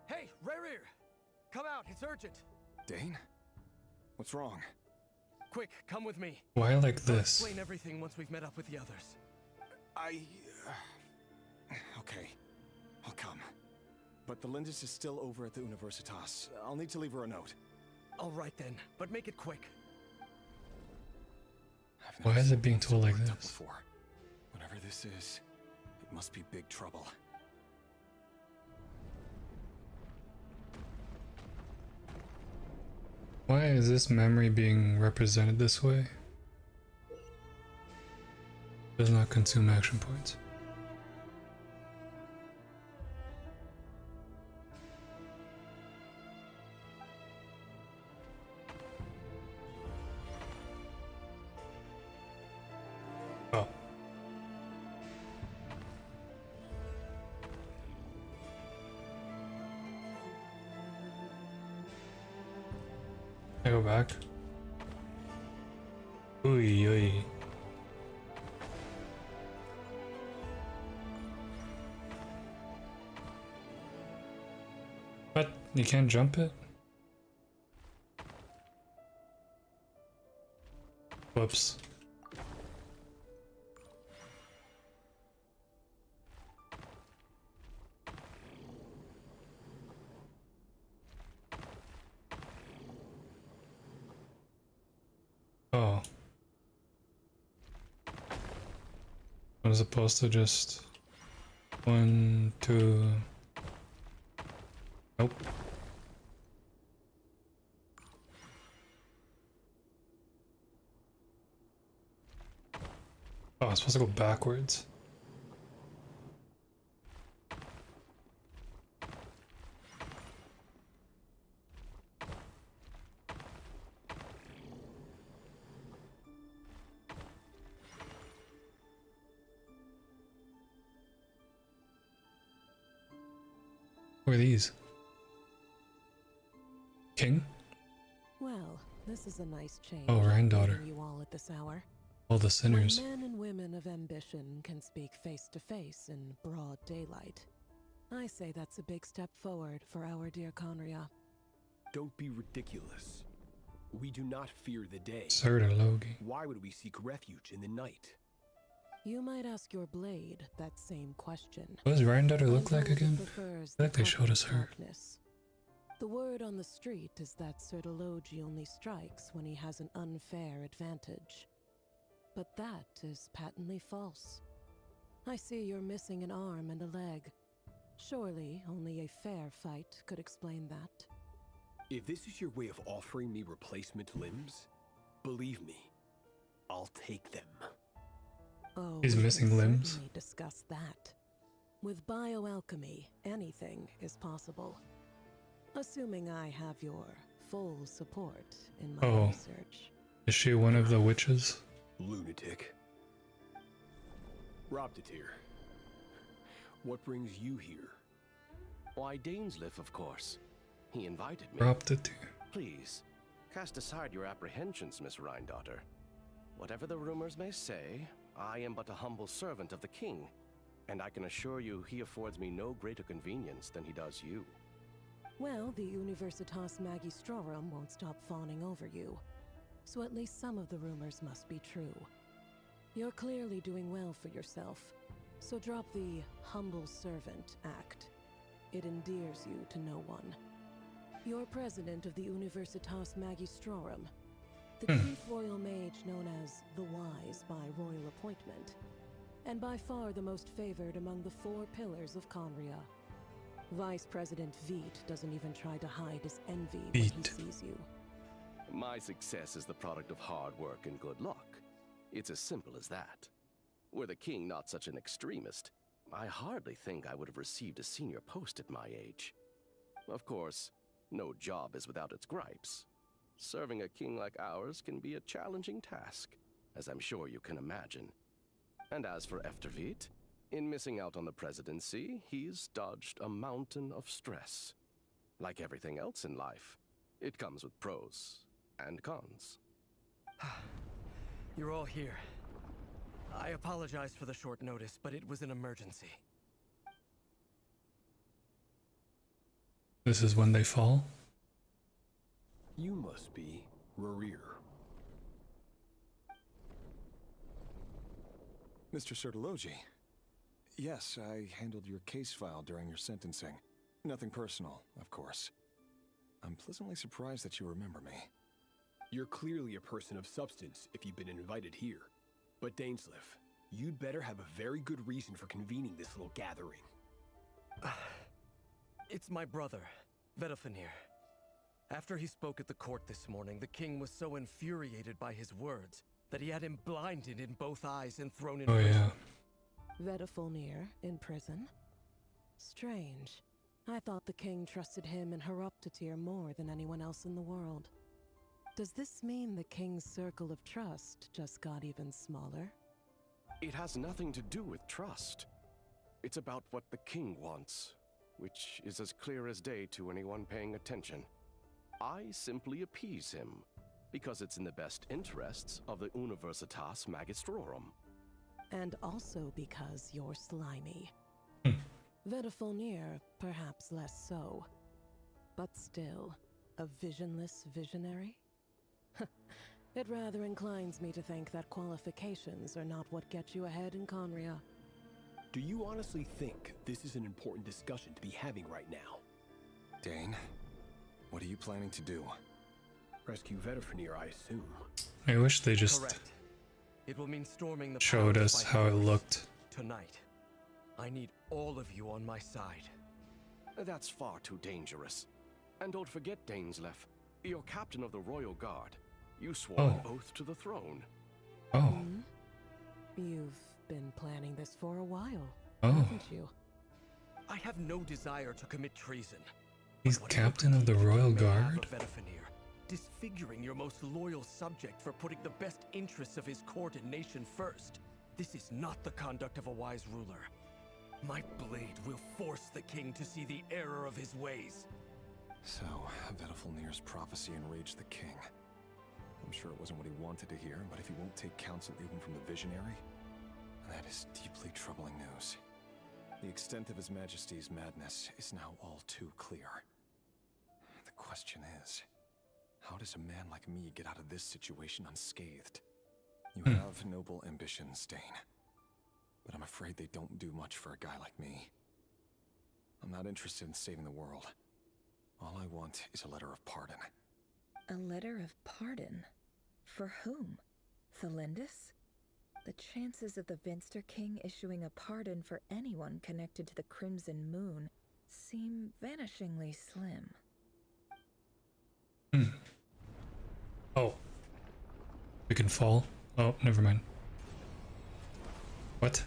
Hey, Rerir! Come out, it's urgent! Dane? What's wrong? Quick, come with me. Why like I'll this? explain everything once we've met up with the others. Okay, I'll come. But the Lindis is still over at the Universitas. I'll need to leave her a note. All right then, but make it quick. Why is it being told like this? Before. Whatever this is, it must be big trouble. Why is this memory being represented this way? Does not consume action points. Oh. I go back. Ooey, ooey. What? You can't jump it? Whoops. Oh. I was supposed to just 1, 2. Nope. Oh, I'm supposed to go backwards. Who are these? King? Well, this is a nice change. Oh, granddaughter. meeting you all at this hour. All the sinners. When men and women of ambition can speak face to face in broad daylight, I say that's a big step forward for our dear Conria. Don't be ridiculous. We do not fear the day. Sir Logi. Why would we seek refuge in the night? You might ask your blade that same question. What does granddaughter look like Until it again? prefers I feel like the they showed us her. darkness. The word on the street is that Sir Logi only strikes when he has an unfair advantage. But that is patently false. I see you're missing an arm and a leg. Surely only a fair fight could explain that. If this is your way of offering me replacement limbs, believe me, I'll take them. Oh, He's we missing can limbs. certainly discuss that. With bioalchemy, anything is possible. Assuming I have your full support in my Oh. research. Is she one of the witches? Lunatic. Robtatir, what brings you here? Why, Dainsliff, of course. He invited me. Robtatir. Please, cast aside your apprehensions, Miss Rhindaughter. Whatever the rumors may say, I am but a humble servant of the king, and I can assure you he affords me no greater convenience than he does you. Well, the Universitas Magistrorum won't stop fawning over you. So at least some of the rumors must be true. You're clearly doing well for yourself, so drop the humble servant act. It endears you to no one. You're president of the Universitas Magistrorum, the chief royal mage known as the Wise by royal appointment, and by far the most favored among the 4 pillars of Conria. Vice President Veet doesn't even try to hide his envy when he sees you. My success is the product of hard work and good luck. It's as simple as that. Were the king not such an extremist, I hardly think I would have received a senior post at my age. Of course, no job is without its gripes. Serving a king like ours can be a challenging task, as I'm sure you can imagine. And as for Efterveet, in missing out on the presidency, he's dodged a mountain of stress. Like everything else in life, it comes with pros and cons. You're all here. I apologize for the short notice, but it was an emergency. This is when they fall? You must be Rarir. Mr. Sertologi. Yes, I handled your case file during your sentencing. Nothing personal, of course. I'm pleasantly surprised that you remember me. You're clearly a person of substance if you've been invited here. But Dainsliff, you'd better have a very good reason for convening this little gathering. It's my brother, Vedafinir. After he spoke at the court this morning, the king was so infuriated by his words that he had him blinded in both eyes and thrown in prison. Yeah. Vedafinir in prison? Strange. I thought the king trusted him and Horoptatir more than anyone else in the world. Does this mean the king's circle of trust just got even smaller? It has nothing to do with trust. It's about what the king wants, which is as clear as day to anyone paying attention. I simply appease him, because it's in the best interests of the Universitas Magistrorum. And also because you're slimy. Vedafinir, perhaps less so. But still, a visionless visionary? It rather inclines me to think that qualifications are not what get you ahead in Conria. Do you honestly think this is an important discussion to be having right now? Dane, what are you planning to do? Rescue Vedafinir, I assume. I wish they just Correct. It will mean storming the showed palace us by how it force looked. tonight. I need all of you on my side. That's far too dangerous. And don't forget, Dainsliff, you're captain of the Royal Guard. You swore an oath to the throne. Oh. You've been planning this for a while, Oh. haven't you? I have no desire to commit treason. He's captain of the Royal Guard? Vedafinir, disfiguring your most loyal subject for putting the best interests of his court and nation first. This is not the conduct of a wise ruler. My blade will force the king to see the error of his ways. So, Vedafilnir's prophecy enraged the king. I'm sure it wasn't what he wanted to hear, but if he won't take counsel even from the visionary, that is deeply troubling news. The extent of His Majesty's madness is now all too clear. The question is, how does a man like me get out of this situation unscathed? You have noble ambitions, Dane, but I'm afraid they don't do much for a guy like me. I'm not interested in saving the world. All I want is a letter of pardon. A letter of pardon? For whom? Thelindis? The chances of the Vinster King issuing a pardon for anyone connected to the Crimson Moon seem vanishingly slim. Oh. We can fall? Oh, never mind. What?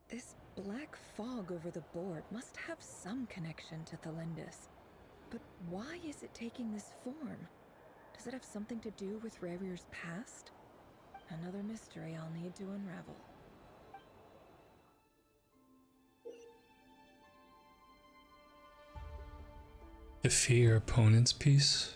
This black fog over the board must have some connection to Thelindis. But why is it taking this form? Does it have something to do with Revir's past? Another mystery I'll need to unravel. Defeat your opponent's piece?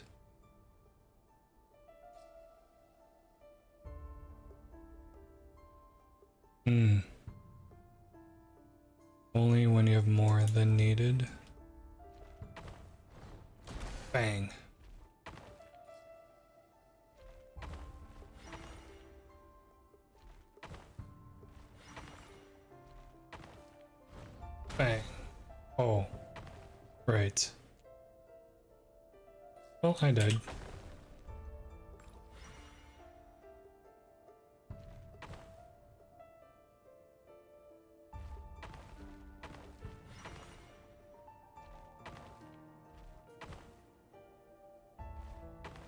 Only when you have more than needed. Bang. Bang. Oh. Right. Well, I died.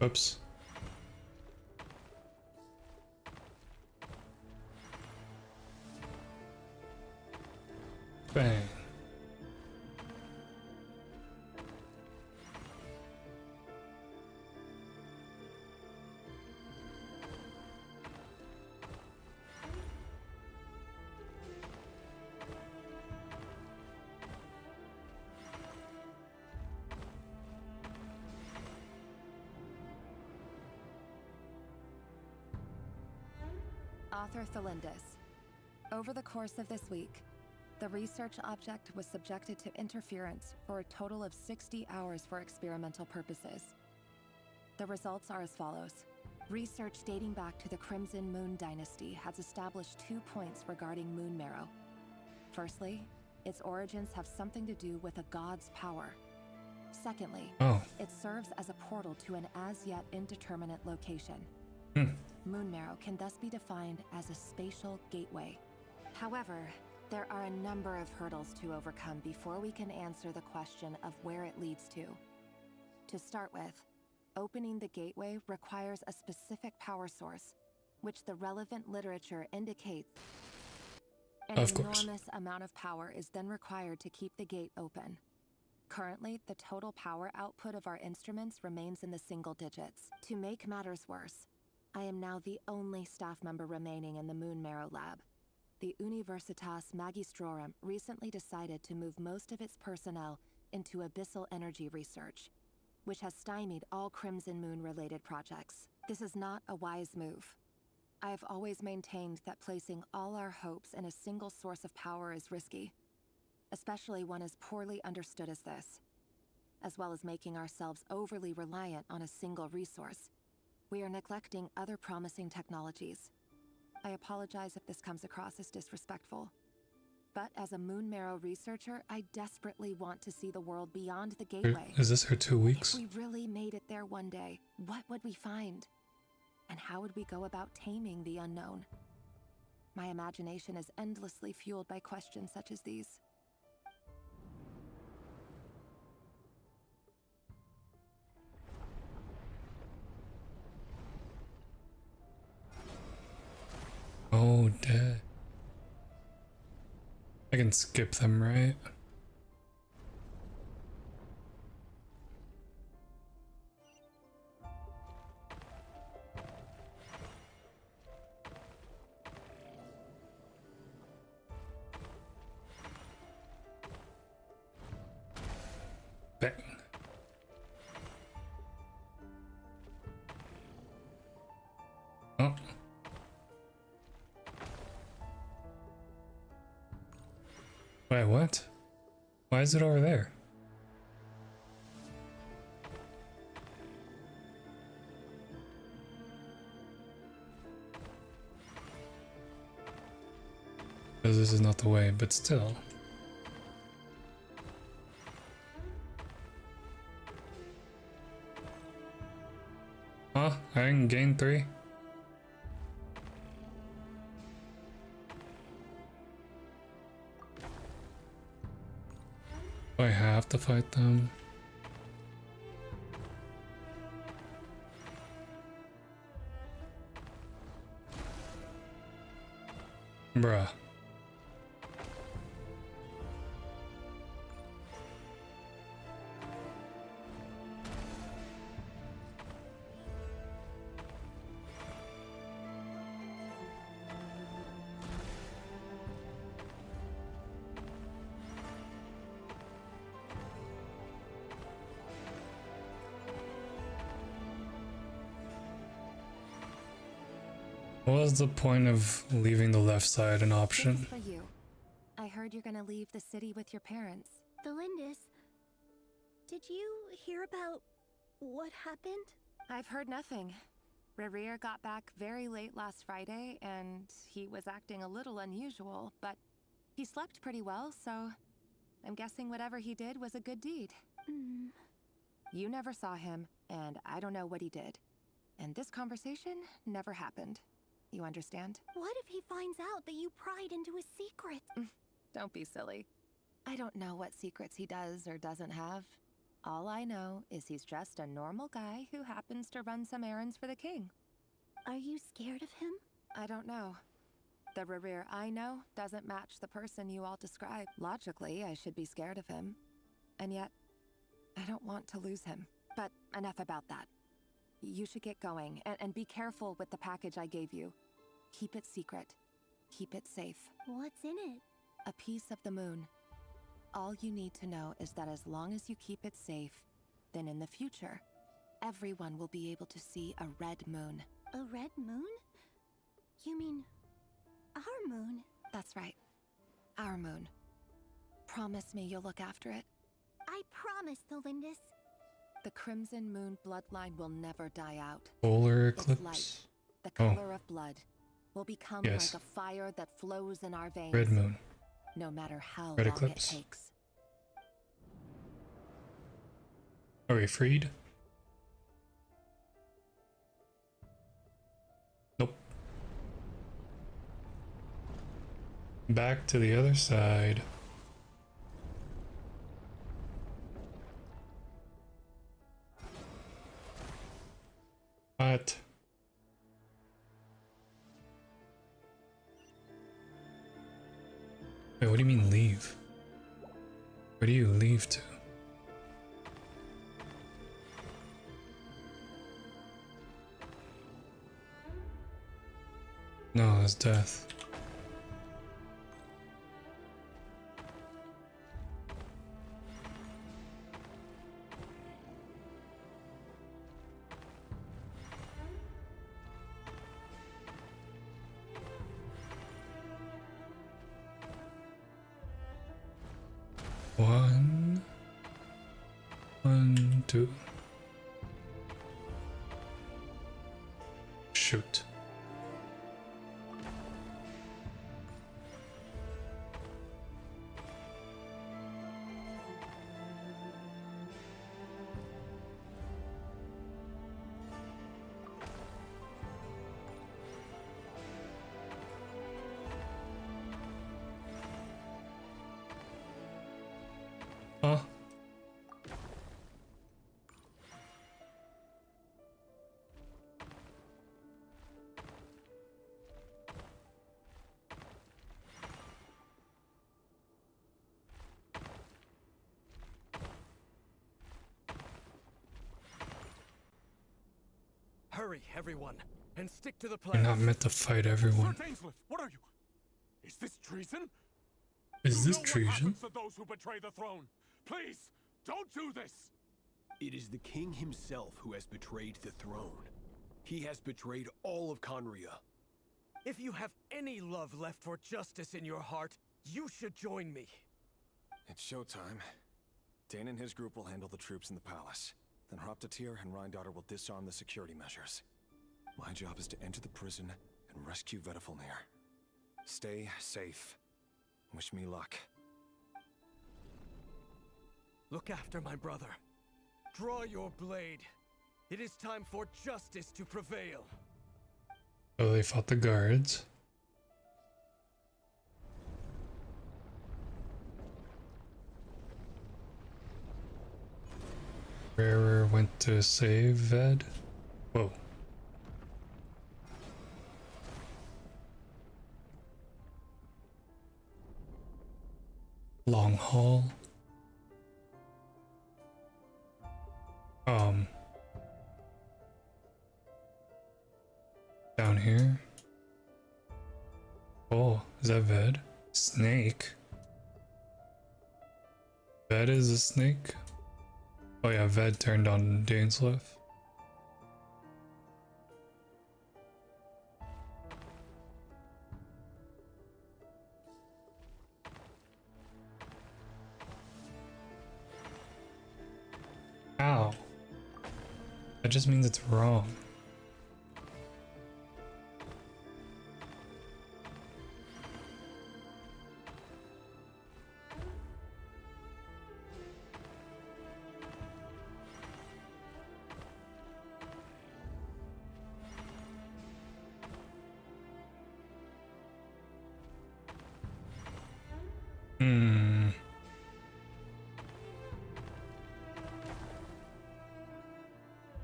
Oops. Bang. Author Thelindis. Over the course of this week, the research object was subjected to interference for a total of 60 hours for experimental purposes. The results are as follows. Research dating back to the Crimson Moon Dynasty has established 2 points regarding Moon Marrow. Firstly, its origins have something to do with a god's power. Secondly, it serves as a portal to an as-yet indeterminate location. Moon Marrow can thus be defined as a spatial gateway. However, there are a number of hurdles to overcome before we can answer the question of where it leads to. To start with, opening the gateway requires a specific power source, which the relevant literature indicates. An enormous amount of power is then required to keep the gate open. Currently, the total power output of our instruments remains in the single digits. To make matters worse, I am now the only staff member remaining in the Moon Marrow lab. The Universitas Magistrorum recently decided to move most of its personnel into abyssal energy research, which has stymied all Crimson Moon-related projects. This is not a wise move. I have always maintained that placing all our hopes in a single source of power is risky, especially one as poorly understood as this, as well as making ourselves overly reliant on a single resource. We are neglecting other promising technologies. I apologize if this comes across as disrespectful. But as a Moon Marrow researcher, I desperately want to see the world beyond the gateway. Is this her 2 weeks? If we really made it there one day, what would we find? And how would we go about taming the unknown? My imagination is endlessly fueled by questions such as these. Oh, dead. I can skip them, right? Bang. Oh. Wait, what? Why is it over there? Because this is not the way, but still. Huh? I didn't gain 3? Do I have to fight them? Bruh. What was the point of leaving the left side an option? This is for you. I heard you're gonna leave the city with your parents. Delindis, did you hear about what happened? I've heard nothing. Rerir got back very late last Friday, and he was acting a little unusual, but he slept pretty well, so I'm guessing whatever he did was a good deed. You never saw him, and I don't know what he did. And this conversation never happened. You understand? What if he finds out that you pried into his secret? Don't be silly. I don't know what secrets he does or doesn't have. All I know is he's just a normal guy who happens to run some errands for the king. Are you scared of him? I don't know. The Rerir I know doesn't match the person you all describe. Logically, I should be scared of him. And yet, I don't want to lose him. But enough about that. You should get going, and be careful with the package I gave you. Keep it secret. Keep it safe. What's in it? A piece of the moon. All you need to know is that as long as you keep it safe, then in the future, everyone will be able to see a red moon. A red moon? You mean our moon? That's right. Our moon. Promise me you'll look after it. I promise, Delindis. The Crimson Moon bloodline will never die out. Polar Its eclipse? light, the color of blood, will become Yes. like a fire that flows in our veins. Red moon. No matter how Red long eclipse. it takes. Are we freed? Nope. Back to the other side. What? Wait, what do you mean leave? Where do you leave to? No, that's death. One, two. Shoot. Huh? Hurry, everyone, and stick to the You're plan. not meant to fight everyone. Sir Dainsleif, what are you? Is this treason? Is this You know what treason? happens to those who betray the throne. Please, Don't do this! It is the king himself who has betrayed the throne. He has betrayed all of Conria. If you have any love left for justice in your heart, you should join me. It's showtime. Dane and his group will handle the troops in the palace. Then Hraptatir and Rhindaughter will disarm the security measures. My job is to enter the prison and rescue Vedifalnir. Stay safe. Wish me luck. Look after my brother. Draw your blade. It is time for justice to prevail. Oh, they fought the guards. Rarer went to save Ved. Whoa. Long haul. Down here. Oh, is that Ved? Snake. Ved is a snake? Oh yeah, Ved turned on Dainsleif. Ow. That just means it's wrong.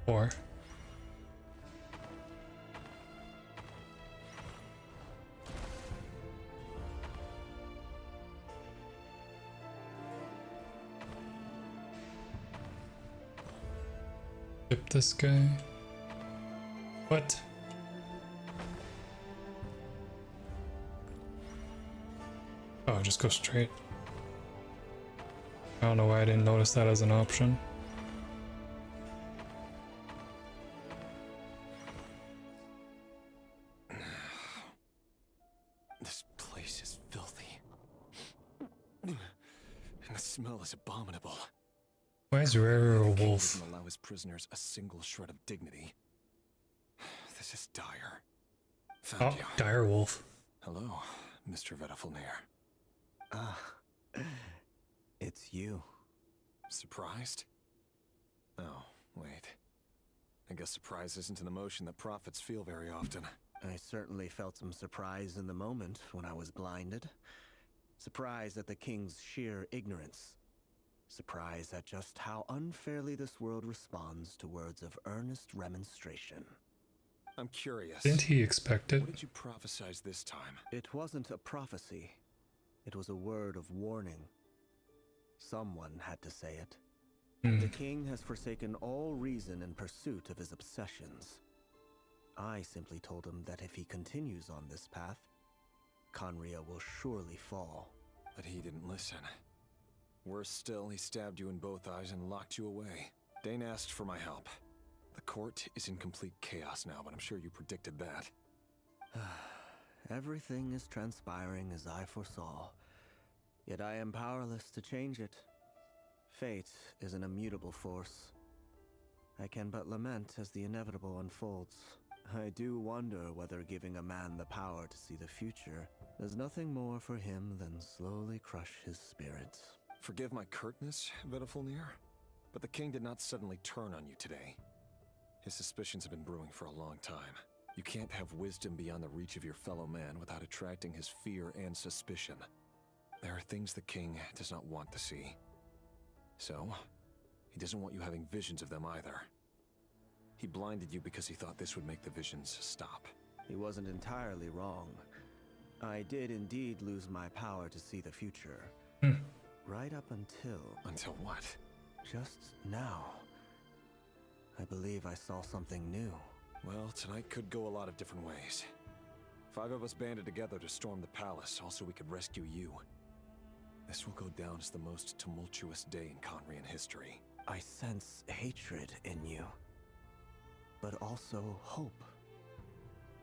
Or tip this guy. What? Oh, just go straight. I don't know why I didn't notice that as an option. This place is filthy. And the smell is abominable. Why is Rarer a The king wolf? doesn't allow his prisoners a single shred of dignity. This is dire. Found Oh, you. dire wolf. Hello, Mr. Vedifalnir. Ah, it's you. Surprised? Oh, wait. I guess surprise isn't an emotion that prophets feel very often. I certainly felt some surprise in the moment when I was blinded. Surprise at the king's sheer ignorance. Surprise at just how unfairly this world responds to words of earnest remonstration. I'm curious. Didn't he expect it? What did you prophesize this time? It wasn't a prophecy. It was a word of warning. Someone had to say it. The king has forsaken all reason in pursuit of his obsessions. I simply told him that if he continues on this path, Conria will surely fall. But he didn't listen. Worse still, he stabbed you in both eyes and locked you away. Dane asked for my help. The court is in complete chaos now, but I'm sure you predicted that. Everything is transpiring as I foresaw, yet I am powerless to change it. Fate is an immutable force. I can but lament as the inevitable unfolds. I do wonder whether giving a man the power to see the future does nothing more for him than slowly crush his spirit. Forgive my curtness, Vedifalnir, but the king did not suddenly turn on you today. His suspicions have been brewing for a long time. You can't have wisdom beyond the reach of your fellow man without attracting his fear and suspicion. There are things the king does not want to see. So, he doesn't want you having visions of them either. He blinded you because he thought this would make the visions stop. He wasn't entirely wrong. I did indeed lose my power to see the future. Right up until... Until what? Just now. I believe I saw something new. Well, tonight could go a lot of different ways. 5 of us banded together to storm the palace, also we could rescue you. This will go down as the most tumultuous day in Conrian history. I sense hatred in you, but also hope.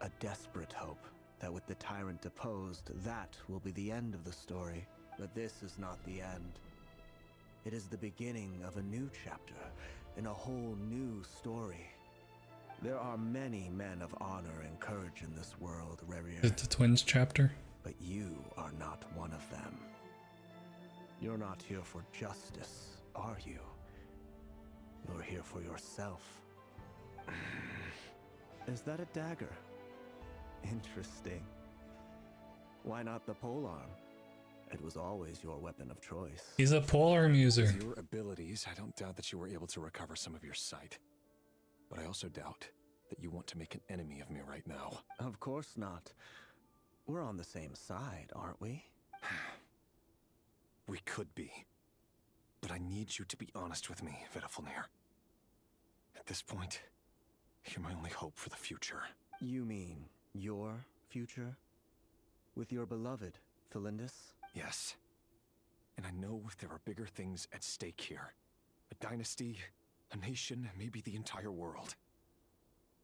A desperate hope that with the tyrant deposed, that will be the end of the story. But this is not the end. It is the beginning of a new chapter in a whole new story. There are many men of honor and courage in this world, Rerir. Is it the twins chapter? But you are not one of them. You're not here for justice, are you? You're here for yourself. Is that a dagger? Interesting. Why not the polearm? It was always your weapon of choice. He's a polearm user. With your abilities, I don't doubt that you were able to recover some of your sight. But I also doubt that you want to make an enemy of me right now. Of course not. We're on the same side, aren't we? We could be. But I need you to be honest with me, Vedafilnir. At this point, you're my only hope for the future. You mean your future? With your beloved, Felindis? Yes. And I know there are bigger things at stake here. A dynasty, a nation, maybe the entire world.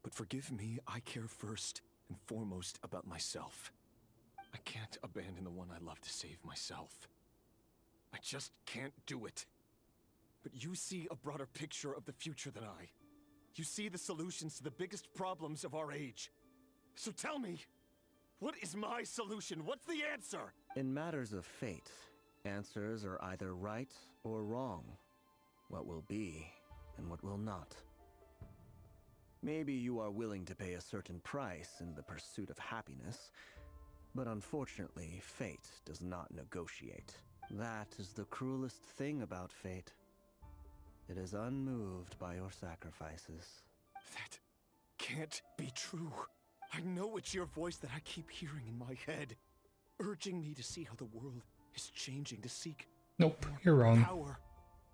But forgive me, I care first and foremost about myself. I can't abandon the one I love to save myself. I just can't do it. But you see a broader picture of the future than I. You see the solutions to the biggest problems of our age. So tell me, what is my solution? What's the answer? In matters of fate, answers are either right or wrong. What will be and what will not. Maybe you are willing to pay a certain price in the pursuit of happiness, but unfortunately, fate does not negotiate. That is the cruelest thing about fate. It is unmoved by your sacrifices. That can't be true. I know it's your voice that I keep hearing in my head, urging me to see how the world is changing, to seek Nope, you're wrong. power.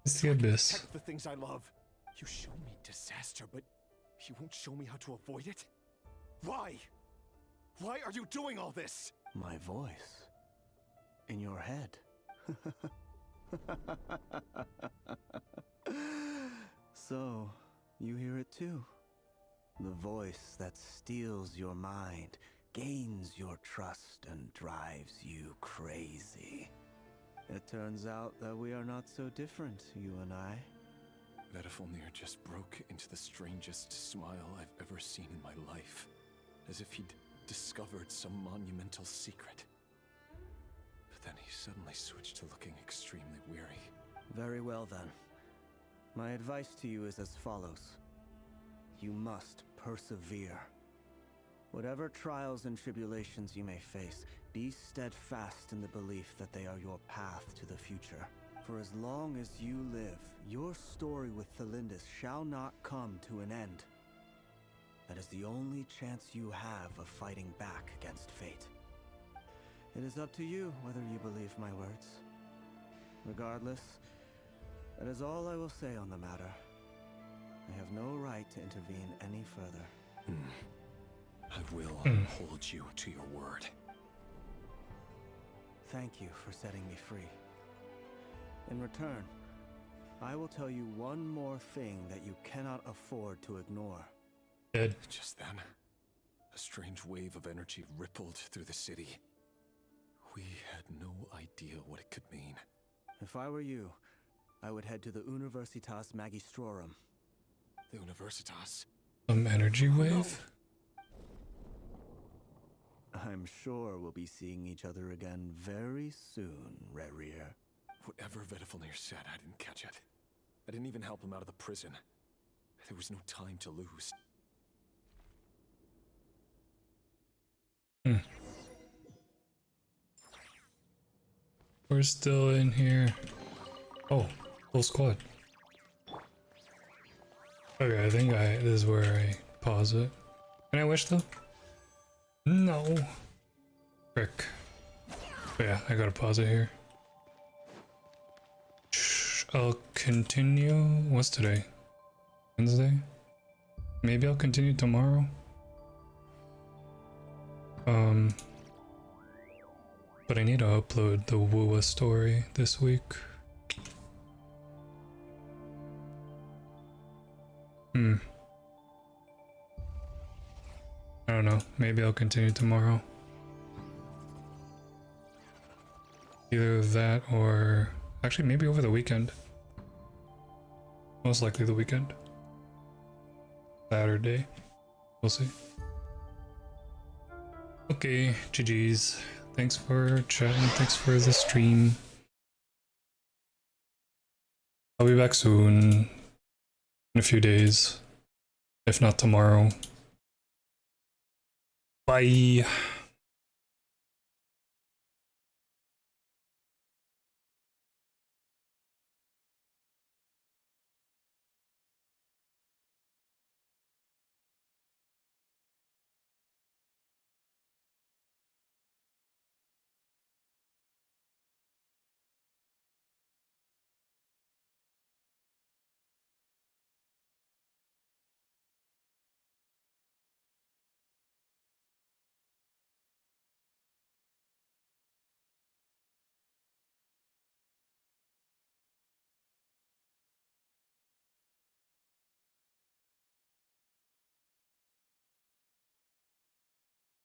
It's the abyss. Protect the things I love. You show me disaster, but you won't show me how to avoid it? Why? Why are you doing all this? My voice. In your head. So, you hear it too. The voice that steals your mind, gains your trust, and drives you crazy. It turns out that we are not so different, you and I. Vedafilnir just broke into the strangest smile I've ever seen in my life, as if he'd discovered some monumental secret. But then he suddenly switched to looking extremely weary. Very well then. My advice to you is as follows. You must persevere. Whatever trials and tribulations you may face, be steadfast in the belief that they are your path to the future. For as long as you live, your story with Felindis shall not come to an end. That is the only chance you have of fighting back against fate. It is up to you whether you believe my words. Regardless, that is all I will say on the matter. I have no right to intervene any further. I will hold you to your word. Thank you for setting me free. In return, I will tell you one more thing that you cannot afford to ignore. Dead. Just then, a strange wave of energy rippled through the city. We had no idea what it could mean. If I were you, I would head to the Universitas Magistrorum. The Universitas? Some energy wave? I'm sure we'll be seeing each other again very soon, Rerir. Whatever Vedafilnir said, I didn't catch it. I didn't even help him out of the prison. There was no time to lose. We're still in here. Oh, full squad. Okay, I think this is where I pause it. Can I wish though? No. Frick. But yeah, I gotta pause it here. I'll continue. What's today? Wednesday? Maybe I'll continue tomorrow. But I need to upload the Wua story this week. I don't know. Maybe I'll continue tomorrow. Either that or... Actually, maybe over the weekend. Most likely the weekend. Saturday. We'll see. Okay, GG's. Thanks for chatting. Thanks for the stream. I'll be back soon. In a few days. If not tomorrow. Bye.